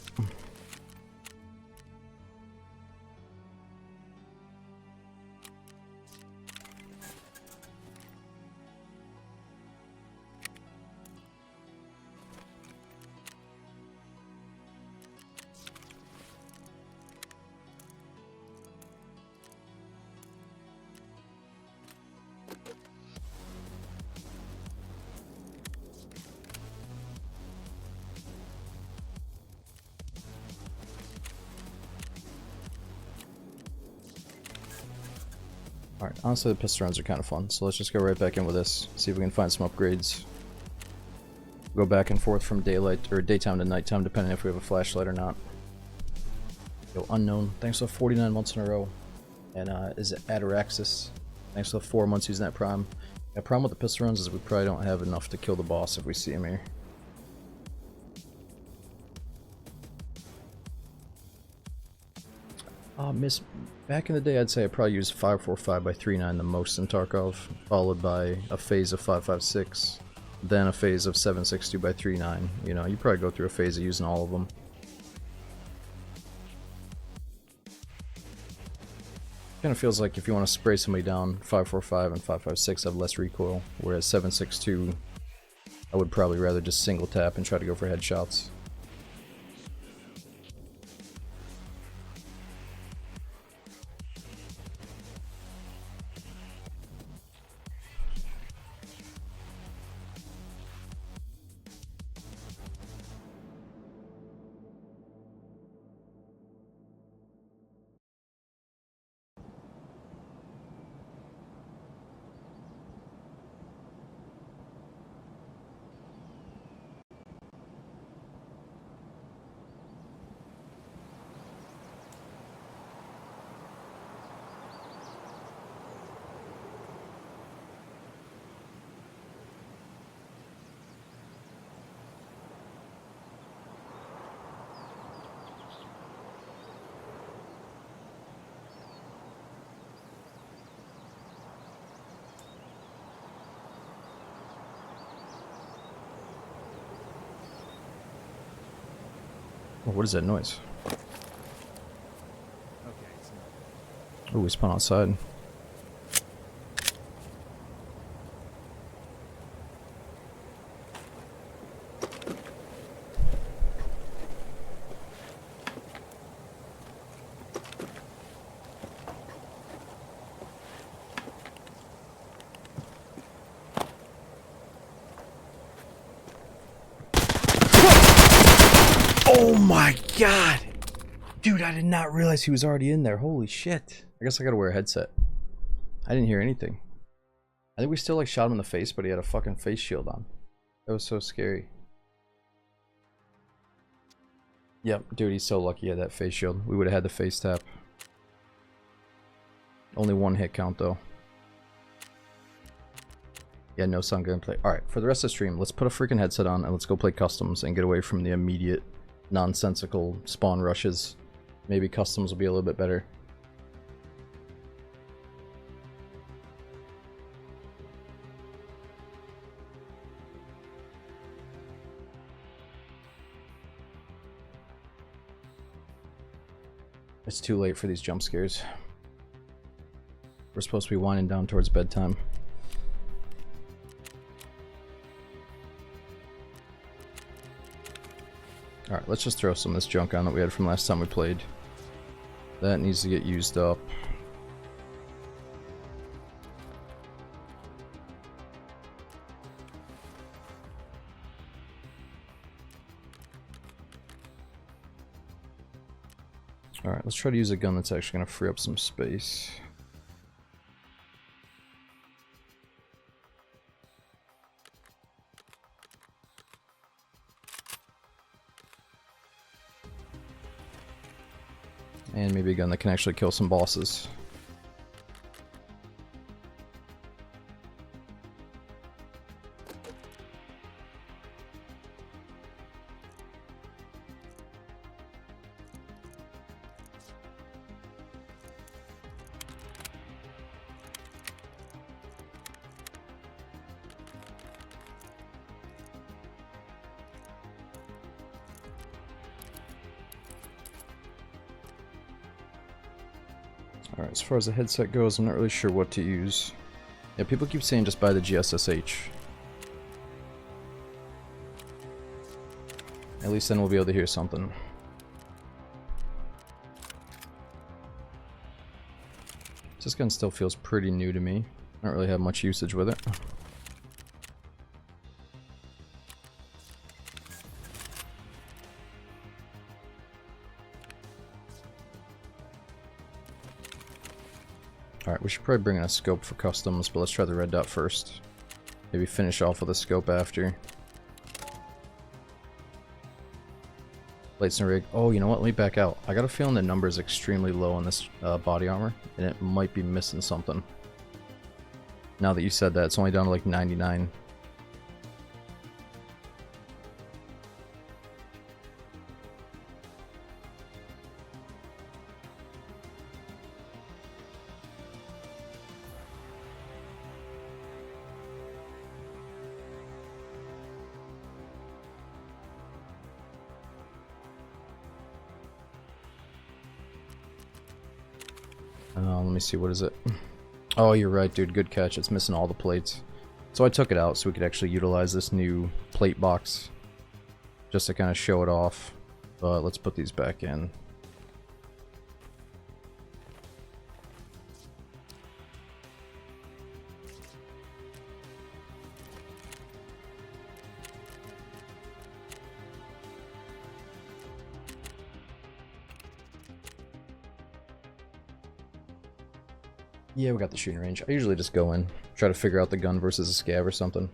Alright, honestly the pistol rounds are kind of fun, so let's just go right back in with this, see if we can find some upgrades. Go back and forth from daylight, or daytime to nighttime, depending if we have a flashlight or not. Yo, Unknown, thanks for 49 months in a row. And is it Ataraxis? Thanks for 4 months using that prime. The problem with the pistol rounds is we probably don't have enough to kill the boss if we see him here. Back in the day, I'd say I probably used 545 by 39 the most in Tarkov, followed by a phase of 556, then a phase of 762 by 39. You know, you probably go through a phase of using all of them. Kind of feels like if you want to spray somebody down, 545 and 556 have less recoil, whereas 762, I would probably rather just single tap and try to go for headshots. Oh, what is that noise? Okay, it's not. Oh, we spawn outside. Oh my god! Dude, I did not realize he was already in there. Holy shit. I guess I gotta wear a headset. I didn't hear anything. I think we still like shot him in the face, but he had a fucking face shield on. That was so scary. Yep, dude, he's so lucky he had that face shield. We would have had the face tap. Only one hit count though. Yeah, no sound gameplay. Alright, for the rest of the stream, let's put a freaking headset on and let's go play customs and get away from the immediate nonsensical spawn rushes. Maybe customs will be a little bit better. It's too late for these jump scares. We're supposed to be winding down towards bedtime. Alright, let's just throw some of this junk on that we had from last time we played. That needs to get used up. Alright, let's try to use a gun that's actually going to free up some space. And maybe a gun that can actually kill some bosses. Alright, as far as the headset goes, I'm not really sure what to use. Yeah, people keep saying just buy the GSSH. At least then we'll be able to hear something. This gun still feels pretty new to me. I don't really have much usage with it. Alright, we should probably bring in a scope for customs, but let's try the red dot first. Maybe finish off with a scope after. Plates and rig. Oh, you know what? Let me back out. I got a feeling the number is extremely low on this body armor, and it might be missing something. Now that you said that, it's only down to like 99. Let me see, what is it? Oh, you're right, dude. Good catch. It's missing all the plates. So I took it out so we could actually utilize this new plate box. Just to kind of show it off. But let's put these back in. Yeah, we got the shooting range. I usually just go in, try to figure out the gun versus a scav or something.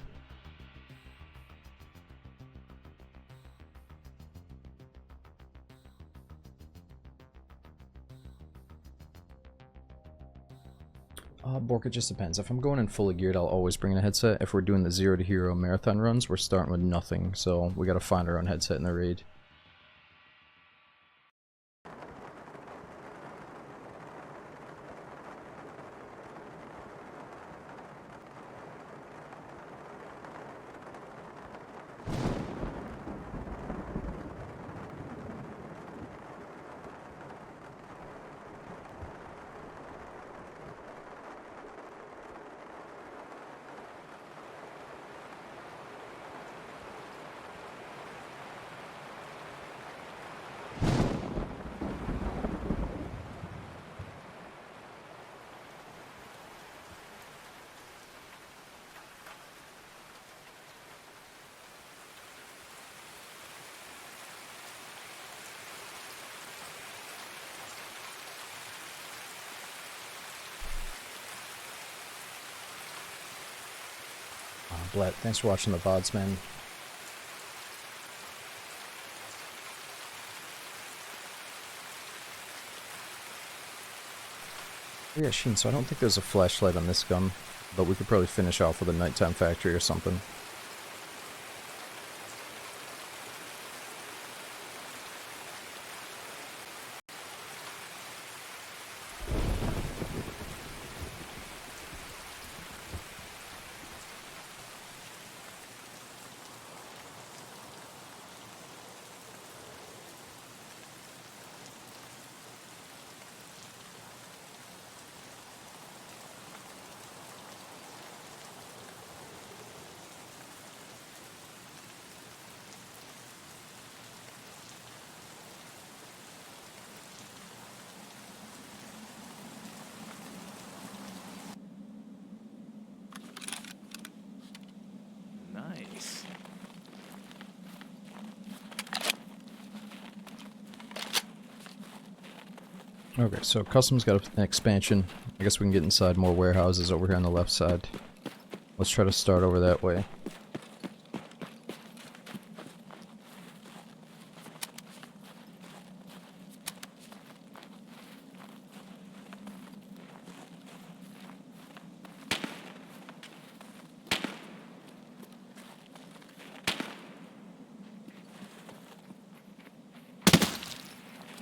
Bork, it just depends. If I'm going in fully geared, I'll always bring in a headset. If we're doing the 0 to hero marathon runs, we're starting with nothing, so we gotta find our own headset in the raid. Blatt, thanks for watching the VODs, man. Yeah, Sheen, so I don't think there's a flashlight on this gun, but we could probably finish off with a nighttime factory or something. Nice. Okay, so custom's got an expansion. I guess we can get inside more warehouses over here on the left side. Let's try to start over that way.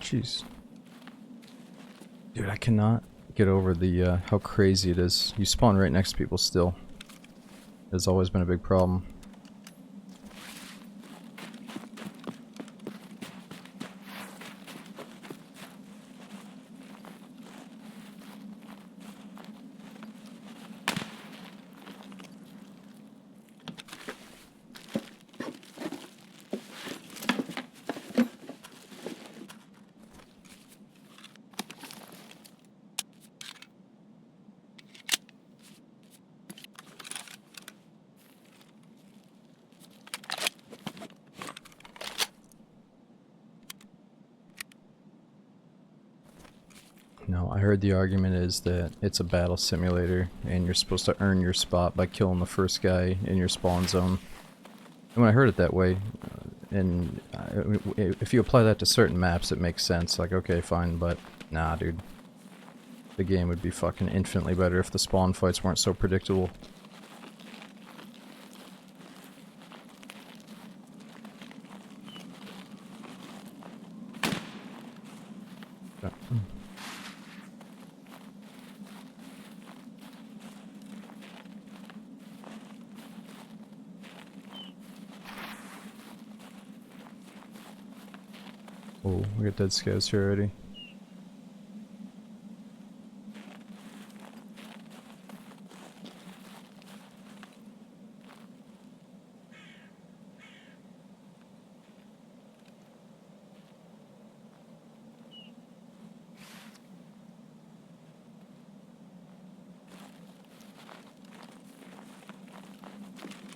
Jeez. Dude, I cannot get over the, how crazy it is. You spawn right next to people still. It's always been a big problem. No, I heard the argument is that it's a battle simulator and you're supposed to earn your spot by killing the first guy in your spawn zone. And when I heard it that way, if you apply that to certain maps, it makes sense. Like, okay, fine, but nah, dude. The game would be fucking infinitely better if the spawn fights weren't so predictable. Oh, we got dead scouts here already.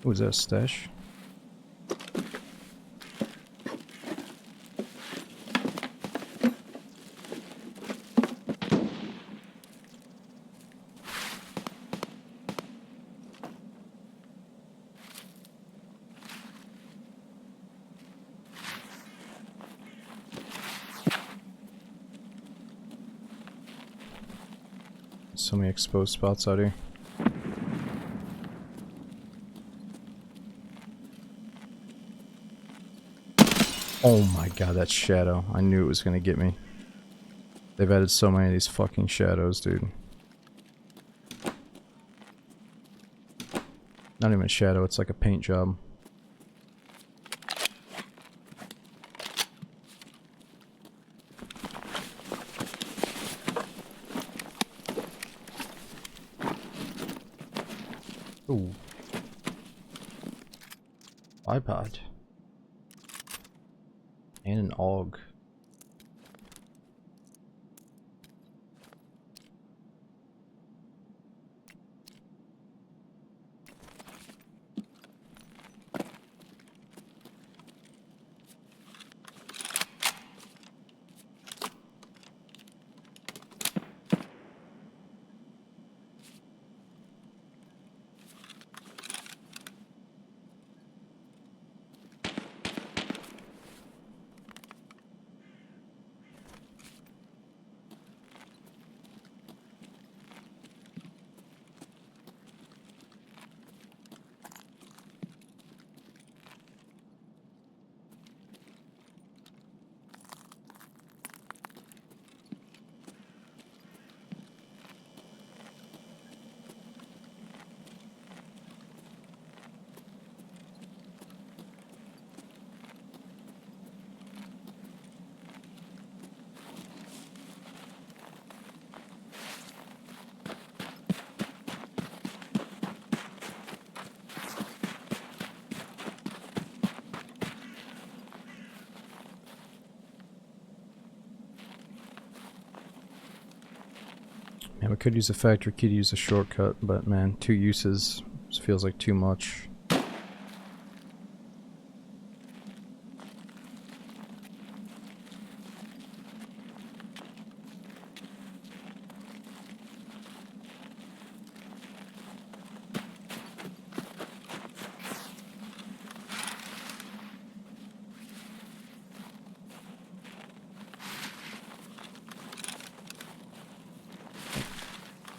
Was that a stash? So many exposed spots out here. Oh my god, that shadow. I knew it was gonna get me. They've added so many of these fucking shadows, dude. Not even a shadow, it's like a paint job. Ooh. iPod. And an AUG. Yeah, we could use a factory key to use a shortcut, but man, 2 uses just feels like too much.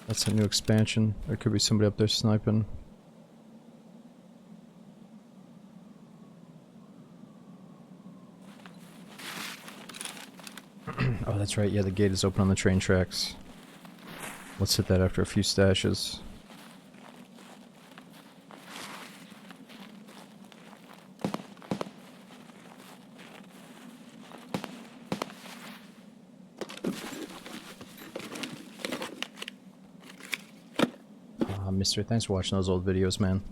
That's a new expansion. There could be somebody up there sniping. Oh, that's right. Yeah, the gate is open on the train tracks. Let's hit that after a few stashes. Mister, thanks for watching those old videos, man.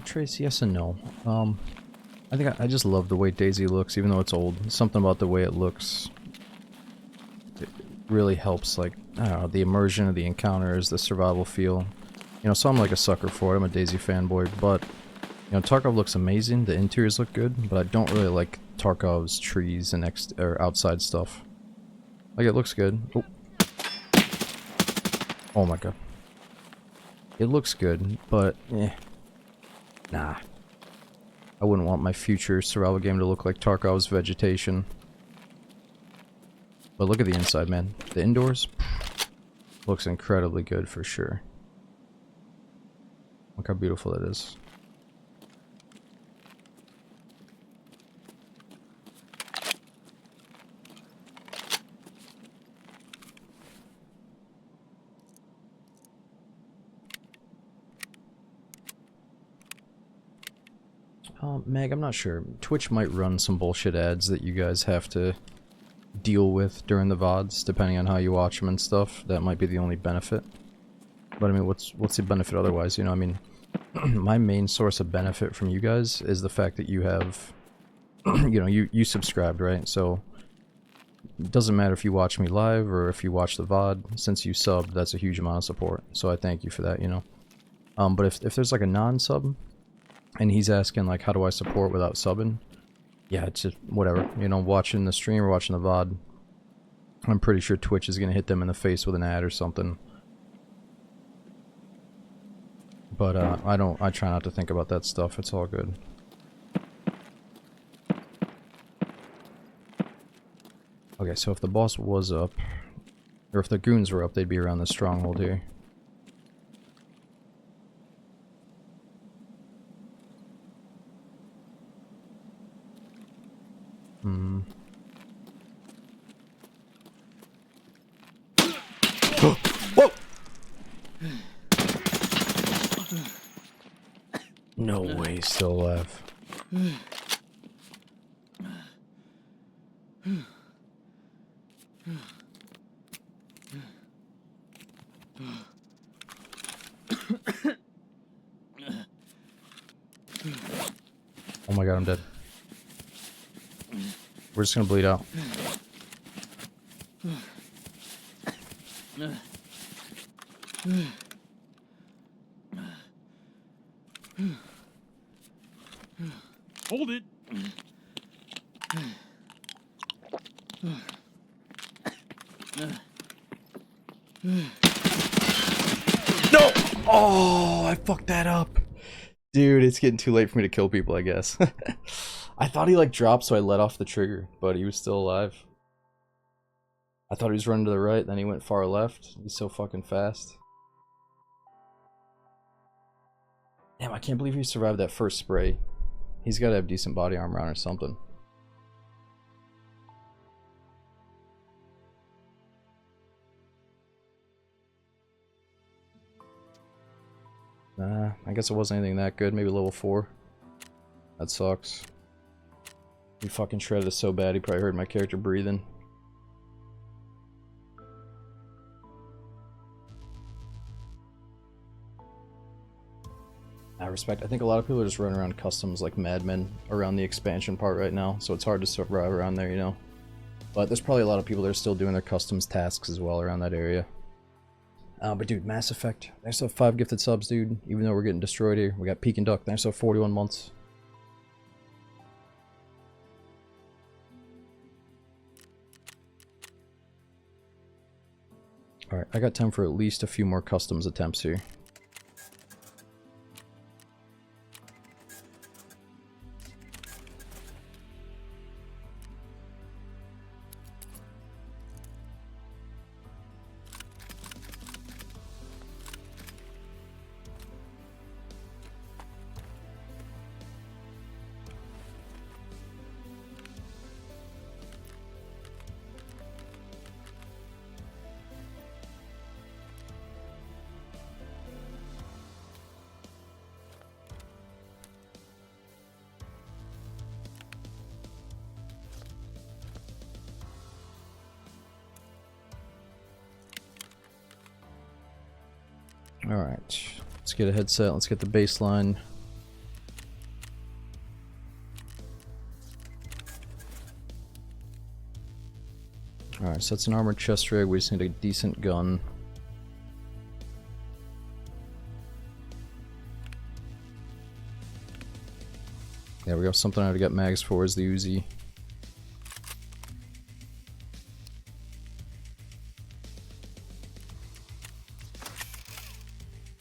Trace, yes and no. I think I just love the way DayZ looks, even though it's old. Something about the way it looks, it really helps, like, I don't know, the immersion of the encounters, the survival feel. You know, so I'm like a sucker for it. I'm a DayZ fanboy, but, you know, Tarkov looks amazing. The interiors look good, but I don't really like Tarkov's trees and outside stuff. Like, it looks good. Oh. Oh my god. It looks good, but, nah. I wouldn't want my future survival game to look like Tarkov's vegetation. But look at the inside, man. The indoors looks incredibly good for sure. Look how beautiful it is. Meg, I'm not sure. Twitch might run some bullshit ads that you guys have to deal with during the VODs, depending on how you watch them and stuff. That might be the only benefit. But I mean, what's the benefit otherwise? You know, I mean, my main source of benefit from you guys is the fact that you have, you know, you subscribed, right? So it doesn't matter if you watch me live or if you watch the VOD. Since you subbed, that's a huge amount of support. So I thank you for that, you know. But if there's like a non-sub, and he's asking, like, how do I support without subbing? Yeah, it's just, whatever. You know, watching the stream or watching the VOD, I'm pretty sure Twitch is going to hit them in the face with an ad or something. But, I try not to think about that stuff. It's all good. Okay, so if the boss was up, or if the goons were up, they'd be around the stronghold here. Whoa! No way he's still alive. Oh my god, I'm dead. We're just gonna bleed out. Hold it. Oh, I fucked that up. Dude, it's getting too late for me to kill people, I guess. I thought he like dropped, so I let off the trigger, but he was still alive. I thought he was running to the right, then he went far left. He's so fucking fast. Damn, I can't believe he survived that first spray. He's gotta have decent body armor on or something. Nah, I guess it wasn't anything that good. Maybe level 4. That sucks. He fucking shredded us so bad, he probably heard my character breathing. I respect. I think a lot of people are just running around customs like madmen around the expansion part right now, so it's hard to survive around there, you know. But there's probably a lot of people that are still doing their customs tasks as well around that area. But dude, Mass Effect. Thanks for 5 gifted subs, dude. Even though we're getting destroyed here. We got Peek and Duck. Thanks for 41 months. Alright, I got time for at least a few more customs attempts here. Alright, let's get a headset, let's get the baseline. Alright, so that's an armored chest rig, we just need a decent gun. There we go, something I have to get mags for is the Uzi.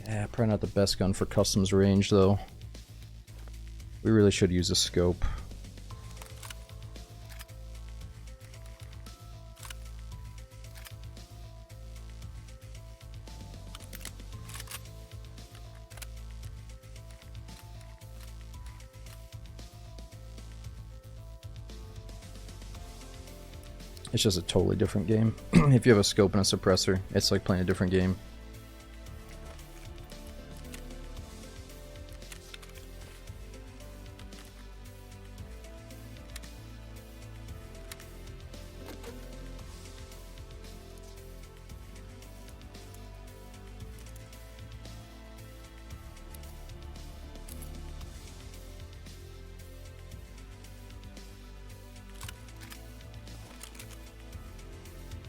Yeah, probably not the best gun for customs range though. We really should use a scope. It's just a totally different game. If you have a scope and a suppressor, it's like playing a different game.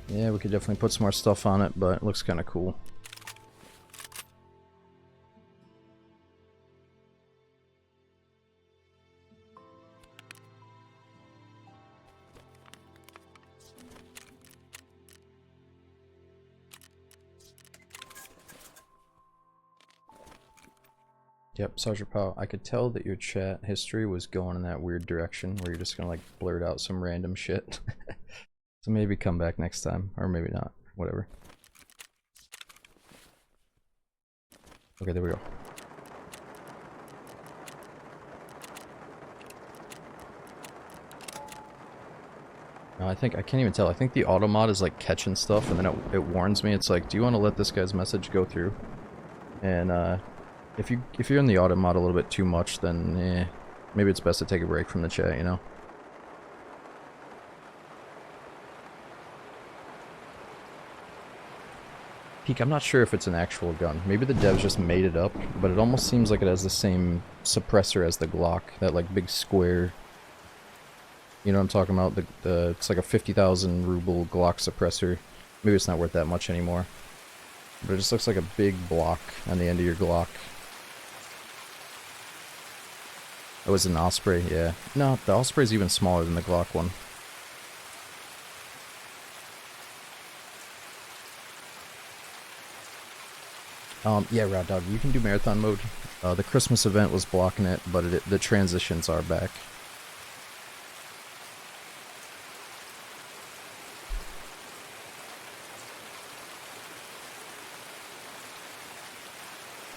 Yeah, we could definitely put some more stuff on it, but it looks kind of cool. Yep, Sergeant Powell, I could tell that your chat history was going in that weird direction where you're just gonna like blurt out some random shit. So maybe come back next time, or maybe not, whatever. Okay, there we go. No, I can't even tell. I think the auto mod is like catching stuff and then it warns me. It's like, do you want to let this guy's message go through? And if you're in the auto mod a little bit too much, then maybe it's best to take a break from the chat, you know? Peek, I'm not sure if it's an actual gun. Maybe the devs just made it up, but it almost seems like it has the same suppressor as the Glock. That like big square. You know what I'm talking about? It's like a 50,000 ruble Glock suppressor. Maybe it's not worth that much anymore. But it just looks like a big block on the end of your Glock. Oh, it's an Osprey, yeah. No, the Osprey's even smaller than the Glock one. Yeah, Rad Dog, you can do marathon mode. The Christmas event was blocking it, but the transitions are back.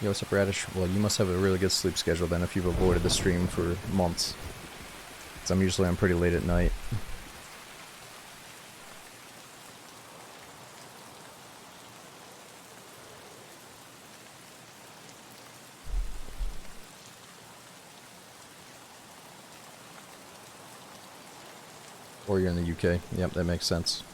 Yo, what's up, Radish? Well, you must have a really good sleep schedule then if you've avoided the stream for months. 'Cause I'm usually on pretty late at night. Or you're in the UK. Yep, that makes sense.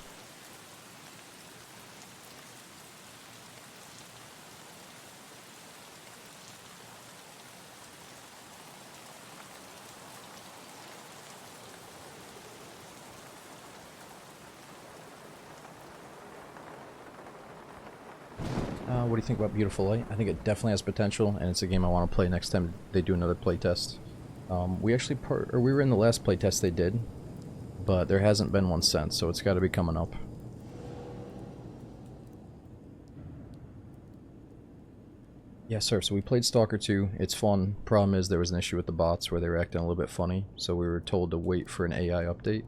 What do you think about Beautiful Light? I think it definitely has potential, and it's a game I want to play next time they do another playtest. We were in the last playtest they did, but there hasn't been one since, so it's got to be coming up. Yes, sir. So we played Stalker 2. It's fun. Problem is there was an issue with the bots where they were acting a little bit funny, so we were told to wait for an AI update.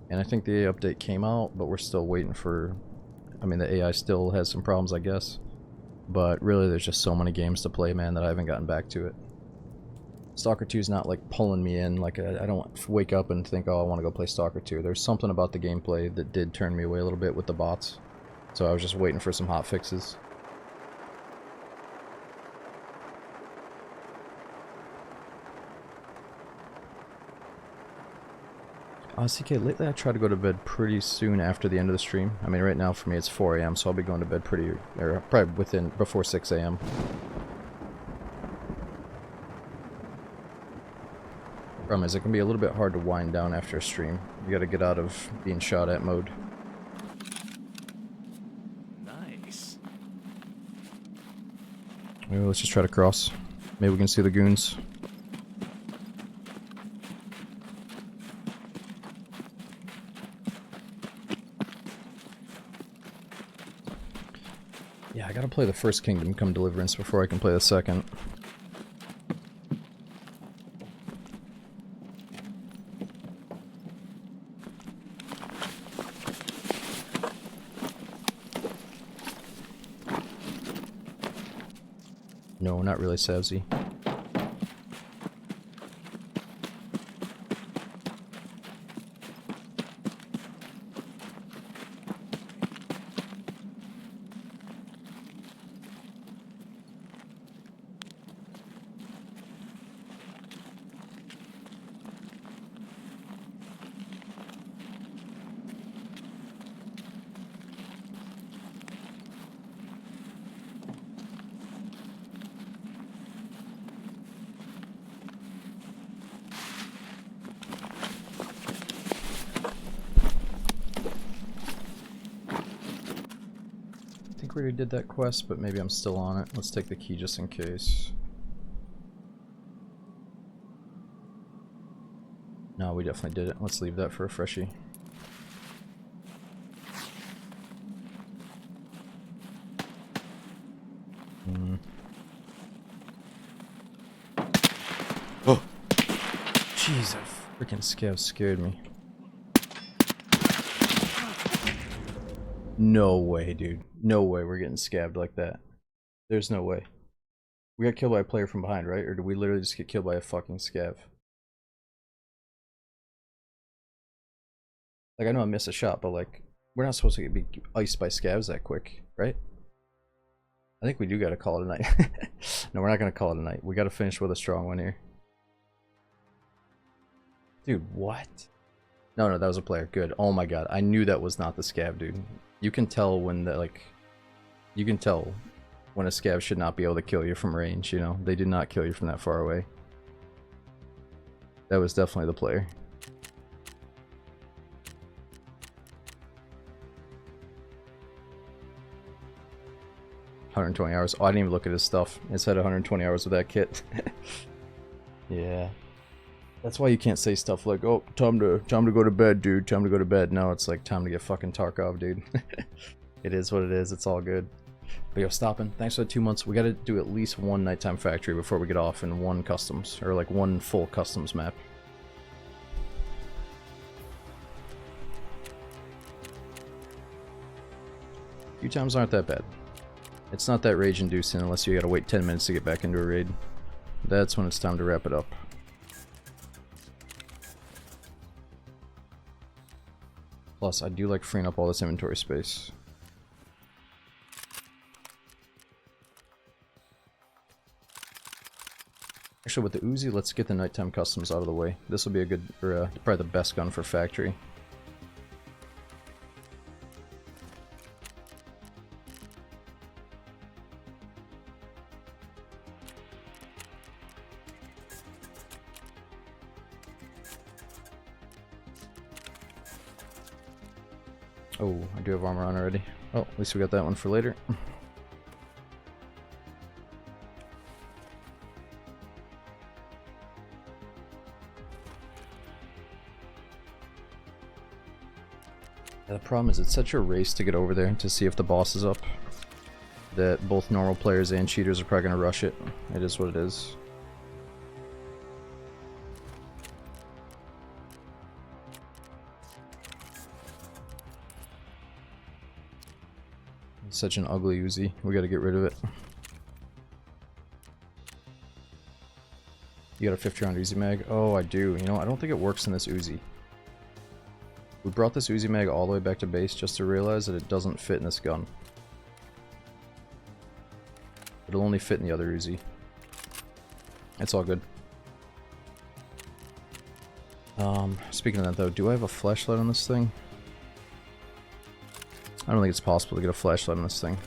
And I think the AI update came out, but we're still waiting for... I mean, the AI still has some problems, I guess. But really, there's just so many games to play, man, that I haven't gotten back to it. Stalker 2 is not, like, pulling me in. Like, I don't wake up and think, oh, I want to go play Stalker 2. There's something about the gameplay that did turn me away a little bit with the bots. So I was just waiting for some hot fixes. CK, lately I try to go to bed pretty soon after the end of the stream. I mean, right now for me it's 4 AM, so I'll be going to bed probably before 6 AM. Problem is, it can be a little bit hard to wind down after a stream. You gotta get out of being shot at mode. Nice. Maybe let's just try to cross. Maybe we can see the goons. Yeah, I gotta play the first Kingdom Come Deliverance before I can play the second. No, not really, Savsy. I think we already did that quest, but maybe I'm still on it. Let's take the key just in case. No, we definitely did it. Let's leave that for a freshie. Oh! Jeez, that freaking scav scared me. No way, dude. No way we're getting scabbed like that. There's no way. We got killed by a player from behind, right? Or did we literally just get killed by a fucking scav? Like, I know I missed a shot, but like, we're not supposed to be iced by scavs that quick, right? I think we do gotta call it a night. No, we're not gonna call it a night. We gotta finish with a strong one here. Dude, what? No, that was a player. Good. Oh my god. I knew that was not the scav, dude. You can tell when the, like... You can tell when a scav should not be able to kill you from range, you know? They did not kill you from that far away. That was definitely the player. $120 hours. Oh, I didn't even look at his stuff. It said 120 hours with that kit. Yeah. That's why you can't say stuff like, oh, time to go to bed, dude. Time to go to bed. No, it's like time to get fucking Tarkov, dude. It is what it is. It's all good. But yo, stopping. Thanks for the 2 months. We gotta do at least one nighttime factory before we get off and one customs. Or like one full customs map. Few times aren't that bad. It's not that rage inducing unless you gotta wait 10 minutes to get back into a raid. That's when it's time to wrap it up. Plus, I do like freeing up all this inventory space. Actually, with the Uzi, let's get the nighttime customs out of the way. This will be a good, or probably the best gun for factory. Oh, I do have armor on already. Oh, at least we got that one for later. Yeah, the problem is it's such a race to get over there to see if the boss is up that both normal players and cheaters are probably going to rush it. It is what it is. It's such an ugly Uzi. We got to get rid of it. You got a 50 round Uzi mag? Oh, I do. You know, I don't think it works in this Uzi. We brought this Uzi mag all the way back to base just to realize that it doesn't fit in this gun. It'll only fit in the other Uzi. It's all good. Speaking of that though, do I have a flashlight on this thing? I don't think it's possible to get a flashlight on this thing.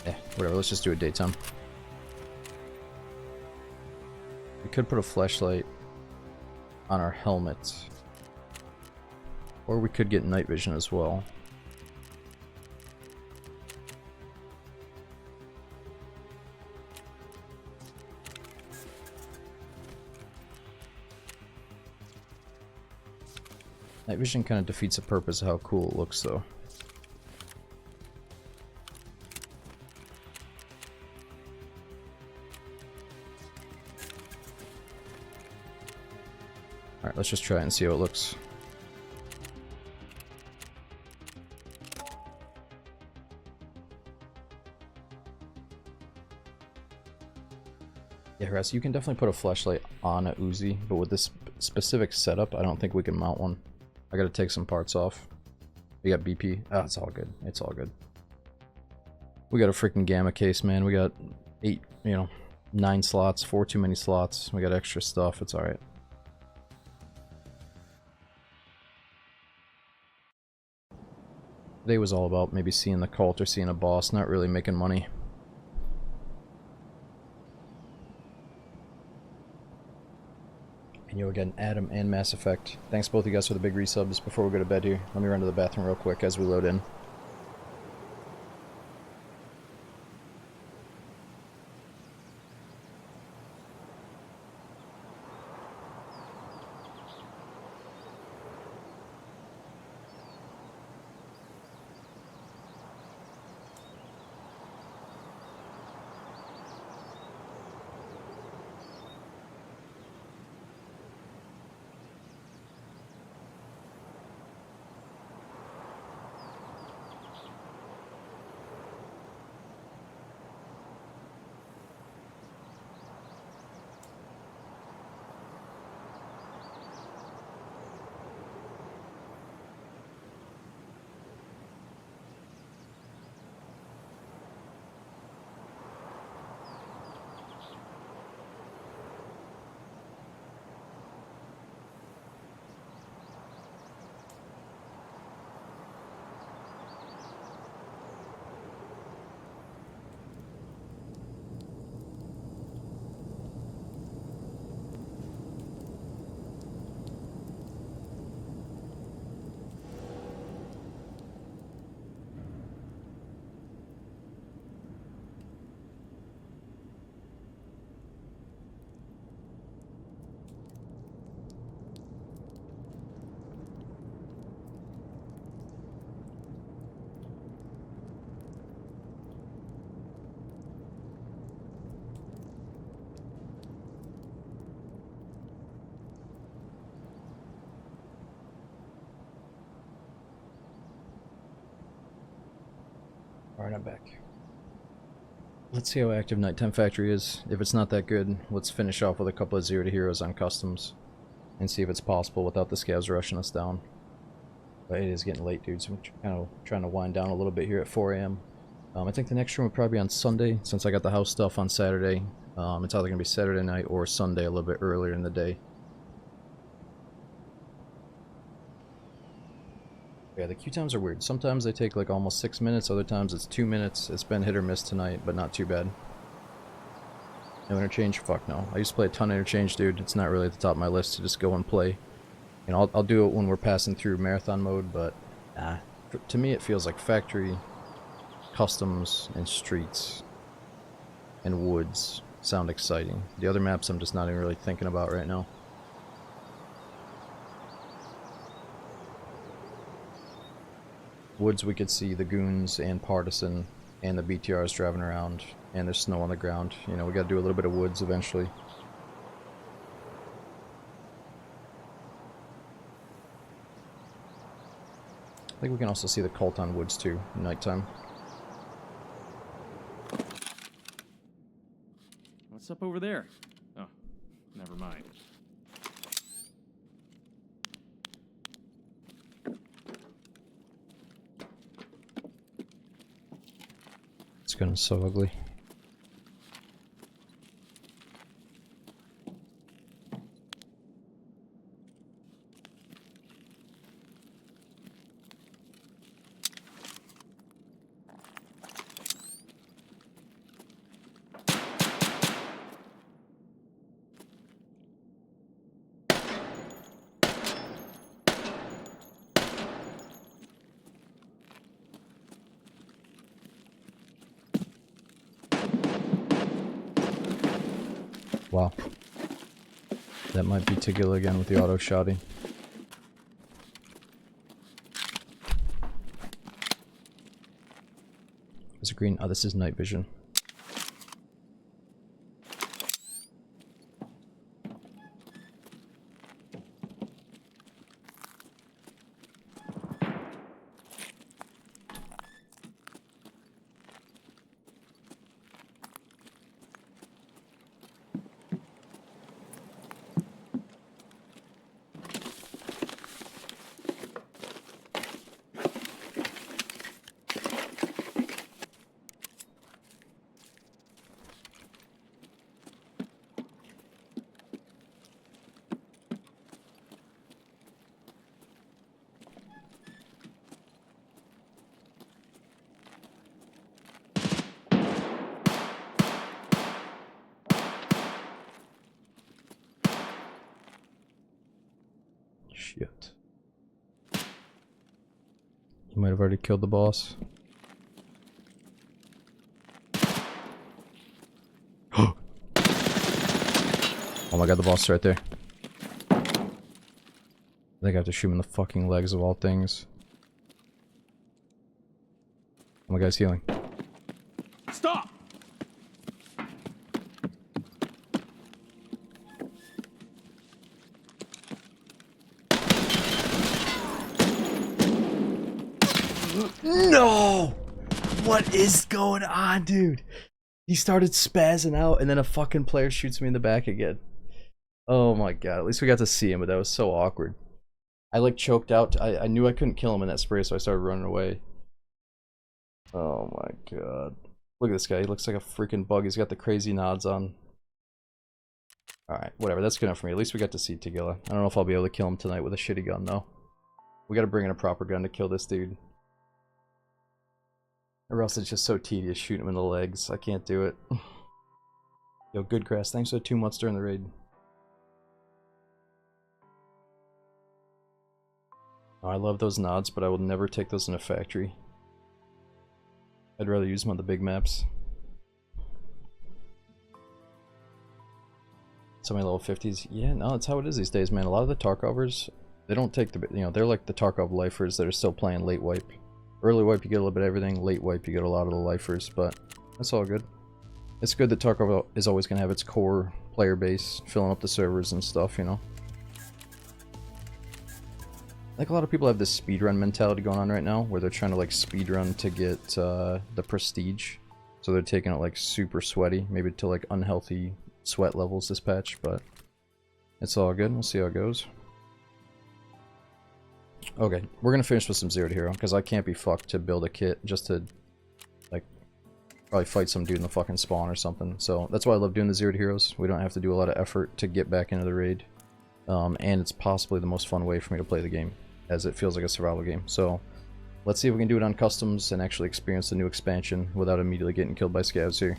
Yeah, whatever, let's just do it daytime. We could put a flashlight on our helmet. Or we could get night vision as well. Night vision kind of defeats the purpose of how cool it looks though. Alright, let's just try it and see how it looks. Yeah, Harass, you can definitely put a flashlight on a Uzi, but with this specific setup, I don't think we can mount one. I gotta take some parts off. We got BP. Ah, it's all good. It's all good. We got a freaking gamma case, man. We got 9 slots, 4 too many slots. We got extra stuff. It's alright. Today was all about maybe seeing the cult or seeing a boss, not really making money. And yo, again, Adam and Mass Effect. Thanks both of you guys for the big resubs. Before we go to bed here, let me run to the bathroom real quick as we load in. Alright, I'm back. Let's see how active Nighttime Factory is. If it's not that good, let's finish off with a couple of 0 to heroes on customs. And see if it's possible without the scavs rushing us down. But it is getting late, dude, so I'm kind of trying to wind down a little bit here at 4 AM. I think the next stream will probably be on Sunday, since I got the house stuff on Saturday. It's either going to be Saturday night or Sunday a little bit earlier in the day. Yeah, the queue times are weird. Sometimes they take like almost 6 minutes, other times it's 2 minutes. It's been hit or miss tonight, but not too bad. No interchange? Fuck no. I used to play a ton of interchange, dude. It's not really at the top of my list to just go and play. You know, I'll do it when we're passing through marathon mode, but nah. To me it feels like factory, customs, and streets, and woods sound exciting. The other maps I'm just not even really thinking about right now. Woods, we could see the goons and partisan and the BTRs driving around, and there's snow on the ground. You know, we gotta do a little bit of woods eventually. I think we can also see the cult on woods too, nighttime. What's up over there? Oh, never mind. It's getting so ugly. Wow. That might be Tigilla again with the auto shotty. There's a green. Oh, this is night vision. Shit. You might have already killed the boss. Oh my god, the boss is right there. I think I have to shoot him in the fucking legs of all things. Oh my guy's healing. Stop! No! What is going on, dude? He started spazzing out and then a fucking player shoots me in the back again. Oh my god, at least we got to see him, but that was so awkward. I like choked out. I knew I couldn't kill him in that spray, so I started running away. Oh my god. Look at this guy, he looks like a freaking bug. He's got the crazy nods on. Alright, whatever, that's good enough for me. At least we got to see Tigilla. I don't know if I'll be able to kill him tonight with a shitty gun, though. We gotta bring in a proper gun to kill this dude. Or else it's just so tedious shooting him in the legs. I can't do it. Yo, good grass. Thanks for the 2 months during the raid. Oh, I love those nods, but I will never take those in a factory. I'd rather use them on the big maps. So many level 50s. Yeah, no, that's how it is these days, man. A lot of the Tarkovers, they don't take the, you know, they're like the Tarkov lifers that are still playing late wipe. Early wipe, you get a little bit of everything. Late wipe, you get a lot of the lifers, but that's all good. It's good that Tarkov is always going to have its core player base, filling up the servers and stuff, you know. Like a lot of people have this speedrun mentality going on right now, where they're trying to like speedrun to get the prestige. So they're taking it like super sweaty, maybe to like unhealthy sweat levels this patch, but it's all good. We'll see how it goes. Okay, we're gonna finish with some Zero to Hero, because I can't be fucked to build a kit just to like probably fight some dude in the fucking spawn or something. So that's why I love doing the Zero to Heroes. We don't have to do a lot of effort to get back into the raid. And it's possibly the most fun way for me to play the game, as it feels like a survival game. So let's see if we can do it on customs and actually experience the new expansion without immediately getting killed by scavs here.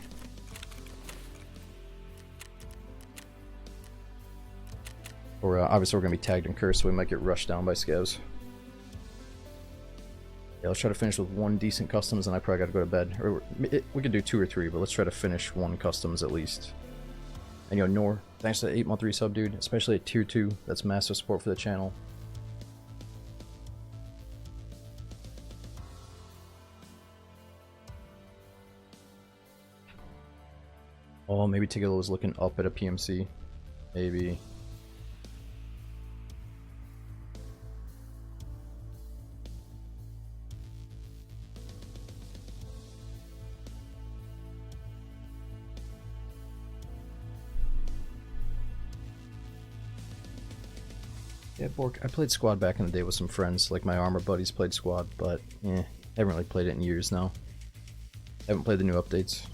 Or obviously we're going to be tagged and cursed, so we might get rushed down by scavs. Yeah, let's try to finish with one decent customs, and I probably got to go to bed. Or we could do 2 or 3, but let's try to finish one customs at least. And yo, Nor, thanks to the 8-month resub, dude. Especially at tier 2. That's massive support for the channel. Oh, maybe Tigilla was looking up at a PMC. Maybe. Yeah, Bork, I played squad back in the day with some friends, like my armor buddies played squad, but haven't really played it in years now. Haven't played the new updates.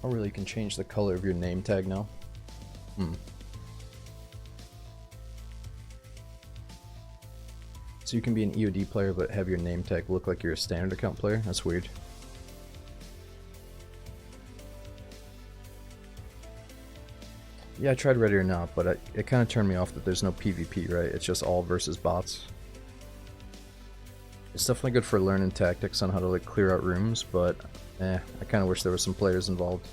Oh really, you can change the color of your name tag now? So you can be an EOD player but have your name tag look like you're a standard account player? That's weird. Yeah, I tried Ready or Not, but it kind of turned me off that there's no PvP, right? It's just all versus bots. It's definitely good for learning tactics on how to like clear out rooms, but I kind of wish there were some players involved.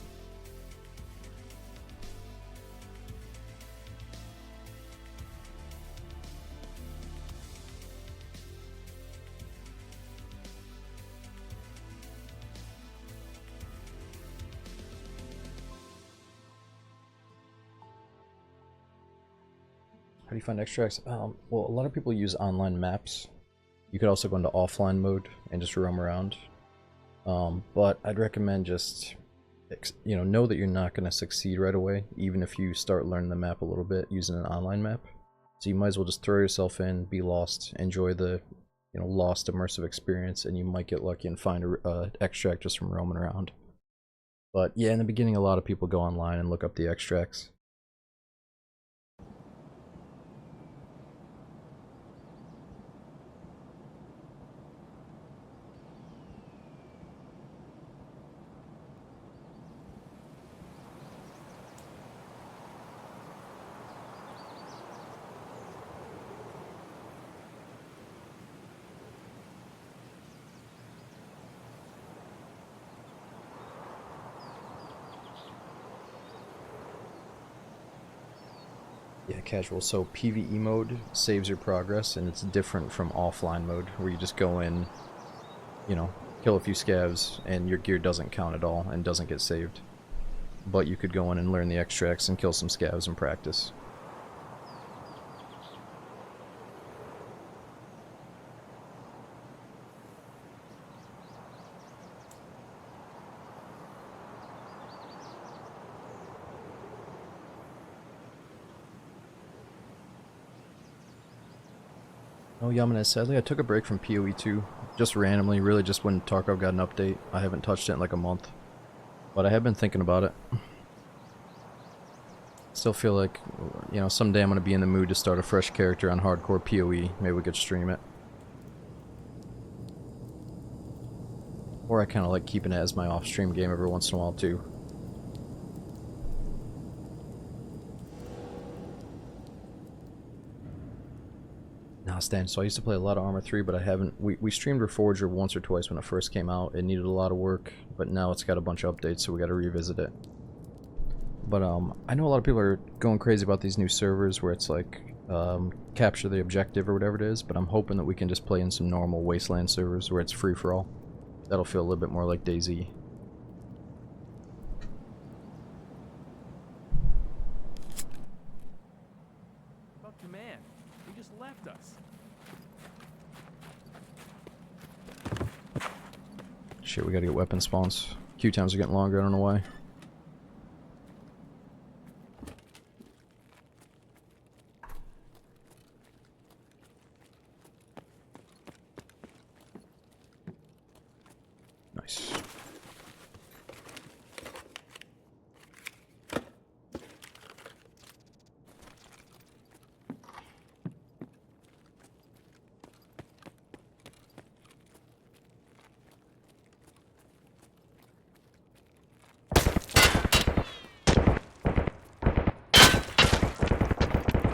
How do you find extracts? Well, a lot of people use online maps. You could also go into offline mode and just roam around. But I'd recommend just, know that you're not going to succeed right away, even if you start learning the map a little bit using an online map. So you might as well just throw yourself in, be lost, enjoy the, lost immersive experience, and you might get lucky and find a extract just from roaming around. But yeah, in the beginning, a lot of people go online and look up the extracts. Yeah, casual. So PvE mode saves your progress, and it's different from offline mode, where you just go in, kill a few scavs, and your gear doesn't count at all and doesn't get saved. But you could go in and learn the extracts and kill some scavs in practice. Oh, Yamane, sadly I took a break from PoE 2, just randomly, really just when Tarkov got an update. I haven't touched it in like a month, but I have been thinking about it. Still feel like, someday I'm going to be in the mood to start a fresh character on hardcore PoE. Maybe we could stream it. Or I kind of like keeping it as my off-stream game every once in a while too. Nah, Stan, so I used to play a lot of Arma 3, but I haven't... We streamed Reforger once or twice when it first came out. It needed a lot of work, but now it's got a bunch of updates, so we gotta revisit it. But, I know a lot of people are going crazy about these new servers where it's like, capture the objective or whatever it is, but I'm hoping that we can just play in some normal Wasteland servers where it's free for all. That'll feel a little bit more like DayZ. About command. He just left us. Shit, we gotta get weapon spawns. Queue times are getting longer, I don't know why. Nice.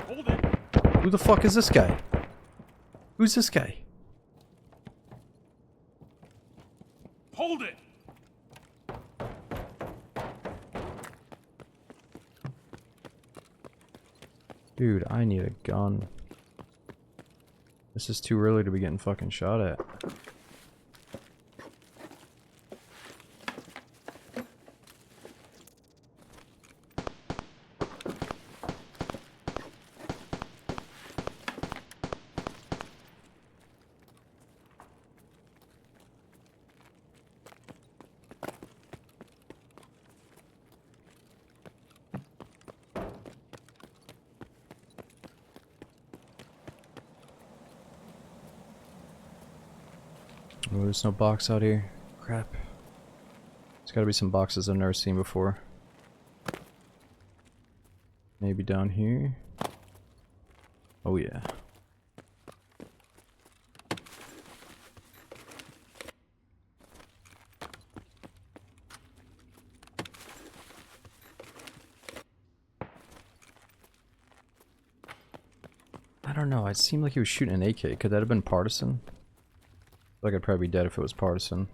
Hold it. Who the fuck is this guy? Who's this guy? Hold it. Dude, I need a gun. This is too early to be getting fucking shot at. Oh, there's no box out here. Crap. There's gotta be some boxes I've never seen before. Maybe down here? Oh yeah. I don't know, it seemed like he was shooting an AK. Could that have been partisan? I feel like I'd probably be dead if it was partisan.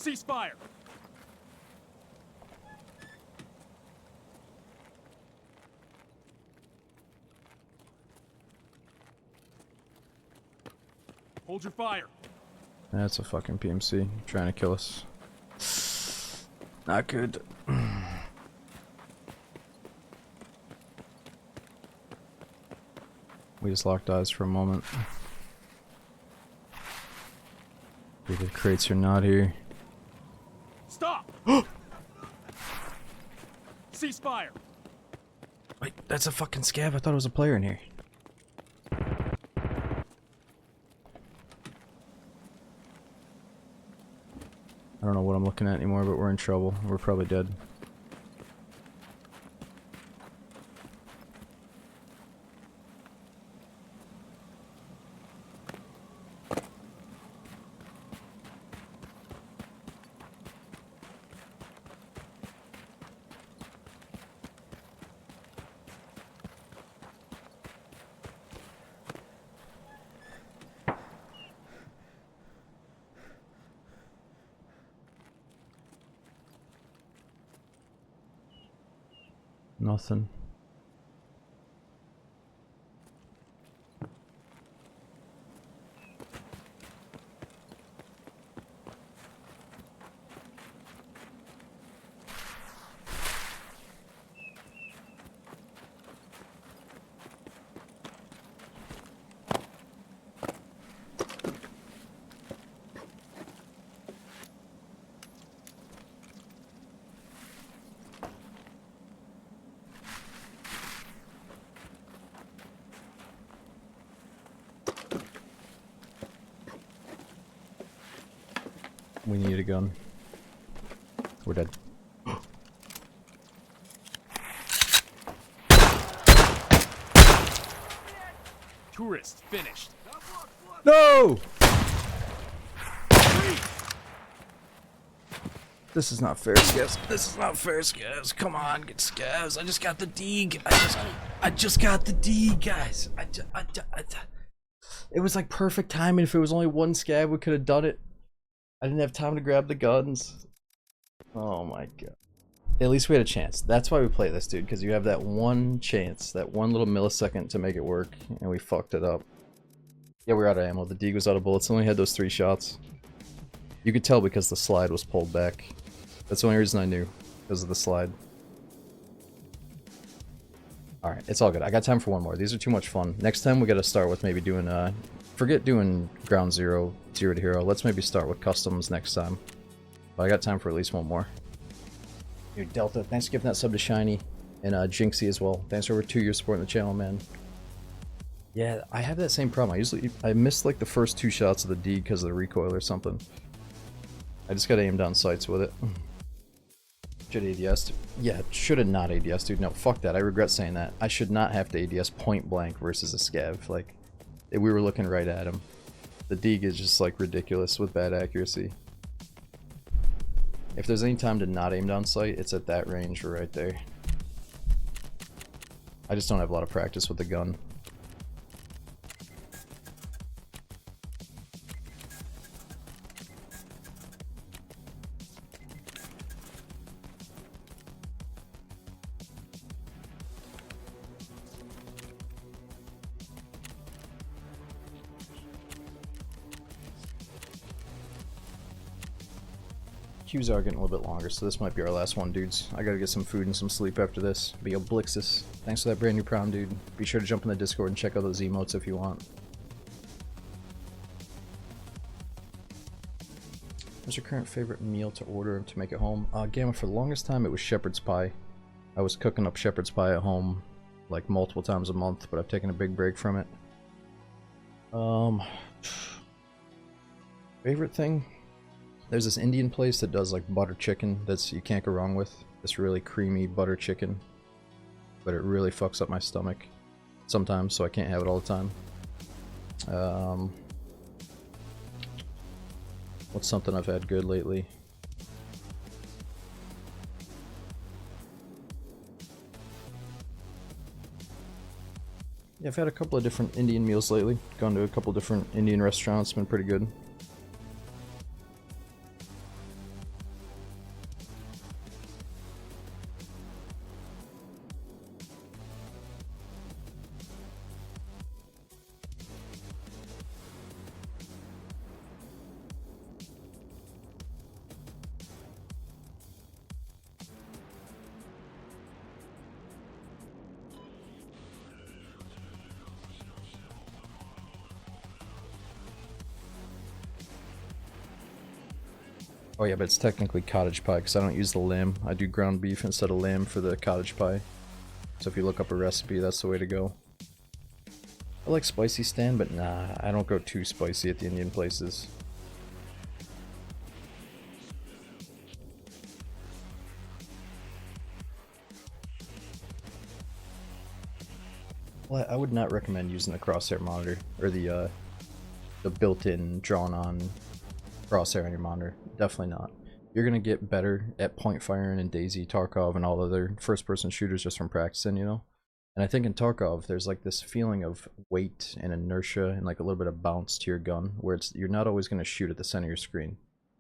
Ceasefire. Hold your fire. That's a fucking PMC trying to kill us. Not good. We just locked eyes for a moment. Either crates are not here. Stop. Ceasefire. Wait, that's a fucking scab. I thought it was a player in here. I don't know what I'm looking at anymore, but we're in trouble. We're probably dead. Nothing. We need a gun. We're dead. Tourists finished. No! This is not fair, Scavs. This is not fair, Scavs. Come on, get Scavs. I just got the D. I just got the D, guys. It was like perfect timing. If it was only one Scav, we could have done it. I didn't have time to grab the guns. Oh my god. At least we had a chance. That's why we play this, dude, because you have that one chance, that one little millisecond to make it work, and we fucked it up. Yeah, we're out of ammo. The D was out of bullets. Only had those 3 shots. You could tell because the slide was pulled back. That's the only reason I knew, because of the slide. Alright, it's all good. I got time for one more. These are too much fun. Next time we gotta start with maybe doing, forget doing ground zero, zero to hero. Let's maybe start with customs next time. But I got time for at least one more. Dude, Delta, thanks for giving that sub to Shiny. And Jinxie as well. Thanks for over 2 years supporting the channel, man. Yeah, I have that same problem. I missed like the first 2 shots of the D because of the recoil or something. I just gotta aim down sights with it. Should ADS? Yeah, should have not ADS, dude. No, fuck that. I regret saying that. I should not have to ADS point blank versus a scav. Like, we were looking right at him. The Deeg is just like ridiculous with bad accuracy. If there's any time to not aim down sight, it's at that range or right there. I just don't have a lot of practice with the gun. Queues are getting a little bit longer, so this might be our last one, dudes. I gotta get some food and some sleep after this. Be Oblixus. Thanks for that brand new Prime, dude. Be sure to jump in the Discord and check out those emotes if you want. What's your current favorite meal to order to make at home? Gamma, for the longest time it was shepherd's pie. I was cooking up shepherd's pie at home like multiple times a month, but I've taken a big break from it. Favorite thing? There's this Indian place that does like butter chicken that's you can't go wrong with. This really creamy butter chicken. But it really fucks up my stomach sometimes, so I can't have it all the time. What's something I've had good lately? Yeah, I've had a couple of different Indian meals lately. Gone to a couple different Indian restaurants, been pretty good. Oh yeah, but it's technically cottage pie because I don't use the lamb. I do ground beef instead of lamb for the cottage pie. So if you look up a recipe, that's the way to go. I like spicy Stan, but nah, I don't go too spicy at the Indian places. Well, I would not recommend using the crosshair monitor or the built-in drawn-on crosshair on your monitor. Definitely not. You're gonna get better at point firing in DayZ, Tarkov, and all other first-person shooters just from practicing, you know? And I think in Tarkov, there's like this feeling of weight and inertia and like a little bit of bounce to your gun, where you're not always gonna shoot at the center of your screen.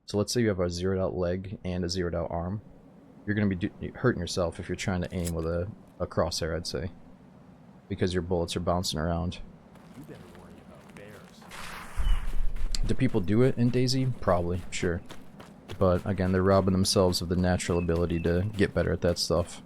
So let's say you have a zeroed out leg and a zeroed out arm. You're gonna be hurting yourself if you're trying to aim with a crosshair, I'd say. Because your bullets are bouncing around. You better worry about bears. Do people do it in DayZ? Probably, sure. But again, they're robbing themselves of the natural ability to get better at that stuff.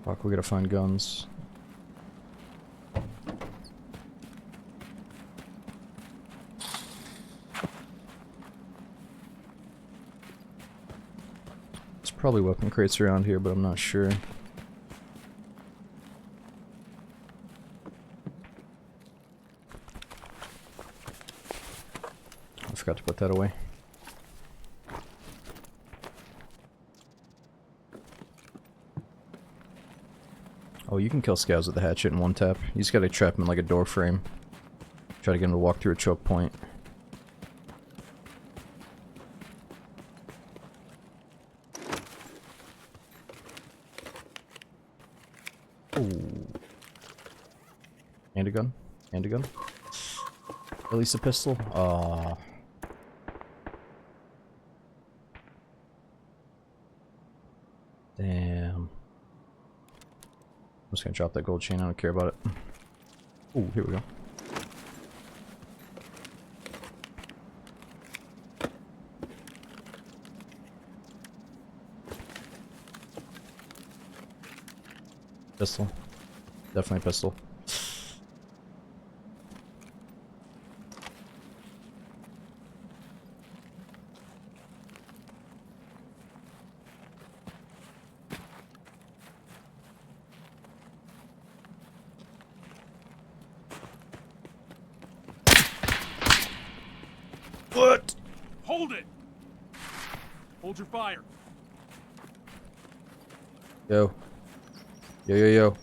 Fuck, we gotta find guns. There's probably weapon crates around here, but I'm not sure. I forgot to put that away. Oh, you can kill scavs with the hatchet in one tap. You just gotta trap him in like a door frame. Try to get him to walk through a choke point. Ooh. And a gun. And a gun. At least a pistol. Damn. I'm just gonna drop that gold chain. I don't care about it. Ooh, here we go. Pistol. Definitely pistol. What? Hold it! Hold your fire. Yo. Yo, yo, yo.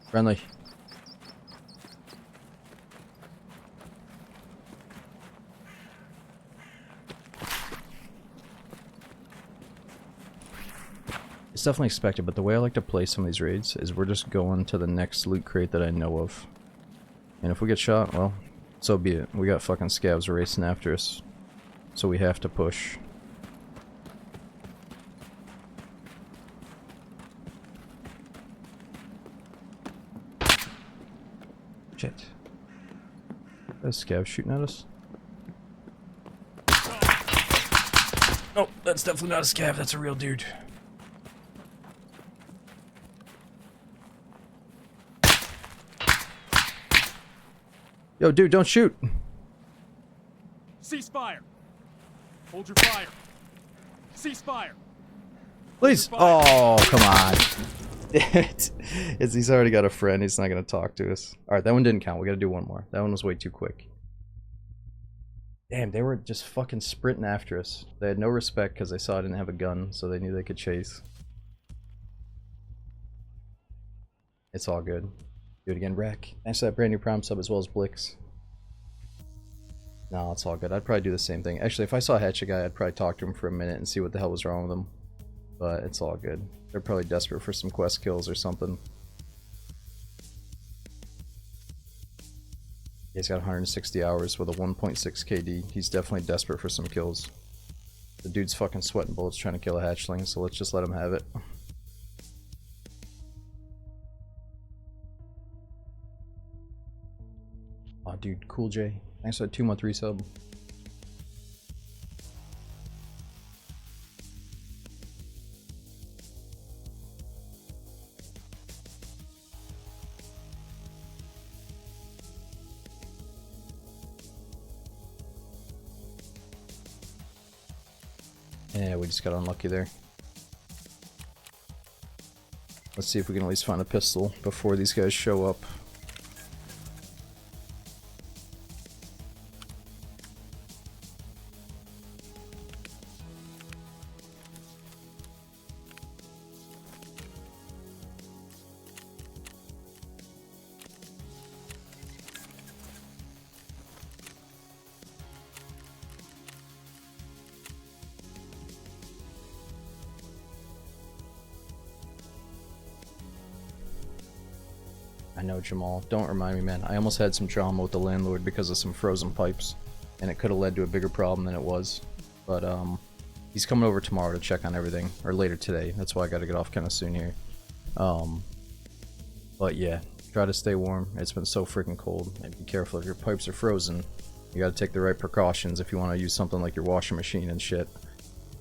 Friendly. It's definitely expected, but the way I like to play some of these raids is we're just going to the next loot crate that I know of. And if we get shot, well, so be it. We got fucking scavs racing after us. So we have to push. Shit. Those scavs shooting at us? Oh, that's definitely not a scav, that's a real dude. Yo, dude, don't shoot! Cease fire. Hold your fire. Cease fire. Please! Hold your fire. Oh, come on. He's already got a friend, he's not gonna talk to us. Alright, that one didn't count, we gotta do one more. That one was way too quick. Damn, they were just fucking sprinting after us. They had no respect because they saw I didn't have a gun, so they knew they could chase. It's all good. Do it again, Wreck. Thanks for that brand new Prime sub as well as Blix. No, it's all good. I'd probably do the same thing. Actually, if I saw a hatchet guy, I'd probably talk to him for a minute and see what the hell was wrong with him. But it's all good. They're probably desperate for some quest kills or something. He's got 160 hours with a 1.6 KD. He's definitely desperate for some kills. The dude's fucking sweating bullets trying to kill a hatchling, so let's just let him have it. Aw, dude, Cool J. Thanks for that 2-month resub. Yeah, we just got unlucky there. Let's see if we can at least find a pistol before these guys show up. I know, Jamal. Don't remind me, man. I almost had some drama with the landlord because of some frozen pipes, and it could have led to a bigger problem than it was. But, he's coming over tomorrow to check on everything, or later today. That's why I gotta get off kind of soon here. But yeah, try to stay warm. It's been so freaking cold, and be careful if your pipes are frozen. You gotta take the right precautions if you want to use something like your washing machine and shit,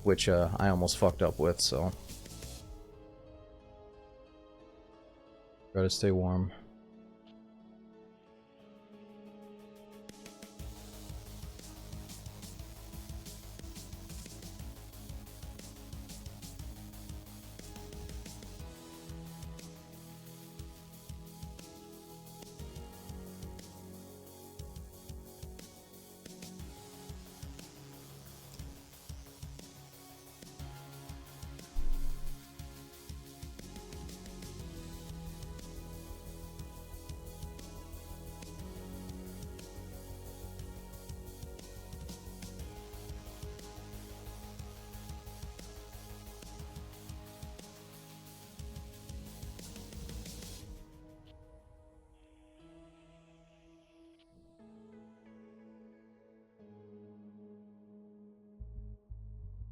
which, I almost fucked up with, so. Try to stay warm.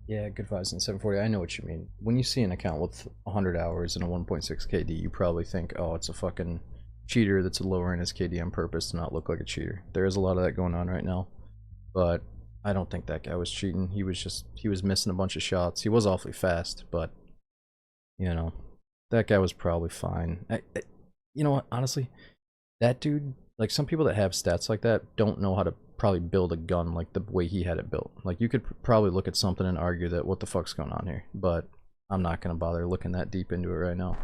Yeah, good vibes in 740. I know what you mean. When you see an account with 100 hours and a 1.6 KD, you probably think, oh, it's a fucking cheater that's lowering his KD on purpose to not look like a cheater. There is a lot of that going on right now, but I don't think that guy was cheating. He was missing a bunch of shots. He was awfully fast, but, you know, that guy was probably fine. You know what, honestly, that dude, like some people that have stats like that don't know how to probably build a gun like the way he had it built. Like you could probably look at something and argue that what the fuck's going on here, but I'm not gonna bother looking that deep into it right now.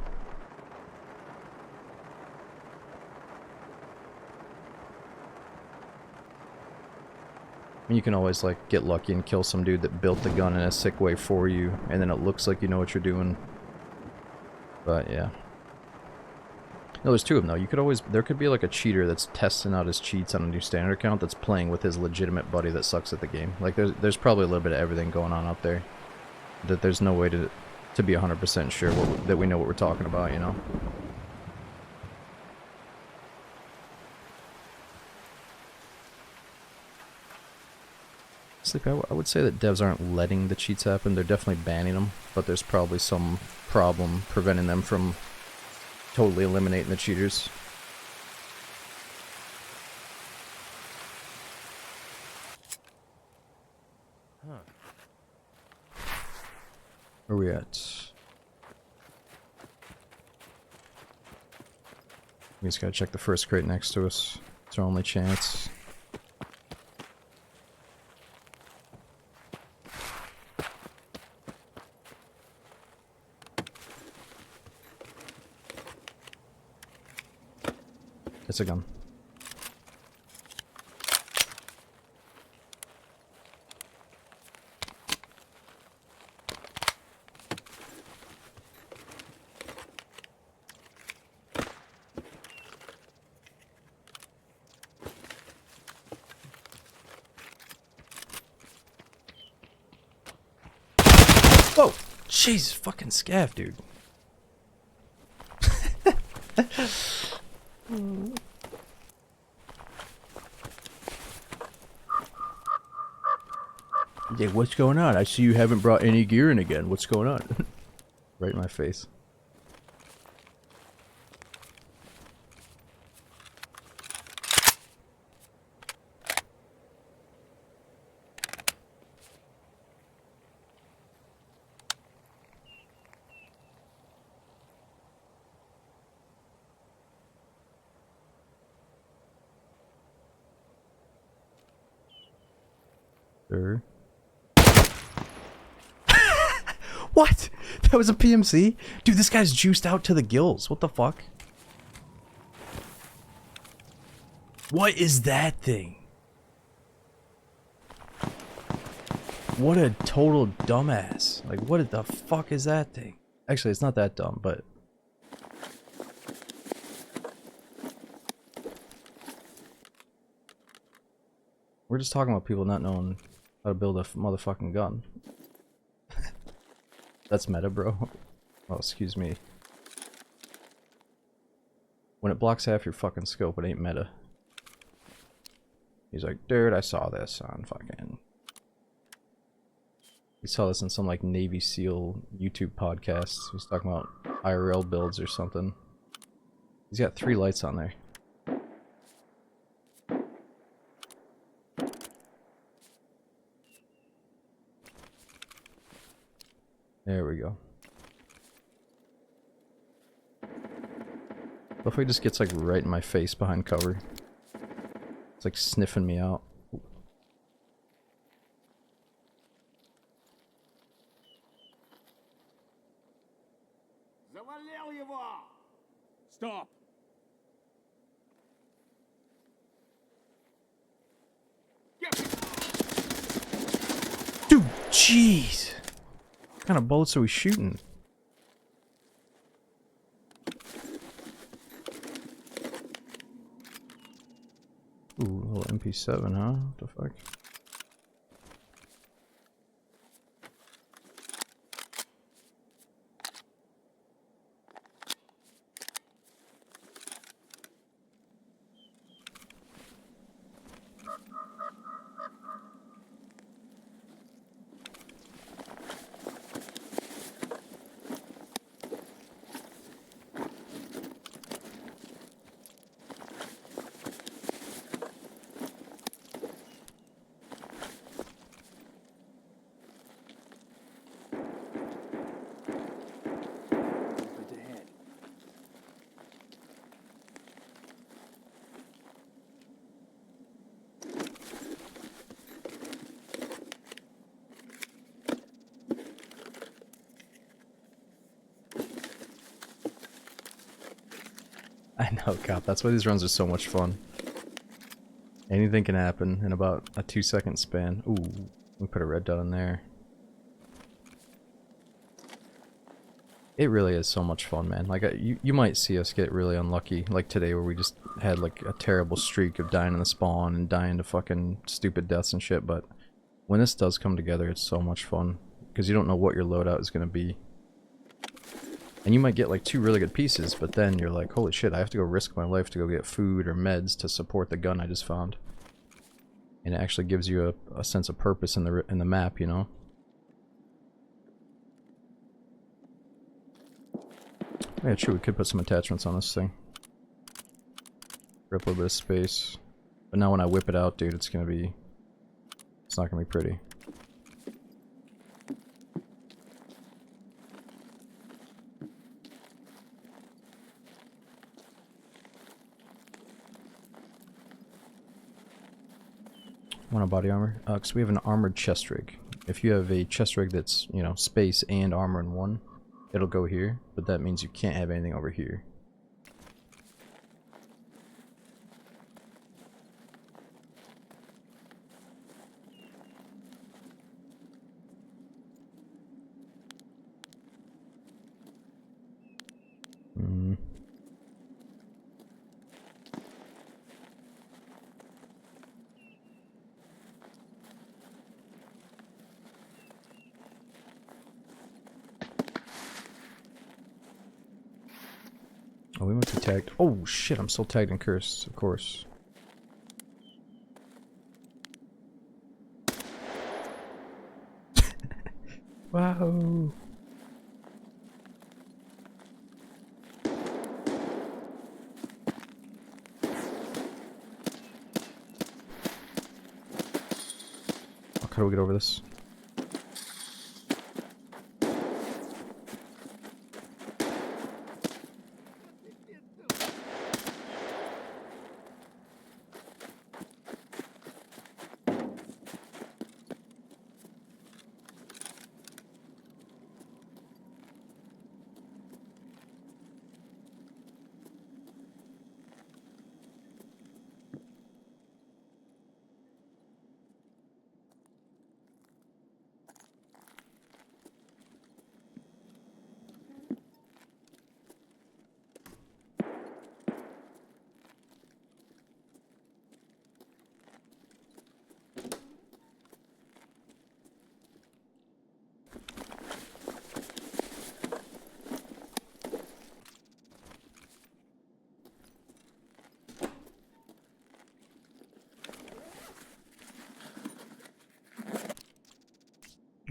I mean, you can always like get lucky and kill some dude that built the gun in a sick way for you, and then it looks like you know what you're doing. But yeah. No, there's two of them though. You could always, there could be like a cheater that's testing out his cheats on a new standard account that's playing with his legitimate buddy that sucks at the game. Like there's probably a little bit of everything going on out there. That there's no way to be 100% sure that we know what we're talking about, you know? Sleep, I would say that devs aren't letting the cheats happen. They're definitely banning them, but there's probably some problem preventing them from totally eliminating the cheaters. Huh. Where are we at? We just gotta check the first crate next to us. It's our only chance. It's a gun. Whoa! Jeez, fucking scav, dude. Yeah, what's going on? I see you haven't brought any gear in again. What's going on? Right in my face. Sure. What? That was a PMC? Dude, this guy's juiced out to the gills. What the fuck? What is that thing? What a total dumbass. Like, what the fuck is that thing? Actually, it's not that dumb, but... We're just talking about people not knowing how to build a motherfucking gun. That's meta, bro. Oh, excuse me. When it blocks half your fucking scope, it ain't meta. He's like, dude, I saw this on fucking... He saw this in some, like, Navy SEAL YouTube podcast. He was talking about IRL builds or something. He's got 3 lights on there. There we go. What if he just gets like right in my face behind cover? It's like sniffing me out. Stop. Dude, jeez! What kind of bullets are we shooting? Ooh, a little MP7, huh? What the fuck? I know, Cop. That's why these runs are so much fun. Anything can happen in about a 2-second span. Ooh, we put a red dot in there. It really is so much fun, man. Like, you might see us get really unlucky, like today, where we just had like a terrible streak of dying in the spawn and dying to fucking stupid deaths and shit, but when this does come together, it's so much fun. Because you don't know what your loadout is going to be. And you might get like 2 really good pieces, but then you're like, holy shit, I have to go risk my life to go get food or meds to support the gun I just found. And it actually gives you a sense of purpose in the map, you know? Yeah, true, we could put some attachments on this thing. Rip a little bit of space. But now when I whip it out, dude, it's not gonna be pretty. Want a body armor? Because we have an armored chest rig. If you have a chest rig that's, you know, space and armor in one, it'll go here, but that means you can't have anything over here. Oh, we might be tagged. Oh shit, I'm still tagged and cursed, of course. Wow. How do we get over this?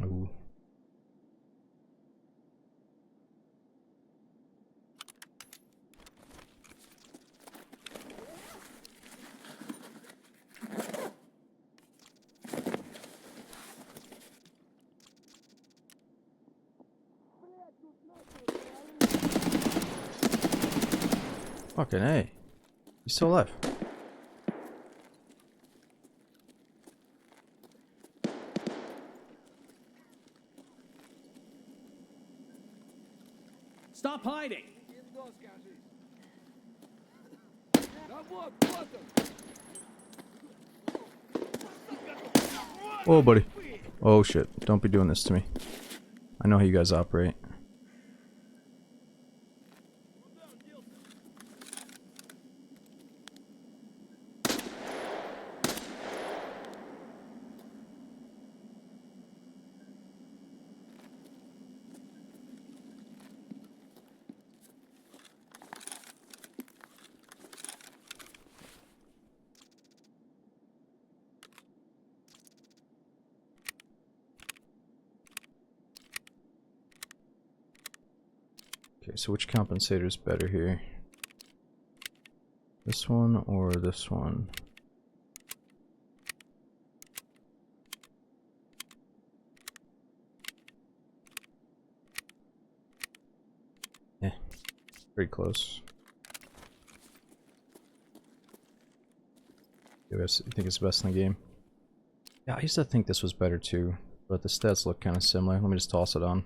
Ooh. Fucking A. He's still alive. Stop hiding! Oh, buddy. Oh shit. Don't be doing this to me. I know how you guys operate. Okay, so which compensator is better here? This one or this one? Eh, pretty close. You guys think it's the best in the game? Yeah, I used to think this was better too, but the stats look kind of similar. Let me just toss it on.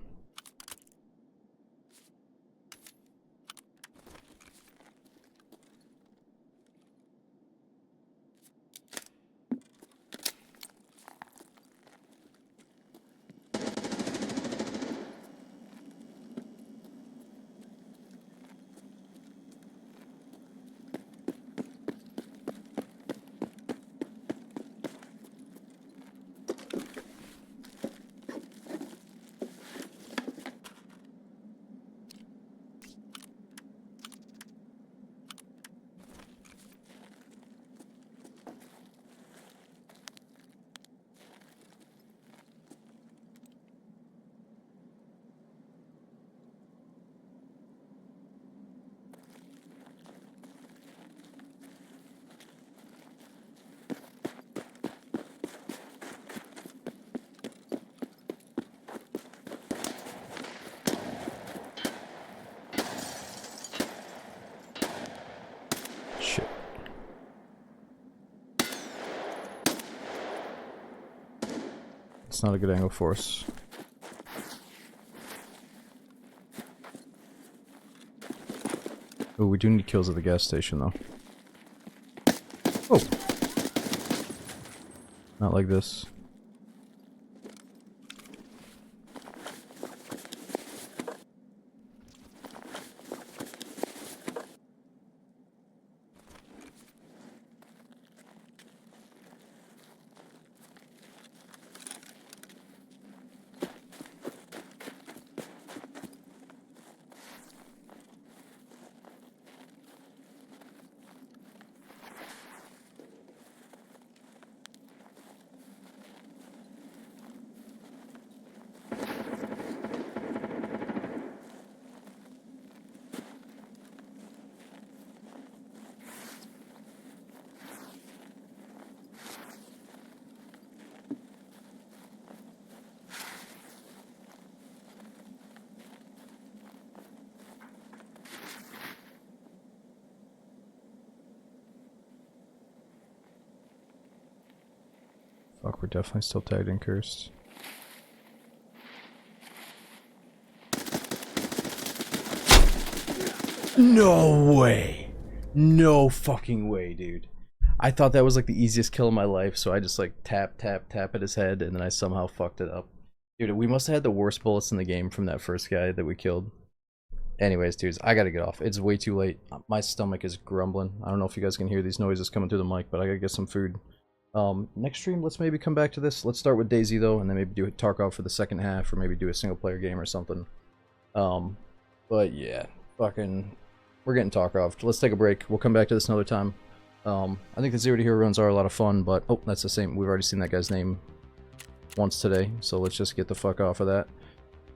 It's not a good angle for us. Oh, we do need kills at the gas station, though. Oh! Not like this. Fuck, we're definitely still tagged and cursed. No way! No fucking way, dude. I thought that was like the easiest kill of my life, so I just like tap at his head, and then I somehow fucked it up. Dude, we must have had the worst bullets in the game from that first guy that we killed. Anyways, dudes, I gotta get off. It's way too late. My stomach is grumbling. I don't know if you guys can hear these noises coming through the mic, but I gotta get some food. Next stream, let's maybe come back to this. Let's start with Daisy, though, and then maybe do Tarkov for the second half, or maybe do a single-player game or something. But yeah, fucking, we're getting Tarkov. Let's take a break. We'll come back to this another time. I think the Zero to Hero runs are a lot of fun, but, oh, that's the same. We've already seen that guy's name once today, so let's just get the fuck off of that.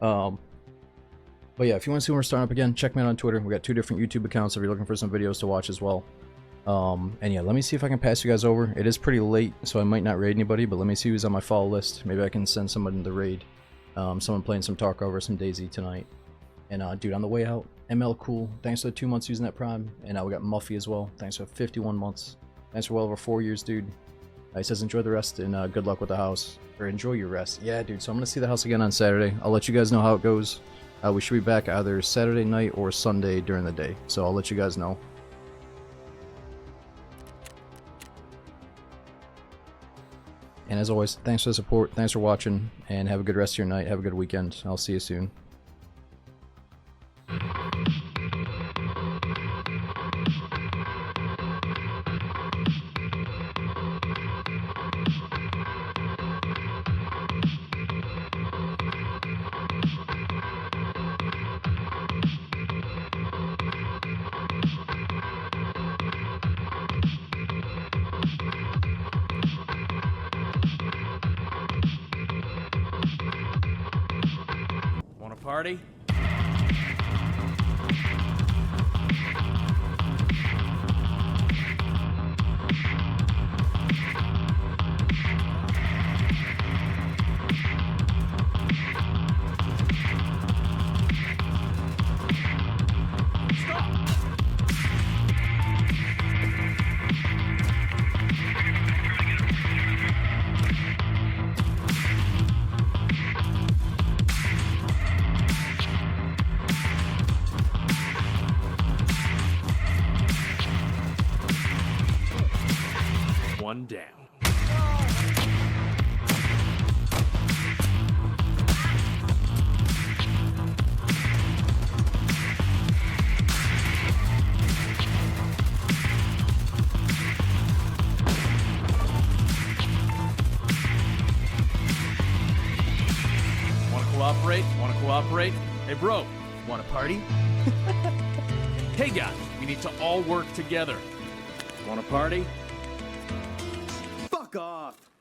But yeah, if you want to see when we're starting up again, check me out on Twitter. We got 2 different YouTube accounts if you're looking for some videos to watch as well. And yeah, let me see if I can pass you guys over. It is pretty late, so I might not raid anybody, but let me see who's on my follow list. Maybe I can send someone to the raid. Someone playing some Tarkov or some Daisy tonight. And dude, on the way out, ML Cool, thanks for the 2 months using that Prime. And we got Muffy as well, thanks for 51 months. Thanks for well over 4 years, dude. He says enjoy the rest and good luck with the house. Or enjoy your rest. Yeah, dude, so I'm gonna see the house again on Saturday. I'll let you guys know how it goes. We should be back either Saturday night or Sunday during the day. So I'll let you guys know. And as always, thanks for the support, thanks for watching, and have a good rest of your night, have a good weekend. I'll see you soon. Want a party? One down. Wanna cooperate? Wanna cooperate? Hey bro, wanna party? Hey guys, we need to all work together. Wanna party? Fuck off!